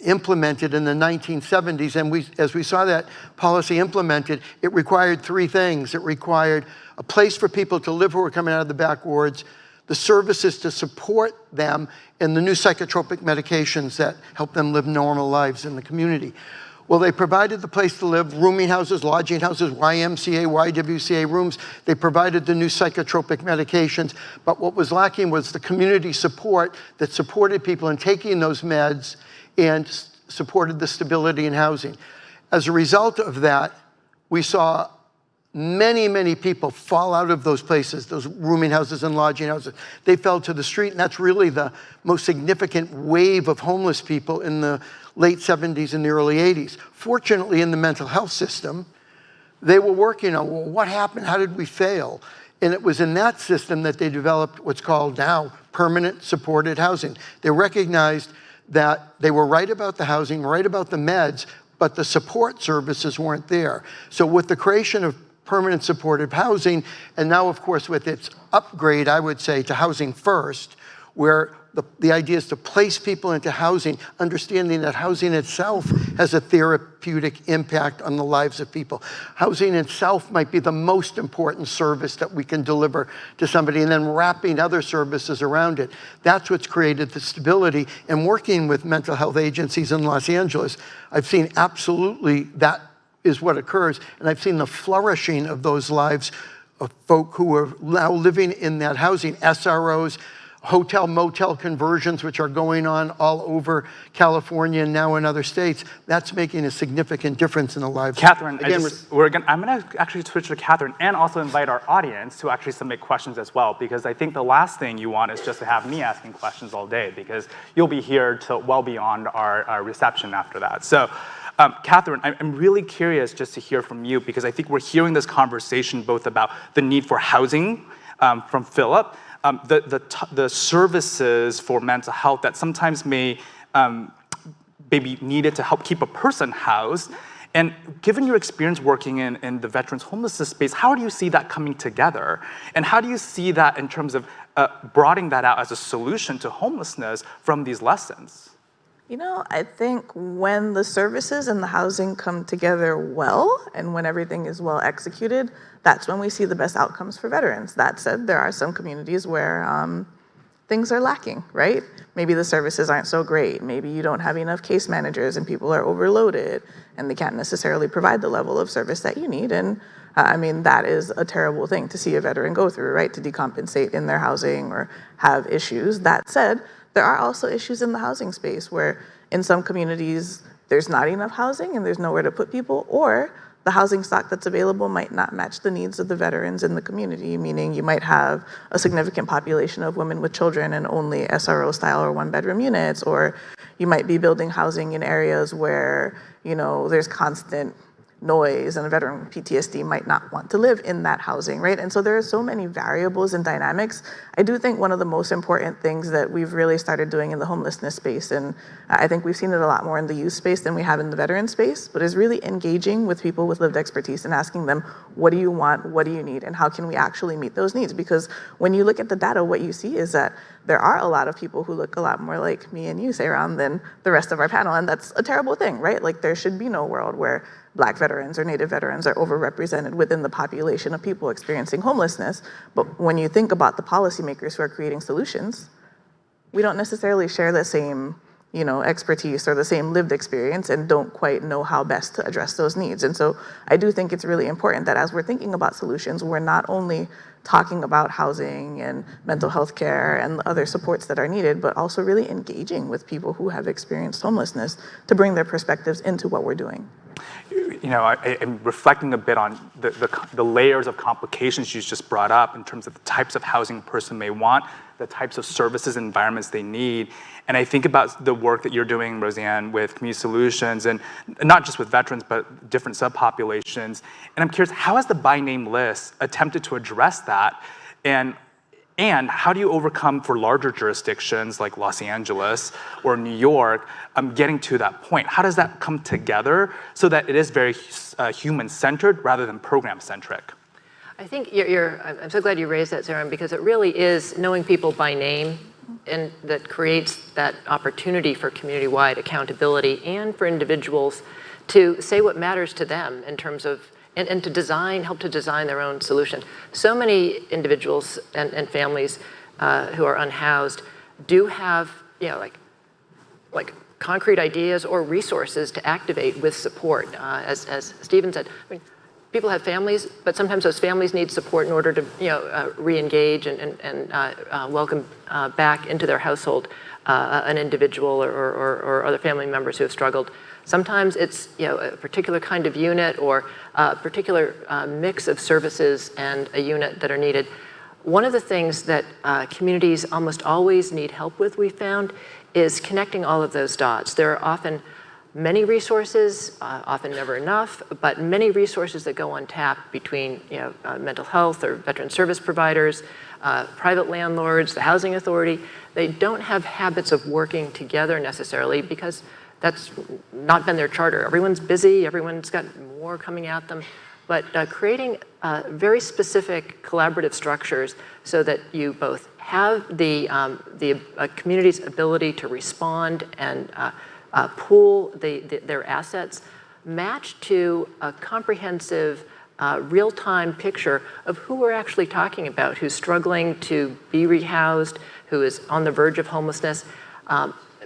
implemented in the 1970s. And as we saw that policy implemented, it required three things. It required a place for people to live who were coming out of the back wards, the services to support them, and the new psychotropic medications that help them live normal lives in the community. Well, they provided the place to live, rooming houses, lodging houses, YMCA, YWCA rooms. They provided the new psychotropic medications. But what was lacking was the community support that supported people in taking those meds and supported the stability in housing. As a result of that, we saw many, many people fall out of those places, those rooming houses and lodging houses. They fell to the street, and that's really the most significant wave of homeless people in the late 70s and the early 80s. Fortunately, in the mental health system, they were working on, well, what happened? How did we fail? And it was in that system that they developed what's called now permanent supported housing. They recognized that they were right about the housing, right about the meds, but the support services weren't there. So with the creation of permanent supportive housing, and now, of course, with its upgrade, I would say, to Housing First, where the idea is to place people into housing, understanding that housing itself has a therapeutic impact on the lives of people. Housing itself might be the most important service that we can deliver to somebody, and then wrapping other services around it. That's what's created the stability. And working with mental health agencies in Los Angeles, I've seen absolutely that is what occurs. And I've seen the flourishing of those lives of folk who are now living in that housing, SROs, hotel motel conversions, which are going on all over California and now in other states. That's making a significant difference in the lives. Catherine, I'm going to actually switch to Catherine and also invite our audience to actually submit questions as well, because I think the last thing you want is just to have me asking questions all day, because you'll be here till well beyond our reception after that. So Catherine, I'm really curious just to hear from you, because I think we're hearing this conversation both about the need for housing from Philip, the services for mental health that sometimes may be needed to help keep a person housed. And given your experience working in the veterans homelessness space, how do you see that coming together? And how do you see that in terms of broadening that out as a solution to homelessness from these lessons? You know, I think when the services and the housing come together well, and when everything is well executed, that's when we see the best outcomes for veterans. That said, there are some communities where things are lacking, right? Maybe the services aren't so great. Maybe you don't have enough case managers and people are overloaded and they can't necessarily provide the level of service that you need. And I mean, that is a terrible thing to see a veteran go through, right? To decompensate in their housing or have issues. That said, there are also issues in the housing space where in some communities, there's not enough housing and there's nowhere to put people, or the housing stock that's available might not match the needs of the veterans in the community, meaning you might have a significant population of women with children and only SRO style or 1-bedroom units, or you might be building housing in areas where, you know, there's constant noise and a veteran with PTSD might not want to live in that housing, right? And so there are so many variables and dynamics. I do think one of the most important things that we've really started doing in the homelessness space, and I think we've seen it a lot more in the youth space than we have in the veteran space, but is really engaging with people with lived expertise and asking them, what do you want, what do you need, and how can we actually meet those needs? Because when you look at the data, what you see is that there are a lot of people who look a lot more like me and you, Seyran, than the rest of our panel, and that's a terrible thing, right? Like there should be no world where Black veterans or Native veterans are overrepresented within the population of people experiencing homelessness. But when you think about the policymakers who are creating solutions, we don't necessarily share the same, you know, expertise or the same lived experience and don't quite know how best to address those needs. And so I do think it's really important that as we're thinking about solutions, we're not only talking about housing and mental health care and other supports that are needed, but also really engaging with people who have experienced homelessness to bring their perspectives into what we're doing. You know, I'm reflecting a bit on the layers of complications you just brought up in terms of the types of housing a person may want, the types of services and environments they need. And I think about the work that you're doing, Roseanne, with Community Solutions, and not just with veterans, but different subpopulations. And I'm curious, how has the by name list attempted to address that? And how do you overcome for larger jurisdictions like Los Angeles or New York, getting to that point? How does that come together so that it is very human-centered rather than program-centric? I think I'm so glad you raised that, Sarah, because it really is knowing people by name and that creates that opportunity for community-wide accountability and for individuals to say what matters to them in terms of and to help to design their own solution. So many individuals and families who are unhoused do have, you know, like concrete ideas or resources to activate with support. As Stephen said, I mean, people have families, but sometimes those families need support in order to, you know, re-engage and welcome back into their household an individual or other family members who have struggled. Sometimes it's, you know, a particular kind of unit or a particular mix of services and a unit that are needed. One of the things that communities almost always need help with, we found, is connecting all of those dots. There are often many resources, often never enough, but many resources that go untapped between, you know, mental health or veteran service providers, private landlords, the housing authority. They don't have habits of working together necessarily because that's not been their charter. Everyone's busy, everyone's got more coming at them, but creating very specific collaborative structures so that you both have the community's ability to respond and pool their assets matched to a comprehensive real-time picture of who we're actually talking about, who's struggling to be rehoused, who is on the verge of homelessness.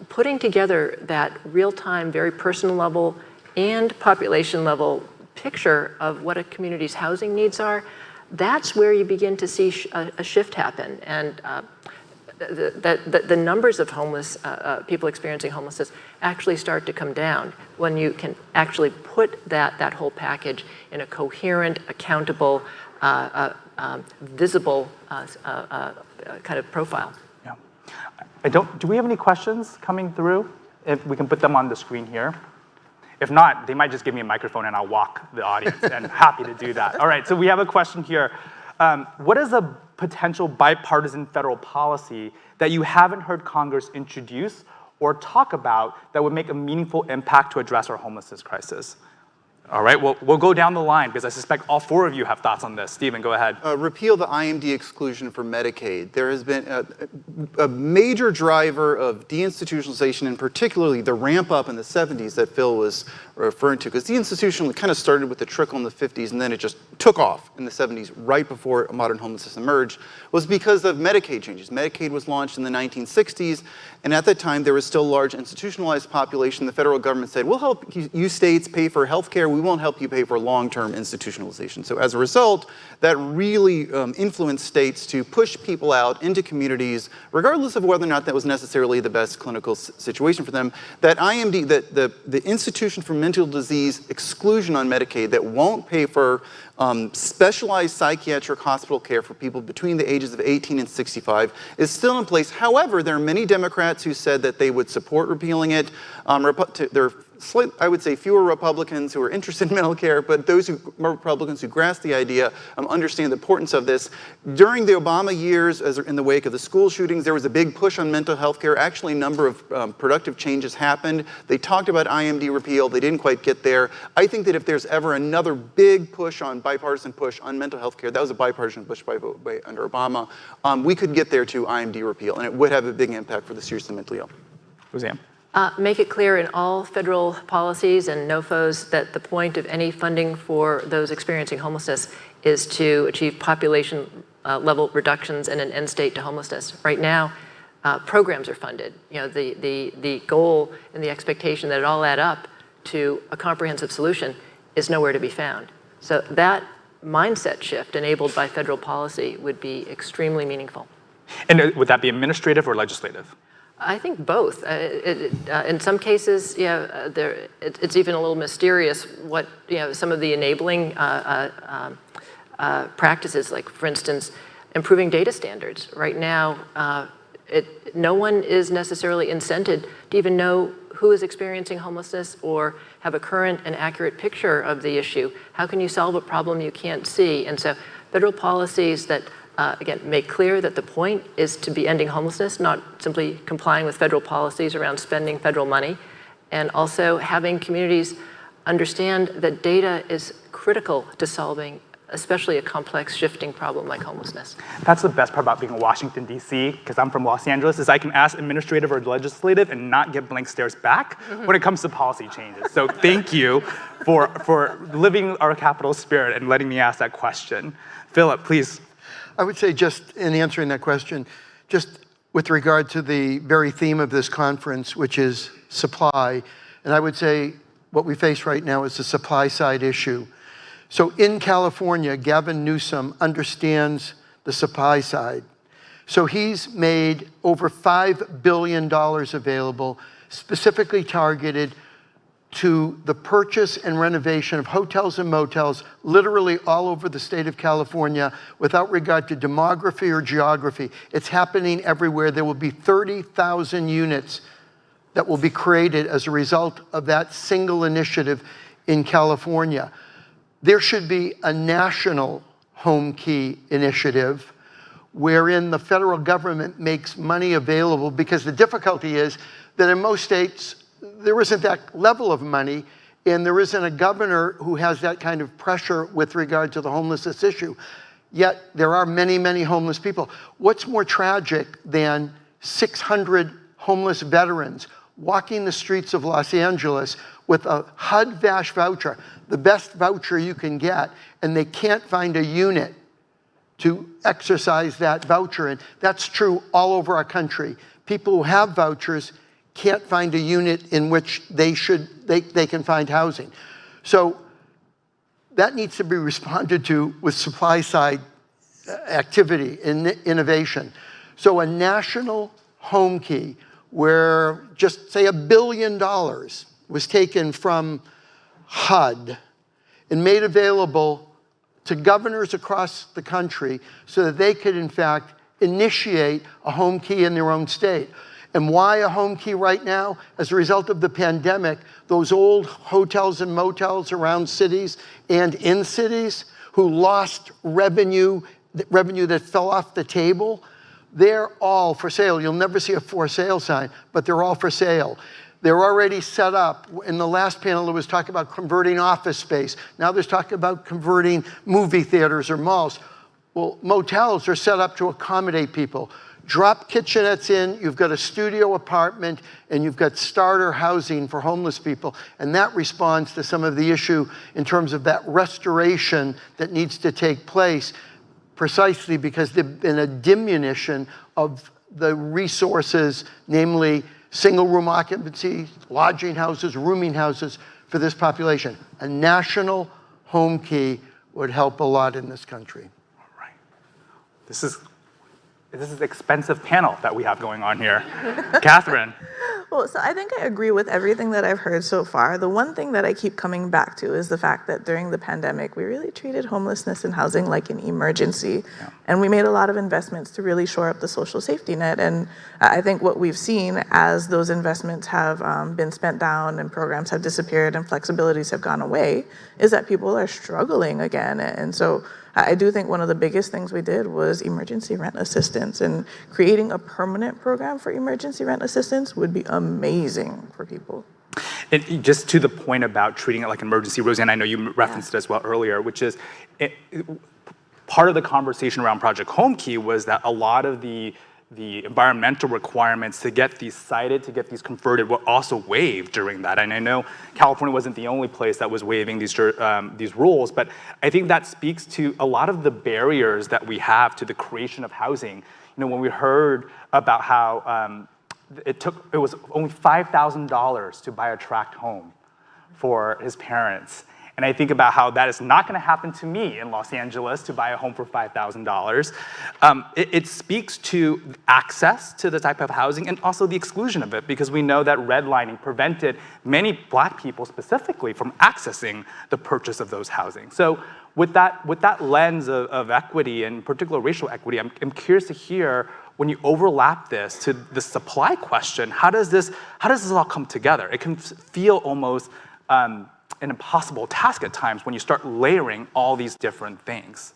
Putting together that real-time, very personal level and population level picture of what a community's housing needs are, that's where you begin to see a shift happen. And the numbers of homeless people experiencing homelessness actually start to come down when you can actually put that whole package in a coherent, accountable, visible kind of profile. Do we have any questions coming through? If we can put them on the screen here. If not, they might just give me a microphone and I'll walk the audience, and happy to do that. All right, so we have a question here. What is a potential bipartisan federal policy that you haven't heard Congress introduce or talk about that would make a meaningful impact to address our homelessness crisis? All right, well, we'll go down the line because I suspect all four of you have thoughts on this. Stephen, go ahead. Repeal the IMD exclusion for Medicaid. There has been a major driver of deinstitutionalization, and particularly the ramp up in the 70s that Phil was referring to, because deinstitution kind of started with the trickle in the 50s and then it just took off in the 70s right before modern homelessness emerged, was because of Medicaid changes. Medicaid was launched in the 1960s, and at that time there was still a large institutionalized population. The federal government said, we'll help you states pay for health care, we won't help you pay for long-term institutionalization. So as a result, that really influenced states to push people out into communities, regardless of whether or not that was necessarily the best clinical situation for them. That IMD, the Institution for Mental Disease exclusion on Medicaid that won't pay for specialized psychiatric hospital care for people between the ages of 18 and 65 is still in place. However, there are many Democrats who said that they would support repealing it. There are I would say fewer Republicans who are interested in mental care, but those Republicans who grasp the idea understand the importance of this. During the Obama years, as in the wake of the school shootings, there was a big push on mental health care. Actually, a number of productive changes happened. They talked about IMD repeal. They didn't quite get there. I think that if there's ever another big push on bipartisan push on mental health care, that was a bipartisan push under Obama, we could get there to IMD repeal, and it would have a big impact for the seriously mentally ill. Roseanne? Make it clear in all federal policies and NOFOs that the point of any funding for those experiencing homelessness is to achieve population level reductions and an end state to homelessness. Right now, programs are funded. You know, the goal and the expectation that it all add up to a comprehensive solution is nowhere to be found. So that mindset shift enabled by federal policy would be extremely meaningful. And would that be administrative or legislative? I think both. In some cases, it's even a little mysterious what some of the enabling practices, like for instance, improving data standards. Right now, no one is necessarily incented to even know who is experiencing homelessness or have a current and accurate picture of the issue. How can you solve a problem you can't see? And so, federal policies that again, make clear that the point is to be ending homelessness, not simply complying with federal policies around spending federal money, and also having communities understand that data is critical to solving especially a complex shifting problem like homelessness. That's the best part about being in Washington, D.C., because I'm from Los Angeles, is I can ask administrative or legislative and not get blank stares back when it comes to policy changes. So thank you for living our capital spirit and letting me ask that question. Philip, please. I would say, just in answering that question, just with regard to the very theme of this conference, which is supply, and I would say what we face right now is a supply side issue. So in California, Gavin Newsom understands the supply side. So he's made over $5 billion available, specifically targeted to the purchase and renovation of hotels and motels literally all over the state of California without regard to demography or geography. It's happening everywhere. There will be 30,000 units that will be created as a result of that single initiative in California. There should be a national home key initiative wherein the federal government makes money available, because the difficulty is that in most states, there isn't that level of money, and there isn't a governor who has that kind of pressure with regard to the homelessness issue. Yet there are many, many homeless people. What's more tragic than 600 homeless veterans walking the streets of Los Angeles with a HUD-VASH voucher, the best voucher you can get, and they can't find a unit to exercise that voucher in? That's true all over our country. People who have vouchers can't find a unit in which they can find housing. So that needs to be responded to with supply side activity and innovation. So a national home key where just say $1 billion was taken from HUD and made available to governors across the country so that they could in fact initiate a home key in their own state. And why a home key right now? As a result of the pandemic, those old hotels and motels around cities and in cities who lost revenue that fell off the table, they're all for sale. You'll never see a for sale sign, but they're all for sale. They're already set up. In the last panel, it was talking about converting office space. Now there's talking about converting movie theaters or malls. Well, motels are set up to accommodate people. Drop kitchenettes in, you've got a studio apartment, and you've got starter housing for homeless people. And that responds to some of the issue in terms of that restoration that needs to take place, precisely because there's been a diminution of the resources, namely single room occupancy, lodging houses, rooming houses for this population. A national home key would help a lot in this country. This is an expensive panel that we have going on here. Catherine. Well, so I think I agree with everything that I've heard so far. The one thing that I keep coming back to is the fact that during the pandemic, we really treated homelessness and housing like an emergency. Yeah. And we made a lot of investments to really shore up the social safety net. And I think what we've seen as those investments have been spent down and programs have disappeared and flexibilities have gone away is that people are struggling again. And so I do think one of the biggest things we did was emergency rent assistance, and creating a permanent program for emergency rent assistance would be amazing for people. And just to the point about treating it like an emergency, Roseanne, I know you referenced it as well earlier, which is part of the conversation around Project Home Key was that a lot of the environmental requirements to get these sited, to get these converted, were also waived during that. And I know California wasn't the only place that was waiving these rules, but I think that speaks to a lot of the barriers that we have to the creation of housing. You know, when we heard about how it was only $5,000 to buy a tract home for his parents. And I think about how that is not going to happen to me in Los Angeles to buy a home for $5,000. It speaks to access to the type of housing and also the exclusion of it, because we know that redlining prevented many Black people specifically from accessing the purchase of those housing. So with that lens of equity, and particular racial equity, I'm curious to hear, when you overlap this to the supply question, how does this all come together? It can feel almost an impossible task at times when you start layering all these different things.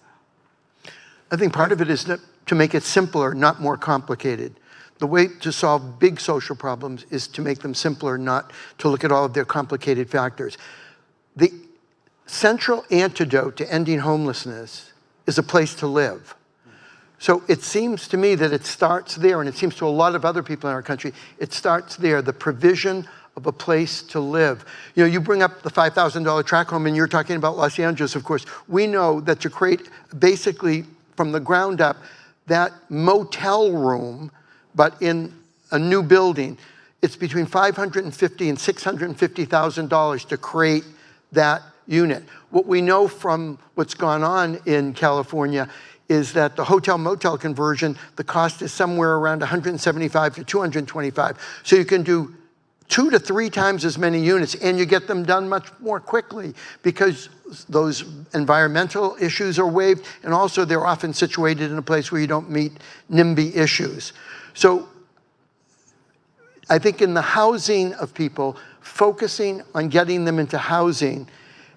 I think part of it is to make it simpler, not more complicated. The way to solve big social problems is to make them simpler, not to look at all of their complicated factors. The central antidote to ending homelessness is a place to live. So it seems to me that it starts there, and it seems to a lot of other people in our country, it starts there, the provision of a place to live. You know, you bring up the $5,000 tract home, and you're talking about Los Angeles, of course. We know that to create, basically from the ground up, that motel room, but in a new building, it's between $550,000 and $650,000 to create that unit. What we know from what's gone on in California is that the hotel-motel conversion, the cost is somewhere around $175 to $225. So you can do 2 to 3 times as many units, and you get them done much more quickly because those environmental issues are waived, and also they're often situated in a place where you don't meet NIMBY issues. So I think in the housing of people, focusing on getting them into housing,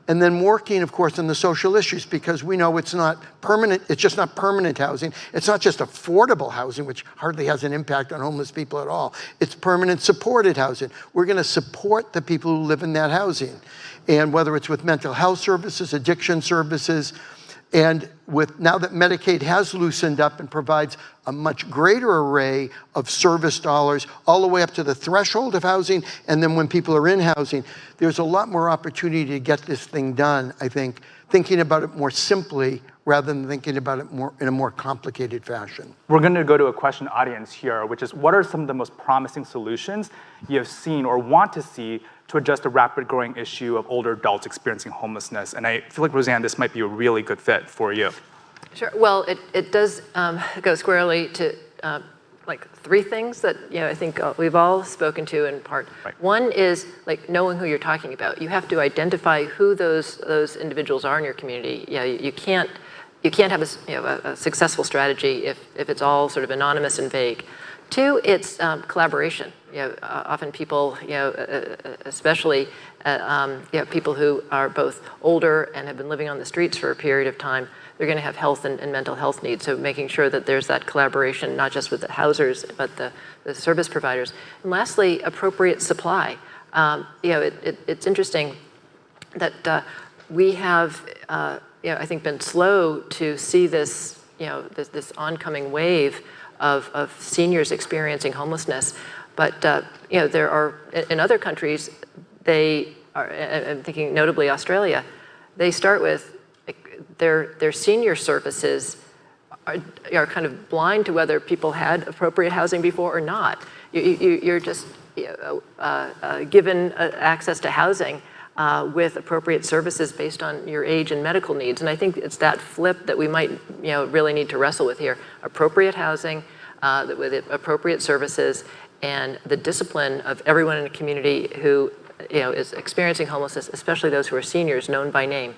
and then working, of course, on the social issues, because we know it's not permanent, it's just not permanent housing. It's not just affordable housing, which hardly has an impact on homeless people at all. It's permanent supported housing. We're gonna support the people who live in that housing. And whether it's with mental health services, addiction services, and with now that Medicaid has loosened up and provides a much greater array of service dollars all the way up to the threshold of housing, and then when people are in housing, there's a lot more opportunity to get this thing done, I think, thinking about it more simply rather than thinking about it more in a more complicated fashion. We're going to go to a question audience here, which is, what are some of the most promising solutions you have seen or want to see to address the rapid growing issue of older adults experiencing homelessness? And I feel like, Roseanne, this might be a really good fit for you. Sure. Well, it does go squarely to like 3 things that I think we've all spoken to in part. Right. One is like knowing who you're talking about. You have to identify who those individuals are in your community. You can't have a successful strategy if it's all sort of anonymous and vague. Two, it's collaboration. Often people, especially people who are both older and have been living on the streets for a period of time, they're going to have health and mental health needs. So making sure that there's that collaboration, not just with the housers, but the service providers. And lastly, appropriate supply. It's interesting that we have, I think, been slow to see this, this oncoming wave of seniors experiencing homelessness. But there are, in other countries, they are, I'm thinking notably Australia, they start with their senior services are kind of blind to whether people had appropriate housing before or not. You're just given access to housing with appropriate services based on your age and medical needs. And I think it's that flip that we might really need to wrestle with here. Appropriate housing with appropriate services and the discipline of everyone in the community who is experiencing homelessness, especially those who are seniors, known by name.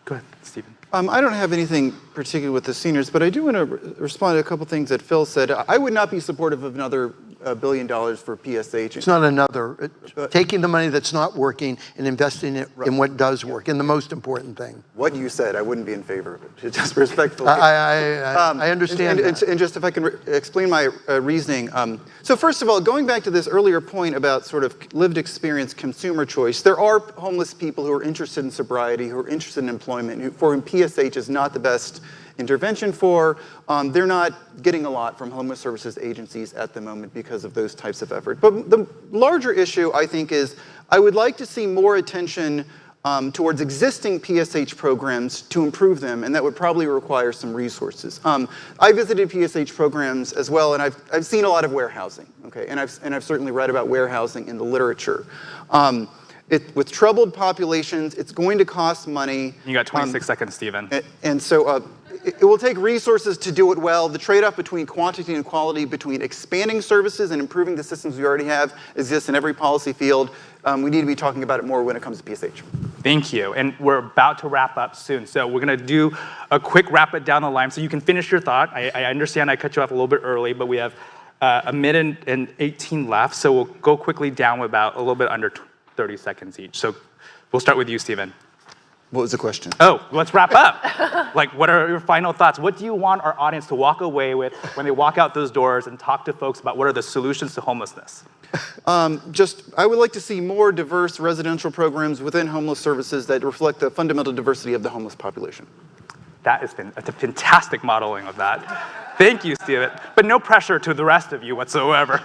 Go ahead, Stephen. I don't have anything particular with the seniors, but I do want to respond to a couple things that Phil said. I would not be supportive of another $1 billion for PSH. It's not another. Taking the money that's not working and investing it in what does work, and the most important thing. What you said, I wouldn't be in favor of it, just respectfully. I understand and just if I can explain my reasoning. So first of all, going back to this earlier point about sort of lived experience, consumer choice, there are homeless people who are interested in sobriety, who are interested in employment, for whom PSH is not the best intervention for. They're not getting a lot from homeless services agencies at the moment because of those types of efforts. But the larger issue, I think, is I would like to see more attention towards existing PSH programs to improve them, and that would probably require some resources. I visited PSH programs as well, and I've seen a lot of warehousing, okay, and I've certainly read about warehousing in the literature. With troubled populations, it's going to cost money. You got 26 seconds, Stephen. And so it will take resources to do it well. The trade-off between quantity and quality, between expanding services and improving the systems we already have, exists in every policy field. We need to be talking about it more when it comes to PSH. Thank you. And we're about to wrap up soon. So we're going to do a quick wrap it down the line so you can finish your thought. I understand I cut you off a little bit early, but we have a minute and 18 left. So we'll go quickly down with about a little bit under 30 seconds each. So we'll start with you, Stephen. What was the question? Oh, let's wrap up. Like, what are your final thoughts? What do you want our audience to walk away with when they walk out those doors and talk to folks about what are the solutions to homelessness? I would like to see more diverse residential programs within homeless services that reflect the fundamental diversity of the homeless population. That's a fantastic modeling of that. Thank you, Stephen. But no pressure to the rest of you whatsoever.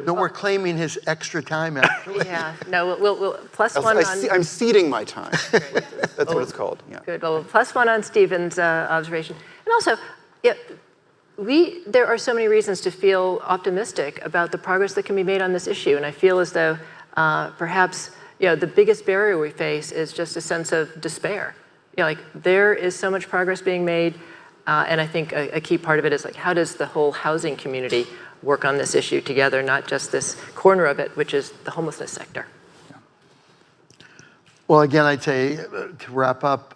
No, we're claiming his extra time, actually. Yeah, no, we'll plus one on... I'm ceding my time. That's what it's called. Yeah. Good, well, plus one on Stephen's observation. And also, there are so many reasons to feel optimistic about the progress that can be made on this issue. And I feel as though perhaps the biggest barrier we face is just a sense of despair. There is so much progress being made. And I think a key part of it is how does the whole housing community work on this issue together, not just this corner of it, which is the homelessness sector. Well, again, I'd say to wrap up,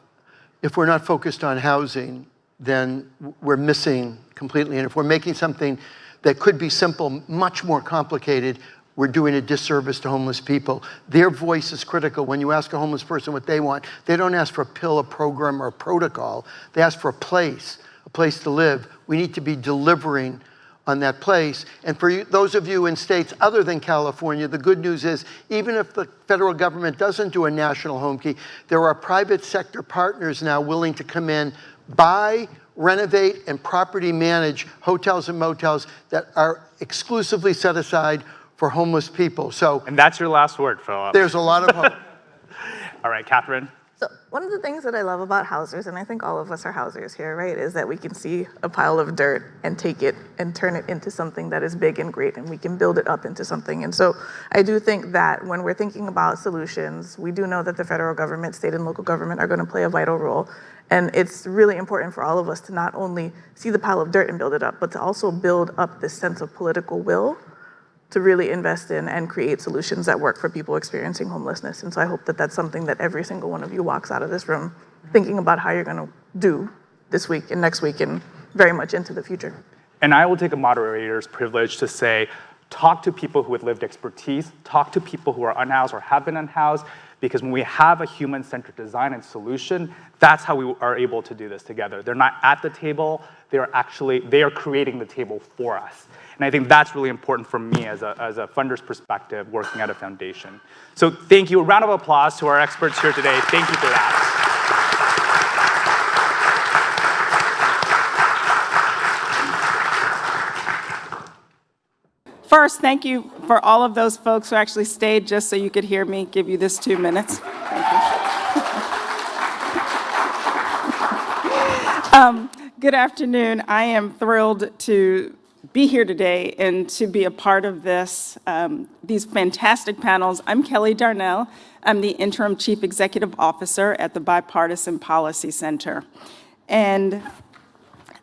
if we're not focused on housing, then we're missing completely. And if we're making something that could be simple much more complicated, we're doing a disservice to homeless people. Their voice is critical. When you ask a homeless person what they want, they don't ask for a pill, a program, or a protocol. They ask for a place to live. We need to be delivering on that place. And for those of you in states other than California, the good news is even if the federal government doesn't do a national home key, there are private sector partners now willing to come in, buy, renovate, and property manage hotels and motels that are exclusively set aside for homeless people. And that's your last word, Philip. There's a lot of hope. All right, Catherine. So one of the things that I love about housers, and I think all of us are housers here, right, is that we can see a pile of dirt and take it and turn it into something that is big and great, and we can build it up into something. And so I do think that when we're thinking about solutions, we do know that the federal government, state and local government are going to play a vital role. And it's really important for all of us to not only see the pile of dirt and build it up, but to also build up this sense of political will to really invest in and create solutions that work for people experiencing homelessness. And so I hope that that's something that every single one of you walks out of this room thinking about how you're going to do this week and next week and very much into the future. And I will take a moderator's privilege to say, talk to people who with lived expertise, talk to people who are unhoused or have been unhoused, because when we have a human-centered design and solution, that's how we are able to do this together. They're not at the table, they are creating the table for us. And I think that's really important for me as a funder's perspective working at a foundation. So thank you, a round of applause to our experts here today. Thank you for that. First, thank you for all of those folks who actually stayed just so you could hear me give you this 2 minutes. Thank you. Good afternoon. I am thrilled to be here today and to be a part of these fantastic panels. I'm Kelly Darnell. I'm the Interim Chief Executive Officer at the Bipartisan Policy Center. And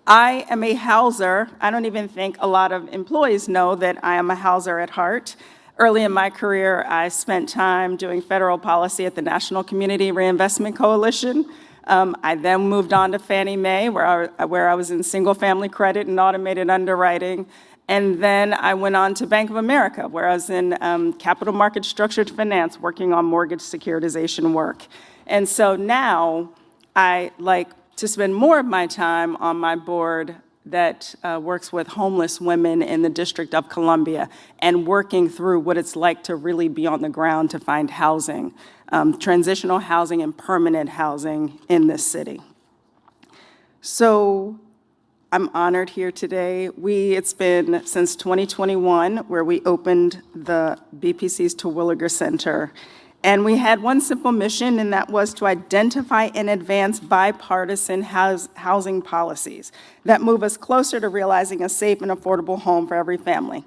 I am a houser. I don't even think a lot of employees know that I am a houser at heart. Early in my career, I spent time doing federal policy at the National Community Reinvestment Coalition. I then moved on to Fannie Mae, where I was in single-family credit and automated underwriting. And then I went on to Bank of America, where I was in capital market structured finance, working on mortgage securitization work. And so now I like to spend more of my time on my board that works with homeless women in the District of Columbia and working through what it's like to really be on the ground to find housing, transitional housing and permanent housing in this city. So I'm honored here today. It's been since 2021 where we opened the BPC's Terwilliger Center. And we had one simple mission, and that was to identify and advance bipartisan housing policies that move us closer to realizing a safe and affordable home for every family.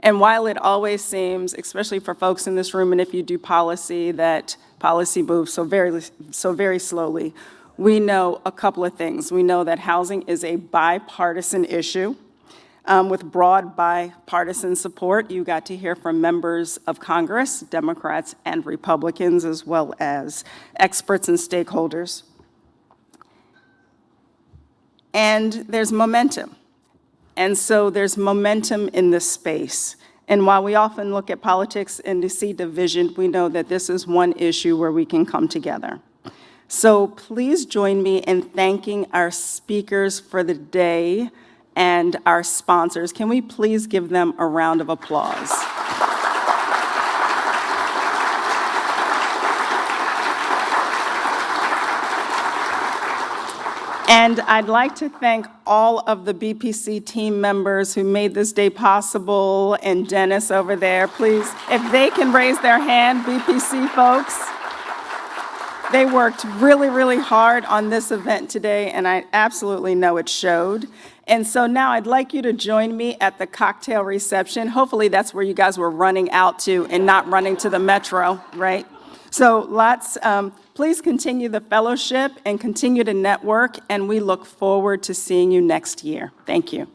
And while it always seems, especially for folks in this room, and if you do policy, that policy moves so very slowly, we know a couple of things. We know that housing is a bipartisan issue. With broad bipartisan support. You got to hear from members of Congress, Democrats and Republicans, as well as experts and stakeholders. And there's momentum. And so there's momentum in this space. And while we often look at politics and to see division, we know that this is one issue where we can come together. So please join me in thanking our speakers for the day and our sponsors. Can we please give them a round of applause? And I'd like to thank all of the BPC team members who made this day possible, and Dennis over there, please, if they can raise their hand, BPC folks. They worked really, really hard on this event today, and I absolutely know it showed. And so now I'd like you to join me at the cocktail reception. Hopefully that's where you guys were running out to and not running to the metro, right? So please continue the fellowship and continue to network, and we look forward to seeing you next year. Thank you.